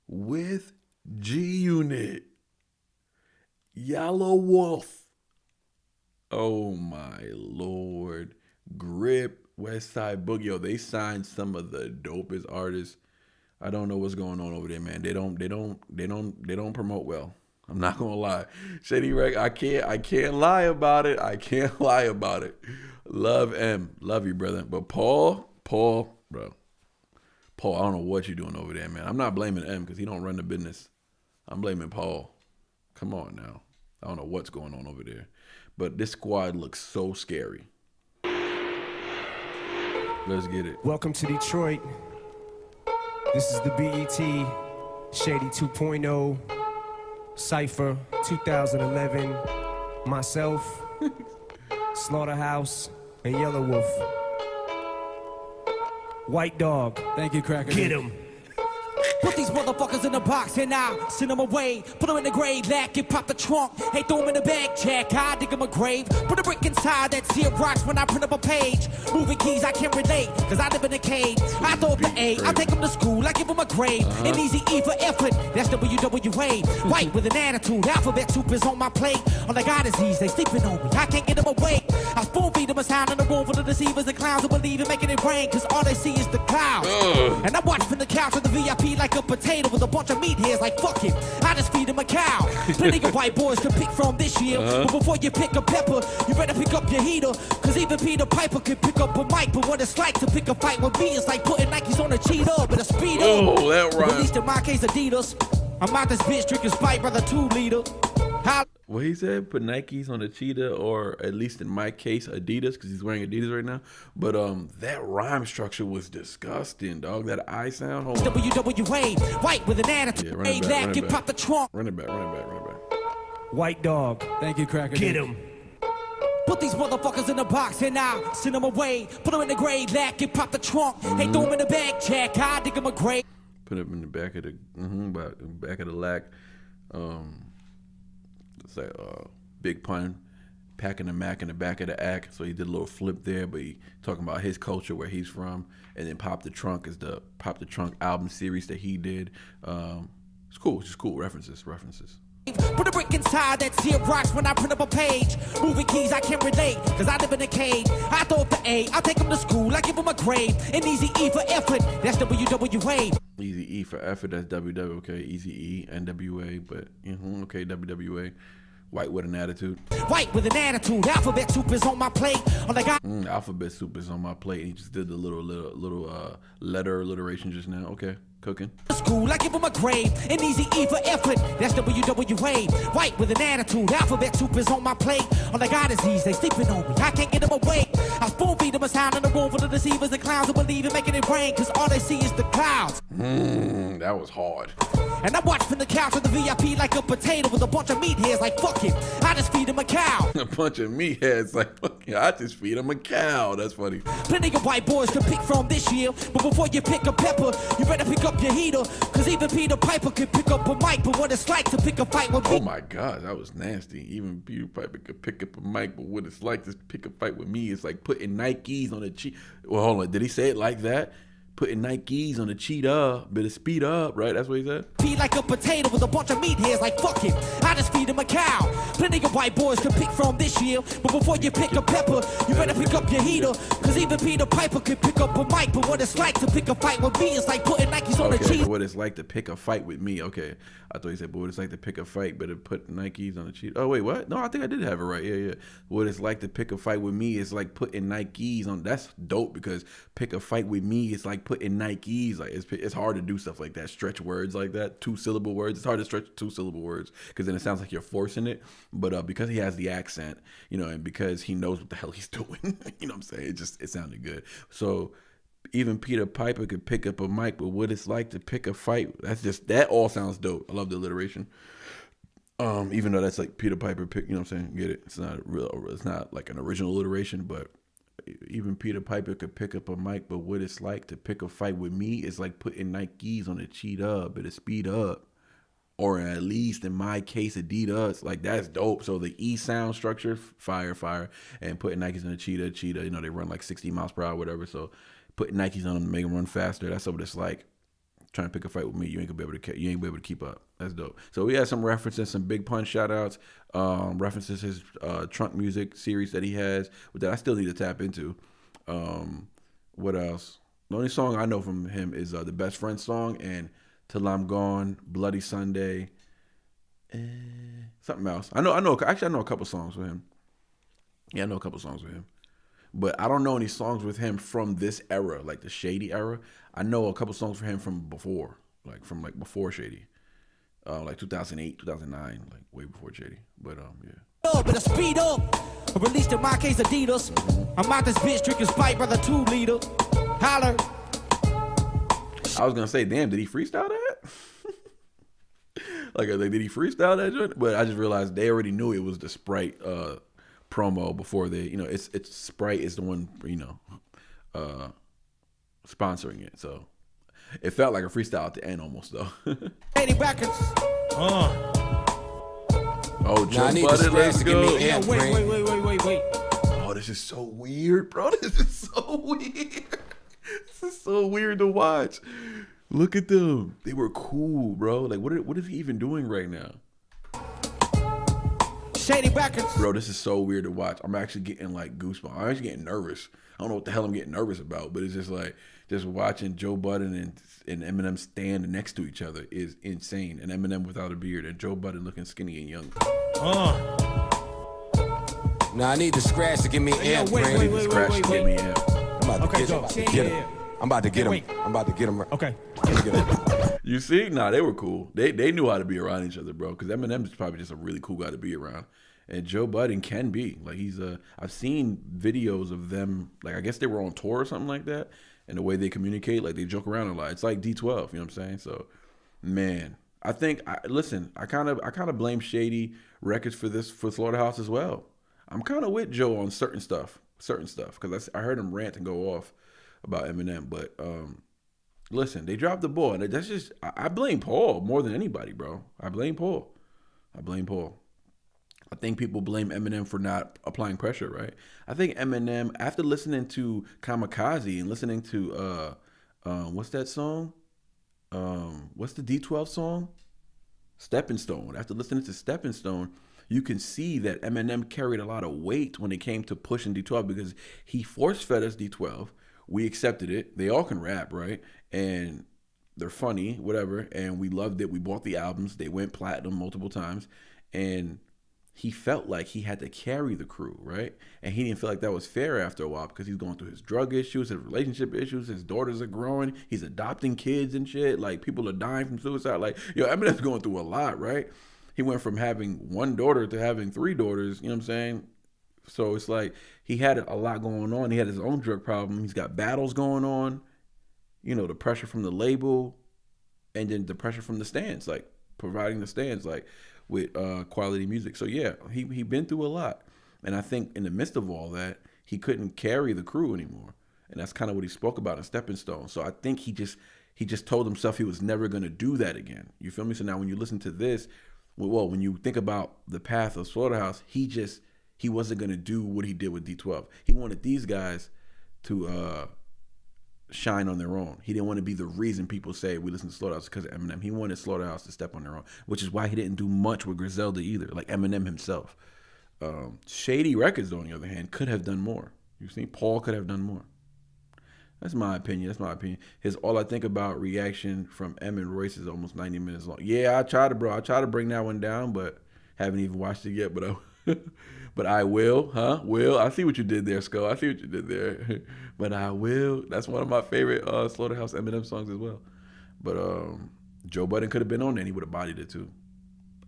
with G-Unit, Yellow Wolf. Oh my Lord. Grip, Westside Boogie. Yo, they signed some of the dopest artists. I don't know what's going on over there, man. They don't promote well. I'm not gonna lie. Shady Rec, I can't lie about it. I can't lie about it. Love M. Love you, brother. But Paul, bro. Paul, I don't know what you're doing over there, man. I'm not blaming M because he don't run the business. I'm blaming Paul. Come on now. I don't know what's going on over there. But this squad looks so scary. Let's get it. Welcome to Detroit. This is the BET Shady 2.0 Cypher 2011. Myself, Slaughterhouse, and Yellow Wolf. White Dog. Thank you, Cracker. Get him. Put these motherfuckers in the box and I'll send them away. Put them in the grave, lack and pop the trunk. Hey, throw them in the bag, check. I dig them a grave. Put a brick inside that see it rocks when I print up a page. Moving keys, I can't relate, cause I live in a cage. I throw up the A, I take them to school, I give them a grade. An easy E for effort, that's WWA. White with an attitude, alphabet soup is on my plate. All I got is these, they sleeping on me, I can't get them away. I spoon feed them a sound in the room for the deceivers and clowns who believe in making it rain, cause all they see is the clouds. And I watch from the couch of the VIP like a potato with a bunch of meat hairs, like fuck it, I just feed him a cow. Plenty of white boys to pick from this year, but before you pick a pepper, you better pick up your heater, cause even Peter Piper could pick up a mic, but what it's like to pick a fight with me is like putting Nikes on a cheetah, but a speed up. Oh, that right. At least in my case, Adidas. I'm out this bitch drinking Sprite, brother 2 liter. What he said, put Nikes on a cheetah, or at least in my case, Adidas, because he's wearing Adidas right now. But that rhyme structure was disgusting, dog. That I sound. Hold on. WWA, white with an attitude. Yeah, run it back, run it back. Pop the trunk. Run it back, run it back, run it back. White dog. Thank you, Cracker. Get him. Put these motherfuckers in the box and I'll send them away. Put them in the grave, lack and pop the trunk. Hey, throw them in the bag, Jack. I dig them a grave. Put him in the back of the back of the lack. It's like big pun, packing the Mac in the back of the act. So he did a little flip there, but he talking about his culture, where he's from, and then Pop the Trunk is the Pop the Trunk album series that he did. It's cool, it's just cool references. Put a brick inside that tear rocks when I print up a page. Moving keys, I can't relate, cause I live in a cage. I throw up the A, I'll take them to school, I give them a grade. And easy E for effort, that's WWA. Easy E for effort, that's WW, okay. Easy E, NWA, but okay, WWA. White with an attitude. White with an attitude, alphabet soup is on my plate. All I got. Alphabet soup is on my plate. He just did the little letter alliteration just now. Okay, cooking. School, I give them a grade. An easy E for effort, that's WWA. White with an attitude, alphabet soup is on my plate. All I got is these, they sleeping on me, I can't get them away. I spoon feed them a sound in the room for the deceivers and clowns who believe in making it rain, cause all they see is the clouds. That was hard. And I watch from the couch with the VIP like a potato with a bunch of meatheads like fuck it, I just feed him a cow. A bunch of meatheads like fuck it, I just feed him a cow. That's funny. Plenty of white boys to pick from this year, but before you pick a pepper, you better pick up your heater, cause even Peter Piper could pick up a mic, but what it's like to pick a fight with me. Oh my god, that was nasty. Even Peter Piper could pick up a mic, but what it's like to pick a fight with me is like putting Nikes on a cheat. Well, hold on, did he say it like that? Putting Nikes on a cheetah, better speed up, right? That's what he said? Feed like a potato with a bunch of meatheads like fuck it, I just feed him a cow. Plenty of white boys to pick from this year, but before you pick a pepper, you better pick up your heater, cause even Peter Piper could pick up a mic, but what it's like to pick a fight with me is like putting Nikes on a cheetah. What it's like to pick a fight with me, okay. I thought he said, but what it's like to pick a fight, better put Nikes on a cheetah. Oh, wait, what? No, I think I did have it right, yeah. What it's like to pick a fight with me is like putting Nikes on. That's dope, because pick a fight with me is like putting Nikes. Like it's hard to do stuff like that, stretch words like that, 2-syllable words. It's hard to stretch 2-syllable words because then it sounds like you're forcing it. But because he has the accent, and because he knows what the hell he's doing, you know what I'm saying? It sounded good. So even Peter Piper could pick up a mic, but what it's like to pick a fight, that all sounds dope. I love the alliteration. Even though that's like Peter Piper pick, you know what I'm saying? Get it? It's not like an original alliteration, but even Peter Piper could pick up a mic, but what it's like to pick a fight with me is like putting Nikes on a cheetah, better speed up. Or at least in my case, Adidas. Like, that's dope. So the E sound structure, fire, and putting Nikes on a cheetah, they run like 60 miles per hour, whatever. So putting Nikes on them to make them run faster, that's what it's like. Trying to pick a fight with me, you ain't gonna be able to keep up. That's dope. So we had some references, some Big Pun shout outs, references his Trunk music series that he has that I still need to tap into. What else? The only song I know from him is the Best Friend song and Till I'm Gone, Bloody Sunday, and something else. I know a couple songs with him. Yeah, I know a couple songs with him. But I don't know any songs with him from this era, like the Shady era. I know a couple songs for him from before, from before Shady, like 2008, 2009, like way before Shady. But yeah. Better speed up. Released in my case Adidas. I'm out this bitch drinking Sprite, brother 2 liter. Holler. I was gonna say, damn, did he freestyle that? like, did he freestyle that joint? But I just realized they already knew it was the Sprite promo before they, it's Sprite is the one, sponsoring it. So it felt like a freestyle at the end almost though. 80 records. Oh, Joe Budden, let's go. Wait. Oh, this is so weird, bro. This is so weird. This is so weird to watch. Look at them. They were cool, bro. Like, what is he even doing right now? Shady records. Bro, this is so weird to watch. I'm actually getting like goosebumps. I'm actually getting nervous. I don't know what the hell I'm getting nervous about, but it's just like just watching Joe Budden and Eminem stand next to each other is insane. And Eminem without a beard and Joe Budden looking skinny and young. Now I need the scratch to give me amp. Wait. Scratch to give me amp. I'm about to get him. I'm about to get him. Okay. You see? Nah, they were cool. They knew how to be around each other, bro. Because Eminem's probably just a really cool guy to be around. And Joe Budden can be. Like, I've seen videos of them, like, I guess they were on tour or something like that. And the way they communicate, like, they joke around a lot. It's like D12, you know what I'm saying? So, man, I kind of blame Shady Records for Slaughterhouse as well. I'm kind of with Joe on certain stuff, because I heard him rant and go off about Eminem. But listen, they dropped the ball, and that's just I blame Paul more than anybody, bro. I blame Paul. I think people blame Eminem for not applying pressure, right? I think Eminem, after listening to Kamikaze and listening to what's that song? What's the D12 song? Stepping Stone. After listening to Stepping Stone, you can see that Eminem carried a lot of weight when it came to pushing D12 because he force-fed us D12. We accepted it. They all can rap, right? And they're funny, whatever. And we loved it. We bought the albums. They went platinum multiple times. And he felt like he had to carry the crew, right? And he didn't feel like that was fair after a while because he's going through his drug issues, his relationship issues, his daughters are growing, he's adopting kids and shit. Like, people are dying from suicide. Like, yo, Eminem's going through a lot, right? He went from having one daughter to having 3 daughters, you know what I'm saying? So it's like he had a lot going on. He had his own drug problem. He's got battles going on, you know, the pressure from the label and then the pressure from the stands, like providing the stands, like, with quality music. So yeah, he been through a lot. And I think in the midst of all that, he couldn't carry the crew anymore. And that's kind of what he spoke about in Stepping Stone. So I think he just told himself he was never going to do that again. You feel me? So now when you listen to this, well, when you think about the path of Slaughterhouse, he wasn't going to do what he did with D12. He wanted these guys to shine on their own. He didn't want to be the reason people say we listen to Slaughterhouse because of Eminem. He wanted Slaughterhouse to step on their own, which is why he didn't do much with Griselda either, like Eminem himself. Shady Records, on the other hand, could have done more. You see, Paul could have done more. That's my opinion. His All I Think About reaction from M and Royce is almost 90 minutes long. Yeah, I try to bring that one down, but haven't even watched it yet, but I will, huh? Will, I see what you did there, Skull. I see what you did there. But I will. That's one of my favorite Slaughterhouse Eminem songs as well. But Joe Budden could have been on there and he would have bodied it too.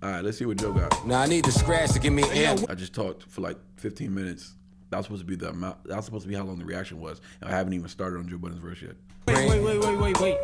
All right, let's see what Joe got. Now I need the scratch to give me an I just talked for like 15 minutes. That was supposed to be the amount. That was supposed to be how long the reaction was. And I haven't even started on Joe Budden's verse yet. Wait.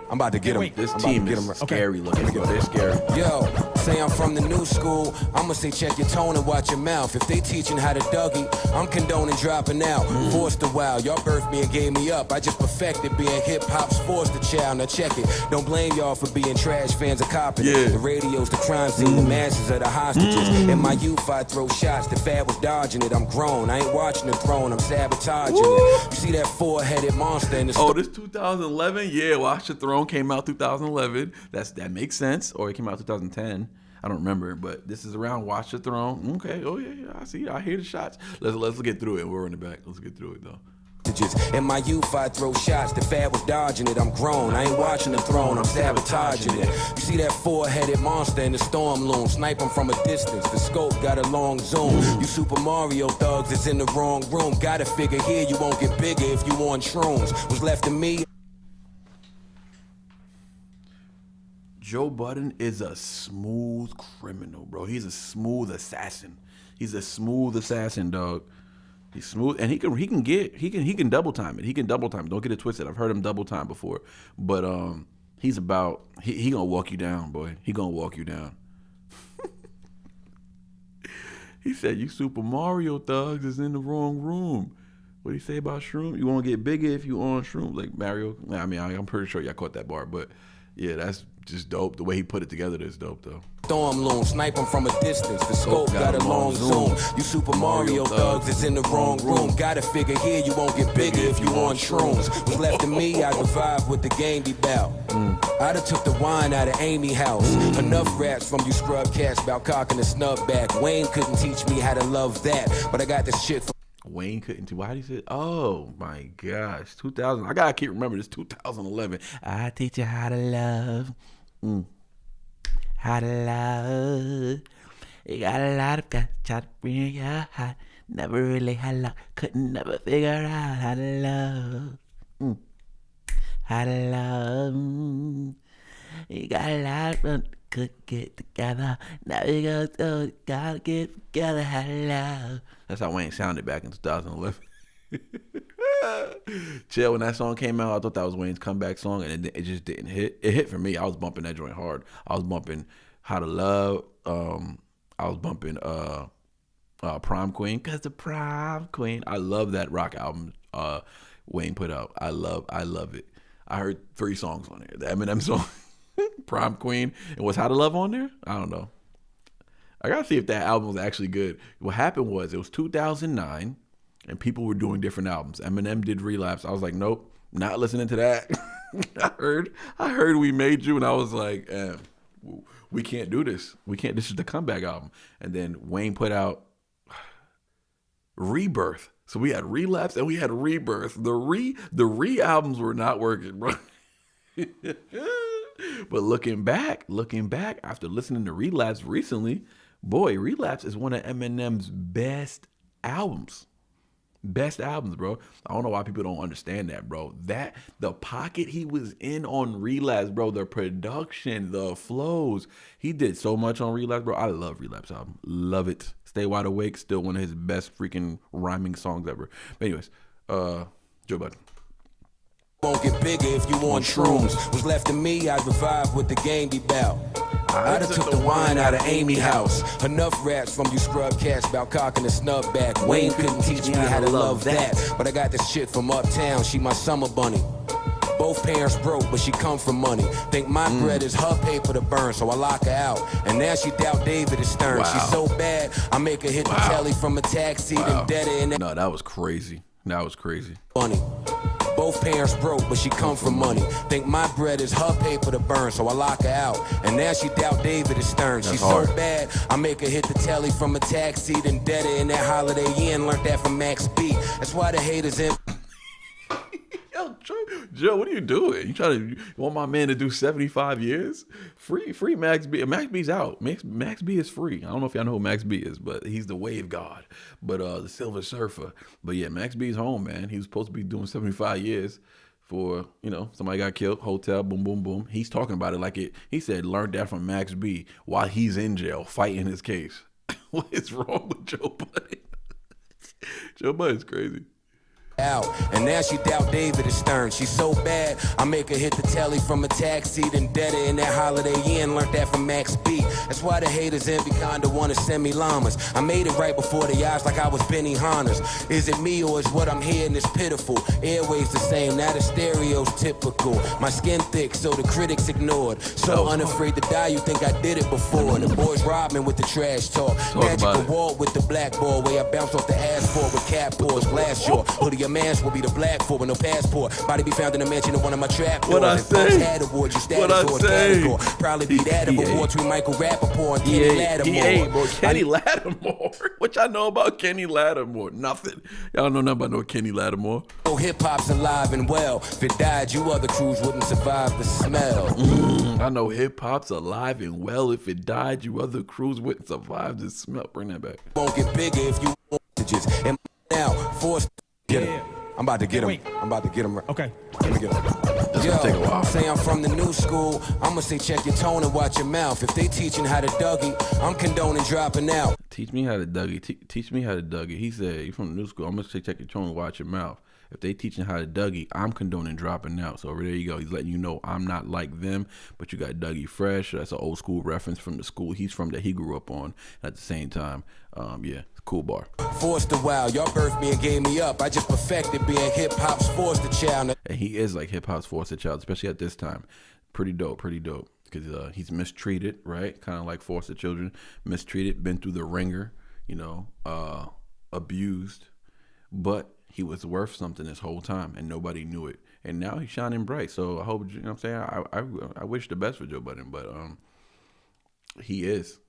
I'm about to get him. This team is scary looking. They're scary. Yo, say I'm from the new school. I'ma say check your tone and watch your mouth. If they teaching how to Dougie, I'm condoning dropping out. Forced a while, y'all birthed me and gave me up. I just perfected being hip-hop's forced a child. Now check it. Don't blame y'all for being trash fans of copying. Yeah. The radio's the crime scene, the masses are the hostages. In my youth, I throw shots. The Fab was dodging it. I'm grown. I ain't watching the throne. I'm sabotaging it. You see that 4-headed monster in the this 2011? Yeah, Watch the Throne came out 2011. That makes sense. Or it came out 2010. I don't remember, but this is around Watch the Throne. Okay. Oh yeah. I see. I hear the shots. Let's get through it. We're in the back. Let's get through it though. In my youth, I throw shots. The Fab was dodging it. I'm grown. I ain't watching the throne. I'm sabotaging it. You see that 4-headed monster in the storm loom. Snipe him from a distance. The scope got a long zoom. You Super Mario thugs is in the wrong room. Gotta figure here you won't get bigger if you on shrooms. Was left to me. Joe Budden is a smooth criminal, bro. He's a smooth assassin. Dog. He's smooth, and he can double time it. He can double time. Don't get it twisted. I've heard him double time before, but he's about he gonna walk you down, boy. He gonna walk you down. He said, "You Super Mario thugs is in the wrong room." What do you say about shroom? You won't get bigger if you on shroom, like Mario. I mean, I'm pretty sure y'all caught that bar, but yeah, that's just dope. The way he put it together is dope, though. Storm loom, snipe him from a distance. The scope got a long zoom. You Super Mario thugs is in the wrong room. Gotta figure here you won't get bigger if you on shrooms. Was left to me, I survived with the game be bout. I'd have took the wine out of Amy house. Enough raps from you scrub cats about cocking the snub back. Wayne couldn't teach me how to love that, but I got this shit from Wayne couldn't do. Why did he say? Oh my gosh, 2000. I gotta keep remembering this. 2011. I teach you how to love. How to love. You got a lot of guys try to bring you hot. Never really had luck. Couldn't never figure out how to love. how to love. You got a lot of could get together. Now you gotta get together, how to love. That's how Wayne sounded back in 2011. Chill, when that song came out, I thought that was Wayne's comeback song, and it just didn't hit. It hit for me. I was bumping that joint hard. I was bumping How to Love. I was bumping Prom Queen, cause the Prom Queen. I love that rock album Wayne put out. I love it. I heard 3 songs on there. The Eminem song, Prom Queen, and was How to Love on there? I don't know. I gotta see if that album was actually good. What happened was it was 2009. And people were doing different albums. Eminem did Relapse. I was like, nope, not listening to that. I heard We Made You, and I was like, we can't do this. We can't. This is the comeback album. And then Wayne put out Rebirth. So we had Relapse and we had Rebirth. The re albums were not working, bro. But looking back after listening to Relapse recently, boy, Relapse is one of Eminem's best albums. Best albums, bro. I don't know why people don't understand that, bro. That the pocket he was in on Relapse, bro. The production, the flows. He did so much on Relapse, bro. I love Relapse album. Love it. Stay Wide Awake, still one of his best freaking rhyming songs ever. But anyways, Joe Budden. Won't get bigger if you want shrooms. Was left to me, I'd revive what the game be bout. I done took the wine out of Amy house. Enough raps from you scrub cats about cocking the snub back. Wayne couldn't teach me how to love that. But I got this shit from uptown, she my summer bunny. Both parents broke, but she come from money. Think my bread is her paper to burn, so I lock her out. And now she doubt David is Stern. Wow. She's so bad, I make her hit the telly from a taxi, then dead her in that. No, that was crazy. That was crazy. Funny. Both parents broke, but she come from money. Think my bread is her paper to burn, so I lock her out. And now she doubt David is Stern. She's so bad, I make her hit the telly from a taxi, then dead her in that Holiday Inn. Learned that from Max B. That's why the haters in. Yo, Joe, what are you doing? You want my man to do 75 years? Free Max B. Max B's out. Max B is free. I don't know if y'all know who Max B is, but he's the wave god. But the Silver Surfer. But yeah, Max B's home, man. He was supposed to be doing 75 years for, somebody got killed, hotel, boom, boom, boom. He's talking about it like it. He said, learned that from Max B while he's in jail fighting his case. What is wrong with Joe Budden? Joe Budden's crazy. Out. And now she doubt David is Stern. She's so bad, I make her hit the telly from a taxi, then dead her in that Holiday Inn. Learned that from Max B. That's why the haters envy kinda wanna send me llamas. I made it right before the eyes like I was Benny Hanna's. Is it me or is what I'm hearing is pitiful? Airways the same, now the stereo's typical. My skin thick, so the critics ignored. So unafraid to die, you think I did it before. The boys robbed me with the trash talk. Magical wall with the black ball, where I bounce off the asphalt with cat paws, glass jaw. Hoodie your man's will be the black for with no passport. Body be found in a mansion in one of my trap doors. What I say? Awards, your status or category. Probably be that of award between Michael Rappaport and Kenny Lattimore. Bro, Kenny Lattimore. What y'all know about Kenny Lattimore? Nothing. Y'all know nothing about no Kenny Lattimore. Oh, hip hop's alive and well. If it died, you other crews wouldn't survive the smell. I know hip hop's alive and well. If it died, you other crews wouldn't survive the smell. Bring that back. Won't get bigger if you want to just. And now, forced. Get him. I'm about to get him. I'm about to get him. Okay. Let me get him. Yo, take a while. Say I'm from the new school. I'ma say check your tone and watch your mouth. If they teaching how to Dougie, I'm condoning dropping out. Teach me how to Dougie. Teach me how to Dougie. He said, you from the new school. I'm gonna say check your tone and watch your mouth. If they teaching how to Dougie, I'm condoning dropping out. So there you go. He's letting you know I'm not like them, but you got Dougie Fresh. That's an old school reference from the school he's from that he grew up on. At the same time, yeah, cool bar. Forced a while, y'all birthed me and gave me up. I just perfected being hip hop's forced child. And he is like hip hop's forced child, especially at this time. Pretty dope. Because he's mistreated, right? Kind of like forced children, mistreated, been through the ringer, abused, but he was worth something this whole time, and nobody knew it. And now he's shining bright. So I hope, what I'm saying? I wish the best for Joe Budden, but he is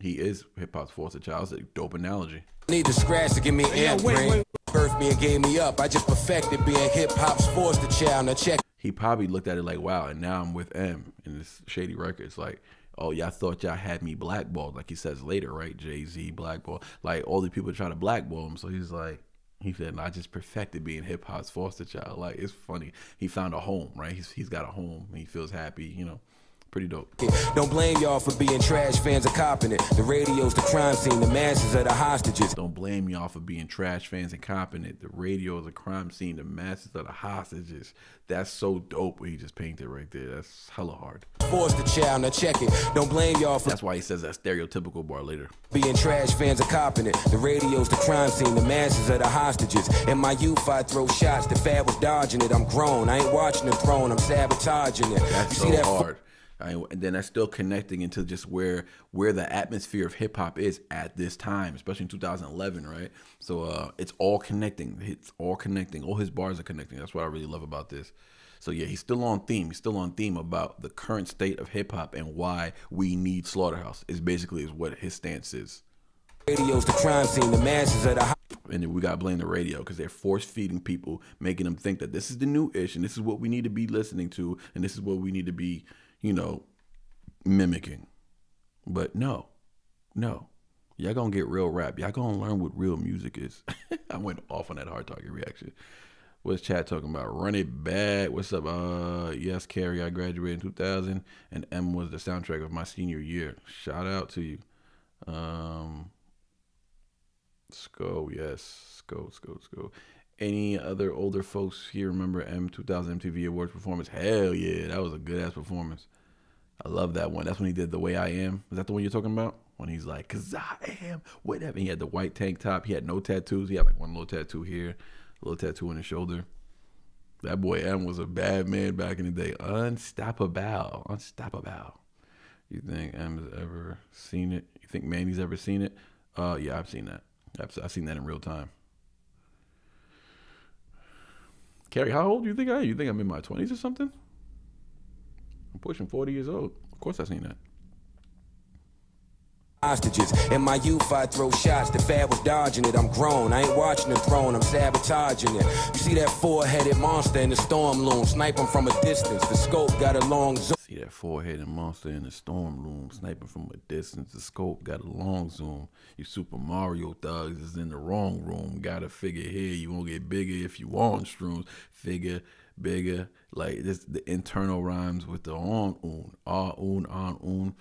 hip hop's force of child. It's a dope analogy. Need to scratch to give me an brain. Birthed me and gave me up. I just perfected being hip hop's force of child. Now check. He probably looked at it like, wow, and now I'm with M in this Shady Records. Like, oh, y'all thought y'all had me blackballed, like he says later, right? Jay-Z blackball. Like all the people try to blackball him. So he's like, He said, I just perfected being hip hop's foster child. Like, it's funny. He found a home, right? He's got a home. And he feels happy, you know. Pretty dope. Don't blame y'all for being trash fans of copping it. The radio's the crime scene, the masses are the hostages. Don't blame y'all for being trash fans and copping it. The radio is a crime scene, the masses are the hostages. That's so dope what he just painted right there. That's hella hard. Force the child, now check it. Don't blame y'all for... That's why he says that stereotypical bar later. Being trash fans of copping it. The radio's the crime scene, the masses are the hostages. In my youth, I throw shots. The fad was dodging it. I'm grown. I ain't watching the throne. I'm sabotaging it. That's you see so that hard. And then that's still connecting into just where the atmosphere of hip hop is at this time, especially in 2011, right? So it's all connecting. It's all connecting. All his bars are connecting. That's what I really love about this. So yeah, he's still on theme. He's still on theme about the current state of hip hop and why we need Slaughterhouse. Is basically what his stance is. Radio's the crime scene. The masses are the... And then we got to blame the radio because they're force feeding people, making them think that this is the new ish and this is what we need to be listening to and this is what we need to be, you know, mimicking. But no. Y'all gonna get real rap. Y'all gonna learn what real music is. I went off on that hard talking reaction. What's chat talking about? Run it back. What's up? Yes, Carrie, I graduated in 2000 and M was the soundtrack of my senior year. Shout out to you. Sco, yes. Sco. Any other older folks here remember M 2000 MTV Awards performance? Hell yeah, that was a good ass performance. I love that one. That's when he did The Way I Am. Is that the one you're talking about? When he's like, 'cause I am whatever. He had the white tank top. He had no tattoos. He had like one little tattoo here, a little tattoo on his shoulder. That boy M was a bad man back in the day. Unstoppable. You think M has ever seen it? You think Manny's ever seen it? Yeah, I've seen that. I've seen that in real time. Carrie, how old do you think I am? You think I'm in my 20s or something? I'm pushing 40 years old. Of course I've seen that. Hostages. In my youth, I throw shots. The fad was dodging it. I'm grown. I ain't watching the throne. I'm sabotaging it. You see that four-headed monster in the storm loom? Snipe him from a distance. The scope got a long zoom. See that four-headed monster in the storm loom? Sniping from a distance. The scope got a long zoom. You Super Mario thugs is in the wrong room. Gotta figure here. You won't get bigger if you on shrooms. Figure bigger. Like this, the internal rhymes with the on, on.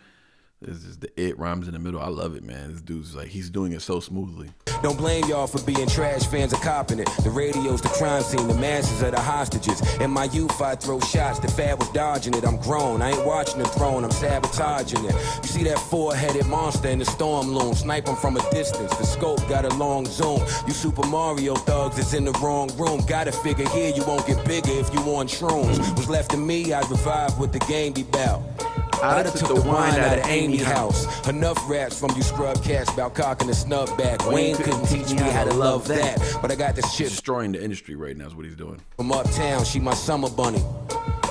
This is the it rhymes in the middle. I love it, man. This dude's like, he's doing it so smoothly. Don't blame y'all for being trash fans of copping it. The radio's the crime scene, the masses are the hostages. In my youth, I throw shots. The fad was dodging it. I'm grown. I ain't watching the throne. I'm sabotaging it. You see that four-headed monster in the storm loom? Snipe him from a distance. The scope got a long zoom. You Super Mario thugs is in the wrong room. Gotta figure here you won't get bigger if you on shrooms. Was left to me, I'd revive what the game be bout. I done took the wine out of Amy house. Enough raps from you scrub cats about cocking the snub back. Wayne couldn't teach me how to love that, but I got this shit. Destroying the industry right now is what he's doing. From uptown, she my summer bunny.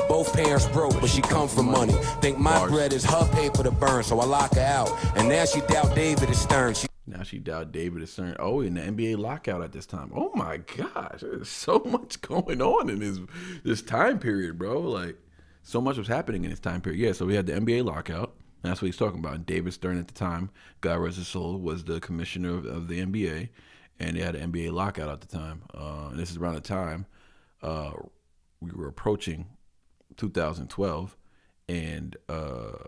Both parents broke, but she come from money. Think my bread is her paper to burn, so I lock her out. And now she doubt David is stern. Now she doubt David is stern. Oh, in the NBA lockout at this time. Oh my gosh, there's so much going on in this time period, bro. Like, so much was happening in this time period. Yeah, so we had the NBA lockout. And that's what he's talking about. And David Stern at the time, God rest his soul, was the commissioner of the NBA. And they had an NBA lockout at the time. And this is around the time we were approaching 2012. And the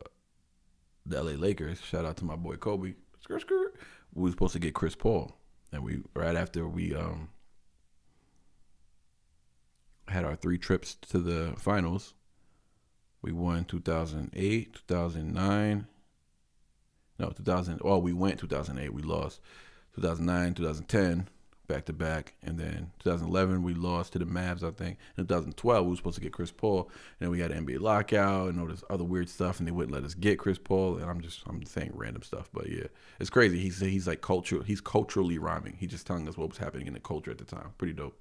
LA Lakers, shout out to my boy Kobe, we were supposed to get Chris Paul. And we right after we had our 3 trips to the finals, we won 2008, 2009. No, 2000. Oh, we went 2008. We lost 2009, 2010, back to back. And then 2011, we lost to the Mavs, I think. In 2012, we were supposed to get Chris Paul. And then we had an NBA lockout and all this other weird stuff. And they wouldn't let us get Chris Paul. And I'm saying random stuff. But yeah, it's crazy. He's like he's culturally rhyming. He's just telling us what was happening in the culture at the time. Pretty dope.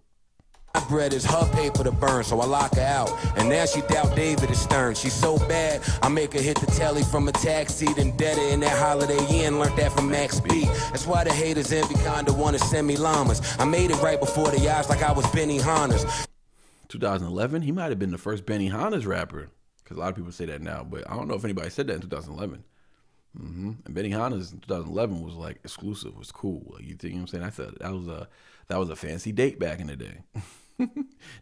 My bread is her paper to burn, so I lock her out. And now she doubt David is stern. She's so bad, I make her hit the telly from a taxi. Then dead her in that Holiday Inn, learned that from Max B. That's why the haters envy kinda wanna send me llamas. I made it right before the eyes like I was Benny Hanna's. 2011, he might have been the first Benny Hanna's rapper. Because a lot of people say that now, but I don't know if anybody said that in 2011. And Benihana's in 2011 was like exclusive, was cool. Like, you think, you know what I'm saying? That was a fancy date back in the day.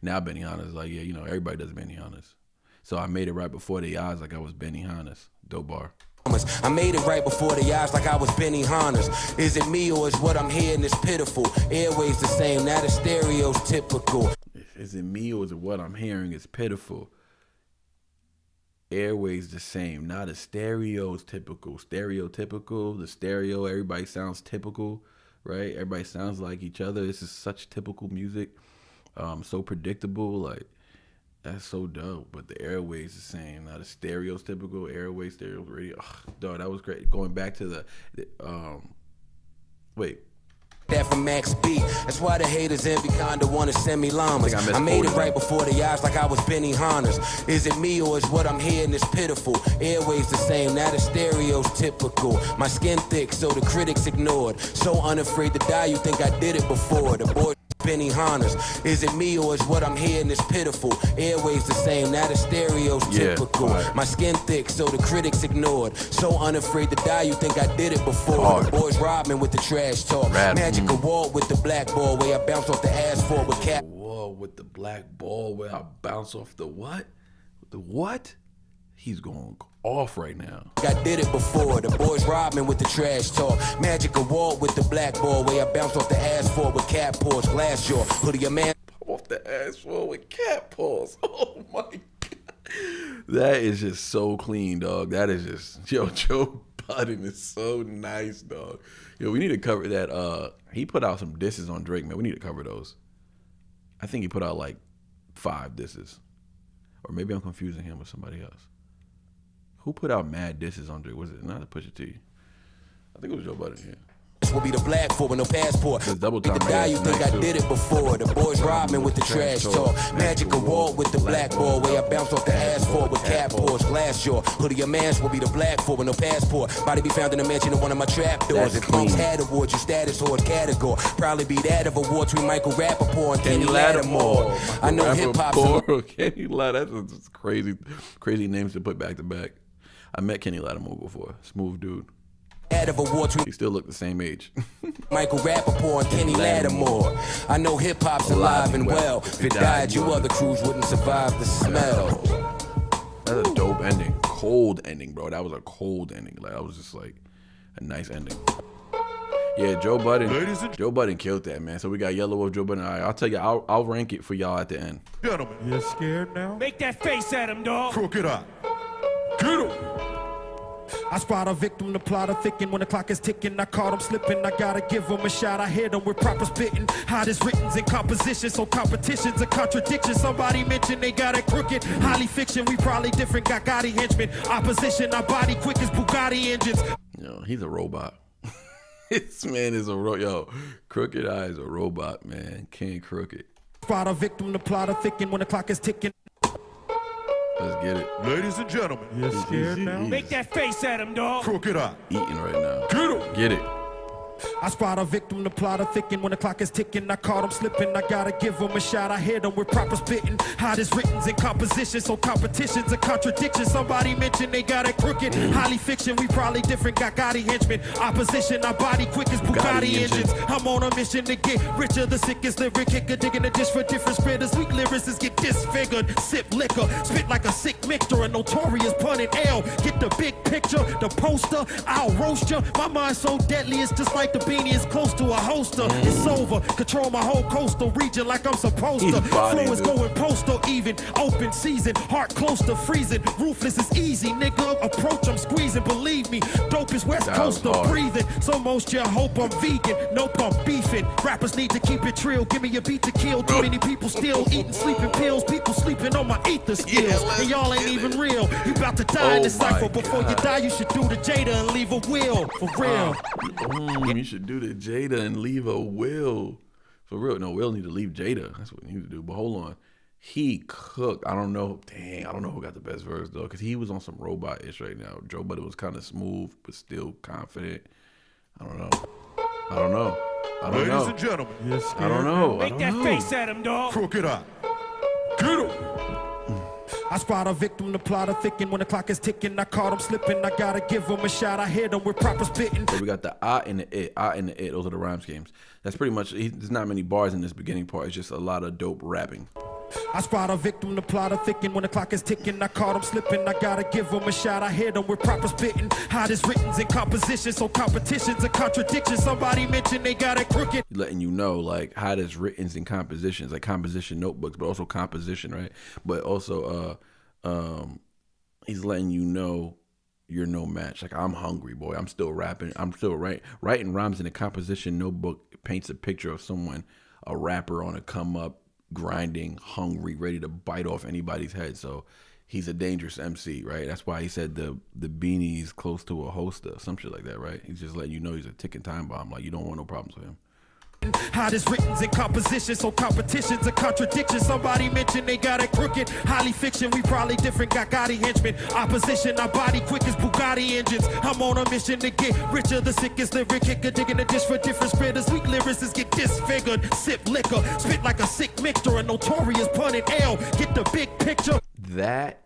Now Benihana's like, yeah, you know, everybody does Benihana's. So I made it right before the eyes like I was Benihana's. Dope bar. I made it right before the eyes like I was Benny Hanna's. Is it me or is what I'm hearing is pitiful? Airways the same, now the stereo's typical. Is it me or is it what I'm hearing is pitiful? Airways the same, now the stereo's typical. Stereotypical, the stereo, everybody sounds typical, right? Everybody sounds like each other. This is such typical music. So predictable, like, that's so dope. But the airways the same. Now the stereo's typical, airways, stereo, radio. Dog, that was great. Going back to the wait. That from Max B. That's why the haters envy kinda wanna send me llamas. I made it right before the eyes like I was Benny Hanna's. Is it me or is what I'm hearing is pitiful? Airways the same, now the stereo's typical. My skin thick, so the critics ignored. So unafraid to die, you think I did it before. The boy Benny Hanna's. Is it me or is what I'm hearing is pitiful? Airways the same, now the stereo's typical. My skin thick, so the critics ignored. So unafraid to die, you think I did it before. The boys robbed me with the trash talk. Magic award with the black ball where I bounce off the asphalt with cap. Whoa, with the black ball where I bounce off the what? The what? He's going off right now. I did it before. The boys robbed me with the trash talk. Magic award with the black ball where I bounce off the asphalt with cap paws, glass jaw. Hoodie a man off the asphalt with cap paws. Oh my God. That is just so clean, dog. That is just, Joe Budden is so nice, dog. Yo, we need to cover that. He put out some disses on Drake, man. We need to cover those. I think he put out like 5 disses. Or maybe I'm confusing him with somebody else. Who put out mad disses on Drake? Was it not a Pusha T? I think it was Joe Budden, yeah. Will be the black for with no passport. Double time. Die, you think I did it before. The boys robbed me with the trash talk. Magic award with the black ball where I bounce off the asphalt with cap paws, glass jaw. Hoodie a man's will be the black for with no passport. Body be found in a mansion in one of my trap doors. If punks had awards, your status horse category. Probably be that of award between Michael Rappaport and Kenny Lattimore. I know hip hop. Kenny Lattimore. That's just crazy names to put back to back. I met Kenny Lattimore before. Smooth dude. He still look the same age. Michael Rappaport and Kenny Lattimore. I know hip hop's alive and well. If it died, you other crews wouldn't survive the smell. That's a dope ending. Cold ending, bro. That was a cold ending. Like, that was just like a nice ending. Yeah, Joe Budden. Joe Budden killed that, man. So we got Yellow Wolf, Joe Budden. All right, I'll tell you, I'll rank it for y'all at the end. Gentlemen, you scared now? Make that face at him, dog. Crooked eye. Get him. I spot a victim, the plot of thicken. When the clock is ticking, I caught him slipping. I gotta give him a shot. I hit him with proper spitting. Hottest writtens in composition, so competition's a contradiction. Somebody mentioned they got it crooked. Highly fiction, we probably different. Got Gotti henchmen. Opposition, our body quick as Bugatti engines. Yo, he's a robot. This man is a Yo, Crooked Eye is a robot, man. King Crooked. Spot a victim, the plot of thicken. When the clock is ticking. Let's get it. Ladies and gentlemen. You scared now? Make that face at him, dog. Crooked Eye. Eating right now. Get him. Get it. I spot a victim, the plot of thicken. When the clock is ticking, I caught him slipping. I gotta give him a shot. I hit him with proper spitting. Hottest writtens in composition, so competition's a contradiction. Somebody mentioned they got it crooked. Highly fiction, we probably different. Got Gotti henchmen. Opposition, our body quick as Bugatti engines. I'm on a mission to get richer. The sickest lyric kicker, digging a dish for different spitters. Weak lyricists get disfigured. Sip liquor, spit like a sick mixture. A notorious pun and L. Get the big picture, the poster. I'll roast ya. My mind's so deadly, it's just like the beanie is close to a holster. It's over. Control my whole coastal region like I'm supposed to. Flow is going postal even. Open season. Heart close to freezing. Ruthless is easy, nigga. Approach, I'm squeezing. Believe me. Dope is West Coaster breathing. So most you hope I'm vegan. Nope, I'm beefing. Rappers need to keep it trill. Give me a beat to kill. Too many people still eating sleeping pills. People sleeping on my ether skills. And y'all ain't even real. You about to die in this cypher. Before you die, you should do the Jada and leave a will. For real. You should do the Jada and leave a will. For real. No, Will need to leave Jada. That's what he needs to do. But hold on. He cooked. I don't know. Dang, I don't know who got the best verse, though, because he was on some robot-ish right now. Joe Budden was kind of smooth, but still confident. I don't know. Ladies and gentlemen. I don't know. Make that face at him, dog. Crooked Eye. Get him. I spot a victim, the plot of thicken. When the clock is ticking, I caught him slipping. I gotta give him a shot. I hit him with proper spitting. So we got the and the it. And the it. Those are the rhyme schemes. That's pretty much, there's not many bars in this beginning part. It's just a lot of dope rapping. I spot a victim, the plot of thicken. When the clock is ticking, I caught him slipping. I gotta give him a shot. I hit him with proper spitting. Hottest writtens in composition, so competition's a contradiction. Somebody mentioned they got it crooked. Letting you know, like, hottest writtens in compositions, like composition notebooks, but also composition, right? But also, he's letting you know you're no match. Like, I'm hungry, boy. I'm still rapping. I'm still writing rhymes in a composition notebook paints a picture of someone, a rapper on a come up, grinding, hungry, ready to bite off anybody's head. So he's a dangerous MC, right? That's why he said the beanie's close to a holster, some shit like that, right? He's just letting you know he's a ticking time bomb. Like, you don't want no problems with him. Hottest writtens in composition, so competition's a contradiction. Somebody mentioned they got it crooked. Highly fiction, we probably different. Got Gotti henchmen. Opposition, our body quick as Bugatti engines. I'm on a mission to get richer. The sickest lyric kicker, digging a dish for different spreaders. Weak lyricists get disfigured. Sip liquor, spit like a sick mixture. A notorious pun in L. Get the big picture. That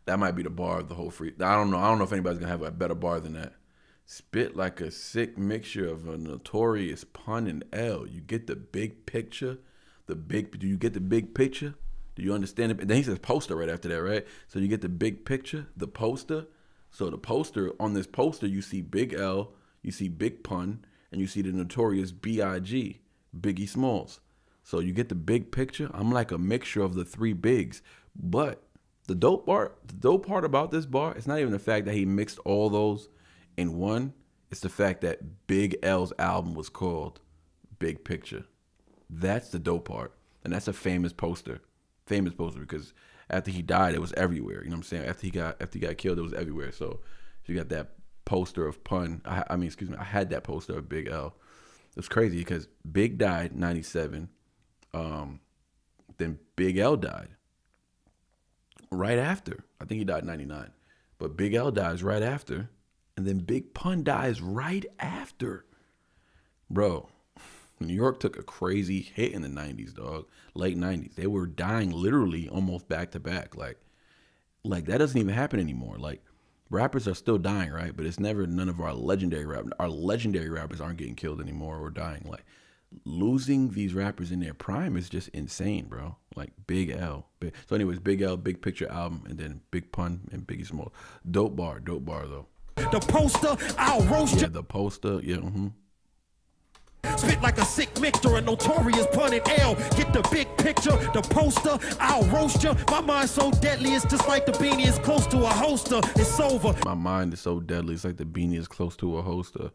might be the bar of the whole free. I don't know if anybody's gonna have a better bar than that. Spit like a sick mixture of a notorious pun and L. You get the big picture. Do you get the big picture? Do you understand it? And then he says poster right after that, right? So you get the big picture, the poster. So the poster, on this poster, you see big L, you see big pun, and you see the notorious B.I.G., Biggie Smalls. So you get the big picture. I'm like a mixture of the three bigs. But the dope part about this bar, it's not even the fact that he mixed all those in one. It's the fact that Big L's album was called Big Picture. That's the dope part. And that's a famous poster because after he died, it was everywhere. You know what I'm saying? After he got killed, it was everywhere. So if you got that poster of pun, I had that poster of Big L. It was crazy because Big died 97. Then Big L died right after. I think he died 99. But Big L dies right after. And then Big Pun dies right after. Bro, New York took a crazy hit in the 90s, dog. Late 90s. They were dying literally almost back to back. Like that doesn't even happen anymore. Like, rappers are still dying, right? But it's never none of our legendary rappers. Our legendary rappers aren't getting killed anymore or dying. Like, losing these rappers in their prime is just insane, bro. Like Big L. So anyways, Big L, Big Picture album, and then Big Pun and Biggie Smalls. Dope bar though. The poster, I'll roast you. Yeah, the poster, yeah. Spit like a sick mixture, a notorious pun in L. Get the big picture, the poster, I'll roast you. My mind's so deadly, it's just like the beanie is close to a holster. It's over. My mind is so deadly, it's like the beanie is close to a holster.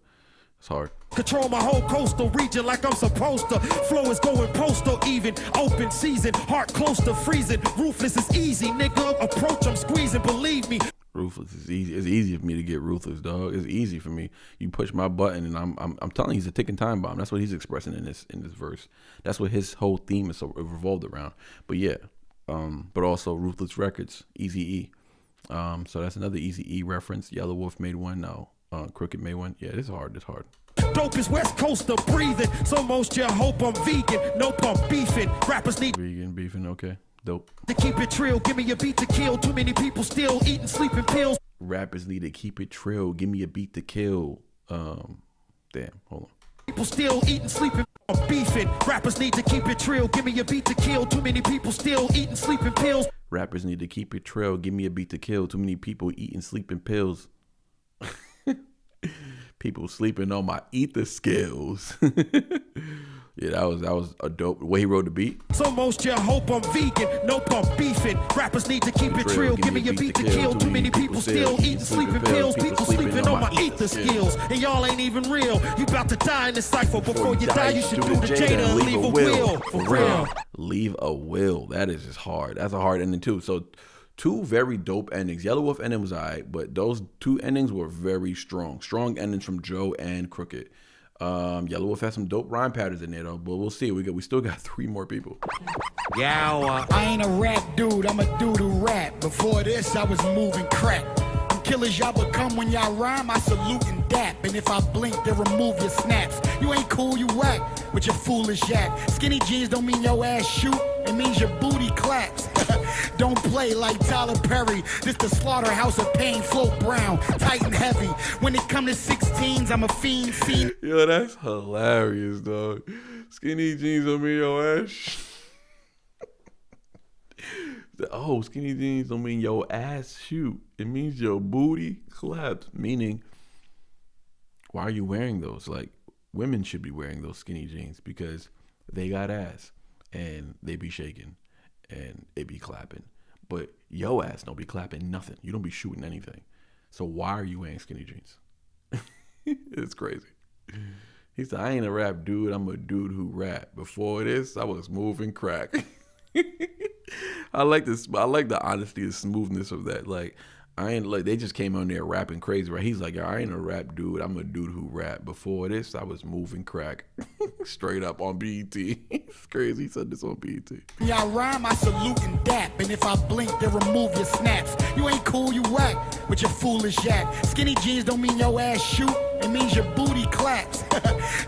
It's hard. Control my whole coastal region like I'm supposed to. Flow is going postal even. Open season, heart close to freezing. Ruthless is easy, nigga. Approach, I'm squeezing, believe me. Ruthless is easy. It's easy for me to get ruthless, dog. It's easy for me. You push my button, and I'm telling you, he's a ticking time bomb. That's what he's expressing in this verse. That's what his whole theme is revolved around. But yeah, but also Ruthless Records, Eazy-E. So that's another Eazy-E reference. Yellow Wolf made one. No, Crooked made one. Yeah, it's hard. It's hard. Dope is West Coaster breathing. So most you hope I'm vegan. Nope, I'm beefing. Rappers need vegan beefing. Okay. Dope. To keep it trill, give me a beat to kill. Too many people still eating sleeping pills. Rappers need to keep it trill. Give me a beat to kill. Damn, hold on. People still eating sleeping. I'm beefing. Rappers need to keep it trill. Give me a beat to kill. Too many people still eating sleeping pills. Rappers need to keep it trill. Give me a beat to kill. Too many people eating sleeping pills. People sleeping on my ether skills. Yeah, that was a dope way he wrote the beat. So most you hope I'm vegan. Nope, I'm beefing. Rappers need to keep it trill. Give me a beat to kill. Too many people still eating sleeping pills. People sleeping on my ether skills. And y'all ain't even real. You about to die in this cypher. Before you die, you should do the Jada and leave a will. For real. Leave a will. That is just hard. That's a hard ending too. So two very dope endings. Yellow Wolf ending was alright, but those two endings were very strong. Strong endings from Joe and Crooked. Yellow Wolf has some dope rhyme patterns in there though, but we'll see. We still got 3 more people. Yeah, I ain't a rap dude, I'm a dude who rap. Before this, I was moving crack. Them killers y'all become when y'all rhyme, I salute and dap. And if I blink, then remove your snaps. You ain't cool, you whack with your foolish yak. Skinny jeans don't mean your ass shoot, it means your booty claps. Don't play like Tyler Perry. This the slaughterhouse of pain. Float brown, tight and heavy. When it come to 16s, I'm a fiend. Yo, that's hilarious, dog. Skinny jeans don't mean your ass. Oh, skinny jeans don't mean your ass shoot. It means your booty claps. Meaning, why are you wearing those? Like, women should be wearing those skinny jeans because they got ass and they be shaking and they be clapping. But yo ass don't be clapping nothing. You don't be shooting anything. So why are you wearing skinny jeans? It's crazy. He said, I ain't a rap dude. I'm a dude who rap. Before this, I was moving crack. I like this. I like the honesty and smoothness of that. Like, I ain't like, they just came on there rapping crazy, right? He's like, I ain't a rap dude. I'm a dude who rap. Before this, I was moving crack. Straight up on BET. It's crazy. He said this on BET. Y'all rhyme, I salute and dap. And if I blink, they remove your snaps. You ain't cool, you whack with your foolish yak. Skinny jeans don't mean your ass shoot. It means your booty claps.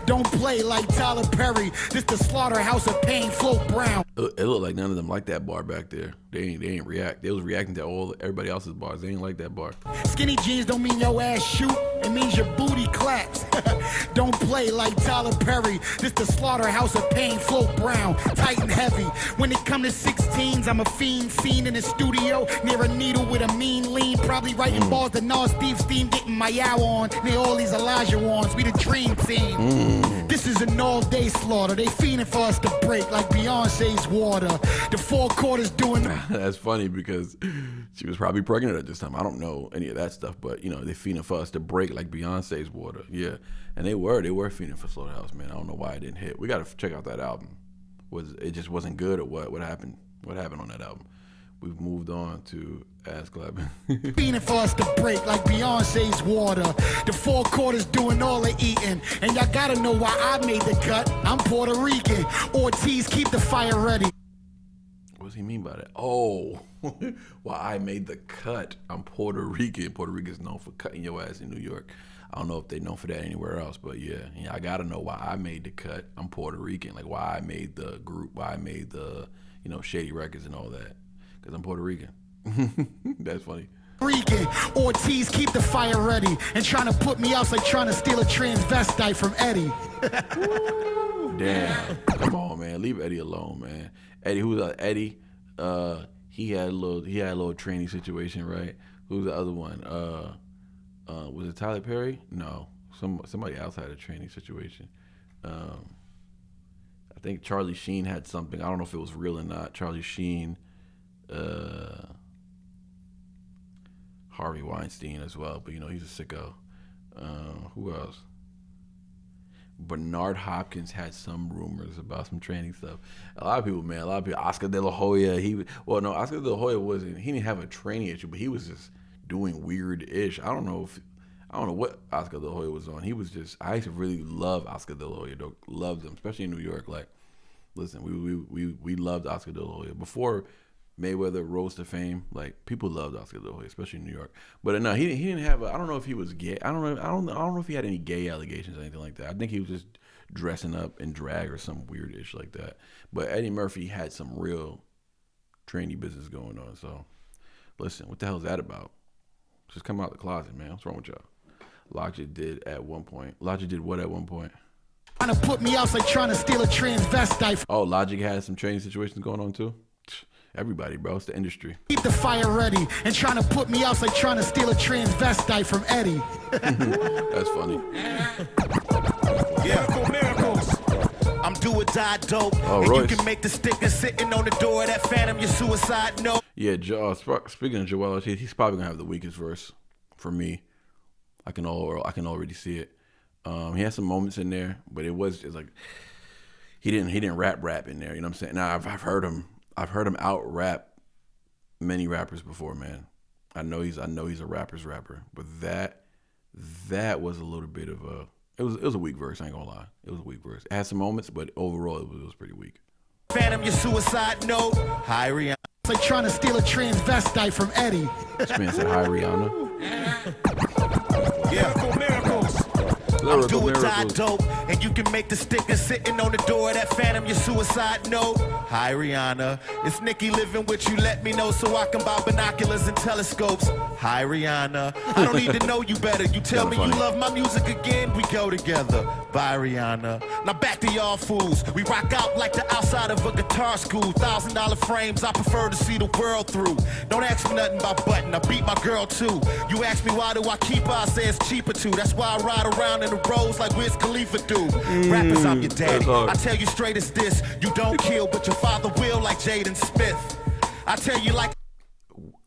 Don't play like Tyler Perry. This the slaughterhouse of pain. Float brown. It looked like none of them liked that bar back there. They ain't react. They was reacting to everybody else's bars. They ain't like that bar. Skinny jeans don't mean your ass shoot. It means your booty claps. Don't play like Tyler Perry. This the slaughterhouse of pain. Float brown, tight and heavy. When it come to 16s, I'm a fiend. Seen in the studio near a needle with a mean lean. Probably writing balls that Nas Steve Steam getting my yow on. Near all these Elijah ones. We the dream team. This is an all-day slaughter. They fiending for us to break like Beyonce's water. The 4 quarters doing. That's funny because she was probably pregnant at this time. I don't know any of that stuff, but you know they fiending for us to break like Beyonce's water. Yeah, and they were fiending for Slaughterhouse, man. I don't know why it didn't hit. We got to check out that album. Was it just wasn't good or what? What happened? What happened on that album? We've moved on to ass clapping. Fiending for us to break like Beyonce's water. The 4 quarters doing all the eating. And y'all gotta know why I made the cut. I'm Puerto Rican. Ortiz, keep the fire ready. What does he mean by that? Oh, well, I made the cut. I'm Puerto Rican. Puerto Rican's known for cutting your ass in New York. I don't know if they're known for that anywhere else, but yeah, I gotta know why I made the cut. I'm Puerto Rican, like why I made the group, why I made the, Shady Records and all that, because I'm Puerto Rican. That's funny. Rican, Ortiz, keep the fire ready. And trying to put me out like trying to steal a transvestite from Eddie. Damn, come on, man, leave Eddie alone, man. Eddie, who was Eddie? He had a little training situation, right? Who was the other one? Was it Tyler Perry? No, somebody else had a training situation. I think Charlie Sheen had something. I don't know if it was real or not. Charlie Sheen, Harvey Weinstein as well, but he's a sicko. Who else? Bernard Hopkins had some rumors about some training stuff. A lot of people, Oscar De La Hoya, Oscar De La Hoya he didn't have a training issue, but he was just doing weird-ish. I don't know what Oscar De La Hoya was on. I used to really love Oscar De La Hoya, loved him, especially in New York. Like, listen, we loved Oscar De La Hoya. Before Mayweather rose to fame, like, people loved Oscar De La Hoya, especially in New York. But no, he didn't have I don't know if he was gay. I don't know if he had any gay allegations or anything like that. I think he was just dressing up in drag or some weird ish like that. But Eddie Murphy had some real trainee business going on. So listen, what the hell is that about? Just come out the closet, man. What's wrong with y'all? Logic did what at one point? Trying to put me out like trying to steal a transvestite. Oh, Logic had some training situations going on too? Everybody, bro. It's the industry. Keep the fire ready. And trying to put me out like trying to steal a transvestite from Eddie. That's funny. Yeah. Miracles. I'm do or die dope. Oh, and Royce. You can make the sticker sitting on the door of that phantom, your suicide note. Yeah, speaking of Joel, he's probably gonna have the weakest verse for me. I can already see it. He has some moments in there, but it's like he didn't rap in there. You know what I'm saying? Now I've heard him out rap many rappers before, man. I know he's a rapper's rapper, but that was a little bit of it was a weak verse. I ain't gonna lie, it was a weak verse. It had some moments, but overall it was pretty weak. Phantom, your suicide note. Hi, Rihanna. It's like trying to steal a transvestite from Eddie. This man said hi, Rihanna. Yeah. Miracles. I'm do or die dope, and you can make the sticker sitting on the door of that phantom your suicide note. Hi Rihanna, it's Nikki living with you. Let me know so I can buy binoculars and telescopes. Hi Rihanna, I don't need to know you better. You tell me you love my music again, we go together. Bye Rihanna. Now back to y'all fools. We rock out like the outside of a guitar school. $1,000 frames, I prefer to see the world through. Don't ask me nothing about button, I beat my girl too. You ask me why do I keep her, I say it's cheaper too. That's why I ride around in the roads like Wiz Khalifa do. Rappers, I'm your daddy. I tell you straight as this, you don't kill, but your father will like Jaden Smith. I tell you like...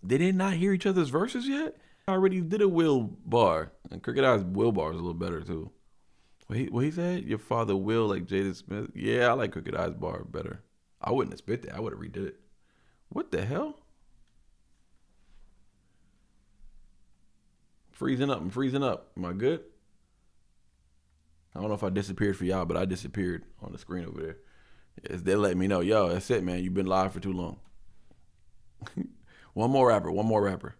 They did not hear each other's verses yet? I already did a Will bar. And Crooked Eye's Will bar is a little better too. What he said? Your father will like Jaden Smith? Yeah, I like Crooked Eye's bar better. I wouldn't have spit that. I would have redid it. What the hell? Freezing up. I'm freezing up. Am I good? I don't know if I disappeared for y'all, but I disappeared on the screen over there. They let me know, yo, that's it, man. You've been live for too long. One more rapper.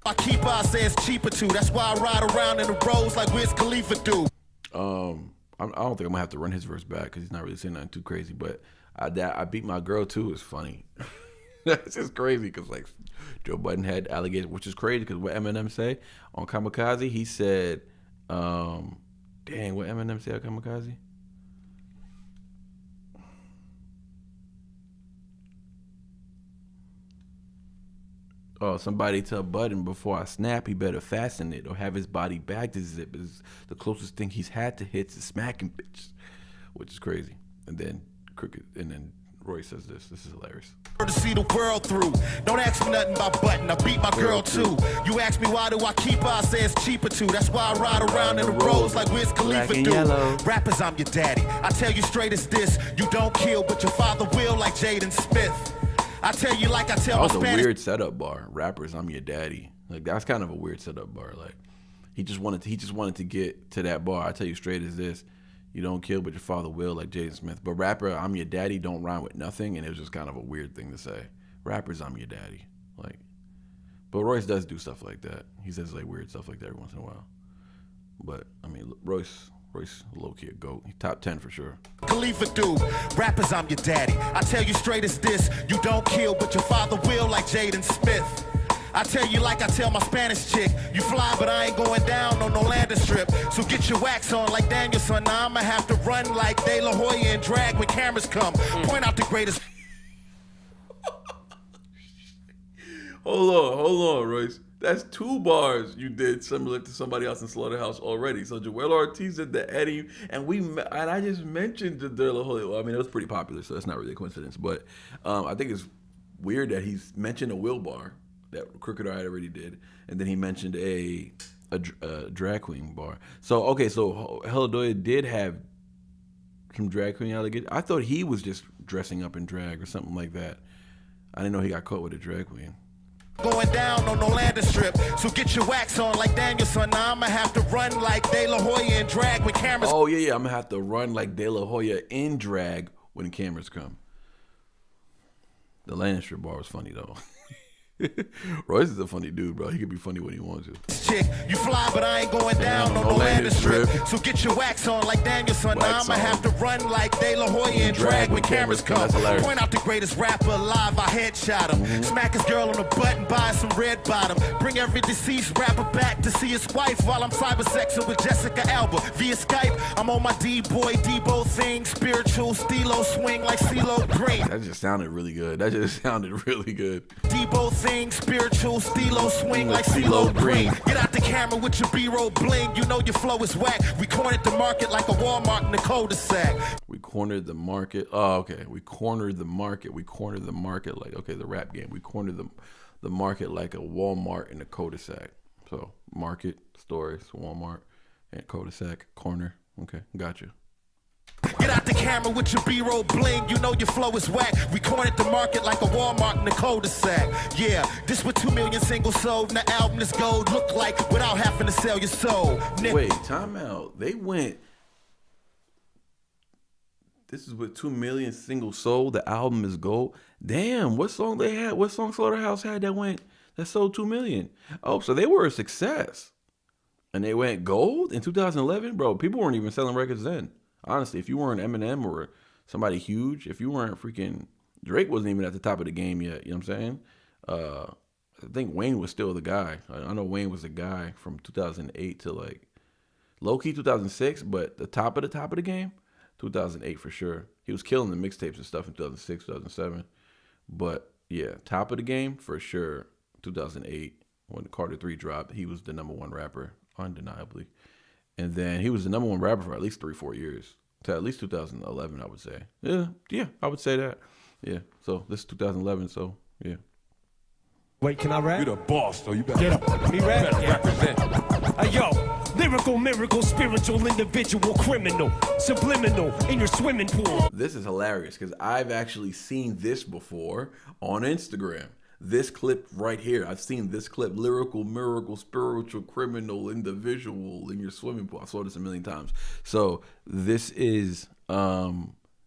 I keep her, I say it's cheaper too. That's why I ride around in the roads like Wiz Khalifa do. I don't think I'm gonna have to run his verse back because he's not really saying nothing too crazy. But I beat my girl too is funny. That's just crazy because like Joe Budden had allegations, which is crazy because what Eminem say on Kamikaze, he said, dang, what Eminem say on Kamikaze? Oh, somebody tell Budden before I snap, he better fasten it or have his body back to zip. Is the closest thing he's had to hits is smacking bitches, which is crazy. And then Roy says this. This is hilarious. To see the world through. Don't ask me nothing about Button. I beat my girl too. You ask me why do I keep her? I say it's cheaper too. That's why I ride around in the roads like Wiz Khalifa do. Rappers, I'm your daddy. I tell you straight as this. You don't kill, but your father will like Jaden Smith. I tell you like I tell my Spanish. That was a weird setup bar. Rappers, I'm your daddy. Like that's kind of a weird setup bar. Like he just wanted to get to that bar. I tell you straight as this. You don't kill, but your father will, like Jaden Smith. But rapper, I'm your daddy, don't rhyme with nothing, and it was just kind of a weird thing to say. Rappers, I'm your daddy. Like, but Royce does do stuff like that. He says like weird stuff like that every once in a while. But I mean, Royce, low key a GOAT. He's top 10 for sure. Khalifa do. Rappers, I'm your daddy. I tell you straight as this. You don't kill, but your father will, like Jaden Smith. I tell you like I tell my Spanish chick, you fly, but I ain't going down on no landing strip. So get your wax on like Danielson. Now I'ma have to run like De La Hoya and drag when cameras come. Point out the greatest. Hold on, Royce. That's 2 bars you did similar to somebody else in Slaughterhouse already. So Joel Ortiz did the Eddie, and I just mentioned the De La Hoya. Well, I mean, it was pretty popular, so that's not really a coincidence. But I think it's weird that he's mentioned a Will bar that Crooked Eye already did, and then he mentioned a drag queen bar. So okay, so Heladoya did have some drag queen allegations. I thought he was just dressing up in drag or something like that. I didn't know he got caught with a drag queen. Going down on no landing strip, so get your wax on like Danielson. Now I'ma have to run like De La Hoya and drag when cameras. Oh yeah, I'm gonna have to run like De La Hoya in drag when cameras come. The landing strip bar was funny though. Royce is a funny dude, bro. He can be funny when he wants to. Chick, you fly, but I ain't going down on no landing strip. So get your wax on like Danielson. Now I'ma have to run like De La Hoya and drag when cameras come. Point out the greatest rapper alive, I headshot him. Smack his girl on the butt and buy some red bottom. Bring every deceased rapper back to see his wife while I'm cybersexing with Jessica Alba via Skype. I'm on my D-boy, Debo thing, spiritual stilo swing like CeeLo Green. That just sounded really good. Debo thing, spiritual stilo swing like CeeLo Green. Get out the camera with your B-roll bling. You know your flow is whack. We cornered the market like a Walmart in the cul-de-sac. We cornered the market. Oh, okay. We cornered the market. Like, okay, the rap game. We cornered the market like a Walmart in the cul-de-sac. So market, stores, Walmart, and cul-de-sac, corner. Okay, gotcha. Get out the camera with your B-roll bling. You know your flow is whack. We cornered the market like a Walmart in the cul-de-sac. Yeah, this with 2 million singles sold and the album is gold. Look like without having to sell your soul. Wait, time out. They went. This is with 2 million singles sold. The album is gold. Damn, what song they had? What song Slaughterhouse had that sold 2 million? Oh, so they were a success. And they went gold in 2011, bro. People weren't even selling records then. Honestly, if you weren't Eminem or somebody huge, if you weren't freaking Drake, wasn't even at the top of the game yet. You know what I'm saying? I think Wayne was still the guy. I know Wayne was the guy from 2008 to like low key 2006, but the top of the game, 2008 for sure. He was killing the mixtapes and stuff in 2006, 2007. But yeah, top of the game for sure. 2008 when Carter 3 dropped, he was the #1 rapper. Undeniably. And then he was the #1 rapper for at least 3-4 years. To at least 2011, I would say. Yeah, I would say that. Yeah. So this is 2011, so yeah. Wait, can I rap? You the boss, so you better get up. Me rap? Better represent. Yo, lyrical, miracle, spiritual, individual, criminal, subliminal in your swimming pool. This is hilarious because I've actually seen this before on Instagram. This clip right here, I've seen this clip. Lyrical, miracle, spiritual, criminal, individual in your swimming pool. I saw this a million times. So this is, but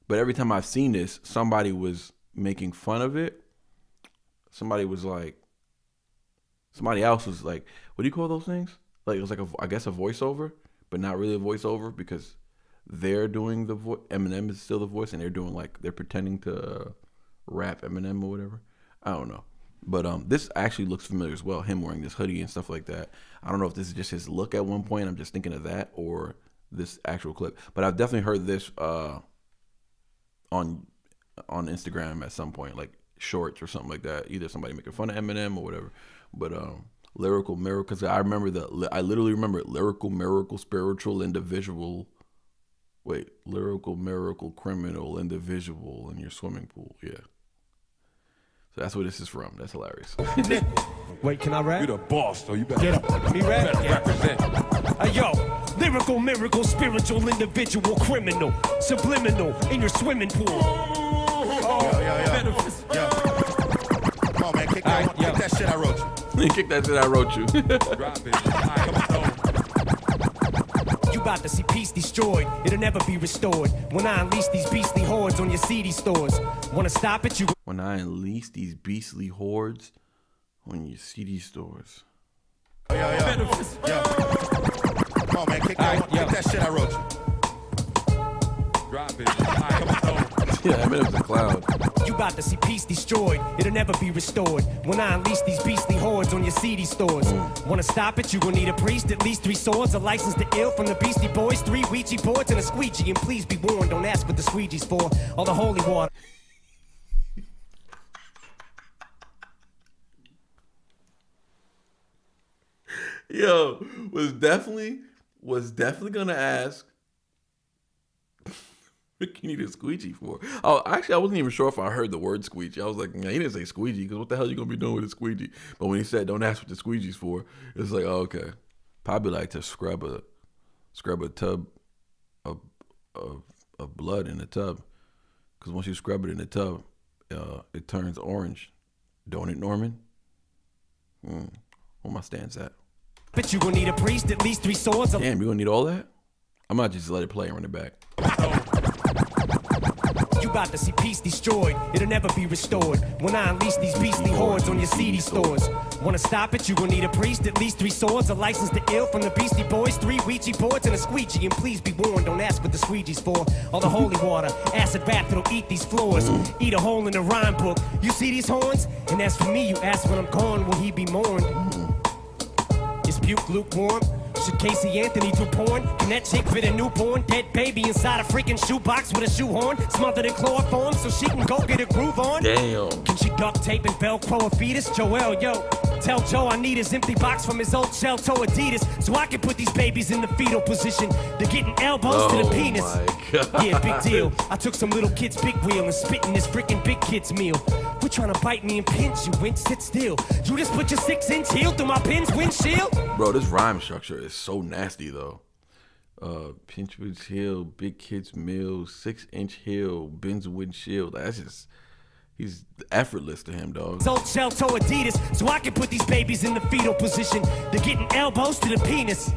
every time I've seen this, somebody was making fun of it. Somebody else was like, what do you call those things? Like it was like I guess a voiceover, but not really a voiceover because they're doing the voice. Eminem is still the voice, and they're pretending to rap Eminem or whatever. I don't know. But this actually looks familiar as well, him wearing this hoodie and stuff like that. I don't know if this is just his look at one point, I'm just thinking of that, or this actual clip. But I've definitely heard this on Instagram at some point, like shorts or something like that. Either somebody making fun of Eminem or whatever. But lyrical miracle, because I literally remember it, lyrical miracle, spiritual, individual. Wait, lyrical miracle, criminal, individual in your swimming pool. Yeah. So that's where this is from. That's hilarious. Wait, can I rap? You the boss, so you better get up. Me rap? Better represent. Yo, lyrical, miracle, spiritual, individual, criminal, subliminal in your swimming pool. Yo. Come on, man, kick that shit I wrote you. Kick that shit I wrote you. Drop it. All right, come on. You about to see peace destroyed, it'll never be restored. When I unleash these beastly hordes on your CD stores. Wanna stop it? When I unleash these beastly hordes on your CD stores. Yo. Come on, man, kick that shit I wrote you. Drop it. All right, come on. Yeah, Eminem's a clown. You about to see peace destroyed, it'll never be restored. When I unleash these beastly hordes on your CD stores. Wanna stop it? You gon' need a priest, at least 3 swords, a license to ill from the Beastie Boys, 3 Ouija boards and a squeegee. And please be warned, don't ask what the squeegee's for. All the holy water. Yo, was definitely gonna ask. What you need a squeegee for? Oh, actually, I wasn't even sure if I heard the word squeegee. I was like, nah, he didn't say squeegee, because what the hell are you gonna be doing with a squeegee? But when he said, "Don't ask what the squeegee's for," it's like, oh, okay, probably like to scrub a tub of blood in the tub, because once you scrub it in the tub, it turns orange. Don't it, Norman? Where my stance at? But you gon' need a priest, at least 3 swords. Damn, you gonna need all that? I might just let it play and run it back. You about to see peace destroyed, it'll never be restored. When I unleash these beastly hordes on your CD stores. Wanna stop it? You gon' need a priest, at least 3 swords, a license to ill from the Beastie Boys, 3 Ouija boards and a squeegee. And please be warned, don't ask what the squeegee's for. All the holy water, acid bath that'll eat these floors. Eat a hole in the rhyme book. You see these horns? And as for me, you ask when I'm gone, will he be mourned? Is puke lukewarm? Should Casey Anthony do porn? Can that chick fit a newborn dead baby inside a freaking shoebox with a shoehorn smothered in chloroform so she can go get a groove on? Damn. Can she duct tape and Velcro a fetus? Joel, yo, tell Joe I need his empty box from his old shell toe Adidas so I can put these babies in the fetal position. They're getting elbows to the penis. Yeah, big deal. I took some little kid's big wheel and spit in this freaking big kid's meal. We're trying to bite me and pinch you, Wink, sit still. You just put your 6-inch heel through my pin's windshield? Bro, this rhyme structure is so nasty though. Pinchwood's heel, big kid's meal, 6-inch heel, Ben's windshield. That's just, he's effortless to him, dog. Old shell toe Adidas, so I can put these babies in the fetal position. They're getting elbows to the penis.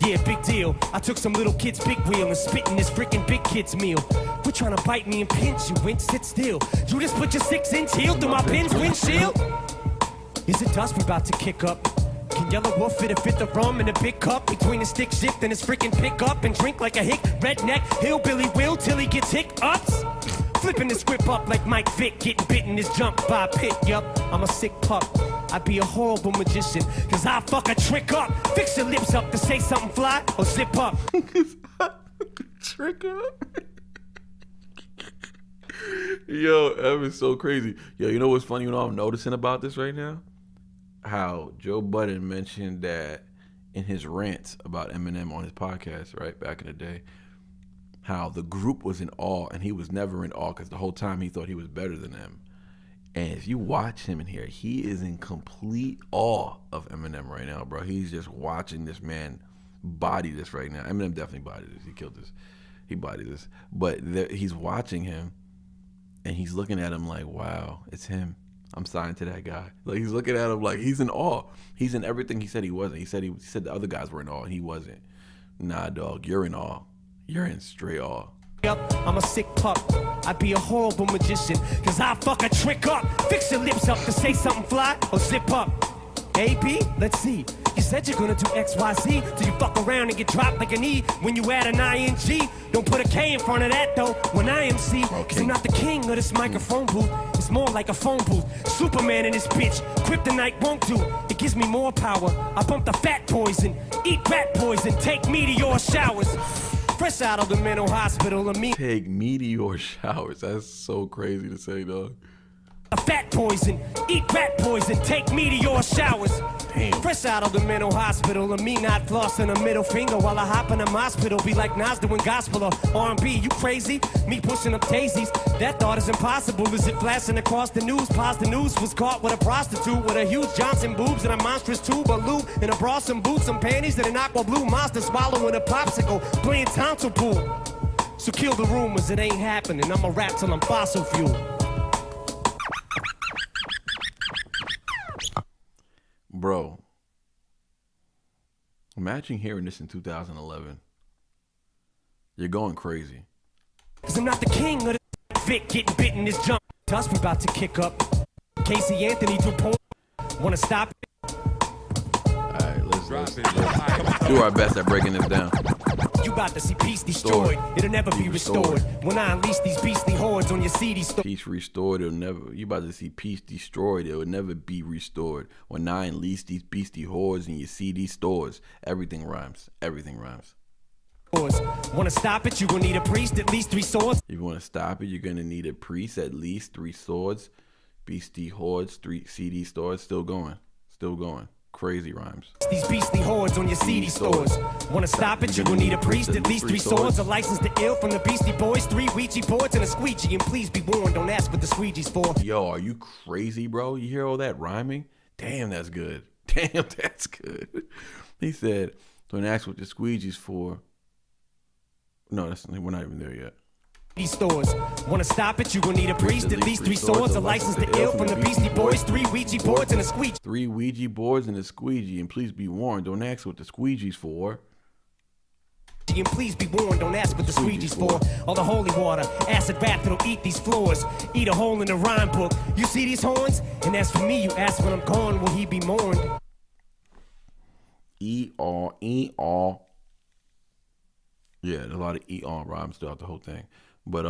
Yeah, big deal. I took some little kid's big wheel and spit in this freaking big kid's meal. We're trying to bite me and pinch you, Wink, sit still. You just put your 6-inch heel through my pin's windshield? Is it dust we about to kick up? Can Some yellow wolf fit the rum in a big cup between the stick shift and his freaking pickup and drink like a hick redneck hillbilly will till he gets hiccups. Flipping the script up like Mike Vick, getting bitten is jumped by a pit. Yup, I'm a sick pup. I'd be a horrible magician, cause I fuck a trick up. Fix your lips up to say something fly or zip up. Trick up. Yo, Evan's so crazy. Yo, you know what's funny? You know what I'm noticing about this right now? How Joe Budden mentioned that in his rants about Eminem on his podcast, right, back in the day, how the group was in awe and he was never in awe because the whole time he thought he was better than them. And if you watch him in here, he is in complete awe of Eminem right now, bro. He's just watching this man body this right now. Eminem definitely bodied this. He killed this. He bodied this. But he's watching him and he's looking at him like, wow, it's him. I'm signed to that guy. Like, he's looking at him like he's in awe. He's in everything he said he wasn't. He said the other guys were in awe and he wasn't. Nah, dog, you're in awe. You're in straight awe. Yup, I'm a sick pup. I'd be a horrible magician, cause I fuck a trick up. Fix your lips up to say something fly or zip up. AB, let's see. You said you're gonna do XYZ till you fuck around and get dropped like an E when you add an ING. Don't put a K in front of that though when I MC. Cause I'm not the king of this microphone booth. It's more like a phone booth. Superman in this bitch. Kryptonite won't do. It gives me more power. I bump the fat poison. Eat rat poison. Take meteor showers. Fresh out of the mental hospital. Take meteor showers. That's so crazy to say, dog. A fat poison, eat rat poison, take meteor showers. Damn. Fresh out of the mental hospital, and me not flossing a middle finger while I hop in a hospital. Be like Nas doing gospel or R&B. You crazy? Me pushing up daisies. That thought is impossible. Is it flashing across the news? Pause the news. Was caught with a prostitute with a huge Johnson boobs and a monstrous tube of lube and a bra, some boots, some panties, and an aqua blue monster swallowing a popsicle, playing tonsil pool. So kill the rumors. It ain't happening. I'ma rap till I'm fossil fuel. Bro, imagine hearing this in 2011. You're going crazy. Cause I'm not the king of the Vic getting bitten is jump. Dust we about to kick up. Casey Anthony do porn. Wanna stop it? Alright, let's do our best at breaking this down. You about to see peace destroyed. It'll never be restored. When I unleash these beastly hordes on your CD store. Peace restored, it'll never. You about to see peace destroyed. It will never be restored. When I unleash these beastly hordes in your CD stores. Everything rhymes. Everything rhymes. Wanna stop it? You gonna need a priest, at least 3 swords. If you wanna stop it, you're gonna need a priest, at least 3 swords. Beastie hordes, 3 CD stores. Still going. Still going. Crazy rhymes. These beastly hordes on your CD stores. Wanna stop it? You gonna need a priest, at least 3 swords. A license to ill from the Beastie Boys. 3 Ouija boards and a squeegee. And please be warned, don't ask what the squeegee's for. Yo, are you crazy, bro? You hear all that rhyming? Damn, that's good. Damn, that's good. He said, don't ask what the squeegee's for. No, we're not even there yet. These stores. Wanna stop it? You gonna need a priest, at least 3 swords, a license to ill from the Beastie Boys, 3 Ouija boards and a squeegee. 3 Ouija boards and a squeegee, and please be warned, don't ask what the squeegee's for. And please be warned, don't ask what the squeegee's for. All the holy water, acid wrath that'll eat these floors. Eat a hole in the rhyme book. You see these horns? And as for me, you ask when I'm gone, will he be mourned? E-R. Yeah, there's a lot of E-R rhymes throughout the whole thing. But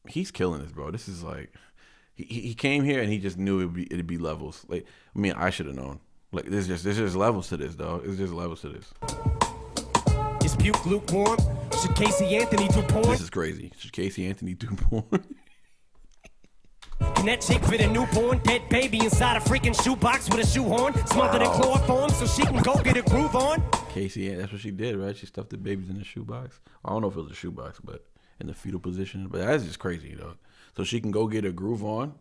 he's killing this, bro. This is like he came here and he just knew it'd be levels. Like, I mean, I should have known. Like, there's just levels to this, dog. There's just levels to this. Is puke lukewarm? Should Casey Anthony do porn? This is crazy. Should Casey Anthony do porn? Can that chick fit a newborn dead baby inside a freaking shoebox with a shoehorn? Smothered in chloroform so she can go get a groove on? Casey, that's what she did, right? She stuffed the babies in the shoebox. I don't know if it was a shoebox, but in the fetal position. But that's just crazy, though. So she can go get a groove on.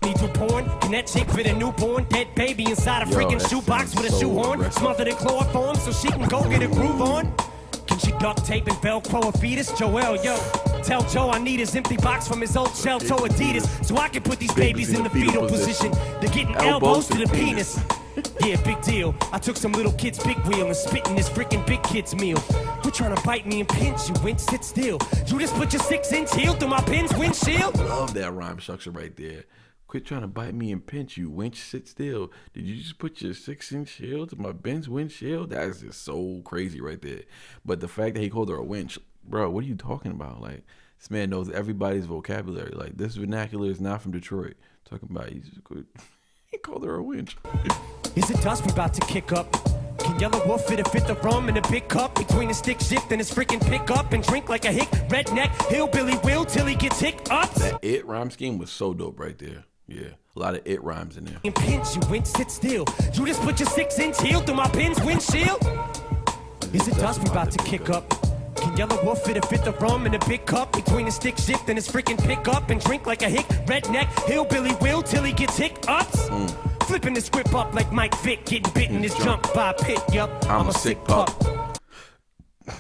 Need to porn? Can that chick fit a newborn dead baby inside a freaking shoebox with a shoehorn? Smothered in chloroform so she can go get a groove on? Can she duct tape and Velcro a fetus? Joel, yo, tell Joe I need his empty box from his old shell toe Adidas so I can put these babies in the fetal position. They're getting elbows to the penis. Yeah, big deal. I took some little kid's big wheel and spit in this freaking big kid's meal. Quit trying to bite me and pinch, you winch, sit still. You just put your 6-inch heel through my pin's windshield? Love that rhyme structure right there. Quit trying to bite me and pinch you. Winch, sit still. Did you just put your 6-inch shield to my Benz windshield? That is just so crazy right there. But the fact that he called her a winch, bro, what are you talking about? Like, this man knows everybody's vocabulary. Like, this vernacular is not from Detroit. Talking about, he called her a winch. Is it dust we about to kick up? Can Yellow Wolf fit the rum in a big cup between his stick shift and his freaking pickup and drink like a hick redneck hillbilly will till he gets hiccups? That it rhyme scheme was so dope right there. Yeah, a lot of it rhymes in there. And pinch you, winch, sit still. You just put your 6-inch heel through my Benz windshield? Is it dust we about to kick up? Can Yellow Wolf fit the rum in a big cup between his stick shift and his freaking pickup and drink like a hick redneck hillbilly will till he gets hiccups? Flipping the script up like Mike Vick, getting bitten his jump by a pit. Yup, I'm a sick pup. I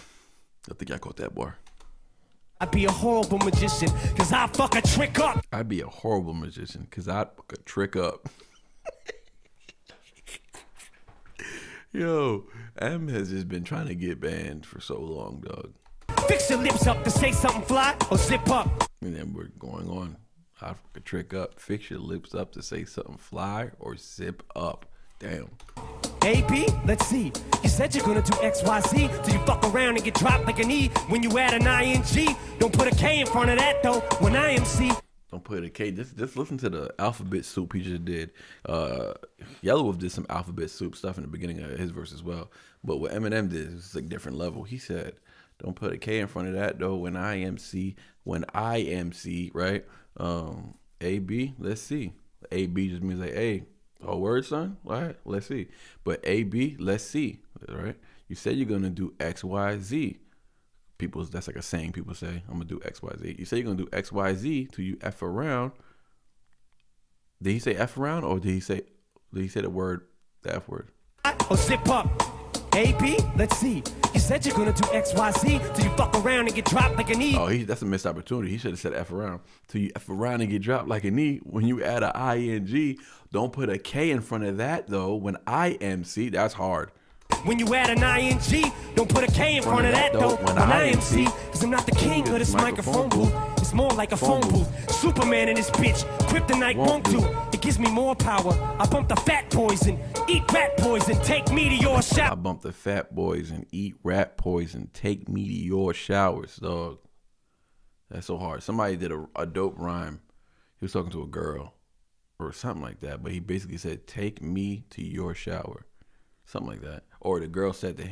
think I caught that bar. I'd be a horrible magician, cause I fuck a trick up. I'd be a horrible magician, cause I'd fuck a trick up. Yo, M has just been trying to get banned for so long, dog. Fix your lips up to say something fly or zip up. And then we're going on. I'd fuck a trick up. Fix your lips up to say something fly or zip up. Damn. AP, let's see. You said you're gonna do XYZ till you fuck around and get dropped like an E when you add an ING. Don't put a K in front of that though when I MC. Don't put a K. Just listen to the alphabet soup he just did. Yellow Wolf did some alphabet soup stuff in the beginning of his verse as well. But what Eminem did is a different level. He said, don't put a K in front of that though when I MC. When I MC, right? AB, let's see. AB just means like, hey, oh, word, son? All right, let's see. But AB, let's see, right? You said you're going to do X, Y, Z. That's like a saying people say, I'm going to do X, Y, Z. You say you're going to do X, Y, Z till you F around. Did he say F around or did he say the F word? Or zip up. AP, let's see. You said you're gonna do XYZ till you fuck around and get dropped like an E. Oh, that's a missed opportunity. He should have said F around till you F around and get dropped like an E. When you add a ING, don't put a K in front of that though. When I MC, that's hard. When you add an ING, don't put a K in front of that though. When I MC, cause I'm not the king of this microphone booth. It's more like a phone booth. Superman in this bitch, kryptonite won't do. It gives me more power. I bump the fat poison, eat rat poison, take meteor showers. I bump the fat boys and eat rat poison, take meteor showers, dog. That's so hard. Somebody did a dope rhyme. He was talking to a girl or something like that, but he basically said, take me to your shower. Something like that. Or the girl said that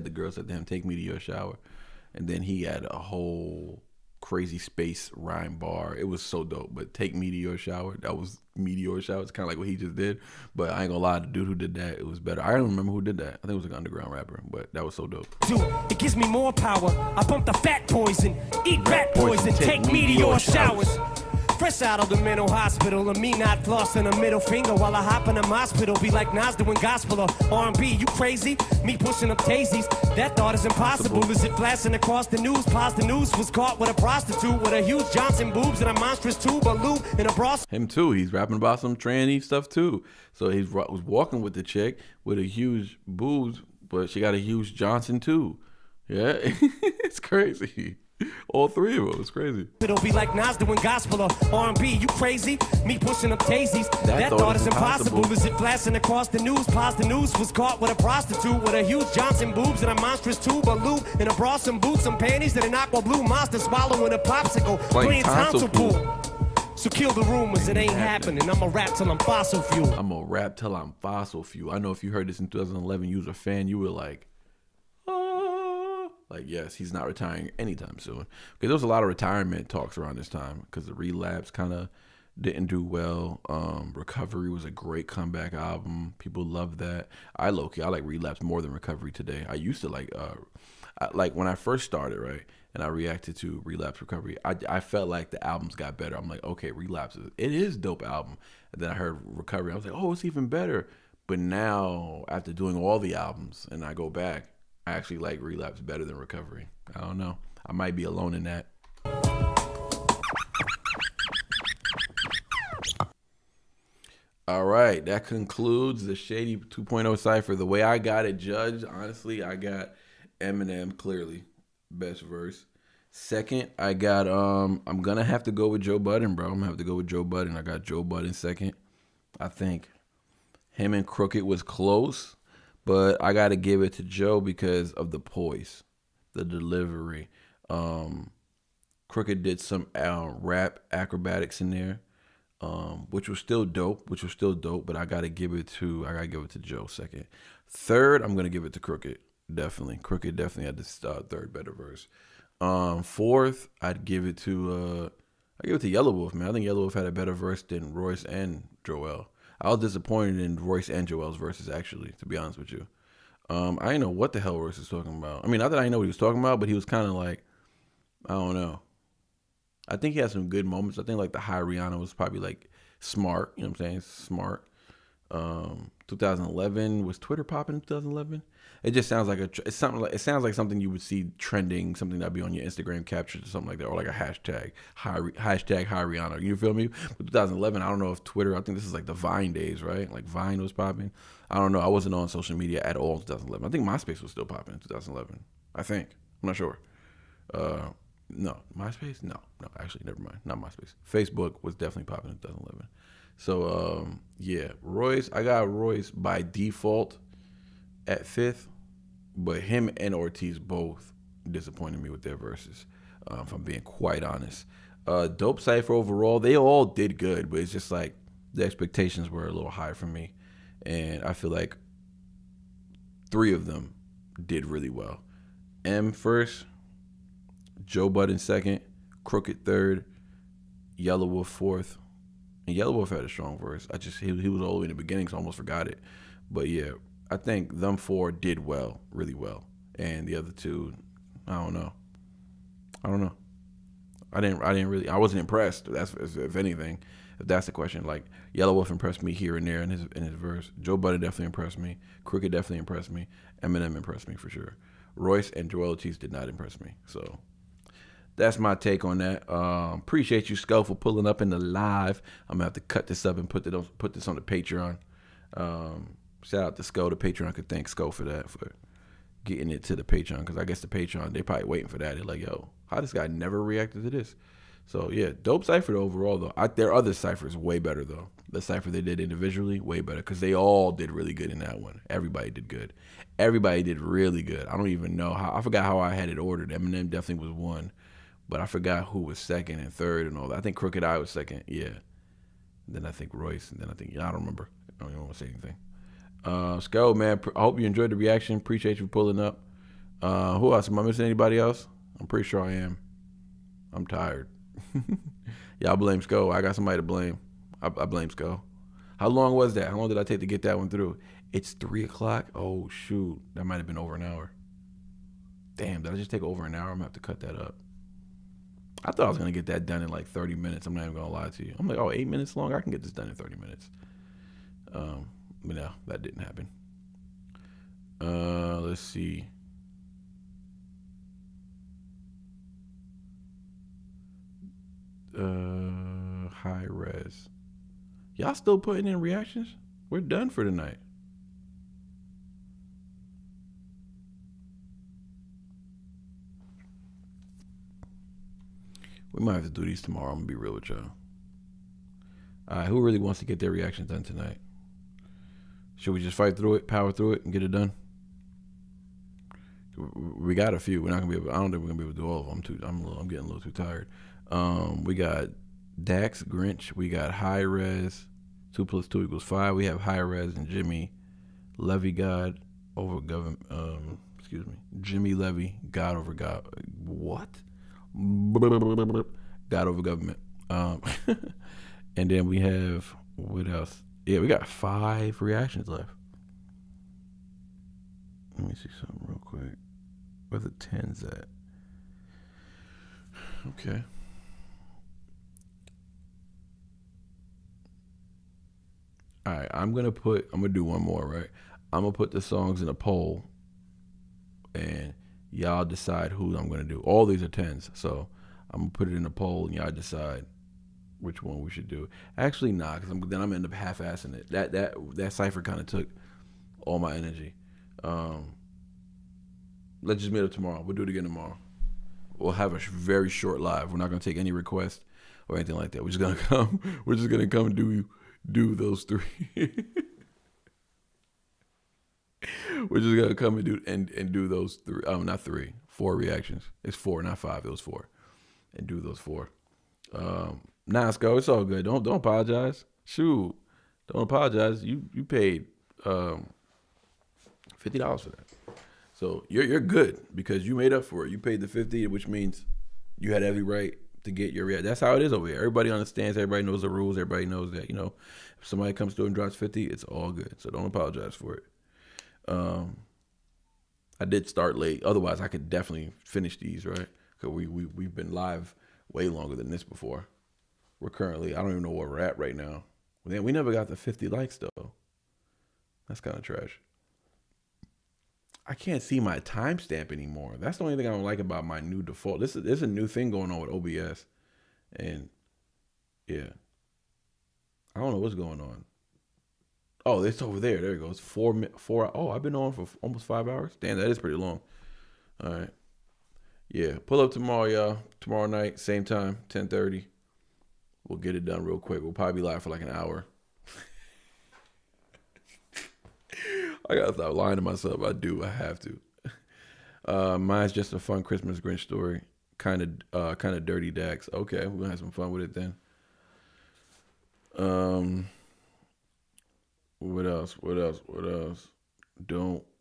the girl said to him, take me to your shower. And then he had a whole crazy space rhyme bar. It was so dope. But take me to your shower. That was meteor shower. It's kind of like what he just did. But I ain't gonna lie, the dude who did that, it was better. I don't remember who did that. I think it was like an underground rapper, but that was so dope. Dude, it gives me more power. I bump the fat poison, eat rat poison, take meteor showers. Fresh out of the mental hospital, and me not flossing a middle finger while I hop in a hospital. Be like Nas doing gospel or R&B. You crazy? Me pushing up daisies. That thought is impossible. Is it flashing across the news? Pause the news. Was caught with a prostitute with a huge Johnson boobs and a monstrous tube of lube in a bra. Him too. He's rapping about some tranny stuff too. So he was walking with the chick with a huge boobs, but she got a huge Johnson too. Yeah, it's crazy. All three of them. It's crazy. It'll be like Nas doing gospel or R&B. You crazy? Me pushing up daisies. That thought is impossible. Is it flashing across the news? Pause the news. Was caught with a prostitute with a huge Johnson boobs and a monstrous tube of lube in a bra, some boots, some panties, and an aqua blue monster swallowing a popsicle, playing tonsil pool. So kill the rumors, it ain't happening. I'ma rap till I'm fossil fuel. I'ma rap till I'm fossil fuel. I know if you heard this in 2011, you was a fan, you were like, yes, he's not retiring anytime soon. Because there was a lot of retirement talks around this time because the Relapse kind of didn't do well. Recovery was a great comeback album. People loved that. I like Relapse more than Recovery today. I used to like when I first started, right? And I reacted to Relapse Recovery. I felt like the albums got better. I'm like, okay, Relapse, it is a dope album. And then I heard Recovery. I was like, oh, it's even better. But now, after doing all the albums and I go back, I actually like Relapse better than Recovery. I don't know. I might be alone in that. All right. That concludes the Shady 2.0 Cypher. The way I got it judged, honestly, I got Eminem clearly. Best verse. Second, I got I'm gonna have to go with Joe Budden, bro. I'm gonna have to go with Joe Budden. I got Joe Budden second. I think him and Crooked was close, but I gotta give it to Joe because of the poise, the delivery. Crooked did some rap acrobatics in there, which was still dope. But I gotta give it to Joe second. Third, I'm gonna give it to Crooked. Definitely, Crooked definitely had this third better verse. Fourth, I'd give it to Yellow Wolf, man. I think Yellow Wolf had a better verse than Royce and Joel. I was disappointed in Royce and Joel's verses, actually, to be honest with you. I didn't know what the hell Royce was talking about. I mean, not that I didn't know what he was talking about, but he was kind of like, I don't know. I think he had some good moments. I think like the High Rihanna was probably like smart. You know what I'm saying? Smart. 2011, was Twitter popping in 2011? It just sounds like it sounds like something you would see trending, something that'd be on your Instagram captions or something like that, or like a hashtag High Rihanna. You feel me? But 2011, I don't know if Twitter. I think this is like the Vine days, right? Like Vine was popping. I don't know. I wasn't on social media at all in 2011. I think MySpace was still popping in 2011. I think. I'm not sure. No, MySpace? No, actually, never mind. Not MySpace. Facebook was definitely popping in 2011. So, yeah, Royce, I got Royce by default at fifth, but him and Ortiz both disappointed me with their verses, if I'm being quite honest. Dope Cypher overall, they all did good, but it's just like the expectations were a little high for me, and I feel like three of them did really well. M first, Joe Budden second, Crooked third, Yellow Wolf fourth. And Yellow Wolf had a strong verse. He was all the way in the beginning, so I almost forgot it. But yeah, I think them four did well, really well. And the other two, I don't know. I wasn't impressed. That's if anything, if that's the question. Like Yellow Wolf impressed me here and there in his verse. Joe Budden definitely impressed me. Crooked definitely impressed me. Eminem impressed me for sure. Royce and Joel Ortiz did not impress me. So that's my take on that. Appreciate you, Skull, for pulling up in the live. I'm gonna have to cut this up and put this on the Patreon. Shout out to Skull. The Patreon could thank Skull for that, for getting it to the Patreon, because I guess the Patreon, they probably waiting for that. They're like, yo, how this guy never reacted to this? So yeah, dope cipher overall though. Their other ciphers way better though. The cipher they did individually way better, because they all did really good in that one. Everybody did good. Everybody did really good. I don't even know how. I forgot how I had it ordered. Eminem definitely was one. But I forgot who was second and third and all that. I think Crooked Eye was second, yeah. And then I think Royce, and then I think, I don't remember. I don't even want to say anything. Skull, man, I hope you enjoyed the reaction. Appreciate you pulling up. Who else? Am I missing anybody else? I'm pretty sure I am. I'm tired. Y'all blame Skull. I got somebody to blame. I blame Skull. How long was that? How long did I take to get that one through? It's 3 o'clock? Oh, shoot. That might have been over an hour. Damn, did I just take over an hour? I'm going to have to cut that up. I thought I was going to get that done in like 30 minutes. I'm not even going to lie to you. I'm like, 8 minutes long? I can get this done in 30 minutes. But no, that didn't happen. Let's see. High res. Y'all still putting in reactions? We're done for tonight. We might have to do these tomorrow. I'm going to be real with y'all. All right, who really wants to get their reactions done tonight? Should we just fight through it, power through it, and get it done? We got a few. We're not going to be able, I don't think we're going to be able to do all of them. I'm getting a little too tired. We got Dax, Grinch. We got High Res, 2 + 2 = 5. We have High Res and Jimmy Levy, God over government. Jimmy Levy, God over God. What? God over government. And then we have, what else? Yeah, we got 5 reactions left. Let me see something real quick. Where the 10s at? Okay. All right, I'm gonna do one more, right? I'm gonna put the songs in a poll, and y'all decide who I'm gonna do. All these are 10s, so I'm gonna put it in a poll, and y'all decide which one we should do. Actually, nah, because then I'm gonna end up half-assing it. That cipher kind of took all my energy. Let's just meet up tomorrow. We'll do it again tomorrow. we'll have a very short live. We're not gonna take any requests or anything like that. We're just gonna come. We're just gonna come and do those 3. We're just gonna come and do those 3. Not 3, 4 reactions. It's 4, not 5. It was 4, and do those 4. Nah, Sco, it's all good. Don't apologize. Shoot, don't apologize. You paid $50 for that, so you're good because you made up for it. You paid the $50, which means you had every right to get your react. That's how it is over here. Everybody understands. Everybody knows the rules. Everybody knows that if somebody comes through and drops 50, it's all good. So don't apologize for it. I did start late. Otherwise, I could definitely finish these, right? Because we've been live way longer than this before. We're currently, I don't even know where we're at right now. Man, we never got the 50 likes, though. That's kind of trash. I can't see my timestamp anymore. That's the only thing I don't like about my new default. There's a new thing going on with OBS. And, yeah. I don't know what's going on. Oh, it's over there. There it goes. 4. Oh, I've been on for almost 5 hours. Damn, that is pretty long. All right. Yeah, pull up tomorrow, y'all. Tomorrow night, same time, 10:30. We'll get it done real quick. We'll probably be live for like an hour. I gotta stop lying to myself. I have to. Mine's just a fun Christmas Grinch story. Kind of dirty Dax. Okay, we're gonna have some fun with it then. What else?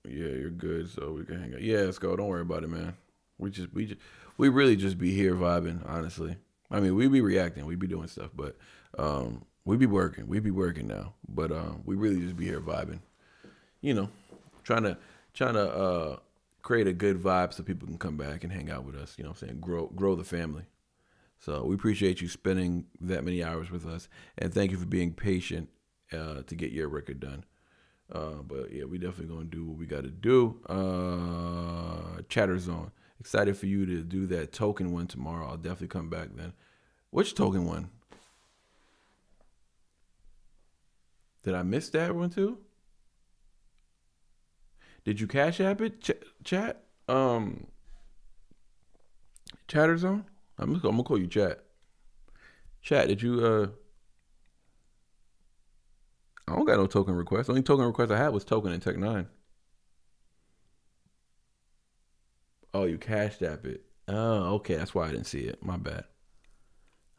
Yeah, you're good, so we can hang out. Yeah, let's go. Don't worry about it, man. We really just be here vibing, honestly. I mean, we be reacting, we be doing stuff, but we be working now. But we really just be here vibing. Trying to create a good vibe so people can come back and hang out with us. You know what I'm saying? Grow the family. So we appreciate you spending that many hours with us, and thank you for being patient to get your record done. But yeah, we definitely gonna do what we gotta do. Chatter Zone. Excited for you to do that token one tomorrow. I'll definitely come back then. Which token one? Did I miss that one too? Did you Cash App it, chat? Chatter Zone? I'm gonna call you Chat. Chat, did you I don't got no token request. The only token request I had was token in Tech 9. Oh, you Cashed App it. Oh, okay. That's why I didn't see it. My bad.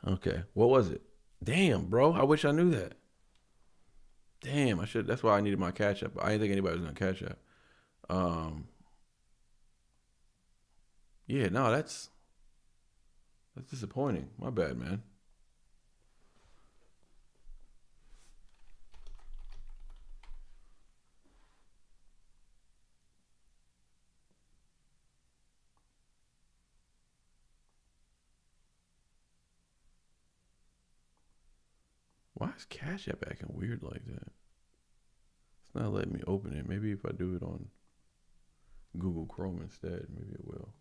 Okay. What was it? Damn, bro. I wish I knew that. Damn, I should. That's why I needed my Cash App. I didn't think anybody was gonna Cash App. Yeah, no, that's disappointing. My bad, man. Why is Cash App acting weird like that? It's not letting me open it. Maybe if I do it on Google Chrome instead, maybe it will.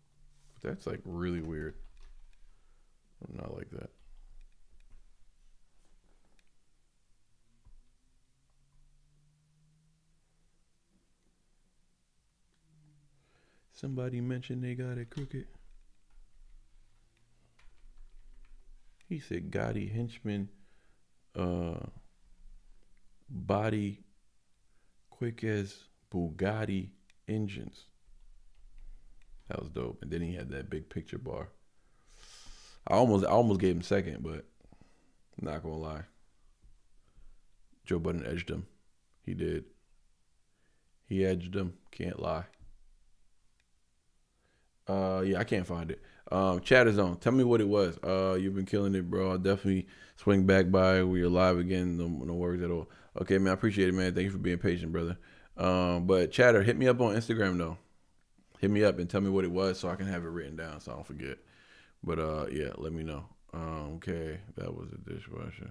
But that's like really weird. I'm not like that. Somebody mentioned they got it crooked. He said Gotti henchman body quick as Bugatti engines. That was dope. And then he had that big picture bar. I almost gave him second, but I'm not gonna lie. Joe Budden edged him. He did. He edged him. Can't lie. Yeah, I can't find it. Chatter Zone, tell me what it was. You've been killing it, bro. I'll definitely swing back by when you're live again. No worries at all. Okay, man, I appreciate it, man. Thank you for being patient, brother. But Chatter, hit me up on Instagram, though. Hit me up and tell me what it was so I can have it written down so I don't forget. But, yeah, let me know. Okay, that was a dishwasher.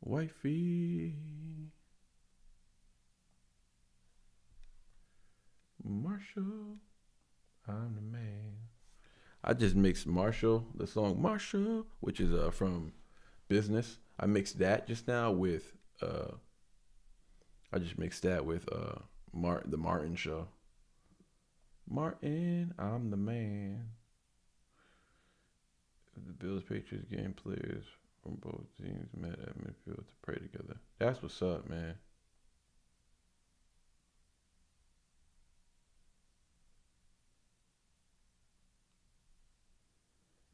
Wifey. Marshall, I'm the man. I just mixed Marshall, the song Marshall, which is from Business. I mixed that just now with the Martin Show. Martin, I'm the man. The Bills Patriots game players from both teams met at midfield to pray together. That's what's up, man.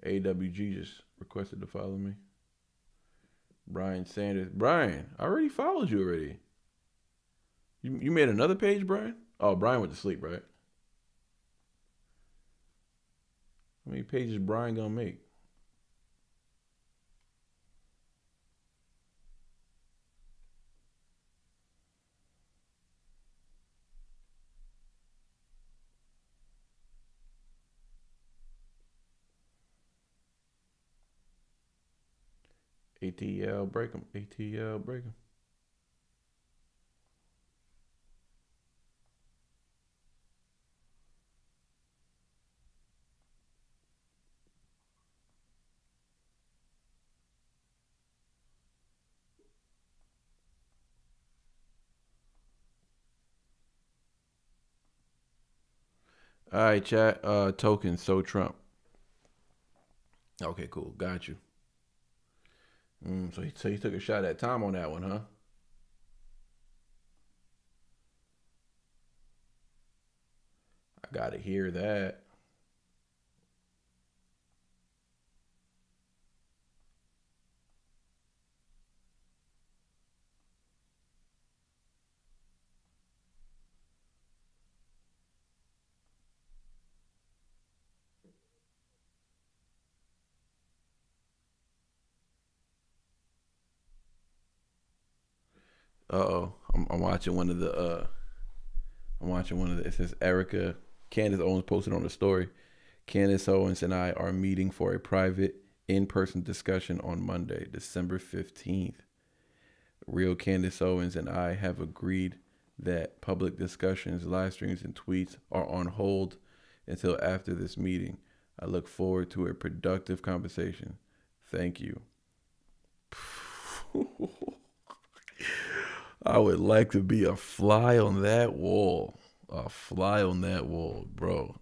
AWG just requested to follow me. Brian Sanders. Brian, I already followed you already. You made another page, Brian? Oh, Brian went to sleep, right? How many pages Brian gonna make? ATL break him. ATL break him. All right, chat. Token. So Trump. Okay, cool. Got you. So he took a shot at Tom on that one, huh? I gotta hear that. Uh-oh. I'm watching one of the it says Erica Candace Owens posted on the story. Candace Owens and I are meeting for a private in-person discussion on Monday, December 15th. Real Candace Owens and I have agreed that public discussions, live streams, and tweets are on hold until after this meeting. I look forward to a productive conversation. Thank you. I would like to be a fly on that wall. A fly on that wall, bro.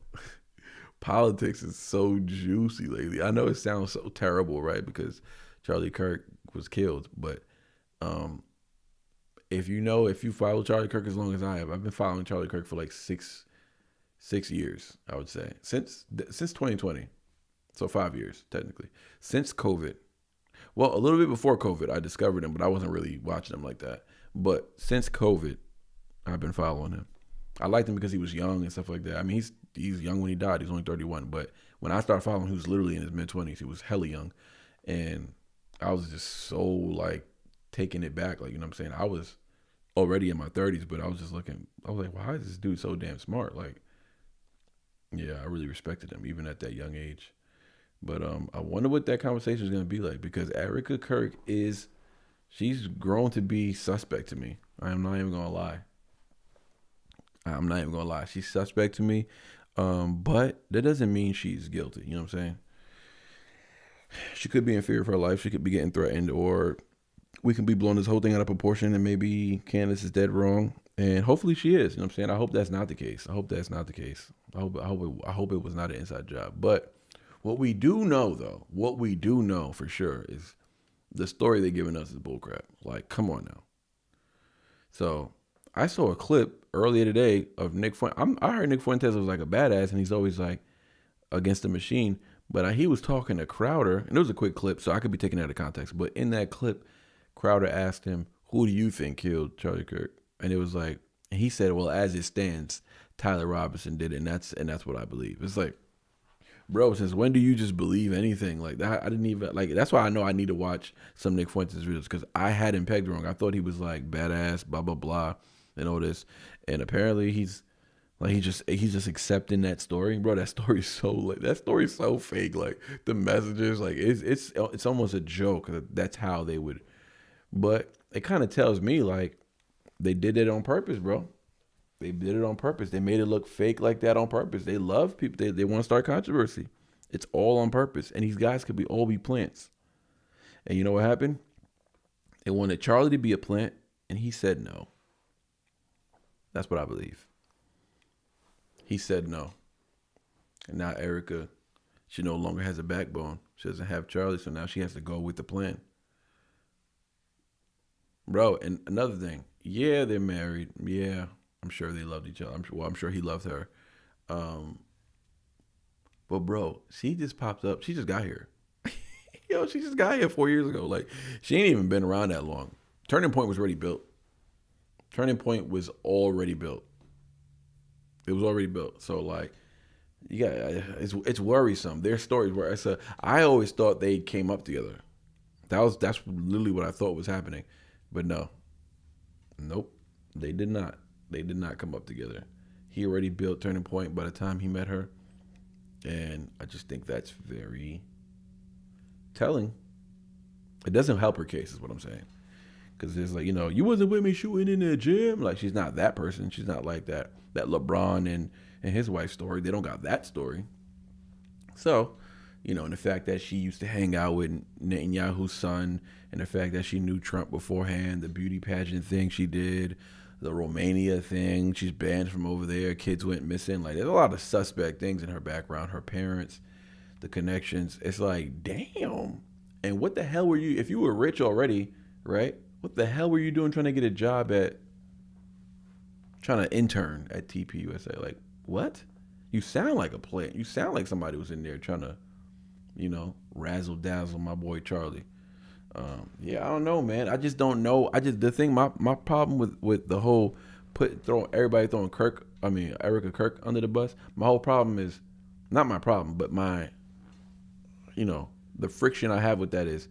Politics is so juicy lately. I know it sounds so terrible, right? Because Charlie Kirk was killed. But if you follow Charlie Kirk as long as I have, I've been following Charlie Kirk for like six years, I would say. Since 2020. So 5 years, technically. Since COVID. Well, a little bit before COVID, I discovered him, but I wasn't really watching him like that. But since COVID, I've been following him. I liked him because he was young and stuff like that. I mean, he's young when he died. He's only 31. But when I started following him, he was literally in his mid-20s. He was hella young. And I was just so, like, taking it back. Like, you know what I'm saying? I was already in my 30s, but I was just looking. I was like, why is this dude so damn smart? Like, yeah, I really respected him, even at that young age. But I wonder what that conversation is going to be like, because Erica Kirk she's grown to be suspect to me. I am not even going to lie. She's suspect to me. But that doesn't mean she's guilty. You know what I'm saying? She could be in fear of her life. She could be getting threatened, or we can be blowing this whole thing out of proportion and maybe Candace is dead wrong. And hopefully she is. You know what I'm saying? I hope that's not the case. I hope it was not an inside job. But what we do know for sure is the story they're giving us is bullcrap. Like, come on now. So I saw a clip earlier today of Nick Fuentes. I heard Nick Fuentes was like a badass, and he's always like against the machine. But he was talking to Crowder, and it was a quick clip, so I could be taking it out of context. But in that clip, Crowder asked him, "Who do you think killed Charlie Kirk?" And it was like, and he said, "Well, as it stands, Tyler Robinson did it, and that's what I believe." It's like, bro, since when do you just believe anything like that? I didn't even like. That's why I know I need to watch some Nick Fuentes videos, because I had him pegged wrong. I thought he was like badass, blah blah blah, and all this, and apparently he's just accepting that story, bro. That story's so fake. Like the messages, like it's almost a joke. That's how they would, but it kind of tells me like they did it on purpose, bro. They did it on purpose. They made it look fake like that on purpose. They love people. They want to start controversy. It's all on purpose. And these guys could all be plants. And you know what happened? They wanted Charlie to be a plant, and he said no. That's what I believe. He said no. And now Erica, she no longer has a backbone. She doesn't have Charlie, so now she has to go with the plan. Bro, and another thing. Yeah, they're married. Yeah, I'm sure they loved each other. I'm sure he loved her. But bro, she just popped up. She just got here. Yo, she just got here 4 years ago. Like, she ain't even been around that long. Turning Point was already built. Turning Point was already built. It was already built. So like, yeah, it's worrisome. Their stories where I always thought they came up together. That's literally what I thought was happening. But no. Nope. They did not. They did not come up together. He already built Turning Point by the time he met her. And I just think that's very telling. It doesn't help her case, is what I'm saying. Because it's like, you wasn't with me shooting in the gym. Like, she's not that person. She's not like that LeBron and his wife's story. They don't got that story. So, and the fact that she used to hang out with Netanyahu's son, and the fact that she knew Trump beforehand, the beauty pageant thing she did, the Romania thing, she's banned from over there, kids went missing. Like, there's a lot of suspect things in her background, her parents, the connections. It's like, damn. And what the hell were you, if you were rich already, right? What the hell were you doing trying to get a job trying to intern at TPUSA? Like, what? You sound like a player. You sound like somebody was in there trying to, razzle dazzle my boy Charlie. Yeah, I don't know, man. I just don't know. My problem with the whole throwing Erica Kirk under the bus. My whole problem is not my problem, but the friction I have with that is,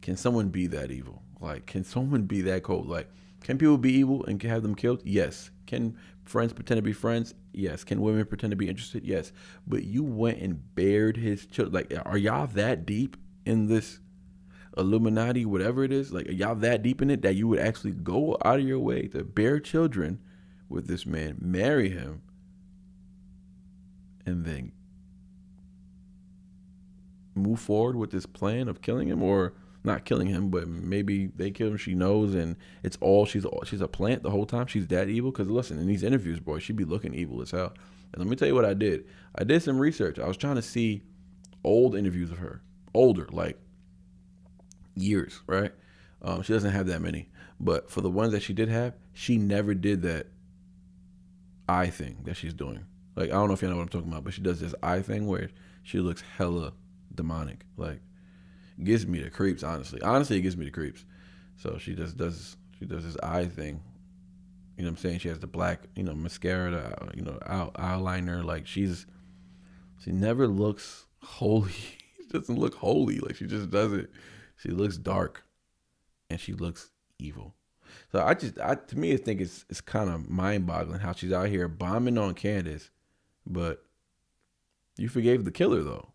can someone be that evil? Like, can someone be that cold? Like, can people be evil and have them killed? Yes. Can friends pretend to be friends? Yes. Can women pretend to be interested? Yes. But you went and bared his children. Like, are y'all that deep in this Illuminati, whatever it is? Like, are y'all that deep in it that you would actually go out of your way to bear children with this man, marry him, and then move forward with this plan of killing him? Or not killing him, but maybe they kill him, she knows, and it's all she's a plant the whole time. She's that evil. Because listen, in these interviews, boy, she be looking evil as hell. And let me tell you what I did. I did some research. I was trying to see old interviews of her. Older, like years, right? She doesn't have that many. But for the ones that she did have, she never did that eye thing that she's doing. Like, I don't know if you know what I'm talking about, but she does this eye thing where she looks hella demonic. Like, gives me the creeps, honestly. Honestly, it gives me the creeps. So she just does this eye thing. You know what I'm saying? She has the black, mascara, eyeliner. Like, she never looks holy. She doesn't look holy. Like, she just doesn't. She looks dark, and she looks evil. So to me, I think it's kind of mind-boggling how she's out here bombing on Candace, but you forgave the killer though.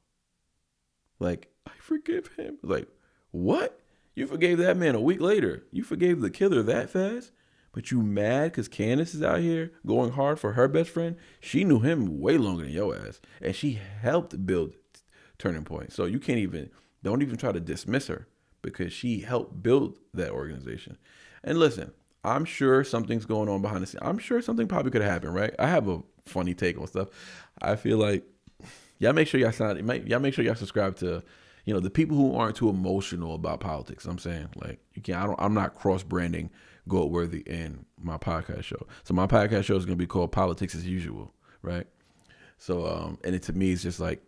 Like, I forgive him. Like, what? You forgave that man a week later. You forgave the killer that fast? But you mad because Candace is out here going hard for her best friend? She knew him way longer than your ass. And she helped build Turning Point. So you don't even try to dismiss her, because she helped build that organization. And listen, I'm sure something's going on behind the scenes. I'm sure something probably could have happened, right? I have a funny take on stuff. I feel like y'all make sure y'all subscribe to, the people who aren't too emotional about politics. I'm saying, like, I'm not cross-branding Goldworthy in my podcast show. So my podcast show is going to be called Politics as Usual, right? So, and to me, it's just like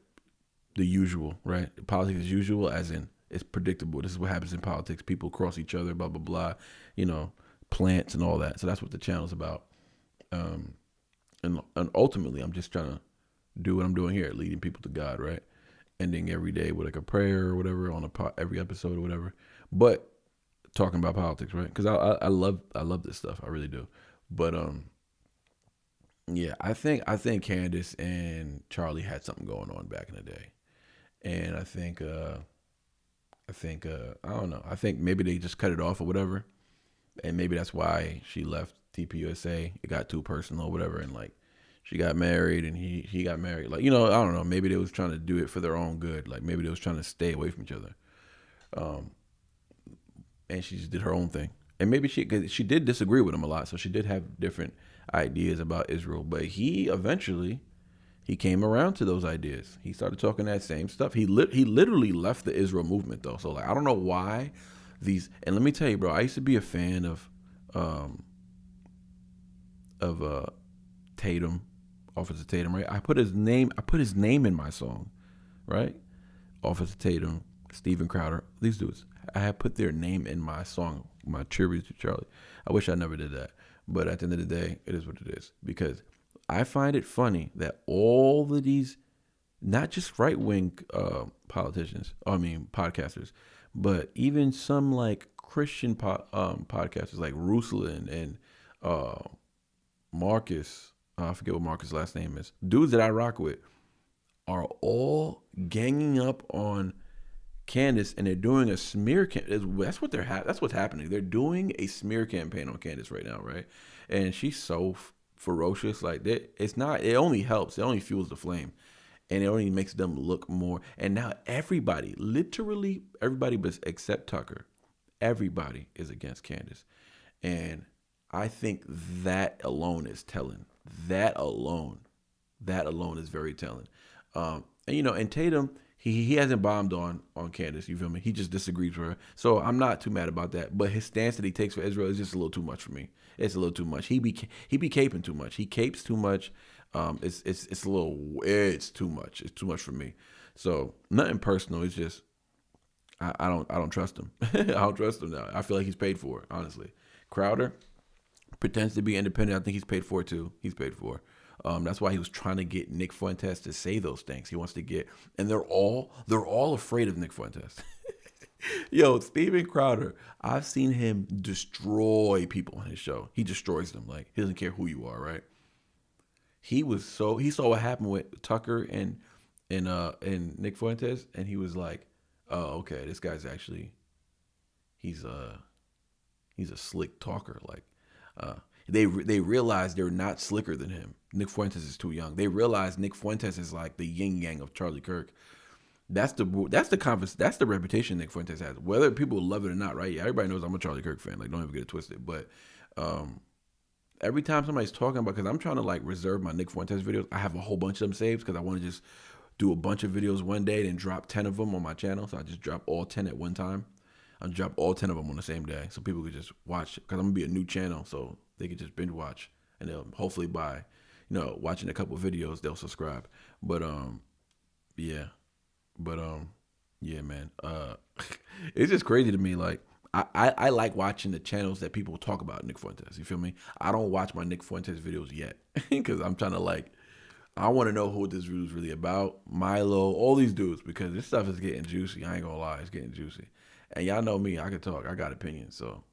the usual, right? Politics as usual, as in it's predictable. This is what happens in politics. People cross each other, blah, blah, blah, plants and all that. So that's what the channel's about. And ultimately, I'm just trying to do what I'm doing here, leading people to God, right? Ending every day with like a prayer or whatever on every episode or whatever. But talking about politics, right? Because I love this stuff. I really do. But yeah, I think Candace and Charlie had something going on back in the day, and I think I don't know. I think maybe they just cut it off or whatever, and maybe that's why she left TPUSA. It got too personal or whatever, and like she got married and he got married. Like, I don't know. Maybe they was trying to do it for their own good. Like, maybe they was trying to stay away from each other. And she just did her own thing. And maybe cause she did disagree with him a lot, so she did have different ideas about Israel. But he eventually he came around to those ideas. He started talking that same stuff. He literally left the Israel movement though. So like I don't know why these. And let me tell you, bro, I used to be a fan of Tatum, Officer Tatum, right? I put his name in my song, right? Officer Tatum, Steven Crowder, these dudes. I had put their name in my song, my tribute to Charlie. I wish I never did that. But at the end of the day, it is what it is. Because I find it funny that all of these, not just right-wing podcasters, but even some like Christian podcasters like Ruslan and Marcus, I forget what Marcus' last name is, dudes that I rock with, are all ganging up on Candace, and they're doing a smear campaign. That's what's happening. They're doing a smear campaign on Candace right now, right? And she's so ferocious. Like it's not. It only helps. It only fuels the flame, and it only makes them look more. And now everybody, literally everybody, but except Tucker, everybody is against Candace, and I think that alone is telling. That alone is very telling. And and Tatum. He hasn't bombed on Candace, you feel me? He just disagrees with her. So I'm not too mad about that. But his stance that he takes for Israel is just a little too much for me. It's a little too much. He be caping too much. He capes too much. It's too much. It's too much for me. So nothing personal. It's just I don't trust him. I don't trust him now. I feel like he's paid for it, honestly. Crowder pretends to be independent. I think he's paid for it too. He's paid for it. That's why he was trying to get Nick Fuentes to say those things. He wants to get, and they're all afraid of Nick Fuentes. Yo, Steven Crowder, I've seen him destroy people on his show. He destroys them. Like, he doesn't care who you are, right? He saw what happened with Tucker and Nick Fuentes, and he was like, oh, okay, this guy's actually, he's a slick talker. Like, they realize they're not slicker than him. Nick Fuentes is too young. They realize Nick Fuentes is like the yin yang of Charlie Kirk. That's the reputation Nick Fuentes has. Whether people love it or not, right? Yeah, everybody knows I'm a Charlie Kirk fan. Like, don't ever get it twisted. But every time somebody's talking about, because I'm trying to like reserve my Nick Fuentes videos, I have a whole bunch of them saved because I want to just do a bunch of videos one day and drop 10 of them on my channel. So I just drop all 10 at one time. I'll drop all 10 of them on the same day so people could just watch, because I'm going to be a new channel, so they could just binge watch, and they'll hopefully by, watching a couple of videos, they'll subscribe. But, yeah, man, it's just crazy to me. Like, I like watching the channels that people talk about Nick Fuentes. You feel me? I don't watch my Nick Fuentes videos yet because I'm trying to I want to know who this video is really about. Milo, all these dudes, because this stuff is getting juicy. I ain't gonna lie, it's getting juicy. And y'all know me, I can talk. I got opinions, so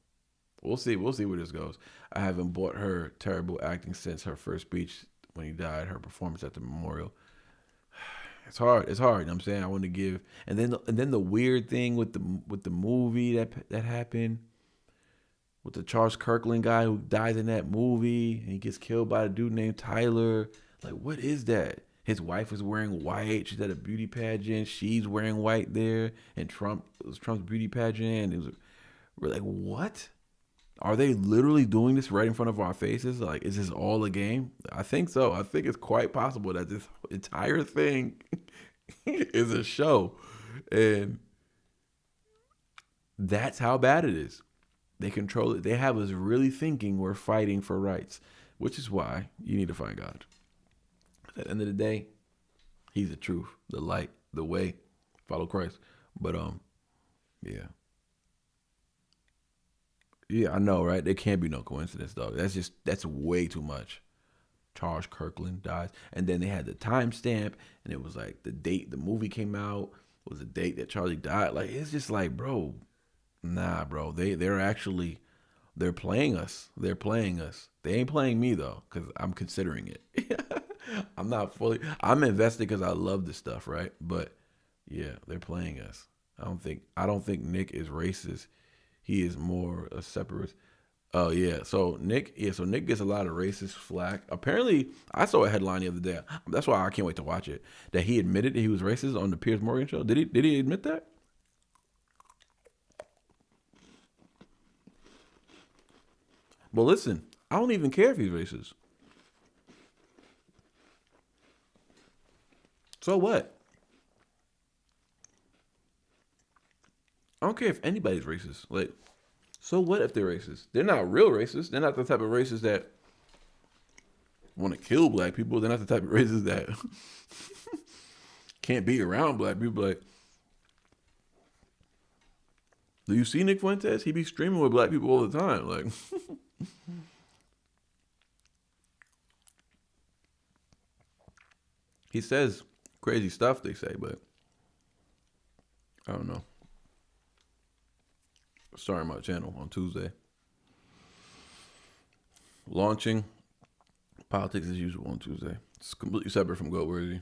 we'll see. We'll see where this goes. I haven't bought her terrible acting since her first speech when he died, her performance at the memorial. It's hard. It's hard. You know what I'm saying? I want to give, and then the weird thing with the movie that happened with the Charles Kirkland guy who dies in that movie, and he gets killed by a dude named Tyler. Like, what is that? His wife was wearing white. She's at a beauty pageant. She's wearing white there. And it was Trump's beauty pageant. We're like, what? Are they literally doing this right in front of our faces? Like, is this all a game? I think so. I think it's quite possible that this entire thing is a show. And that's how bad it is. They control it. They have us really thinking we're fighting for rights, which is why you need to find God. At the end of the day, he's the truth, the light, the way. Follow Christ. But yeah. Yeah, I know, right? There can't be no coincidence, dog. That's way too much. Charles Kirkland dies. And then they had the timestamp, and it was like the date the movie came out was the date that Charlie died. Like, it's just like, bro, nah, bro. They're playing us. They're playing us. They ain't playing me though, because I'm considering it. I'm invested because I love this stuff, right? But yeah, they're playing us. I don't think Nick is racist. He is more a separatist. Oh yeah. So Nick gets a lot of racist flack. Apparently, I saw a headline the other day. That's why I can't wait to watch it. That he admitted that he was racist on the Piers Morgan show. Did he admit that? But listen, I don't even care if he's racist. So what? I don't care if anybody's racist. Like, so what if they're racist? They're not real racist. They're not the type of racist that want to kill black people. They're not the type of racist that can't be around black people. Like, do you see Nick Fuentes? He be streaming with black people all the time. Like, he says crazy stuff, they say, but I don't know. Starting my channel on Tuesday. Launching politics as usual on Tuesday. It's completely separate from Goatworthy.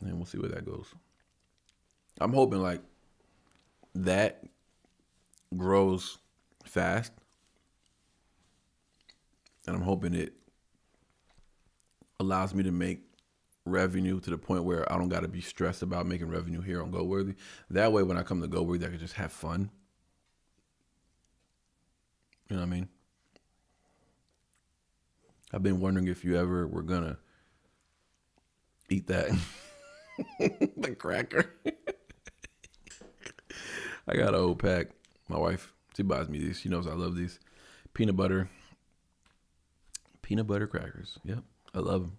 And we'll see where that goes. I'm hoping like that grows fast. And I'm hoping it allows me to make revenue to the point where I don't got to be stressed about making revenue here on Goatworthy. That way, when I come to Goatworthy, I can just have fun. You know what I mean? I've been wondering if you ever were gonna eat that the cracker. I got an old pack. My wife, she buys me these. She knows I love these peanut butter crackers. Yep, I love them.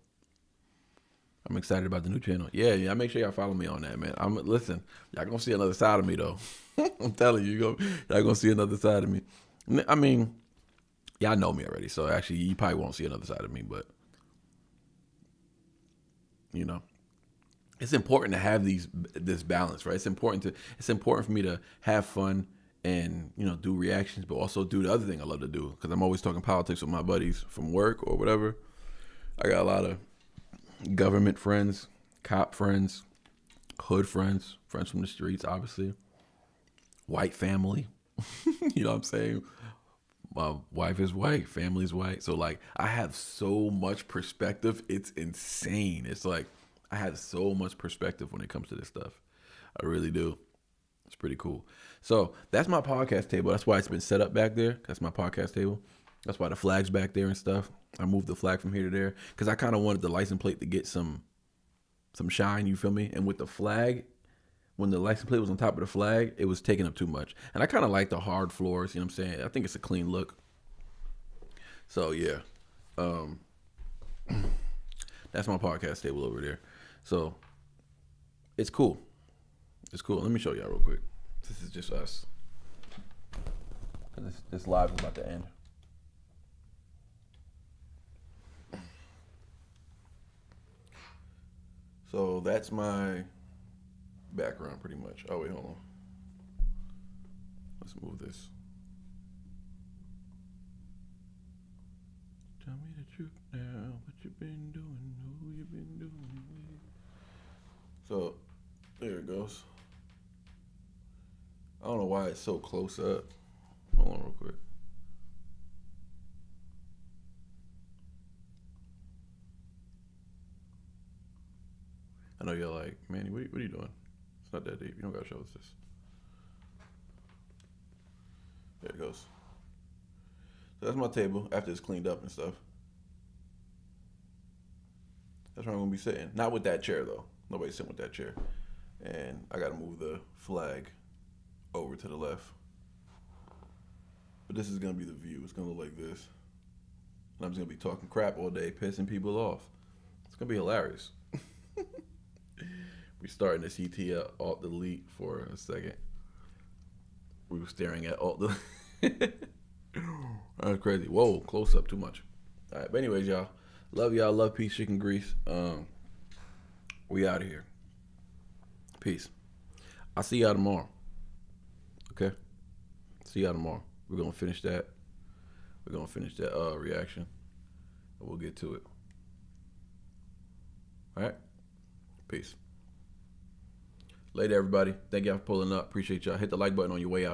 I'm excited about the new channel. Yeah. Make sure y'all follow me on that, man. Listen, y'all gonna see another side of me though. I'm telling you, y'all gonna see another side of me. I mean, y'all know me already, so actually you probably won't see another side of me, but you know, it's important to have this balance, right? It's important for me to have fun and, you know, do reactions, but also do the other thing I love to do, because I'm always talking politics with my buddies from work or whatever. I got a lot of government friends, cop friends, hood friends, friends from the streets, obviously. White family. You know what I'm saying? My wife is white, family's white. So like I have so much perspective. It's insane. It's like I have so much perspective when it comes to this stuff. I really do. It's pretty cool. So that's my podcast table. That's why it's been set up back there. That's my podcast table. That's why the flag's back there and stuff. I moved the flag from here to there because I kind of wanted the license plate to get some shine, you feel me? And with the flag, when the license plate was on top of the flag, it was taking up too much. And I kind of like the hard floors, you know what I'm saying? I think it's a clean look. So, yeah. That's my podcast table over there. So, it's cool. It's cool. Let me show y'all real quick. This is just us. This live is about to end. So that's my background pretty much. Oh wait, hold on. Let's move this. Tell me the truth now, what you been doing, who you been doing with. So there it goes. I don't know why it's so close up. Hold on real quick. I know you're like, Manny, what are you doing? It's not that deep. You don't gotta show us this. There it goes. So that's my table after it's cleaned up and stuff. That's where I'm gonna be sitting. Not with that chair though. Nobody's sitting with that chair. And I gotta move the flag over to the left. But this is gonna be the view. It's gonna look like this. And I'm just gonna be talking crap all day, pissing people off. It's gonna be hilarious. We starting this ET Alt Delete for a second. We were staring at Alt Delete. That was crazy. Whoa, close up too much. All right, but anyways, y'all. Love y'all. Love, peace, chicken grease. We out of here. Peace. I'll see y'all tomorrow. Okay? See y'all tomorrow. We're gonna finish that. We're gonna finish that reaction. And we'll get to it. All right? Peace. Later, everybody. Thank y'all for pulling up. Appreciate y'all. Hit the like button on your way out.